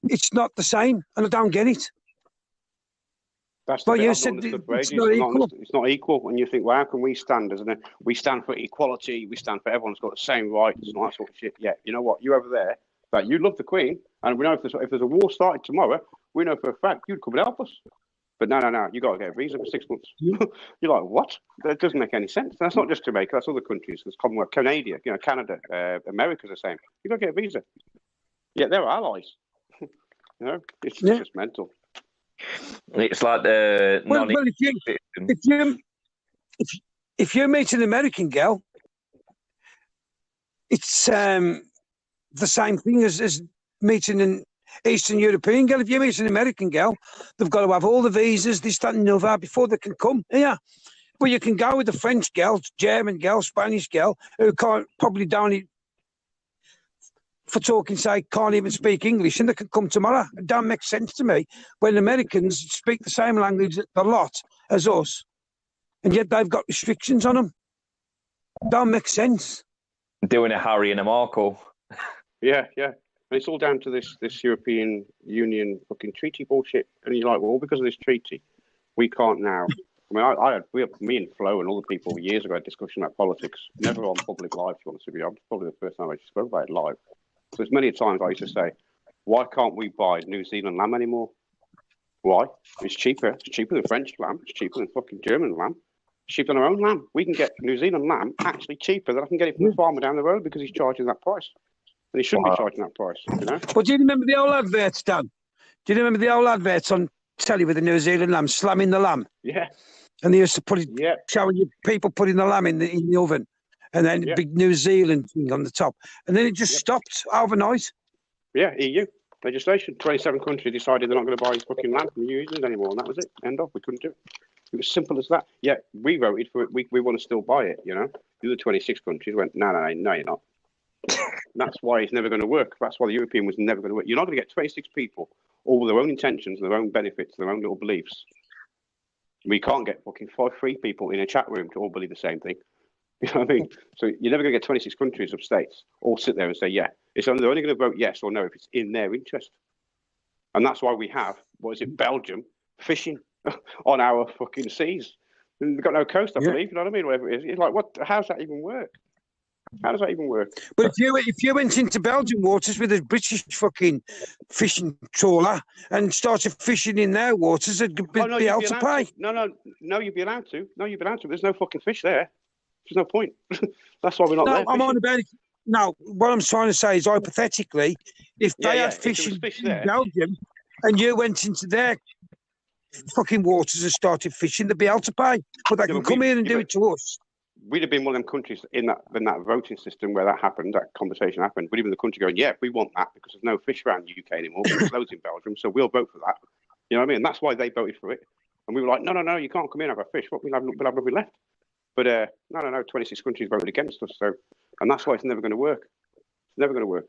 it's not the same, and I don't get it. That's the you said it's not equal. It's not equal, and you think, well, how can we stand we stand for equality, we stand for everyone's got the same rights and all that sort of shit. Yeah, you know what? You over there, but you love the Queen, and we know if there's a war started tomorrow, we know for a fact you'd come and help us. But no, you got to get a visa for 6 months. You're like, what? That doesn't make any sense. That's not just Jamaica. That's other countries. There's Commonwealth, Canada, Canada, America's the same. You got to get a visa. Yeah, they're allies. It's just mental. It's like the if you meet an American girl, it's the same thing as meeting an Eastern European girl. If you meet an American girl, they've got to have all the visas, this, that, and the other before they can come here. But you can go with a French girl, German girl, Spanish girl, who don't, for talking sake, can't even speak English, and they can come tomorrow. It don't make sense to me when Americans speak the same language a lot as us, and yet they've got restrictions on them. Don't make sense. Doing a Harry and a Markle. Yeah. And it's all down to this European Union fucking treaty bullshit. And you're like, well, because of this treaty, we can't now. I mean, me and Flo and other people years ago had a discussion about politics, never on public live, to be honest with you. I'm probably the first time I spoke about it live. So there's many times I used to say, why can't we buy New Zealand lamb anymore? Why? It's cheaper. It's cheaper than French lamb. It's cheaper than fucking German lamb. It's cheaper than our own lamb. We can get New Zealand lamb actually cheaper than I can get it from the farmer down the road because he's charging that price. And he shouldn't be charging that price, But do you remember the old adverts, Dan? Do you remember the old adverts on telly with the New Zealand lamb, slamming the lamb? Yeah. And they used to put it, showing you people putting the lamb in the oven, and then big New Zealand thing on the top. And then it just stopped overnight. Yeah, EU legislation. 27 countries decided they're not going to buy fucking lamb from New Zealand anymore, and that was it. End of. We couldn't do it. It was simple as that. Yeah, we voted for it. We want to still buy it, The other 26 countries went, no, you're not. That's why it's never going to work. That's why the European was never going to work. You're not going to get 26 people, all with their own intentions, their own benefits, their own little beliefs. We can't get fucking 3 people in a chat room to all believe the same thing. You know what I mean? So you're never going to get 26 countries of states all sit there and say, yeah. They're only going to vote yes or no if it's in their interest. And that's why we have, Belgium, fishing on our fucking seas. And they've got no coast, I believe, you know what I mean? Whatever it is. It's like, how does that even work? How does that even work? But if you went into Belgian waters with a British fucking fishing trawler and started fishing in their waters, it'd be able to pay. No, you'd be allowed to. No, you'd be allowed to. There's no fucking fish there. There's no point. That's why we're not there. I'm on about it. No, what I'm trying to say is hypothetically, if they had fish in Belgium and you went into their fucking waters and started fishing, they'd be able to pay. But they can come here and do it to us. We'd have been one of them countries in that voting system where that happened, that conversation happened. We'd have been the country going, yeah, we want that because there's no fish around the UK anymore. There's loads in Belgium, so we'll vote for that. You know what I mean? And that's why they voted for it. And we were like, no, you can't come in and have a fish. We'll have nothing left. But no, 26 countries voted against us. So, and that's why it's never going to work. It's never going to work.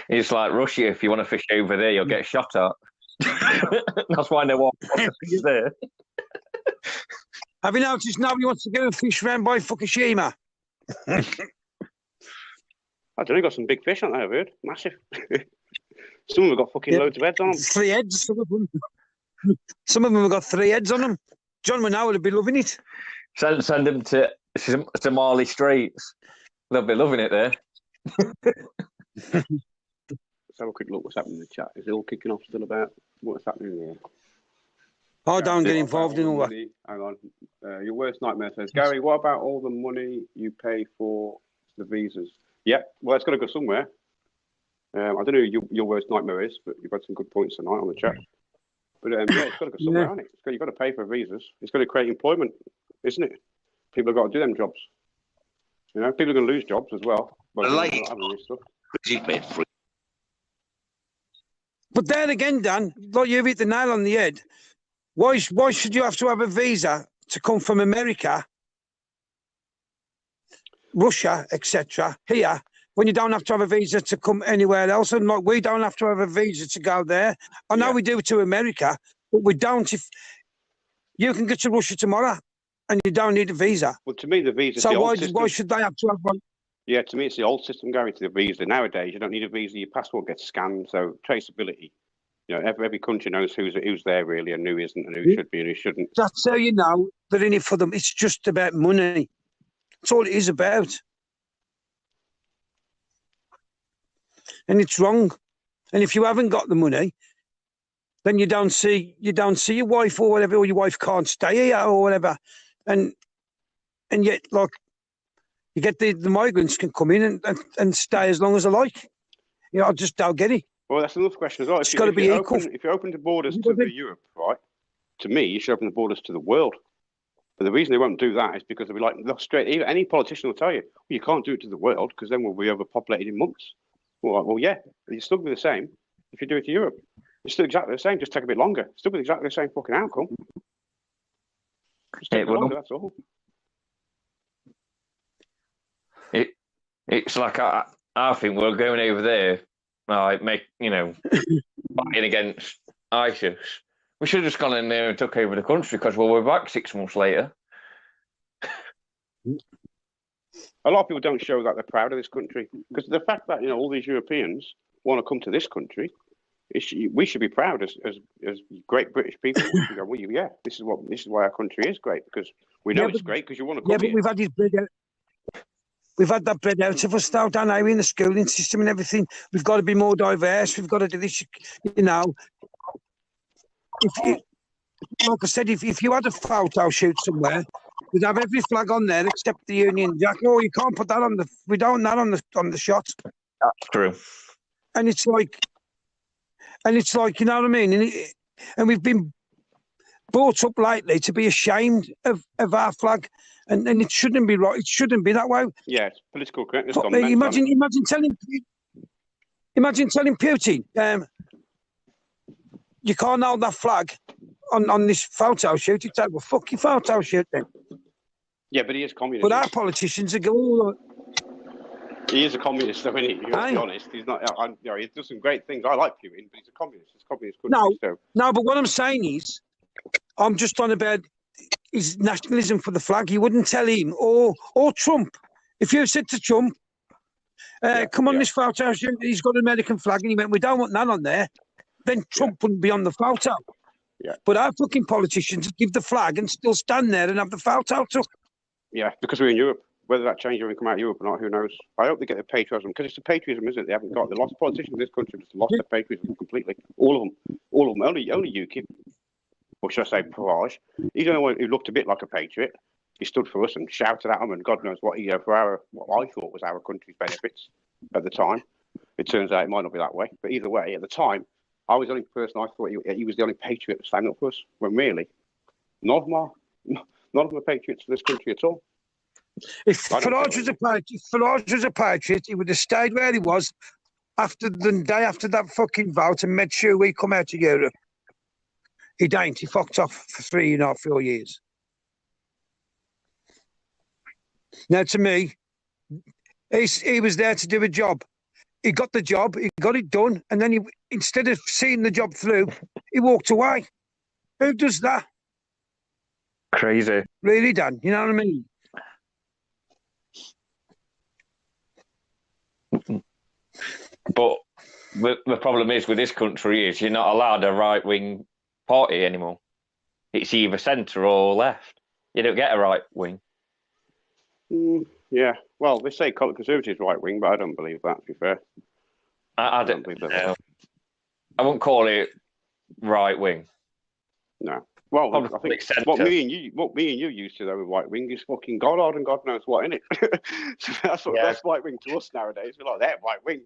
It's like Russia. If you want to fish over there, you'll get shot at. That's why no one wants to fish there. Have you noticed nobody wants to go and fish around by Fukushima? I don't know, got some big fish, aren't they, I've heard? Massive. Some of them have got fucking loads of heads on them. 3 heads, some of them. Some of them have got 3 heads on them. John Manow would be loving it. Send them to Somali Straits. They'll be loving it there. Let's have a quick look what's happening in the chat. Is it all kicking off still about what's happening there? I don't get involved in all that. Hang on. Your worst nightmare says, Gary, what about all the money you pay for the visas? Yep, well, it's got to go somewhere. I don't know who your worst nightmare is, but you've had some good points tonight on the chat. But yeah, it's got to go somewhere, hasn't it? You've got to pay for visas. It's got to create employment, isn't it? People have got to do them jobs. You know, people are going to lose jobs as well. But then again, Dan, like you've hit the nail on the head. Why should you have to have a visa to come from America, Russia, etc. here, when you don't have to have a visa to come anywhere else? And like we don't have to have a visa to go there. I know we do it to America, but we don't. If you can get to Russia tomorrow and you don't need a visa. Well, to me, the visa. So why should they have to have one? Yeah, to me, it's the old system, Gary, to the visa. Nowadays, you don't need a visa. Your passport gets scanned, so traceability. You know, every country knows who's there really and who isn't and who should be and who shouldn't. That's how you know they're in it for them. It's just about money. That's all it is about. And it's wrong. And if you haven't got the money, then you don't see your wife or whatever, or your wife can't stay here or whatever. And yet, like, you get the migrants can come in and stay as long as they like. You know, I just don't get it. Well, that's another question as well. It's got to be equal. If you open the borders to Europe, right, to me, you should open the borders to the world. But the reason they won't do that is because they'll be like, look, straight, even any politician will tell you, well, you can't do it to the world because then we'll be overpopulated in months. Well, yeah, it's still be the same if you do it to Europe. It's still exactly the same, just take a bit longer. Still be exactly the same fucking outcome. Just take a bit longer, that's all. It's like I think we're going over there, fighting against ISIS. We should have just gone in there and took over the country because we're back 6 months later. A lot of people don't show that they're proud of this country because the fact that all these Europeans want to come to this country, we should be proud as great British people. We should go, well, yeah, this is why our country is great because we know it's great because you want to come here. But we've had this bread out. We've had that bread out of us now, Dan, in the schooling system and everything. We've got to be more diverse. We've got to do this, Like I said, if you had a photo shoot somewhere, we'd have every flag on there except the Union Jack. Oh, you can't put that on we don't that on the shot. That's true. And it's like, you know what I mean? And we've been brought up lately to be ashamed of our flag. And it shouldn't be right. It shouldn't be that way. Yeah, it's political correctness. Imagine telling Putin, you can't hold that flag on this photo shoot. It's like, well, fuck your photo shoot then. Yeah, but he is communist. But our politicians are going. He is a communist, though, isn't he? You've got to be honest. He's not. He does some great things. I like Putin, but he's a communist. It's a communist country. No, but what I'm saying is, I'm just on about his nationalism for the flag. You wouldn't tell him or Trump. If you said to Trump, come on this photo, he's got an American flag, and he went, we don't want that on there, then Trump wouldn't be on the photo. Yeah. But our fucking politicians give the flag and still stand there and have the photo took. Yeah, because we're in Europe. Whether that changes when we come out of Europe or not, who knows? I hope they get the patriotism, because it's the patriotism, isn't it? They haven't got the lost politicians in this country just lost their patriotism completely. All of them. Only UKIP, or should I say Farage. He's the only one who looked a bit like a patriot. He stood for us and shouted at them, and God knows what for what I thought was our country's benefits at the time. It turns out it might not be that way, but either way, at the time, I was the only person I thought he was the only patriot that sang up for us. When really, none of them are patriots for this country at all. If Farage was a patriot, he would have stayed where he was after the day after that fucking vote and made sure we come out of Europe. He ain't. He fucked off for 3.5, 4 years. Now, to me, he was there to do a job. He got the job, he got it done, and then instead of seeing the job through, he walked away. Who does that? Crazy. Really, Dan? You know what I mean? But the problem is with this country is you're not allowed a right-wing party anymore. It's either centre or left. You don't get a right-wing. Yeah. Well, they say Conservatives right-wing, but I don't believe that, to be fair. I don't believe that. I wouldn't call it right-wing. No. Well, I think what me and you used to, though, with right-wing is fucking Goddard and God knows what, innit? So that's right-wing to us nowadays. We're like, they're right-wing.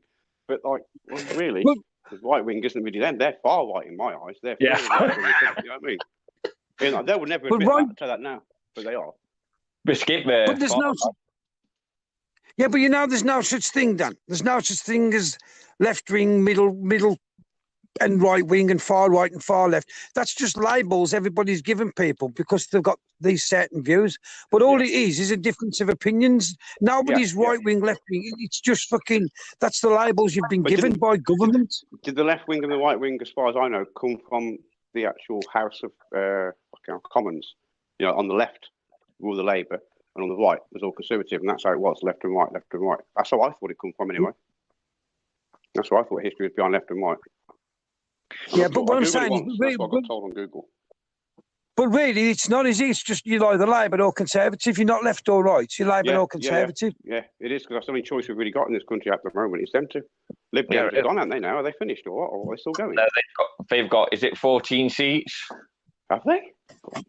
But, like, well, really, because right-wing isn't really them. They're far right in my eyes. They're right-wing, you know what I mean? You know, they would never admit that, I'll tell that now, but they are. But there's no... Yeah, but you know, there's no such thing, Dan. There's no such thing as left-wing, middle and right-wing and far right and far left. That's just labels everybody's given people because they've got these certain views. But all it is a difference of opinions. Nobody's right-wing, left-wing. It's just fucking, that's the labels you've been given by government. Did the left-wing and the right-wing, as far as I know, come from the actual House of Commons? You know, on the left, rule the Labour, and on the right was all Conservative, and that's how it was, left and right, left and right. That's how I thought it come from anyway. That's what I thought history was behind left and right. Yeah, but what I'm saying is... That's what I got told on Google. But really, it's not, is it? It's just you're either Labour or Conservative. You're not left or right. You're Labour or Conservative. Yeah, it is, because that's the only choice we've really got in this country at the moment. It's them two. Lib Dems have gone, haven't they, now? Are they finished or what? Or are they still going? No, they've got, is it 14 seats? Have they?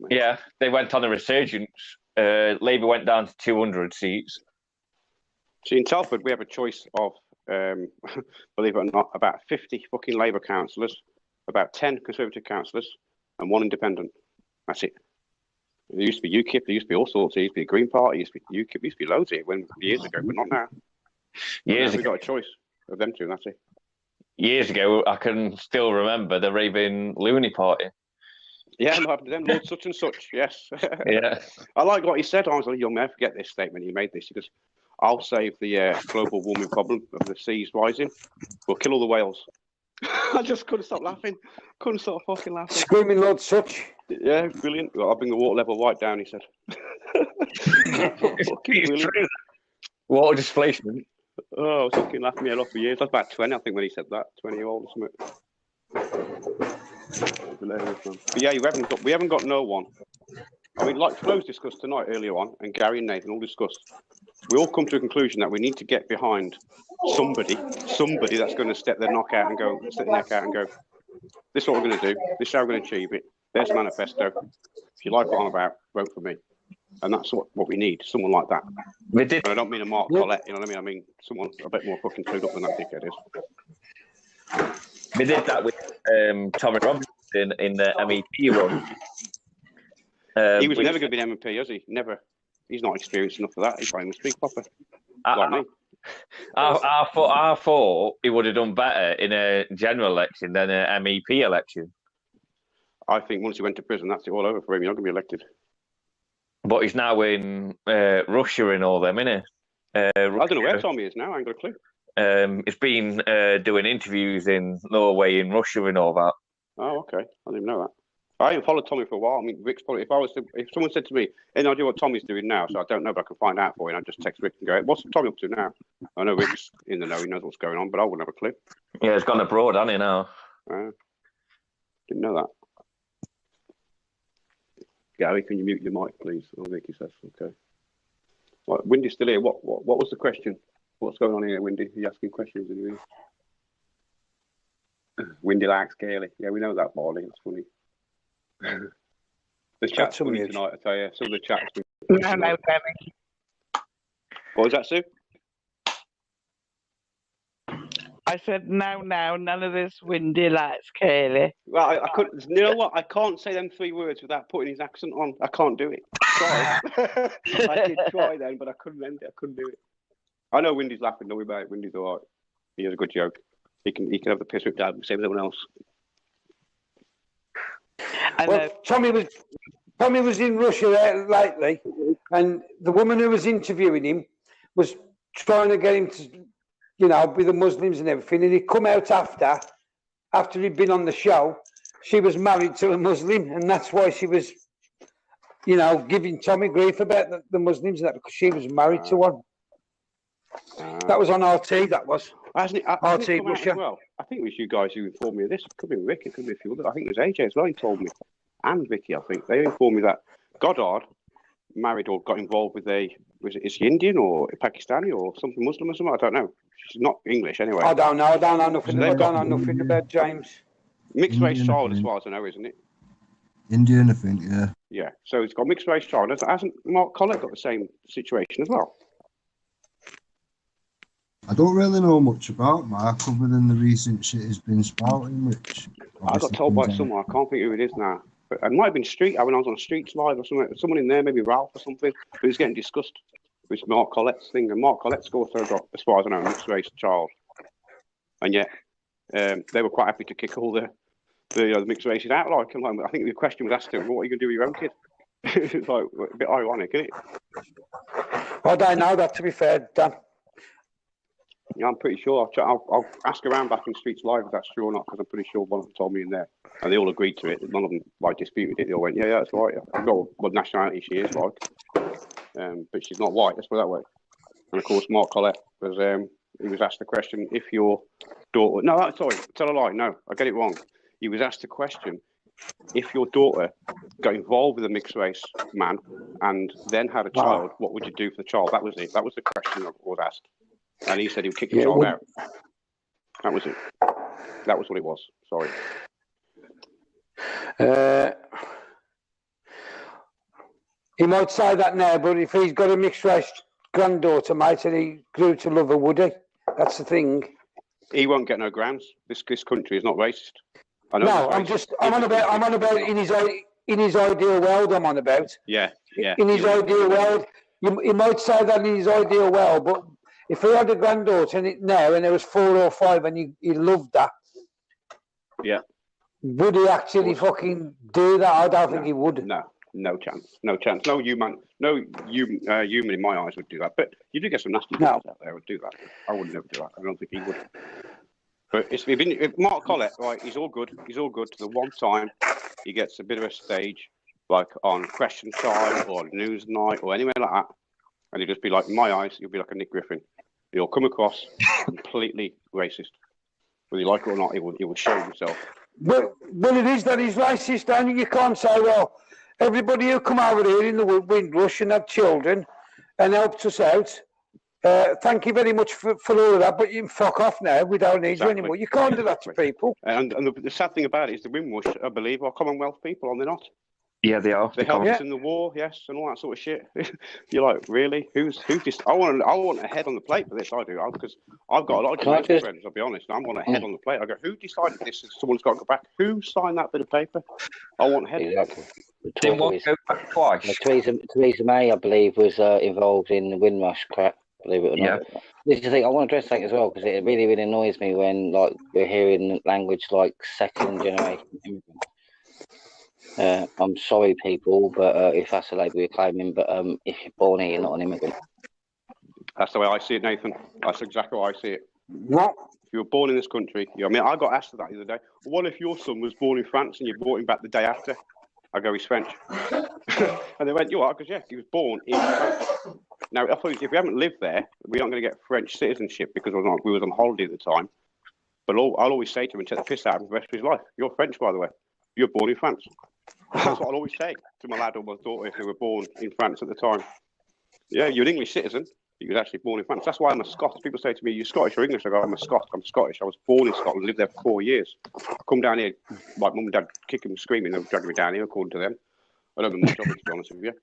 Yeah, they went on a resurgence. Labour went down to 200 seats. See, in Telford, we have a choice of, believe it or not, about 50 fucking Labour councillors, about 10 Conservative councillors, and 1 independent. That's it. There used to be UKIP, there used to be all sorts. There used to be a Green Party, there used to be UKIP, there used to be loads here years ago, but not now. Years ago. We've got a choice of them two, and that's it. Years ago, I can still remember the raving loony party. Yeah, what happened to them? Lord such and such, yes. Yeah. I like what he said. I was like, you'll never forget this statement. He made this. He goes, I'll save the global warming problem of the seas rising. We'll kill all the whales. I just couldn't stop laughing. Couldn't stop fucking laughing. Screaming Lord Such. Yeah, brilliant. I'll bring the water level right down, he said. Brilliant. Water displacement. Oh, I was fucking laughing me off for years. I was about 20, I think, when he said that. 20-year-old or something. But yeah, we haven't got no one. I mean, like Flo's discussed tonight earlier on, and Gary and Nathan all discussed, we all come to a conclusion that we need to get behind somebody that's going to step their neck out and go, this is what we're going to do, this is how we're going to achieve it, there's a manifesto, if you like what I'm about, vote for me. And that's what we need, someone like that. And I don't mean a Mark Collett, you know what I mean? I mean someone a bit more fucking clued up than that dickhead is. We did that with Tommy Robinson in the MEP run. He was never going to be an MP, has he? Never. He's not experienced enough for that. He can't even speak proper. Like me. I thought he would have done better in a general election than an MEP election. I think once he went to prison, that's it all over for him. You're not going to be elected. But he's now in Russia and all them, isn't he? I don't know where Tommy is now. I ain't got a clue. He's been doing interviews in Norway, in Russia and all that. Oh, okay. I didn't know that. I haven't followed Tommy for a while. I mean, Rick's probably, if someone said to me, any idea what Tommy's doing now, so I don't know, but I can find out for you, and I'd just text Rick and go, what's Tommy up to now? I know Rick's in the know, he knows what's going on, but I wouldn't have a clue. Yeah, he's gone abroad, hasn't he, now? Didn't know that. Gary, can you mute your mic, please? Vicky says, okay. Right, Wendy's still here. What was the question? What's going on here, Wendy? Are you asking questions anyway? Wendy likes Gailey. Yeah, we know that, Barley. That's funny. The chat's funny tonight, I tell you. Some of the chats. No, Gary. What was that, Sue? I said, no, none of this Windy likes Kaylee. Well, I couldn't. You know what? I can't say them 3 words without putting his accent on. I can't do it. Try. I did try then, but I couldn't end it. I couldn't do it. I know Windy's laughing. Don't worry about it. Windy's all right. He has a good joke. He can have the piss ripped out, same as everyone else. Well, Tommy was in Russia lately, and the woman who was interviewing him was trying to get him to, you know, with the Muslims and everything, and he'd come out after he'd been on the show. She was married to a Muslim, and that's why she was, you know, giving Tommy grief about the Muslims and that, because she was married to one. That was on RT, that was. Hasn't it RT Russia. Well, I think it was you guys who informed me of this. It could be Rick, it could be a few others. I think it was AJ as well. He told me, and Vicky. I think they informed me that Goddard married or got involved with is she Indian or Pakistani or something Muslim or something? I don't know. She's not English anyway. I don't know nothing. I don't know nothing about James. Mixed race child, as far as I know, isn't it? Indian, I think. Yeah. Yeah. So it's got mixed race child. Hasn't Mark Collett got the same situation as well? I don't really know much about Mark other than the recent shit he's been spouting, which I got told by someone, I can't think who it is now. But it might have been when I was on Streets Live or something, someone in there, maybe Ralph or something, who was getting discussed with Mark Collett's thing. And Mark Collett's also got, as far as I know, a mixed race child. And yet, they were quite happy to kick all the mixed races out. Like, I think the question was asked to him, what are you going to do with your own kid? It's like a bit ironic, isn't it? I don't know that, to be fair, Dan. Yeah, I'm pretty sure. I'll ask around back in Streets Live if that's true or not, because I'm pretty sure one of them told me in there, and they all agreed to it. None of them disputed it. They all went, "Yeah, that's right. I know what nationality she is like, but she's not white. Let's put it that way." And of course, Mark Collett was he was asked the question: if your daughter, tell a lie. No, I get it wrong. He was asked the question: if your daughter got involved with a mixed race man and then had a child, what would you do for the child? That was it. That was the question that was asked. And he said he would kick the child out. That was it. That was what it was. Sorry. He might say that now, but if he's got a mixed race granddaughter, mate, and he grew to love her, would he? That's the thing. He won't get no grounds. This country is not racist. I know. No, I'm on about in his ideal world. I'm on about. Yeah. In his ideal world, he might say that in his ideal world, but if he had a granddaughter and there was 4 or 5 and he loved that, yeah, would he actually fucking do that? I don't think he would. No chance. No human in my eyes would do that. But you do get some nasty guys out there who would do that. I would never do that. I don't think he would. But if Mark Collett, right, he's all good. He's all good to the one time he gets a bit of a stage, like on Question Time or Newsnight or anywhere like that, and he'll just be like, in my eyes, he'll be like a Nick Griffin. He'll come across completely racist. Whether you like it or not, he will show himself. Well, it is that he's racist, and you can't say, well, everybody who come over here in the Windrush and have children and helped us out, thank you very much for all of that, but you can fuck off now. We don't need you anymore. You can't do that to people. And the sad thing about it is the Windrush, I believe, are Commonwealth people, are they not? Yeah, they are. They helped us in the war, yes, and all that sort of shit. You're like, really? Who's this? I want a head on the plate for this. I do, because I've got a lot of Jamaican friends. I'll be honest. I want a head on the plate. I go, who decided this? Someone's got to go back. Who signed that bit of paper? I want a head. Exactly. Didn't want to go back twice. Theresa May, I believe, was involved in the Windrush crap. Believe it or not. Yeah. This is the thing. I want to address that as well, because it really, really annoys me when we're hearing language like second generation immigrant. I'm sorry, people, but if that's the label you're claiming, but if you're born here, you're not an immigrant. That's the way I see it, Nathan. That's exactly how I see it. What? If you were born in this country, I mean, I got asked that the other day. Well, what if your son was born in France and you brought him back the day after? I go, he's French. And they went, you are? Because, yeah, he was born in France. Now, I thought if we haven't lived there, we aren't going to get French citizenship because we was on holiday at the time. But I'll always say to him and take the piss out of him for the rest of his life. You're French, by the way. You're born in France. That's what I'll always say to my lad or my daughter if they were born in France at the time. Yeah, you're an English citizen. He was actually born in France. That's why I'm a Scot. People say to me, you're Scottish or English? I go, I'm a Scot. I'm Scottish. I was born in Scotland, lived there for 4 years. Come down here, like mum and dad kicking and screaming, they were dragging me down here, according to them. I don't know much of it, to be honest with you.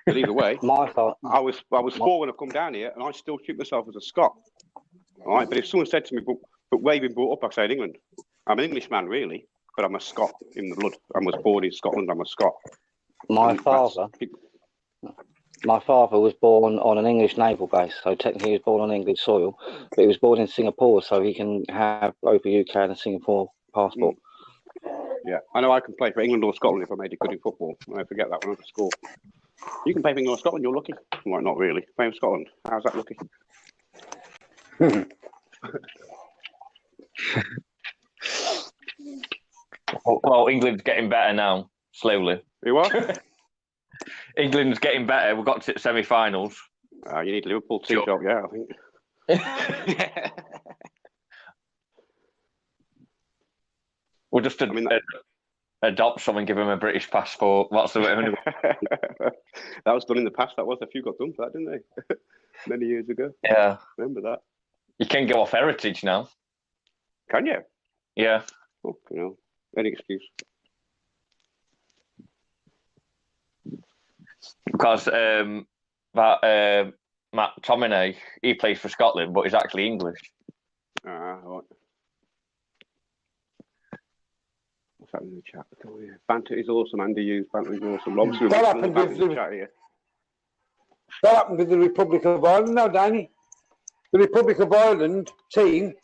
But either way, I was 4 when I come down here, and I still treat myself as a Scot. All right, but if someone said to me, but where have you been brought up? I say in England. I'm an Englishman, really, but I'm a Scot in the blood. I was born in Scotland. I'm a Scot. My father was born on an English naval base, so technically he was born on English soil, but he was born in Singapore, so he can have both a UK and a Singapore passport. Yeah, I know I can play for England or Scotland if I made it good in football. I forget that when I was at school. You can play for England or Scotland, you're lucky. Well, not really. Playing for Scotland, how's that lucky? Well, England's getting better now, slowly. You what? England's getting better. We've got to the semi-finals. You need Liverpool team job, yeah, I think. We'll just adopt someone, give him a British passport. What's the way? That was done in the past. That was a few got done for that, didn't they? Many years ago. Yeah. Remember that? You can go off heritage now. Can you? Yeah. Oh, you know, any excuse. Because Matt Tominay, he plays for Scotland, but he's actually English. Right. What's happening in the chat? Banter is awesome. Andy Hughes, banter is awesome. That happened with the Republic of Ireland now, Danny. The Republic of Ireland team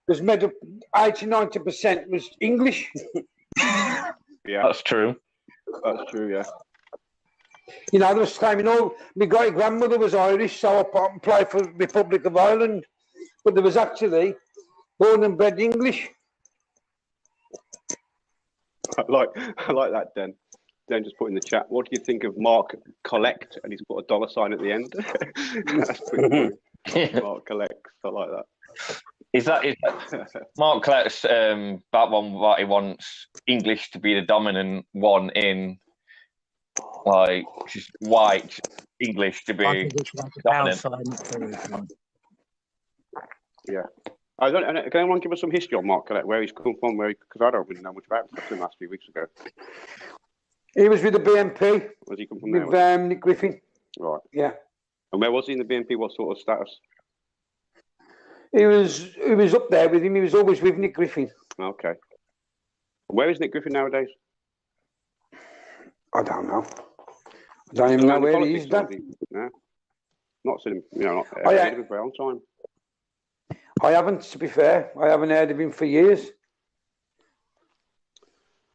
was made up 80-90% was English. Yeah, that's true. That's true. Yeah. You know, they was claiming, oh, my great grandmother was Irish, so I put and play for Republic of Ireland. But there was actually born and bred English. I like that, Den. Den just put in the chat, what do you think of Mark Collect? And he's put a $ at the end. That's pretty cool. Mark Collects. I like that. Is that Mark Collects that one what he wants English to be the dominant one in, like, just white English to be dominant. Yeah. Can anyone give us some history on Mark Collett, where he's come from, because I don't really know much about him. I saw him last few weeks ago. He was with the BNP. Was he come from with there? Nick Griffin. Right. Yeah. And where was he in the BNP? What sort of status? He was up there with him. He was always with Nick Griffin. Okay. Where is Nick Griffin nowadays? I don't know. I don't even know where he is. No. Not seen him. Not for a long time. I haven't, to be fair. I haven't heard of him for years.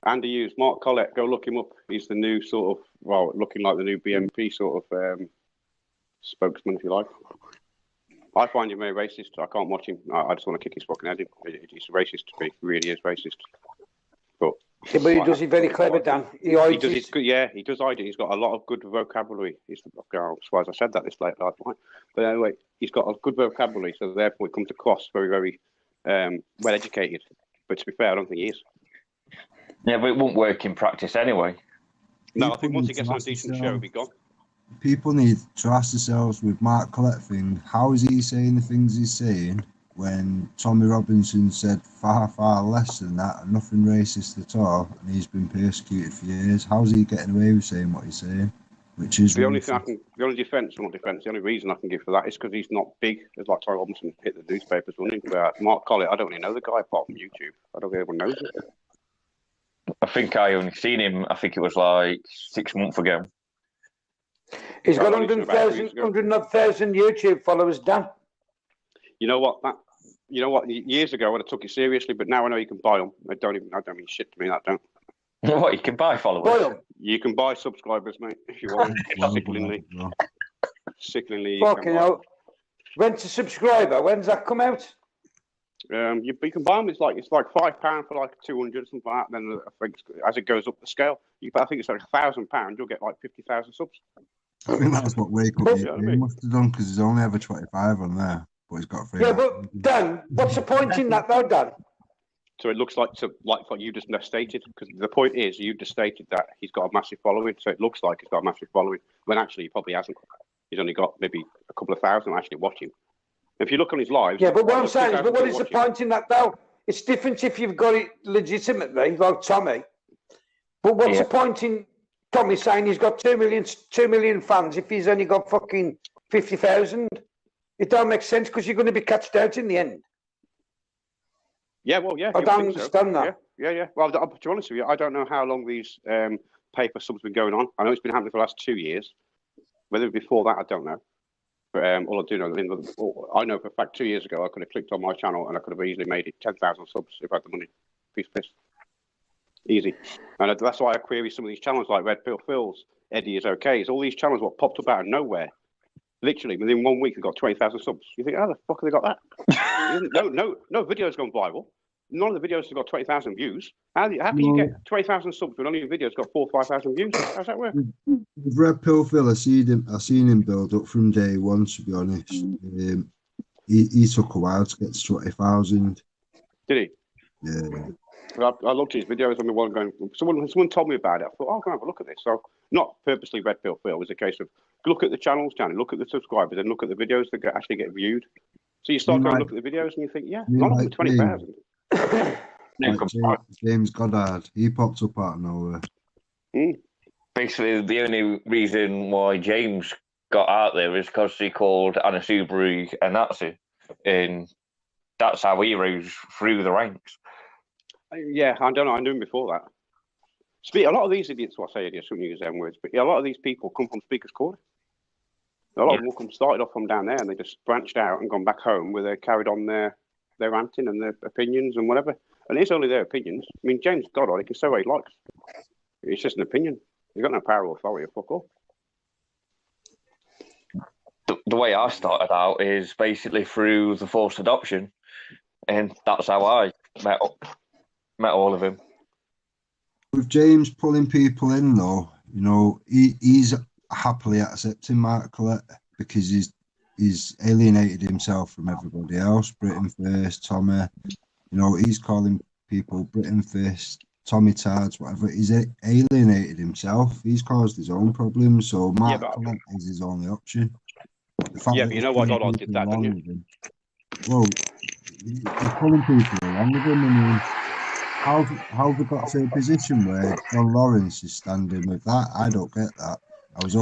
Andy Hughes, Mark Collett, go look him up. He's the new sort of, looking like the new BNP sort of spokesman, if you like. I find him very racist. I can't watch him. I just want to kick his fucking head in. He's racist. He really is racist. But he does it very clever, Dan. He does it good. Yeah, he does hide it. He's got a lot of good vocabulary. I'm surprised I said that this late last night. But anyway, he's got a good vocabulary, so therefore it comes across very, very well educated. But to be fair, I don't think he is. Yeah, but it won't work in practice anyway. No, I think once he gets on a decent show, he'll be gone. People need to ask themselves with Mark Collett thing, how is he saying the things he's saying when Tommy Robinson said far, far less than that and nothing racist at all, and he's been persecuted for years? How's he getting away with saying what he's saying? Which is the only reason I can give for that is because he's not big. It's like Tommy Robinson hit the newspapers, wasn't he? But Mark Collett, I don't really know the guy apart from YouTube. I don't think anyone knows it. I think I only seen him, I think it was like 6 months ago. He's got 100,000 YouTube followers, Dan. You know what? Years ago I would have took it seriously, but now I know you can buy them. I don't mean shit to me. That don't. What, you can buy followers? Buy them. You can buy subscribers, mate, if you want. Sickeningly. Fucking hell. When's a subscriber? When's that come out? You can buy them. It's like £5 for like 200 something like that. Then I think as it goes up the scale, I think it's like £1,000. You'll get like 50,000 subs. I think that's what Wake Up UK must have done because there's only ever 25 on there, but he's got 3. Yeah, but Dan, what's the point in that though, Dan? So it looks like what you just stated, because the point is you just stated that he's got a massive following. So it looks like he's got a massive following when actually he probably hasn't. He's only got maybe a couple of thousand actually watching. If you look on his lives, yeah, but what I'm saying is, but what is the point in that though? It's different if you've got it legitimately, like Tommy. But what's the point in Tommy saying he's got 2 million fans if he's only got fucking 50,000? It don't make sense because you're going to be catched out in the end. Yeah, well, yeah. I don't understand that. Yeah. Well, to be honest with you, I don't know how long these paper subs been going on. I know it's been happening for the last 2 years. Whether before that, I don't know. But all I do know, I know for a fact 2 years ago, I could have clicked on my channel and I could have easily made it 10,000 subs if I had the money. Piece. Easy. And that's why I query some of these channels like Red Pill Phil's, Eddie is okay. It's all these channels what popped up out of nowhere. Literally, within 1 week, they got 20,000 subs. You think, how the fuck have they got that? no video's gone viral. None of the videos have got 20,000 views. How can you get 20,000 subs when only a video's got 4,000 or 5,000 views? How's that work? With Red Pill Phil, I seen him build up from day one. To be honest, he took a while to get to 20,000. Did he? Yeah. I looked at his videos on the one going. Someone told me about it. I thought, oh, can I have a look at this? So not purposely Red Pill Phil. It was a case of look at the channels, Johnny. Look at the subscribers, and look at the videos that actually get viewed. So you start going look at the videos, and you think, yeah, not over 20,000. James Goddard, he popped up out of nowhere. Basically, the only reason why James got out there is because he called Anna Subaru a Nazi, and that's how he rose through the ranks. Yeah, I don't know. I knew him before that. A lot of these idiots, I say idiots, shouldn't use them words, but a lot of these people come from Speaker's Corner. A lot of them started off from down there and they just branched out and gone back home where they carried on their ranting and their opinions and whatever. And it's only their opinions. I mean, James Goddard, he can say what he likes. It's just an opinion. He's got no power or authority or fuck all. The way I started out is basically through the forced adoption, and that's how I met all of them. With James pulling people in, though, he's happily accepting Mark Collette because he's alienated himself from everybody else. Britain First, Tommy, he's calling people Britain First, Tommy Tards, whatever. He's alienated himself. He's caused his own problems. So Mark Collette is his only option. Yeah, but you know what? Goddard did that, didn't you? Well, he's pulling people along with him. I mean, how have we got to a position where John Lawrence is standing with that? I don't get that.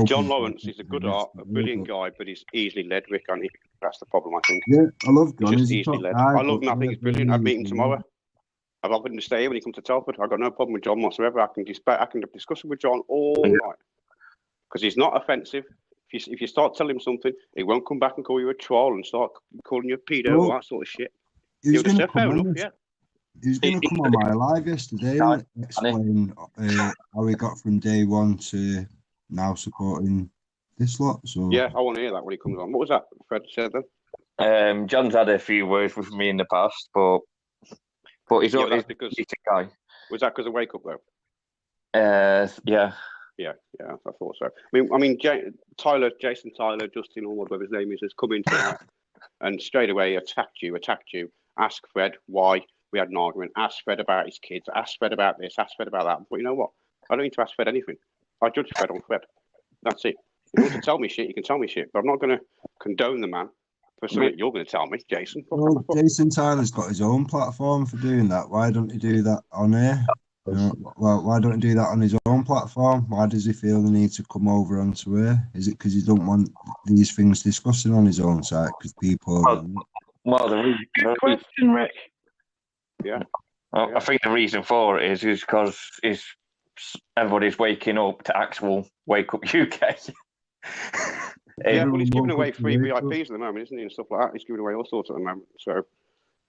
John Lawrence is a brilliant guy, but he's easily led, Rick, and that's the problem, I think. Yeah, I love John. He's just easily led. I love him. I think he's brilliant. I'd meet him tomorrow. I've offered him to stay here when he comes to Telford. I've got no problem with John whatsoever. I can discuss it with John all night because he's not offensive. If you start telling him something, he won't come back and call you a troll and start calling you a pedo or that sort of shit. He'll just say, fair enough, yeah. He was going to come on my live yesterday and explain how he got from day one to now supporting this lot. So yeah, I want to hear that when he comes on. What was that Fred said then? John's had a few words with me in the past, but he's always because a guy. Was that because of Wake Up though? Yeah. Yeah, I thought so. I mean, Jason Tyler, Justin, or whatever his name is, has come into that and straight away attacked you. Ask Fred why we had an argument. Ask Fred about his kids. Ask Fred about this. Ask Fred about that. But you know what? I don't need to ask Fred anything. I judge Fred on Fred. That's it. If you want to tell me shit, you can tell me shit. But I'm not going to condone the man for something you're going to tell me, Jason. Well, Jason Tyler's got his own platform for doing that. Why don't he do that on here? Why don't he do that on his own platform? Why does he feel the need to come over onto here? Is it because he don't want these things discussing on his own site? Because people... Good question, Rick. Yeah. I think the reason for it is because everybody's waking up to actual Wake Up UK. Yeah, well, he's giving away free VIPs at the moment, isn't he, and stuff like that. He's giving away all sorts at the moment, so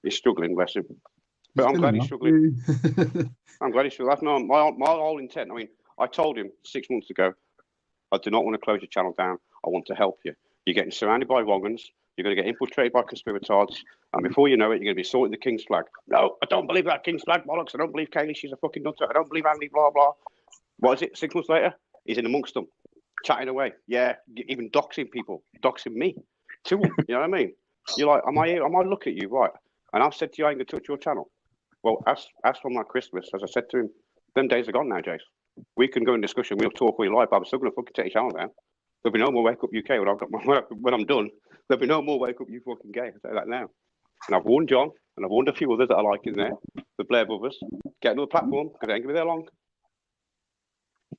he's struggling, bless him. But I'm glad he's struggling. I'm glad he's struggling. That's not my whole intent. I mean, I told him 6 months ago, I do not want to close your channel down. I want to help you. You're getting surrounded by wrong'uns. You're going to get infiltrated by conspirators, and before you know it, you're going to be sorting the King's flag. No, I don't believe that King's flag, bollocks. I don't believe Kaylee, she's a fucking nutter. I don't believe Andy, blah, blah. What is it? 6 months later, he's in amongst them, chatting away. Yeah, even doxing people, doxing me to them. You know what I mean? You're like, am I looking at you, right? And I've said to you, I ain't going to touch your channel. Well, as from my Christmas, as I said to him, them days are gone now, Jace. We can go in discussion, we'll talk all you like, but I'm still going to fucking take your channel down. There'll be no more Wake Up UK when I'm done. There'll be no more Wake Up You fucking gay. I'll say that now. And I've warned John, and I've warned a few others that I like in there, the Blair brothers, get another platform, because they ain't going to be there long.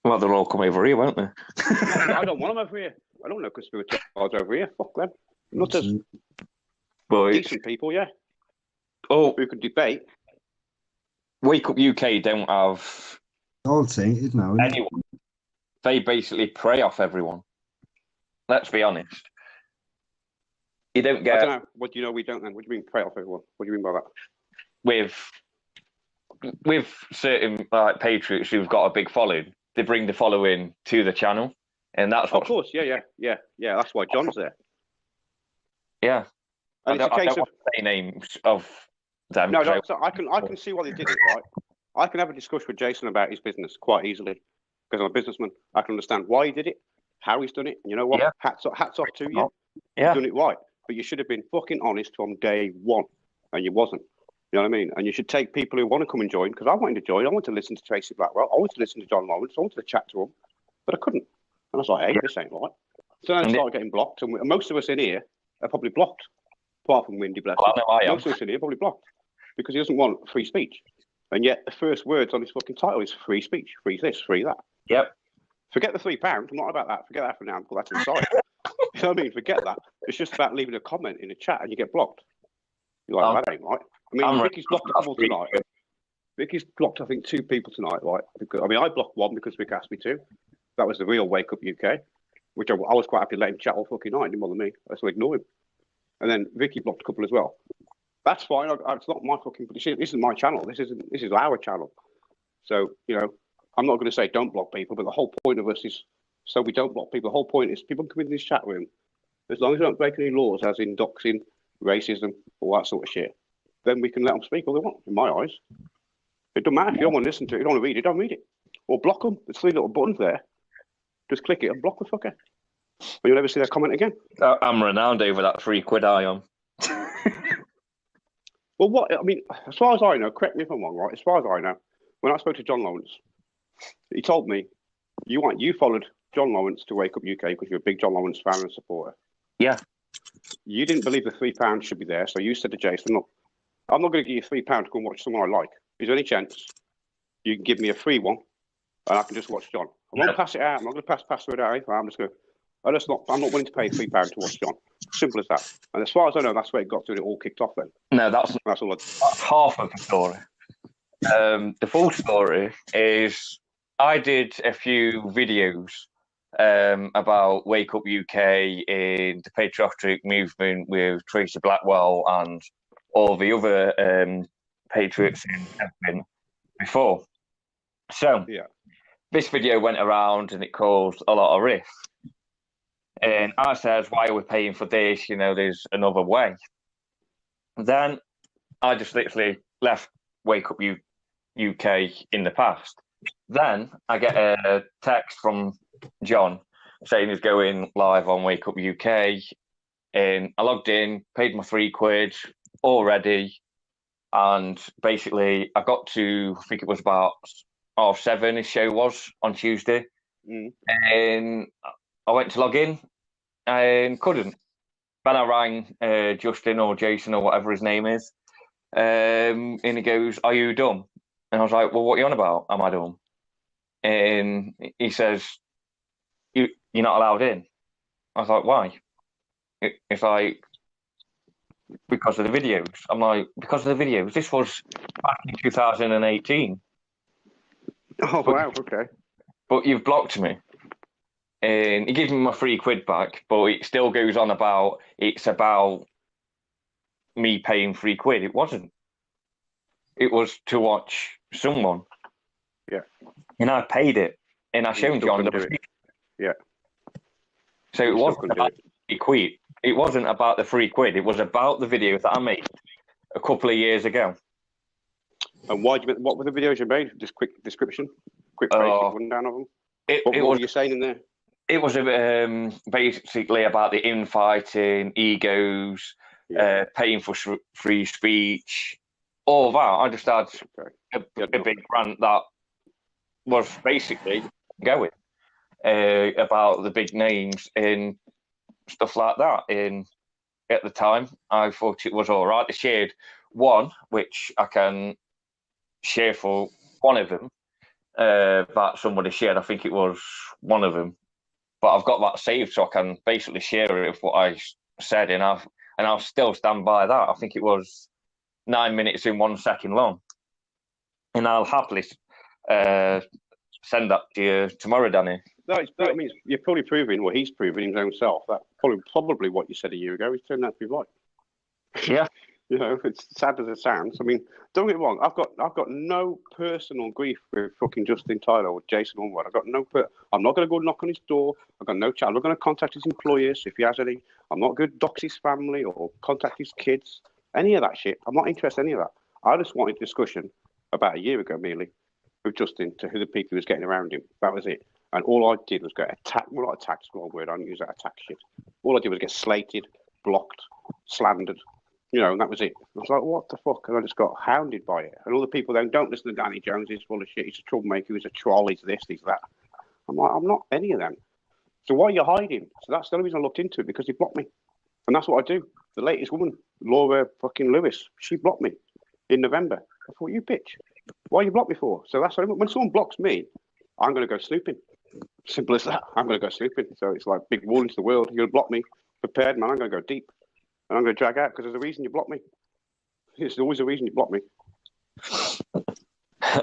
Well, they'll all come over here, won't they? I don't want them over here. I don't know conspirators over here. Fuck them. Nutters. But decent people, yeah. Oh, who can debate. Wake Up UK don't have all tainted now. Anyone. They basically prey off everyone. Let's be honest. You don't get. I don't know. What do you know? We don't. Then what do you mean prey off everyone? What do you mean by that? With certain like patriots who've got a big following, they bring the following to the channel, and that's what. Of course, yeah. That's why John's there. Yeah. And I don't want to say names of them. No, so I can see why they did it, right? I can have a discussion with Jason about his business quite easily because I'm a businessman. I can understand why he did it, how he's done it, and you know what? Yeah. Hats off to you. Yeah. You've done it right, but you should have been fucking honest from day one, and you wasn't. You know what I mean? And you should take people who want to come and join, because I wanted to join. I wanted to listen to Tracy Blackwell. I wanted to listen to John Lawrence. I wanted to chat to him, but I couldn't. And I was like, hey, this ain't right. So then I started getting blocked, and most of us in here are probably blocked, apart from Windy Blessing. Most of us in here are probably blocked, because he doesn't want free speech. And yet the first words on his fucking title is free speech, free this, free that. Yep. Forget the £3. I'm not about that. Forget that for now. Put that to the side. You know what I mean? Forget that. It's just about leaving a comment in the chat and you get blocked. You're like, that ain't right. I mean, Vicky's blocked a couple tonight. Vicky's blocked, I think, 2 people tonight, right? Because, I mean, I blocked one because Vic asked me to. That was the real Wake Up UK, which I was quite happy to let him chat all fucking night. Didn't bother me. I just ignore him. And then Vicky blocked a couple as well. That's fine. It's not my fucking. This isn't my channel. This is our channel. So you know, I'm not going to say don't block people, but the whole point of us is so we don't block people. The whole point is people come into this chat room, as long as they don't break any laws, as in doxing, racism, all that sort of shit, then we can let them speak all they want. In my eyes, it doesn't matter if you don't want to listen to it, you don't want to read it, don't read it, or block them. There's 3 little buttons there. Just click it and block the fucker, and you'll never see their comment again. I'm renowned over that £3 I am. Well, what I mean, as far as I know, correct me if I'm wrong, right? As far as I know, when I spoke to John Lawrence, he told me you followed John Lawrence to Wake Up UK because you're a big John Lawrence fan and supporter. Yeah. You didn't believe the £3 should be there, so you said to Jason, "Look, I'm not going to give you £3 to go and watch someone I like. Is there any chance you can give me a free one, and I can just watch John? I won't pass it out. I'm not going to pass it out. I'm just going. I'm not willing to pay £3 to watch John. Simple as that. And as far as I know, that's where it got to. And it all kicked off then. No, that's all. That's half of the story. The full story is I did a few videos about Wake Up UK in the patriotic movement with Tracy Blackwell and all the other patriots in everything before. So this video went around and it caused a lot of riff. And I said, why are we paying for this? You know, there's another way. Then I just literally left Wake Up UK in the past. Then I get a text from John saying he's going live on Wake Up UK. And I logged in, paid my £3 already. And basically I got to, I think it was about 7:30, his show was on Tuesday. And I went to log in and couldn't. Then I rang Justin or Jason or whatever his name is, and he goes, "Are you dumb?" And I was like, "Well, what are you on about? Am I dumb?" And he says, "You're not allowed in." I was like, "Why?" It's like, because of the videos. I'm like, because of the videos. This was back in 2018. Oh, wow, okay. But you've blocked me. And he gave me my £3 back, but it still goes on about it's about me paying £3. It wasn't. It was to watch someone. Yeah. And I paid it, and I showed John the receipt. Yeah. So it wasn't about £3. It wasn't about the £3. It was about the videos that I made a couple of years ago. And what were the videos you made? Just quick description, quick basic rundown of them. What were you saying in there? It was basically about the infighting, egos, paying for free speech, all that. I just had a big rant that was basically going about the big names and stuff like that. And at the time, I thought it was all right. I shared one, which I can share for one of them, that somebody shared. I think it was one of them. But I've got that saved, so I can basically share it with what I said, and I'll still stand by that. I think it was 9 minutes and 1 second long, and I'll happily send that to you tomorrow, Danny. That means you're probably proving, well, he's proving his own self. That probably what you said a year ago. He's turned out to be right. Yeah. You know, it's sad as it sounds. I mean, don't get me wrong. I've got no personal grief with fucking Justin Tyler or Jason Unward. I'm not going to go knock on his door. I've got no chat. I'm not going to contact his employers if he has any. I'm not going to dox his family or contact his kids. Any of that shit. I'm not interested in any of that. I just wanted discussion about a year ago, merely, with Justin to who the people he was getting around him. That was it. And all I did was get attacked. Well, not attacked, wrong word. I don't use that attack shit. All I did was get slated, blocked, slandered. You know, and that was it. I was like, what the fuck? And I just got hounded by it. And all the people then, don't listen to Danny Jones, he's full of shit, he's a troublemaker, he's a troll, he's this, he's that. I'm like, I'm not any of them. So why are you hiding? So that's the only reason I looked into it, because he blocked me. And that's what I do. The latest woman, Laura fucking Lewis, she blocked me in November. I thought, you bitch, why you blocked me for? So that's when someone blocks me, I'm going to go snooping. Simple as that. I'm going to go snooping. So it's like big warning to the world. You're going to block me. Prepared, man. I'm going to go deep. And I'm going to drag out because there's a reason you block me. There's always a reason you block me.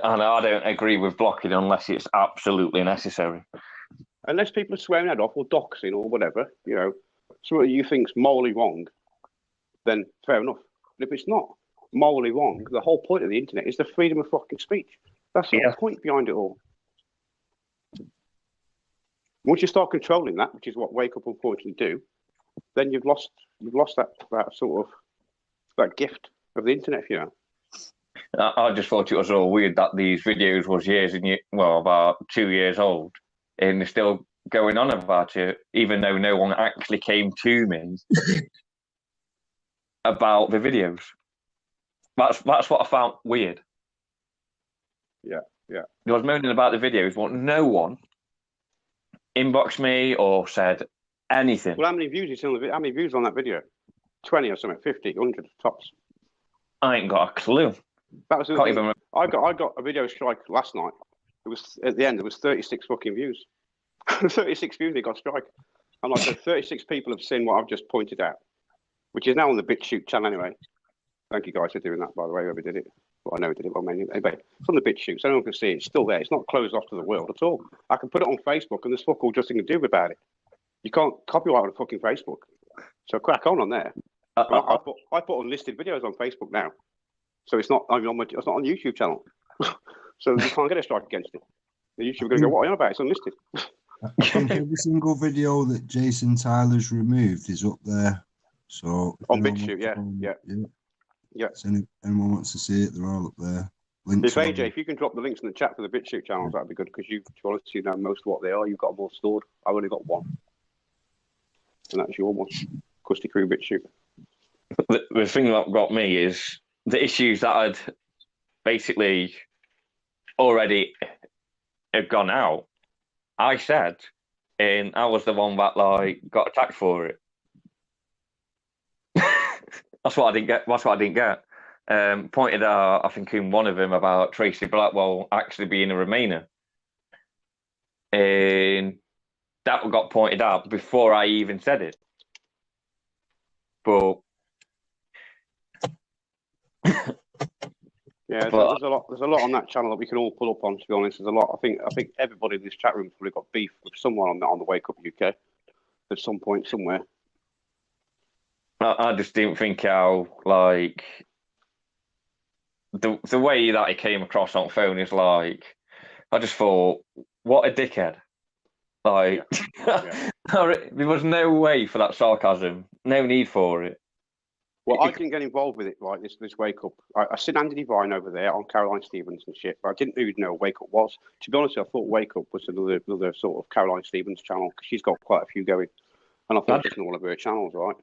And I don't agree with blocking unless it's absolutely necessary. Unless people are swearing that off or doxing or whatever, you know, something you think's morally wrong, then fair enough. But if it's not morally wrong, the whole point of the internet is the freedom of fucking speech. That's the point behind it all. Once you start controlling that, which is what Wake Up unfortunately do, then you've lost that sort of that gift of the internet, you know. I just thought it was all weird that these videos was about 2 years old, and they're still going on about it, even though no one actually came to me about the videos. That's what I found weird. Yeah. I was moaning about the videos, but no one inboxed me or said anything. Well, how many views on that video? 20 or something, 50, 100 tops. I ain't got a clue. That was I got a video strike last night. It was at the end. There was 36 fucking views. 36 views. It got strike. And like I said, 36 people have seen what I've just pointed out, which is now on the BitChute channel anyway. Thank you guys for doing that, by the way. Whoever did it. Well, I know who did it. Well, anyway, it's on the BitChute, so anyone can see it. It's still there. It's not closed off to the world at all. I can put it on Facebook, and there's fuck all Justin can do about it. You can't copyright on fucking Facebook. So crack on there. I put unlisted videos on Facebook now. So it's not it's not on the YouTube channel. So you can't get a strike against it. The YouTube are going to go, what are you on about? It's unlisted. I think every single video that Jason Tyler's removed is up there. So on BitChute, yeah. So anyone wants to see it, they're all up there. Links if you can drop the links in the chat for the BitChute channels, that'd be good, because you know most of what they are. You've got them all stored. I've only got one. And that's your one. Krusty Crew BitChute. The thing that got me is the issues that I'd basically already have gone out. I said, and I was the one that got attacked for it. That's what I didn't get. Pointed out, I think, in one of them about Tracy Blackwell actually being a Remainer, and that got pointed out before I even said it. But there's a lot on that channel that we can all pull up on. To be honest, there's a lot. I think everybody in this chat room probably got beef with someone on the Wake Up UK at some point somewhere. I just didn't think how the way that it came across on phone is I just thought, what a dickhead. There was no way for that sarcasm. No need for it. Well, I didn't get involved with it, right? This wake up. I seen Andy Devine over there on Caroline Stevens and shit, but I didn't even know what Wake Up was. To be honest, I thought Wake Up was another sort of Caroline Stevens channel because she's got quite a few going, and I thought it was all of her channels, right?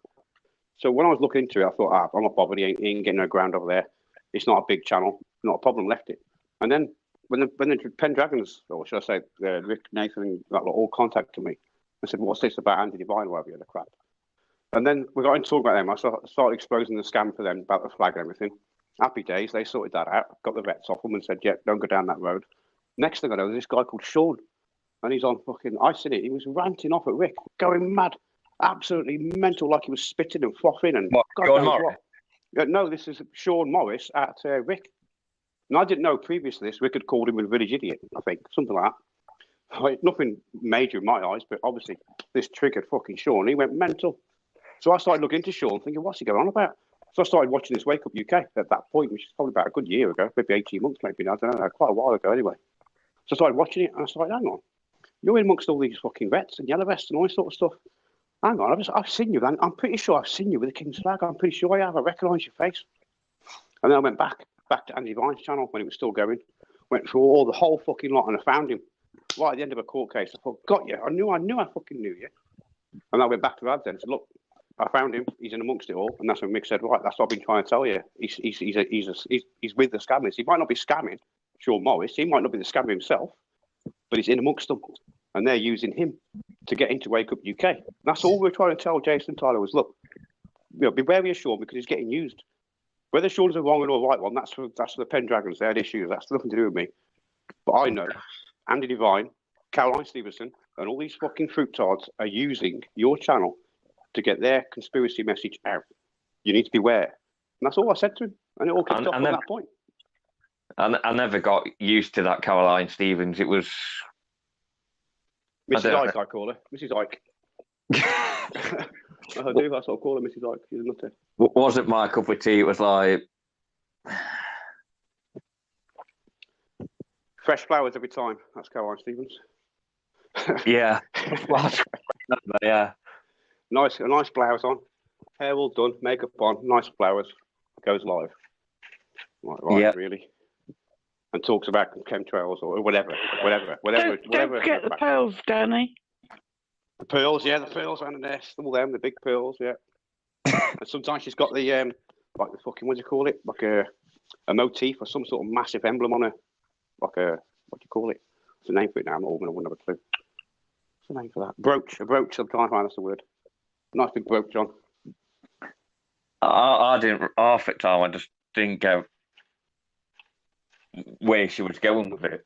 So when I was looking into it, I thought, I'm not bothered. He ain't getting no ground over there. It's not a big channel, not a problem. Left it, and then when the Pendragons, or should I say, Rick, Nathan, and that lot all contacted me, I said, "What's this about Andy Devine?" Whatever the crap. And then we got into talk about them. I started exposing the scam for them about the flag and everything. Happy days. They sorted that out. Got the vets off them and said, "Yeah, don't go down that road." Next thing I know, there's this guy called Sean, and he's on fucking. I seen it. He was ranting off at Rick, going mad, absolutely mental, like he was spitting and frothing and. God knows what. No, this is Sean Morris at Rick. And I didn't know previous to this, Rick had called him a village idiot. I think something like that. Like, nothing major in my eyes, but obviously this triggered fucking Sean. He went mental. So I started looking into Sean, thinking, what's he going on about? So I started watching this Wake Up UK at that point, which is probably about a good year ago, maybe 18 months, maybe, I don't know, quite a while ago anyway. So I started watching it, and I started, hang on, you're in amongst all these fucking vets and yellow vests and all this sort of stuff. Hang on, I've seen you, man. I'm pretty sure I've seen you with the King's flag. I'm pretty sure I have. I recognise your face. And then I went back to Andy Devine's channel when it was still going, went through the whole fucking lot, and I found him right at the end of a court case. I thought, got you. I knew I fucking knew you. And I went back to the lads then and said, look, I found him. He's in amongst it all, and that's when Mick said, "Right, that's what I've been trying to tell you. He's with the scammers. He might not be scamming Sean Morris. He might not be the scammer himself, but he's in amongst them, and they're using him to get into Wake Up UK. And that's all we're trying to tell Jason Tyler was, look, be wary of Sean because he's getting used. Whether Sean's a wrong or a right one, that's for the Pendragons. They had issues. That's nothing to do with me. But I know Andy Devine, Caroline Stevenson, and all these fucking fruitards are using your channel to get their conspiracy message out. You need to beware. And that's all I said to him. And it all kicked off from that point. I never got used to that Caroline Stevens. It was... Mrs. Ike, I call her. Mrs. Ike. I do, that's what I call her, Mrs. Ike. She's a nutter. Wasn't my cup of tea. It was like... Fresh flowers every time. That's Caroline Stevens. Yeah. Yeah. Nice blouse on, hair all done, makeup on, nice flowers. Goes live. Right, yeah. Really. And talks about chemtrails or whatever. Don't get the pearls, Danny. The pearls, yeah, the pearls around the nest, all them, the big pearls, yeah. And sometimes she's got the like the fucking, what do you call it? Like a motif or some sort of massive emblem on her. Like a, what do you call it? What's the name for it now? I'm not going to have a clue. What's the name for that? Brooch. A brooch, I'm trying to find that's the word. Nice big brooch, John. I didn't, half the time, I just didn't get where she was going with it.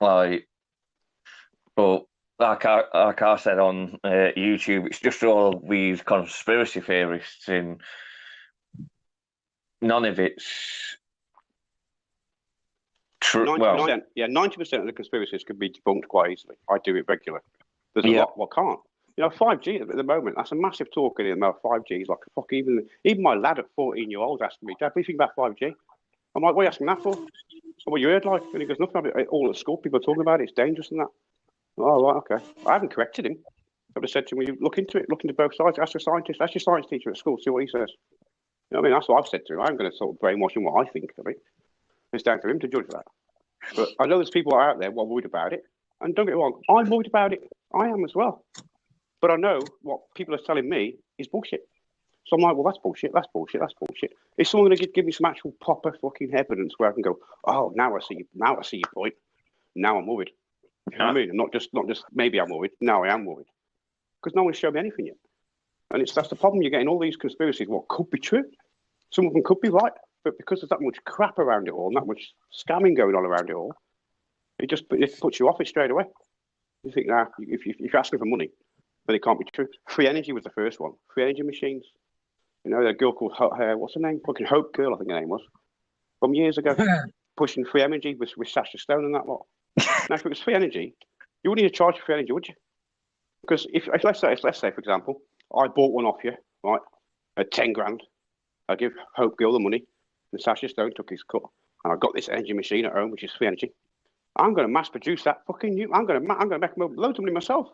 Like, but like I said on YouTube, it's just all these conspiracy theorists, and none of it's true. 90%, yeah, 90% of the conspiracies can be debunked quite easily. I do it regularly. There's a lot what can't. You know, 5G at the moment, that's a massive talk in it about 5G. It's like, fuck, even my lad at 14-year-old asking me, Dad, what do you think about 5G? I'm like, what are you asking that for? Oh, well, you heard, like, and he goes, nothing about it. All at school, people are talking about it, it's dangerous and that. Oh, right, okay. I haven't corrected him. I've just said to him, you look into it, look into both sides, ask a scientist, ask your science teacher at school, see what he says. You know what I mean? That's what I've said to him. I'm going to sort of brainwash him what I think of it. It's down to him to judge that. But I know there's people out there who are worried about it. And don't get me wrong, I'm worried about it. I am as well. But I know what people are telling me is bullshit. So I'm like, well, that's bullshit, that's bullshit, that's bullshit. Is someone going to give me some actual proper fucking evidence where I can go, oh, now I see your point. Now I'm worried. You know what I mean? Not just maybe I'm worried. Now I am worried. Because no one's shown me anything yet. And that's the problem. You're getting all these conspiracies, what could be true. Some of them could be right. But because there's that much crap around it all and that much scamming going on around it all, it puts you off it straight away. You think, nah, if you're asking for money, then it can't be true. Free energy was the first one. Free energy machines. You know, the girl called, what's her name? Fucking Hope Girl, I think her name was. From years ago. Pushing free energy with Sasha Stone and that lot. Now, if it was free energy, you wouldn't need to charge for free energy, would you? Because if let's say, for example, I bought one off you, right, at 10 grand. I give Hope Girl the money, and Sasha Stone took his cut, and I got this energy machine at home, which is free energy. I'm going to mass produce that fucking new. I'm going to make loads of money myself.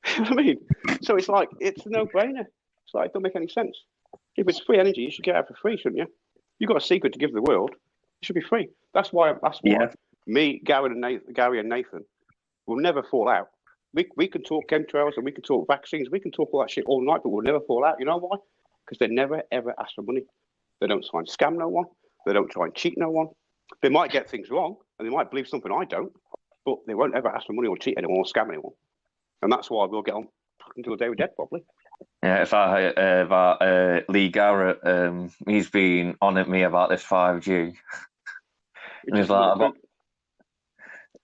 I mean, so it's like, it's a no-brainer. It's like, it don't make any sense. If it's free energy, you should get it for free, shouldn't you? You've got a secret to give the world. It should be free. That's why me, Gary and Nathan will never fall out. We can talk chemtrails and we can talk vaccines. We can talk all that shit all night, but we'll never fall out. You know why? Because they never, ever ask for money. They don't try and scam no one. They don't try and cheat no one. They might get things wrong and they might believe something I don't, but they won't ever ask for money or cheat anyone or scam anyone. And that's why we'll get on until the day we're dead, probably. Yeah, it's like about Lee Garrett. He's been on at me about this 5G. And he's like,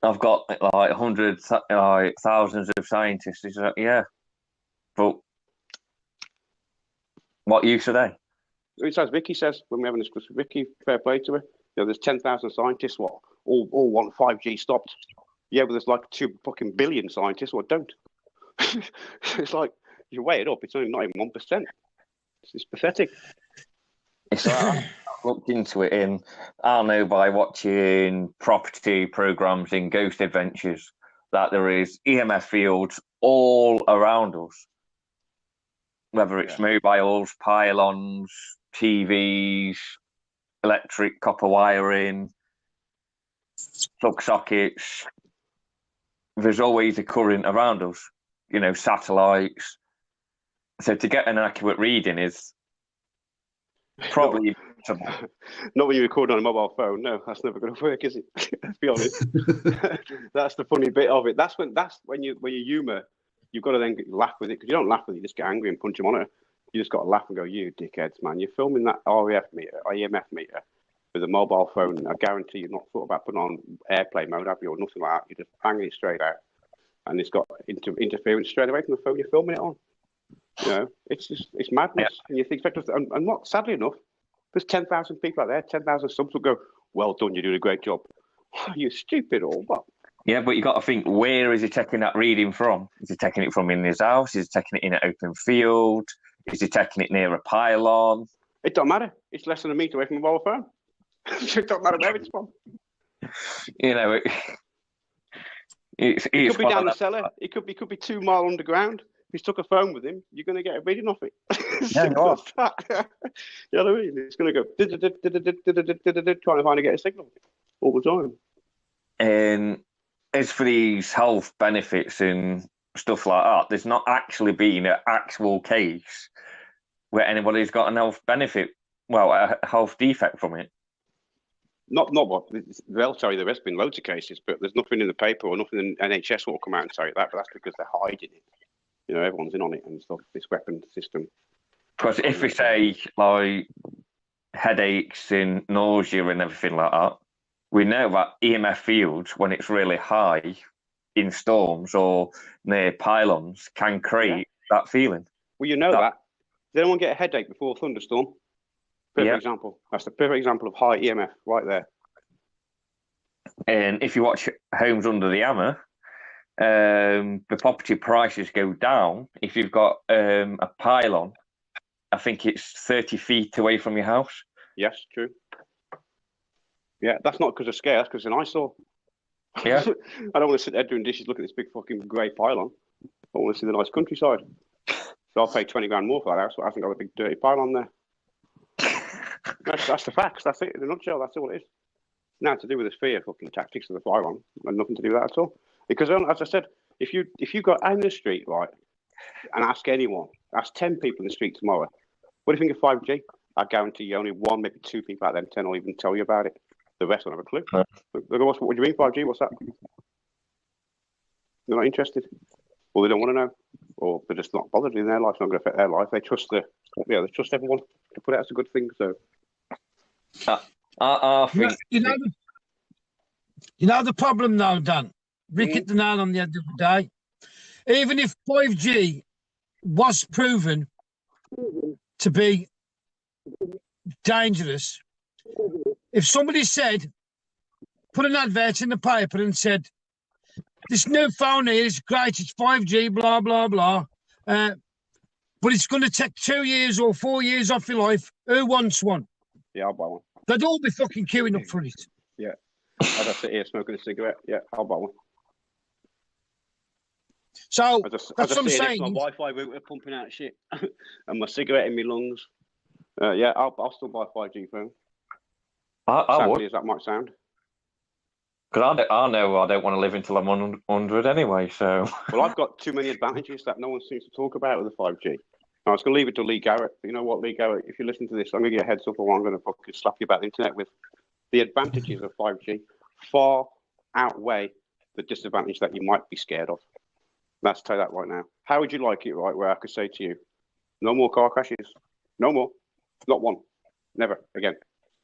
I've got like hundreds, like thousands of scientists. He's like, yeah, but what use are they? It's as Vicky says when we're having this discussion. Vicky, fair play to her. You know, there's 10,000 scientists. What? All want 5G stopped. Yeah, but there's like 2 fucking billion scientists what don't. It's like you weigh it up. It's only not even 1%. It's pathetic. It's I looked into it in, I know by watching property programs in Ghost Adventures that there is EMF fields all around us, whether it's mobiles, pylons, TVs, electric copper wiring, plug sockets. There's always a current around us, you know, satellites. So to get an accurate reading is probably not when you record on a mobile phone. No, that's never going to work, is it? Let's be honest. That's the funny bit of it. That's when you humour, you've got to then laugh with it, because you don't laugh with it. You just get angry and punch them on it. You just got to laugh and go, "You dickheads, man! You're filming that REF meter, EMF meter with a mobile phone. I guarantee you've not thought about putting on airplane mode, have you, or nothing like that. You're just banging it straight out, and it's got interference straight away from the phone you're filming it on. You know, it's madness. Yeah. And you think, and what? Sadly enough, there's 10,000 people out there. 10,000 subs will go, "Well done, you're doing a great job." Are you stupid or what? Yeah, but you got to think, where is he taking that reading from? Is he taking it from in his house? Is he taking it in an open field? Is he taking it near a pylon? It don't matter. It's less than a metre away from a mobile phone. It don't matter where it's from. You know, it could be down the cellar. It could be 2 miles underground. If he's took a phone with him, you're going to get a reading off it. Yeah, you know what I mean? It's going to go trying to find get a signal all the time. And as for these health benefits and stuff like that, there's not actually been an actual case where anybody's got a health benefit, well, a health defect from it. Not what they'll tell you. There has been loads of cases, but there's nothing in the paper or nothing in NHS will come out and tell you that. But that's because they're hiding it. You know, everyone's in on it and stuff. This weapon system. Because if we say like headaches and nausea and everything like that, we know that EMF fields, when it's really high in storms or near pylons, can create that feeling. Well, you know that. Did anyone get a headache before a thunderstorm? Perfect example. That's the perfect example of high EMF right there. And if you watch Homes Under the Hammer, the property prices go down if you've got a pylon. I think it's 30 feet away from your house. Yes, true. Yeah, that's not because of scare. That's because of an eyesore. Yeah. I don't want to sit there doing dishes, look at this big fucking grey pylon. I want to see the nice countryside. So I'll pay 20 grand more for that house, but I haven't got a big dirty pylon there. That's the facts. That's it in a nutshell. That's all it is. It's nothing to do with the fear fucking tactics of the pylon, and nothing to do with that at all. Because as I said, if you go out in the street, right, and ask anyone, ask 10 people in the street tomorrow, what do you think of 5G? I guarantee you only 1, maybe 2 people out there in 10 will even tell you about it. The rest don't have a clue. They go, what do you mean 5G? What's that? They're not interested, or they don't want to know, or they're just not bothered in their life. It's not going to affect their life. They trust they trust everyone to put it as a good thing. So, you know the problem now, Dan. Rick hit the nail on the end of the day. Even if 5G was proven to be dangerous, if somebody said, put an advert in the paper and said, this new phone here is great, it's 5G, blah, blah, blah, but it's going to take 2 years or 4 years off your life, who wants one? Yeah, I'll buy one. They'd all be fucking queuing up for it. Yeah. I'd sit here smoking a cigarette. Yeah, I'll buy one. So as that's what I'm sit saying. next to my Wi-Fi router pumping out shit, and my cigarette in my lungs. Yeah, I'll still buy a 5G phone. I Sadly would. as that might sound. Because I know I don't want to live until I'm 100 anyway, so... Well, I've got too many advantages that no one seems to talk about with the 5G. I was going to leave it to Lee Garrett, but you know what, Lee Garrett, if you listen to this, I'm going to get a heads up or I'm going to fucking slap you about the internet with. The advantages of 5G far outweigh the disadvantage that you might be scared of. Let's tell you that right now. How would you like it, right, where I could say to you, no more car crashes, no more, not one, never again,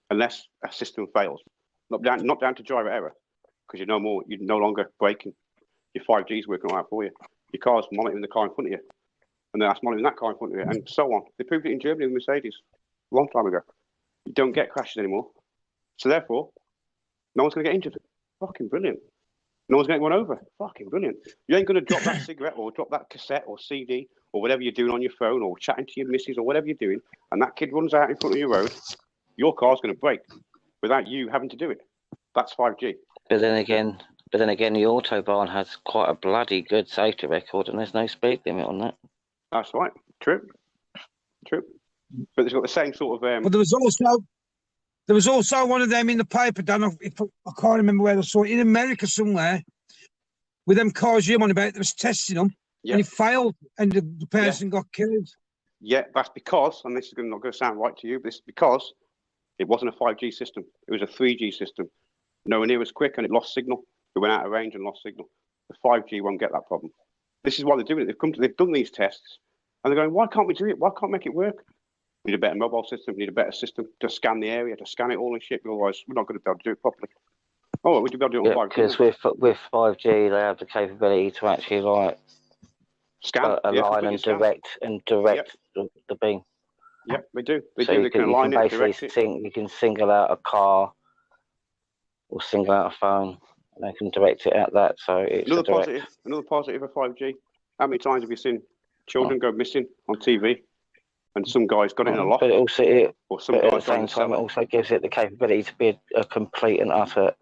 unless a system fails. Not down to driver error, because you're no longer braking. Your 5G is working all out for you. Your car's monitoring the car in front of you, and then that's monitoring that car in front of you, and so on. They proved it in Germany with Mercedes a long time ago. You don't get crashes anymore. So therefore, no one's going to get injured. Fucking brilliant. No one's going to get one over. Fucking brilliant. You ain't going to drop that cigarette or drop that cassette or CD or whatever you're doing on your phone or chatting to your missus or whatever you're doing, and that kid runs out in front of your road, your car's going to break without you having to do it. That's 5G. But then again, the Autobahn has quite a bloody good safety record, and there's no speed limit on that. That's right. True. But it's got the same sort of. But there was also one of them in the paper, Dan. I can't remember where I saw it, in America somewhere, with them cars you're on about. That was testing them, and it failed, and the person got killed. Yeah, that's because, and this is not going to sound right to you, but this is because it wasn't a 5G system. It was a 3G system. Nowhere near as quick, and it lost signal. It went out of range and lost signal. The 5G won't get that problem. This is why they're doing it. They've done these tests, and they're going, why can't we do it? Why can't we make it work? We need a better mobile system. We need a better system to scan the area, to scan it all and shit. Otherwise, we're not going to be able to do it properly. Oh, would you be able to do it on 5G? Because with 5G, they have the capability to actually scan, align and direct the beam. Yeah, they do. You can single out a car or single out a phone, and they can direct it at that. So it's another positive of 5G. How many times have you seen children go missing on TV, and some guy's got it in a loft? But it also, at the same time, it also gives it the capability to be a complete and utter.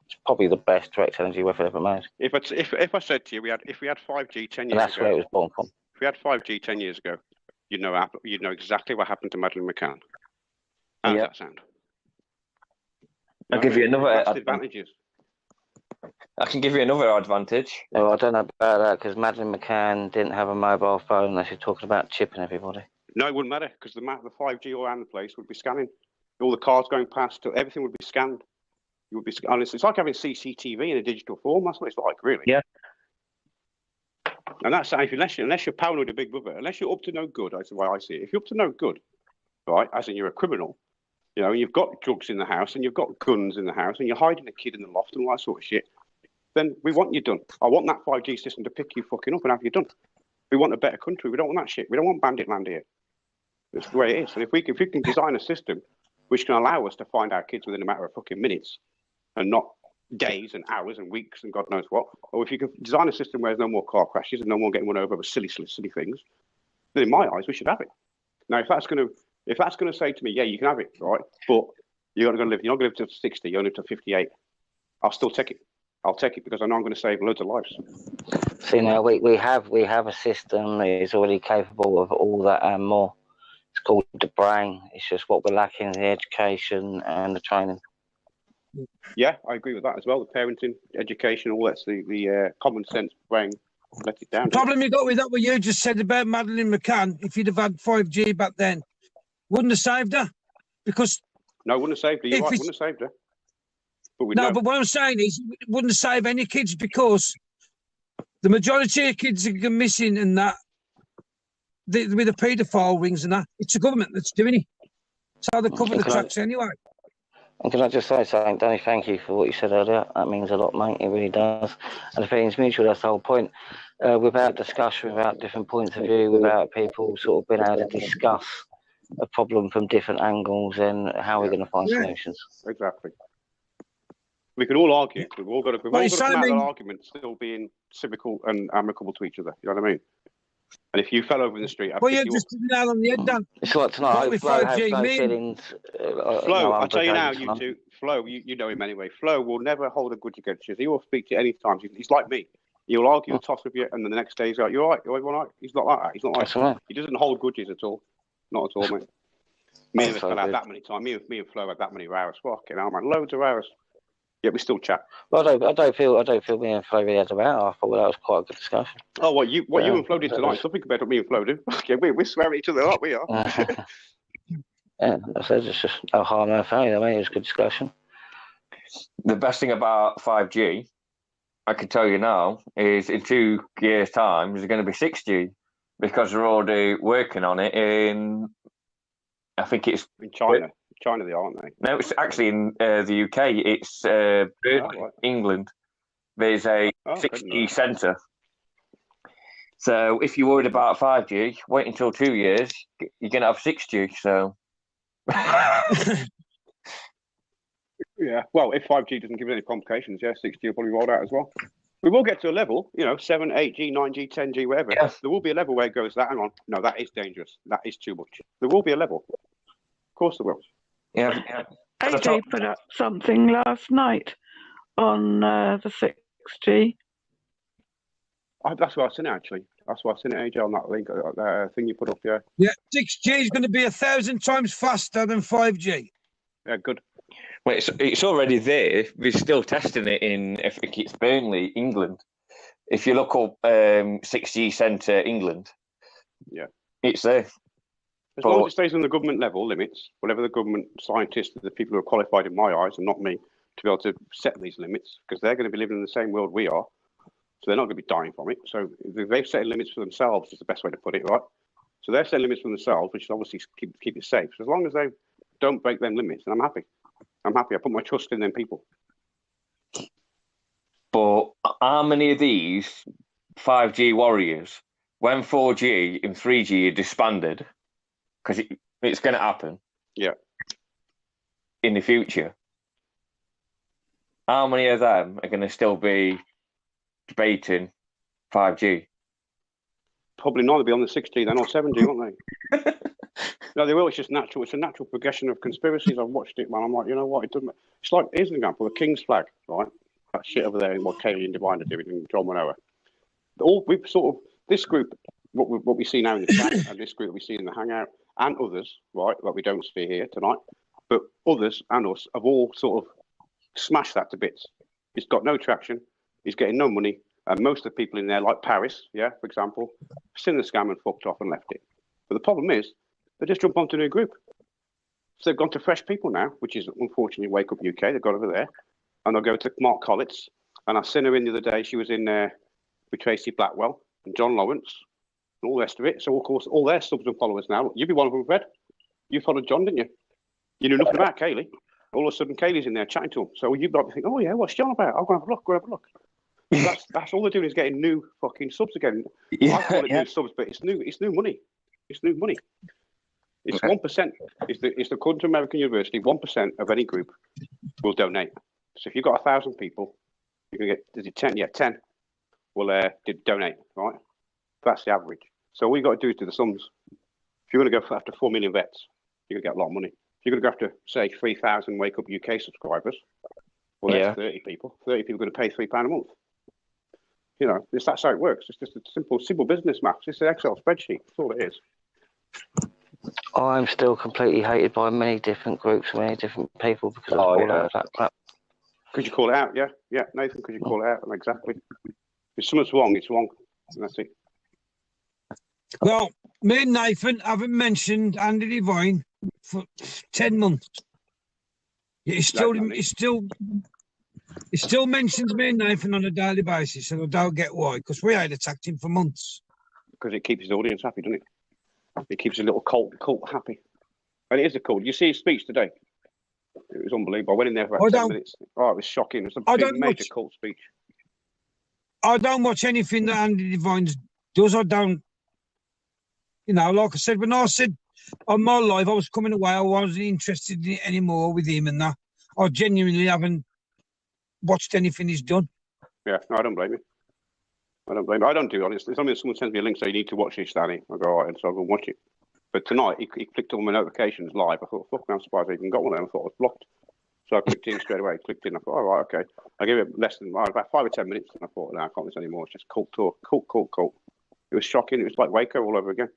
It's probably the best direct energy weapon ever made. If I said to you, if we had 5G 10 years ago, and that's where it was born from. If we had 5G 10 years ago, you'd know exactly what happened to Madeleine McCann. How does that sound? I'll give you another advantages. I can give you another advantage. No, I don't know about that, because Madeleine McCann didn't have a mobile phone unless you're talking about chipping everybody. No, it wouldn't matter, because the 5G all around the place would be scanning. All the cars going past, everything would be scanned. You would be honest. It's like having CCTV in a digital form. That's what it's like, really. Yeah. And that's unless you're paranoid of Big Brother, unless you're up to no good. That's the way I see it. If you're up to no good, right, as in you're a criminal, you know, and you've got drugs in the house and you've got guns in the house and you're hiding a kid in the loft and all that sort of shit, then we want you done. I want that 5G system to pick you fucking up and have you done. We want a better country. We don't want that shit. We don't want bandit land here. That's the way it is. And if we can design a system which can allow us to find our kids within a matter of fucking minutes and not days and hours and weeks and God knows what, or if you can design a system where there's no more car crashes and no one getting run over with silly things, then in my eyes we should have it. Now, if that's going to say to me, yeah, you can have it, right, but you're not going to live to 60, you're going to live to 58, I'll still take it. I'll take it because I know I'm going to save loads of lives. See, now we have a system that is already capable of all that and more. It's called the brain. It's just what we're lacking in the education and the training. Yeah, I agree with that as well. The parenting, education, all that's the common sense brain. Let it down. The problem you got with that, what you just said about Madeleine McCann, if you'd have had 5G back then, wouldn't have saved her. Because no, wouldn't have saved her. You're right, wouldn't have saved her. But but what I'm saying is, it wouldn't save any kids because the majority of kids are missing and that, with the paedophile rings and that, it's the government that's doing it. So they cover the tracks anyway. And can I just say something, Danny? Thank you for what you said earlier. That means a lot, mate. It really does. And the feeling's mutual. That's the whole point. Without discussion, without different points of view, without people sort of being able to discuss a problem from different angles, then how are we going to find solutions? Exactly. We can all argue. We've all got to come out of that argument still being civical and amicable to each other. You know what I mean? And if you fell over in the street, well, you're just nail on the head, Dan. It's like tonight. Flo has no feelings. Flo, I'll tell you now, you two. Flo, you know him anyway. Flo will never hold a grudge against you. He will speak to you any time. He's like me. He'll argue a toss with you, and then the next day he's like, "You're right, you're all right." He's not like that. He's not like That's right. He doesn't hold grudges at all. Not at all, mate. Me and Flo had that many times. Me and Flo had that many rows. Fucking hell, man, loads of rows. Yet we still chat. Well, I don't feel me and Flo really had a row. I thought that was quite a good discussion. Oh, what you and Flo did tonight? Something compared to what me and Flo do. Okay, we swear at each other, aren't we? Are. Yeah, I said it's just no harm, no foul. I mean, it was a good discussion. The best thing about 5G, I can tell you now, is in 2 years' time, there's going to be 6G because they're already working on it in, I think it's in China. China, they aren't they? No, it's actually in the UK. It's England. There's a 6G centre. So if you're worried about 5G, wait until 2 years. You're going to have 6G. So. Yeah, well, if 5G doesn't give us any complications, yeah, 6G will probably roll out as well. We will get to a level, 7, 8G, 9G, 10G, whatever. Yes. There will be a level where it goes, hang on, no, that is dangerous. That is too much. There will be a level. Of course there will. Yeah. AJ put up something last night on the 6G. That's why I've seen it, actually. That's why I've seen it, AJ, on that link, thing you put up, yeah. Yeah, 6G is going to be 1,000 times faster than 5G. Yeah, good. Well, it's already there. We're still testing it in, I think it's Burnley, England. If you look up 6G Centre England, yeah, it's there. As long as it stays on the government level limits, whatever the government scientists, the people who are qualified in my eyes, and not me, to be able to set these limits, because they're going to be living in the same world we are, so they're not going to be dying from it. So they've set limits for themselves, is the best way to put it, right? So they're setting limits for themselves, which is obviously keep it safe. So as long as they don't break them limits, then I'm happy. I'm happy. I put my trust in them people. But how many of these 5G warriors, when 4G and 3G are disbanded, because it's going to happen. Yeah. In the future, how many of them are going to still be debating 5G? Probably not. They'll be on the 6G then, or 7G, won't they? No, they will. It's just natural. It's a natural progression of conspiracies. I've watched it, man. I'm like, you know what? It doesn't. It's like, here's an example: the King's flag, right? That shit over there, and what Kaylee and Divine are doing, and John Manoa. We've sort of this group, what we see now in the chat, and this group we see in the hangout, and others, right? That we don't see here tonight, but others and us have all sort of smashed that to bits. It's got no traction. It's getting no money, and most of the people in there, like Paris, yeah, for example, seen the scam and fucked off and left it. But the problem is, they just jump onto a new group. So they've gone to Fresh People now, which is unfortunately Wake Up UK. They've got over there. And they'll go to Mark Collitz. And I seen her in the other day. She was in there with Tracy Blackwell and John Lawrence and all the rest of it. So, of course, all their subs and followers now. You'd be one of them, Fred. You followed John, didn't you? You knew nothing about Kaylee. All of a sudden, Kaylee's in there chatting to him. So you'd like to think, oh, yeah, what's John about? I'll go have a look, That's all they're doing is getting new fucking subs again. Yeah, I call it new subs, but it's new money. It's new money. It's 1%. It's the according to American University, 1% of any group will donate. So if you've got 1,000 people, you can get, is it 10? Yeah, 10 will donate, right? That's the average. So all you got to do is do the sums. If you're going to go after 4 million vets, you're going to get a lot of money. If you're going to go after, say, 3,000 Wake Up UK subscribers, well, that's 30 people. 30 people are going to pay £3 a month. You know, that's how it works. It's just a simple business maths. It's an Excel spreadsheet. That's all it is. I'm still completely hated by many different groups, many different people because of all that crap. Could you call it out? Yeah, Nathan. Could you call it out? Exactly. If something's wrong, it's wrong, and that's it. Well, me and Nathan haven't mentioned Andy Devine for 10 months. He still mentions me and Nathan on a daily basis, and I don't get why. Because we had attacked him for months. Because it keeps his audience happy, doesn't it? It keeps a little cult happy. And it is a cult. You see his speech today? It was unbelievable. I went in there for about 10 minutes. Oh, it was shocking. It was a major cult speech. I don't watch anything that Andy Devine does. I don't, like I said, when I said on my live I was coming away, I wasn't interested in it anymore with him and that. I genuinely haven't watched anything he's done. Yeah, no, I don't blame you. I don't do it, honestly. Someone sends me a link, so you need to watch this, Danny. I go, all right, and so I'll go and watch it. But tonight, he clicked on my notifications live. I thought, fuck, I'm surprised I even got one. And I thought I was blocked. So I clicked in straight away. Clicked in. I thought, all right, okay. I gave it less than about 5 or 10 minutes, and I thought, no, I can't do this anymore. It's just cult talk, cult. It was shocking. It was like Waco all over again.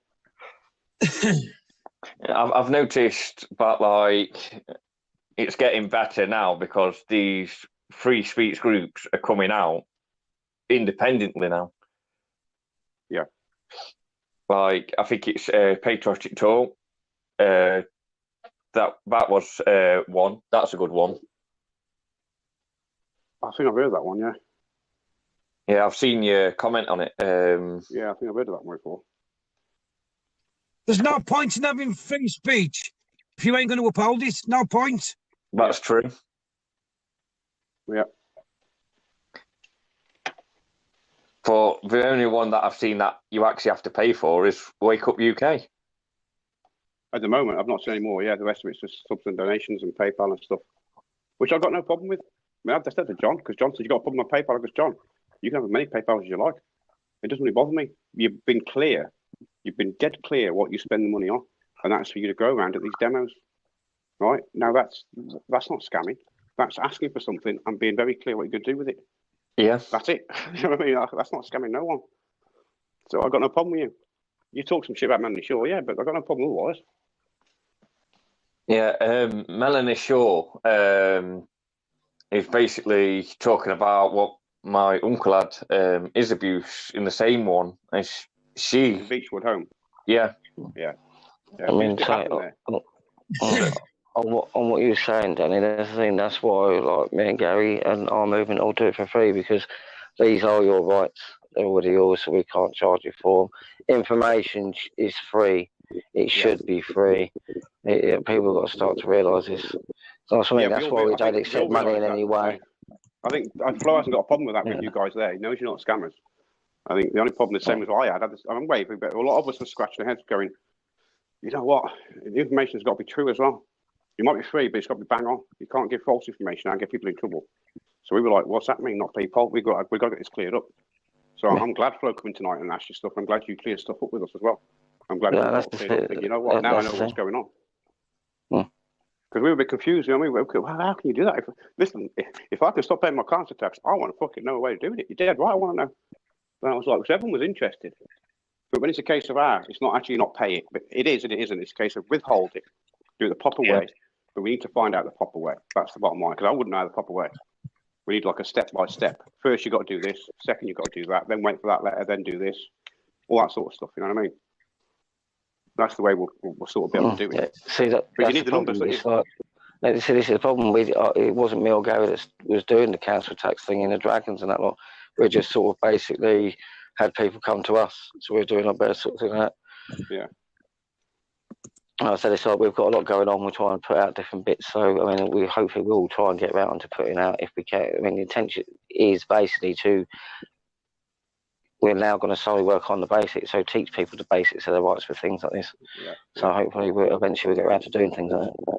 I've noticed, but like it's getting better now because these free speech groups are coming out independently now. Yeah. Like I think it's Patriotic Talk. That was one. That's a good one. I think I've heard that one. Yeah. Yeah, I've seen your comment on it. Yeah, I think I've heard of that one before. There's no point in having free speech if you ain't going to uphold it. No point. That's true. Yeah. But the only one that I've seen that you actually have to pay for is Wake Up UK. At the moment, I've not seen any more. Yeah, the rest of it's just subs and donations and PayPal and stuff, which I've got no problem with. I mean, I said to John, because John said, you got a problem with PayPal? I goes, John, you can have as many PayPals as you like. It doesn't really bother me. You've been clear. You've been dead clear what you spend the money on, and that's for you to go around at these demos. Right? Now, that's not scamming. That's asking for something and being very clear what you're going to do with it. Yeah. That's it. You know what I mean? That's not scamming no one. So I've got no problem with you. You talk some shit about Melanie Shaw, yeah, but I've got no problem otherwise. Yeah, Melanie Shaw is basically talking about what my uncle had, his abuse in the same one, and she Beechwood home. Yeah. Yeah. I mean, on what you're saying, Danny, that's why, like, me and Gary and our movement all do it for free, because these are your rights. They're already yours, so we can't charge you for them. Information is free. It should be free. People have got to start to realise this. So that's why we don't accept money in any way. I think FLO hasn't got a problem with that with you guys there. He knows you're not scammers. I think the only problem, the same as I had, I'm waving, but a lot of us are scratching their heads going, you know what, the information's got to be true as well. You might be free, but it's got to be bang on. You can't give false information and get people in trouble. So we were like, what's that mean? Not people. We've got to get this cleared up. So I'm glad FLO coming tonight and ask you stuff. I'm glad you cleared stuff up with us as well. I'm glad you know what, now I know what's going on. Because we were a bit confused. You know what I mean? Well, how can you do that? Listen, if I can stop paying my council tax, I want to fucking know a way of doing it. You're dead right, I want to know. And I was like, because everyone was interested. But when it's a case of it's not actually not pay it, but it is and it isn't. It's a case of withhold it, do it the proper way. But we need to find out the proper way. That's the bottom line, because I wouldn't know the proper way. We need like a step by step. First, you got to do this. Second, you got to do that. Then wait for that letter. Then do this. All that sort of stuff. You know what I mean? That's the way we'll sort of be able to do it. See, but you need the numbers. This is the problem. It wasn't me or Gary that was doing the council tax thing in the Dragons and that lot. We just sort of basically had people come to us, so we're doing our best sort of thing like that. Yeah. I said it's like we've got a lot going on. We're trying to put out different bits, so I mean, we hopefully will try and get around to putting out if we can. I mean, the intention is basically we're now going to slowly work on the basics, so teach people the basics of their rights for things like this. Yeah. So hopefully, eventually we'll get around to doing things like that.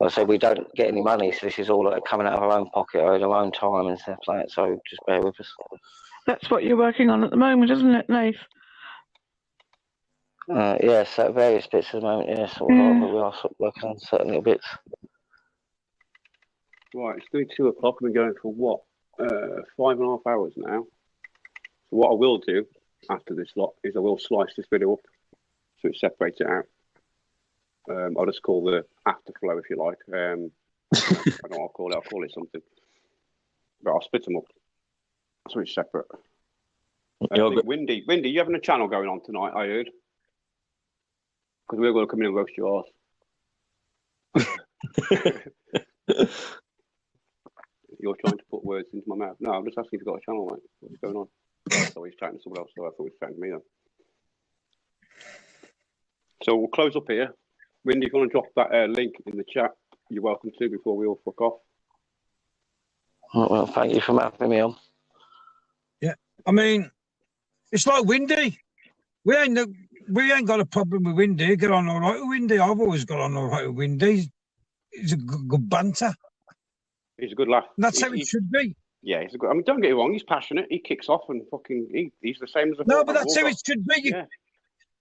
I say we don't get any money, so this is all coming out of our own pocket or our own time and stuff like that. So just bear with us. That's what you're working on at the moment, isn't it, Nath? Yes, at various bits at the moment. Yes, we are sort of working on certain little bits. Right, it's 2 o'clock. We're going for what? 5.5 hours now. So what I will do after this lot is I will slice this video up so it separates it out. I'll just call the after flow, if you like. I don't know what I'll call it. I'll call it something. But I'll split them up so it's separate. Windy, you having a channel going on tonight, I heard? Because we're going to come in and roast your ass. You're trying to put words into my mouth. No, I'm just asking if you've got a channel, mate. What's going on? I thought he was chatting to someone else, so I thought he was chatting to me then. So we'll close up here. Windy, if you want to drop that link in the chat, you're welcome to before we all fuck off. Well, thank you for having me on. Yeah, I mean, it's like Windy. We ain't got a problem with Windy. Get on all right with Windy. I've always got on all right with Windy. He's a good banter. He's a good laugh. And that's how it should be. Yeah, he's a good. I mean, don't get me wrong. He's passionate. He kicks off and fucking. He's the same as a. No, but that's how it should be.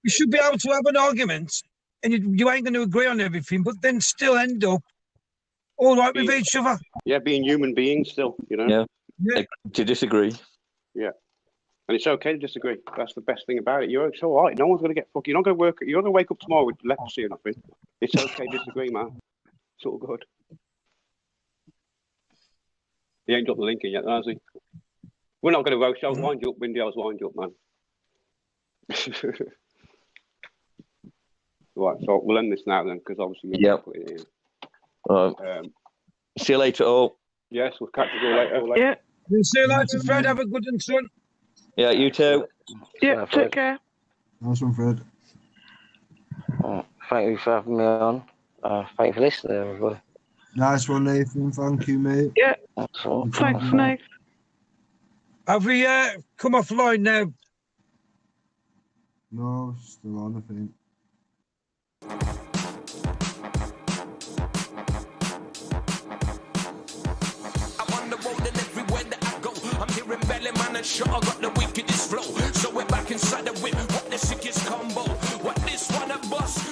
You should be able to have an argument, and you ain't going to agree on everything, but then still end up all right with each other. Yeah, being human beings still, you know. Yeah. To disagree. Yeah. And it's okay to disagree. That's the best thing about it. It's all right. No one's going to get fucking. You're not going to work. You're not going to wake up tomorrow with leprosy or nothing. It's okay to disagree, man. It's all good. He ain't got the link in yet, has he? We're not going to roast. I'll wind you up, Windy. I'll wind you up, man. Right, so we'll end this now then, because obviously we Yep. put it in. See you later, all. Yes, we'll catch you all later. Yeah. See you later, Fred. Have a good one, son. Yeah, you too. Yeah, take care. Nice one, Fred. Thank you for having me on. Thank you for listening, everybody. Nice one, Nathan. Thank you, mate. Yeah. Thanks, Nate. Have we come offline now? No, still on, I think. I'm hearing belly man and shot. I got the wickedest flow. So we're back inside the whip. What the sickest combo? What this one a bust?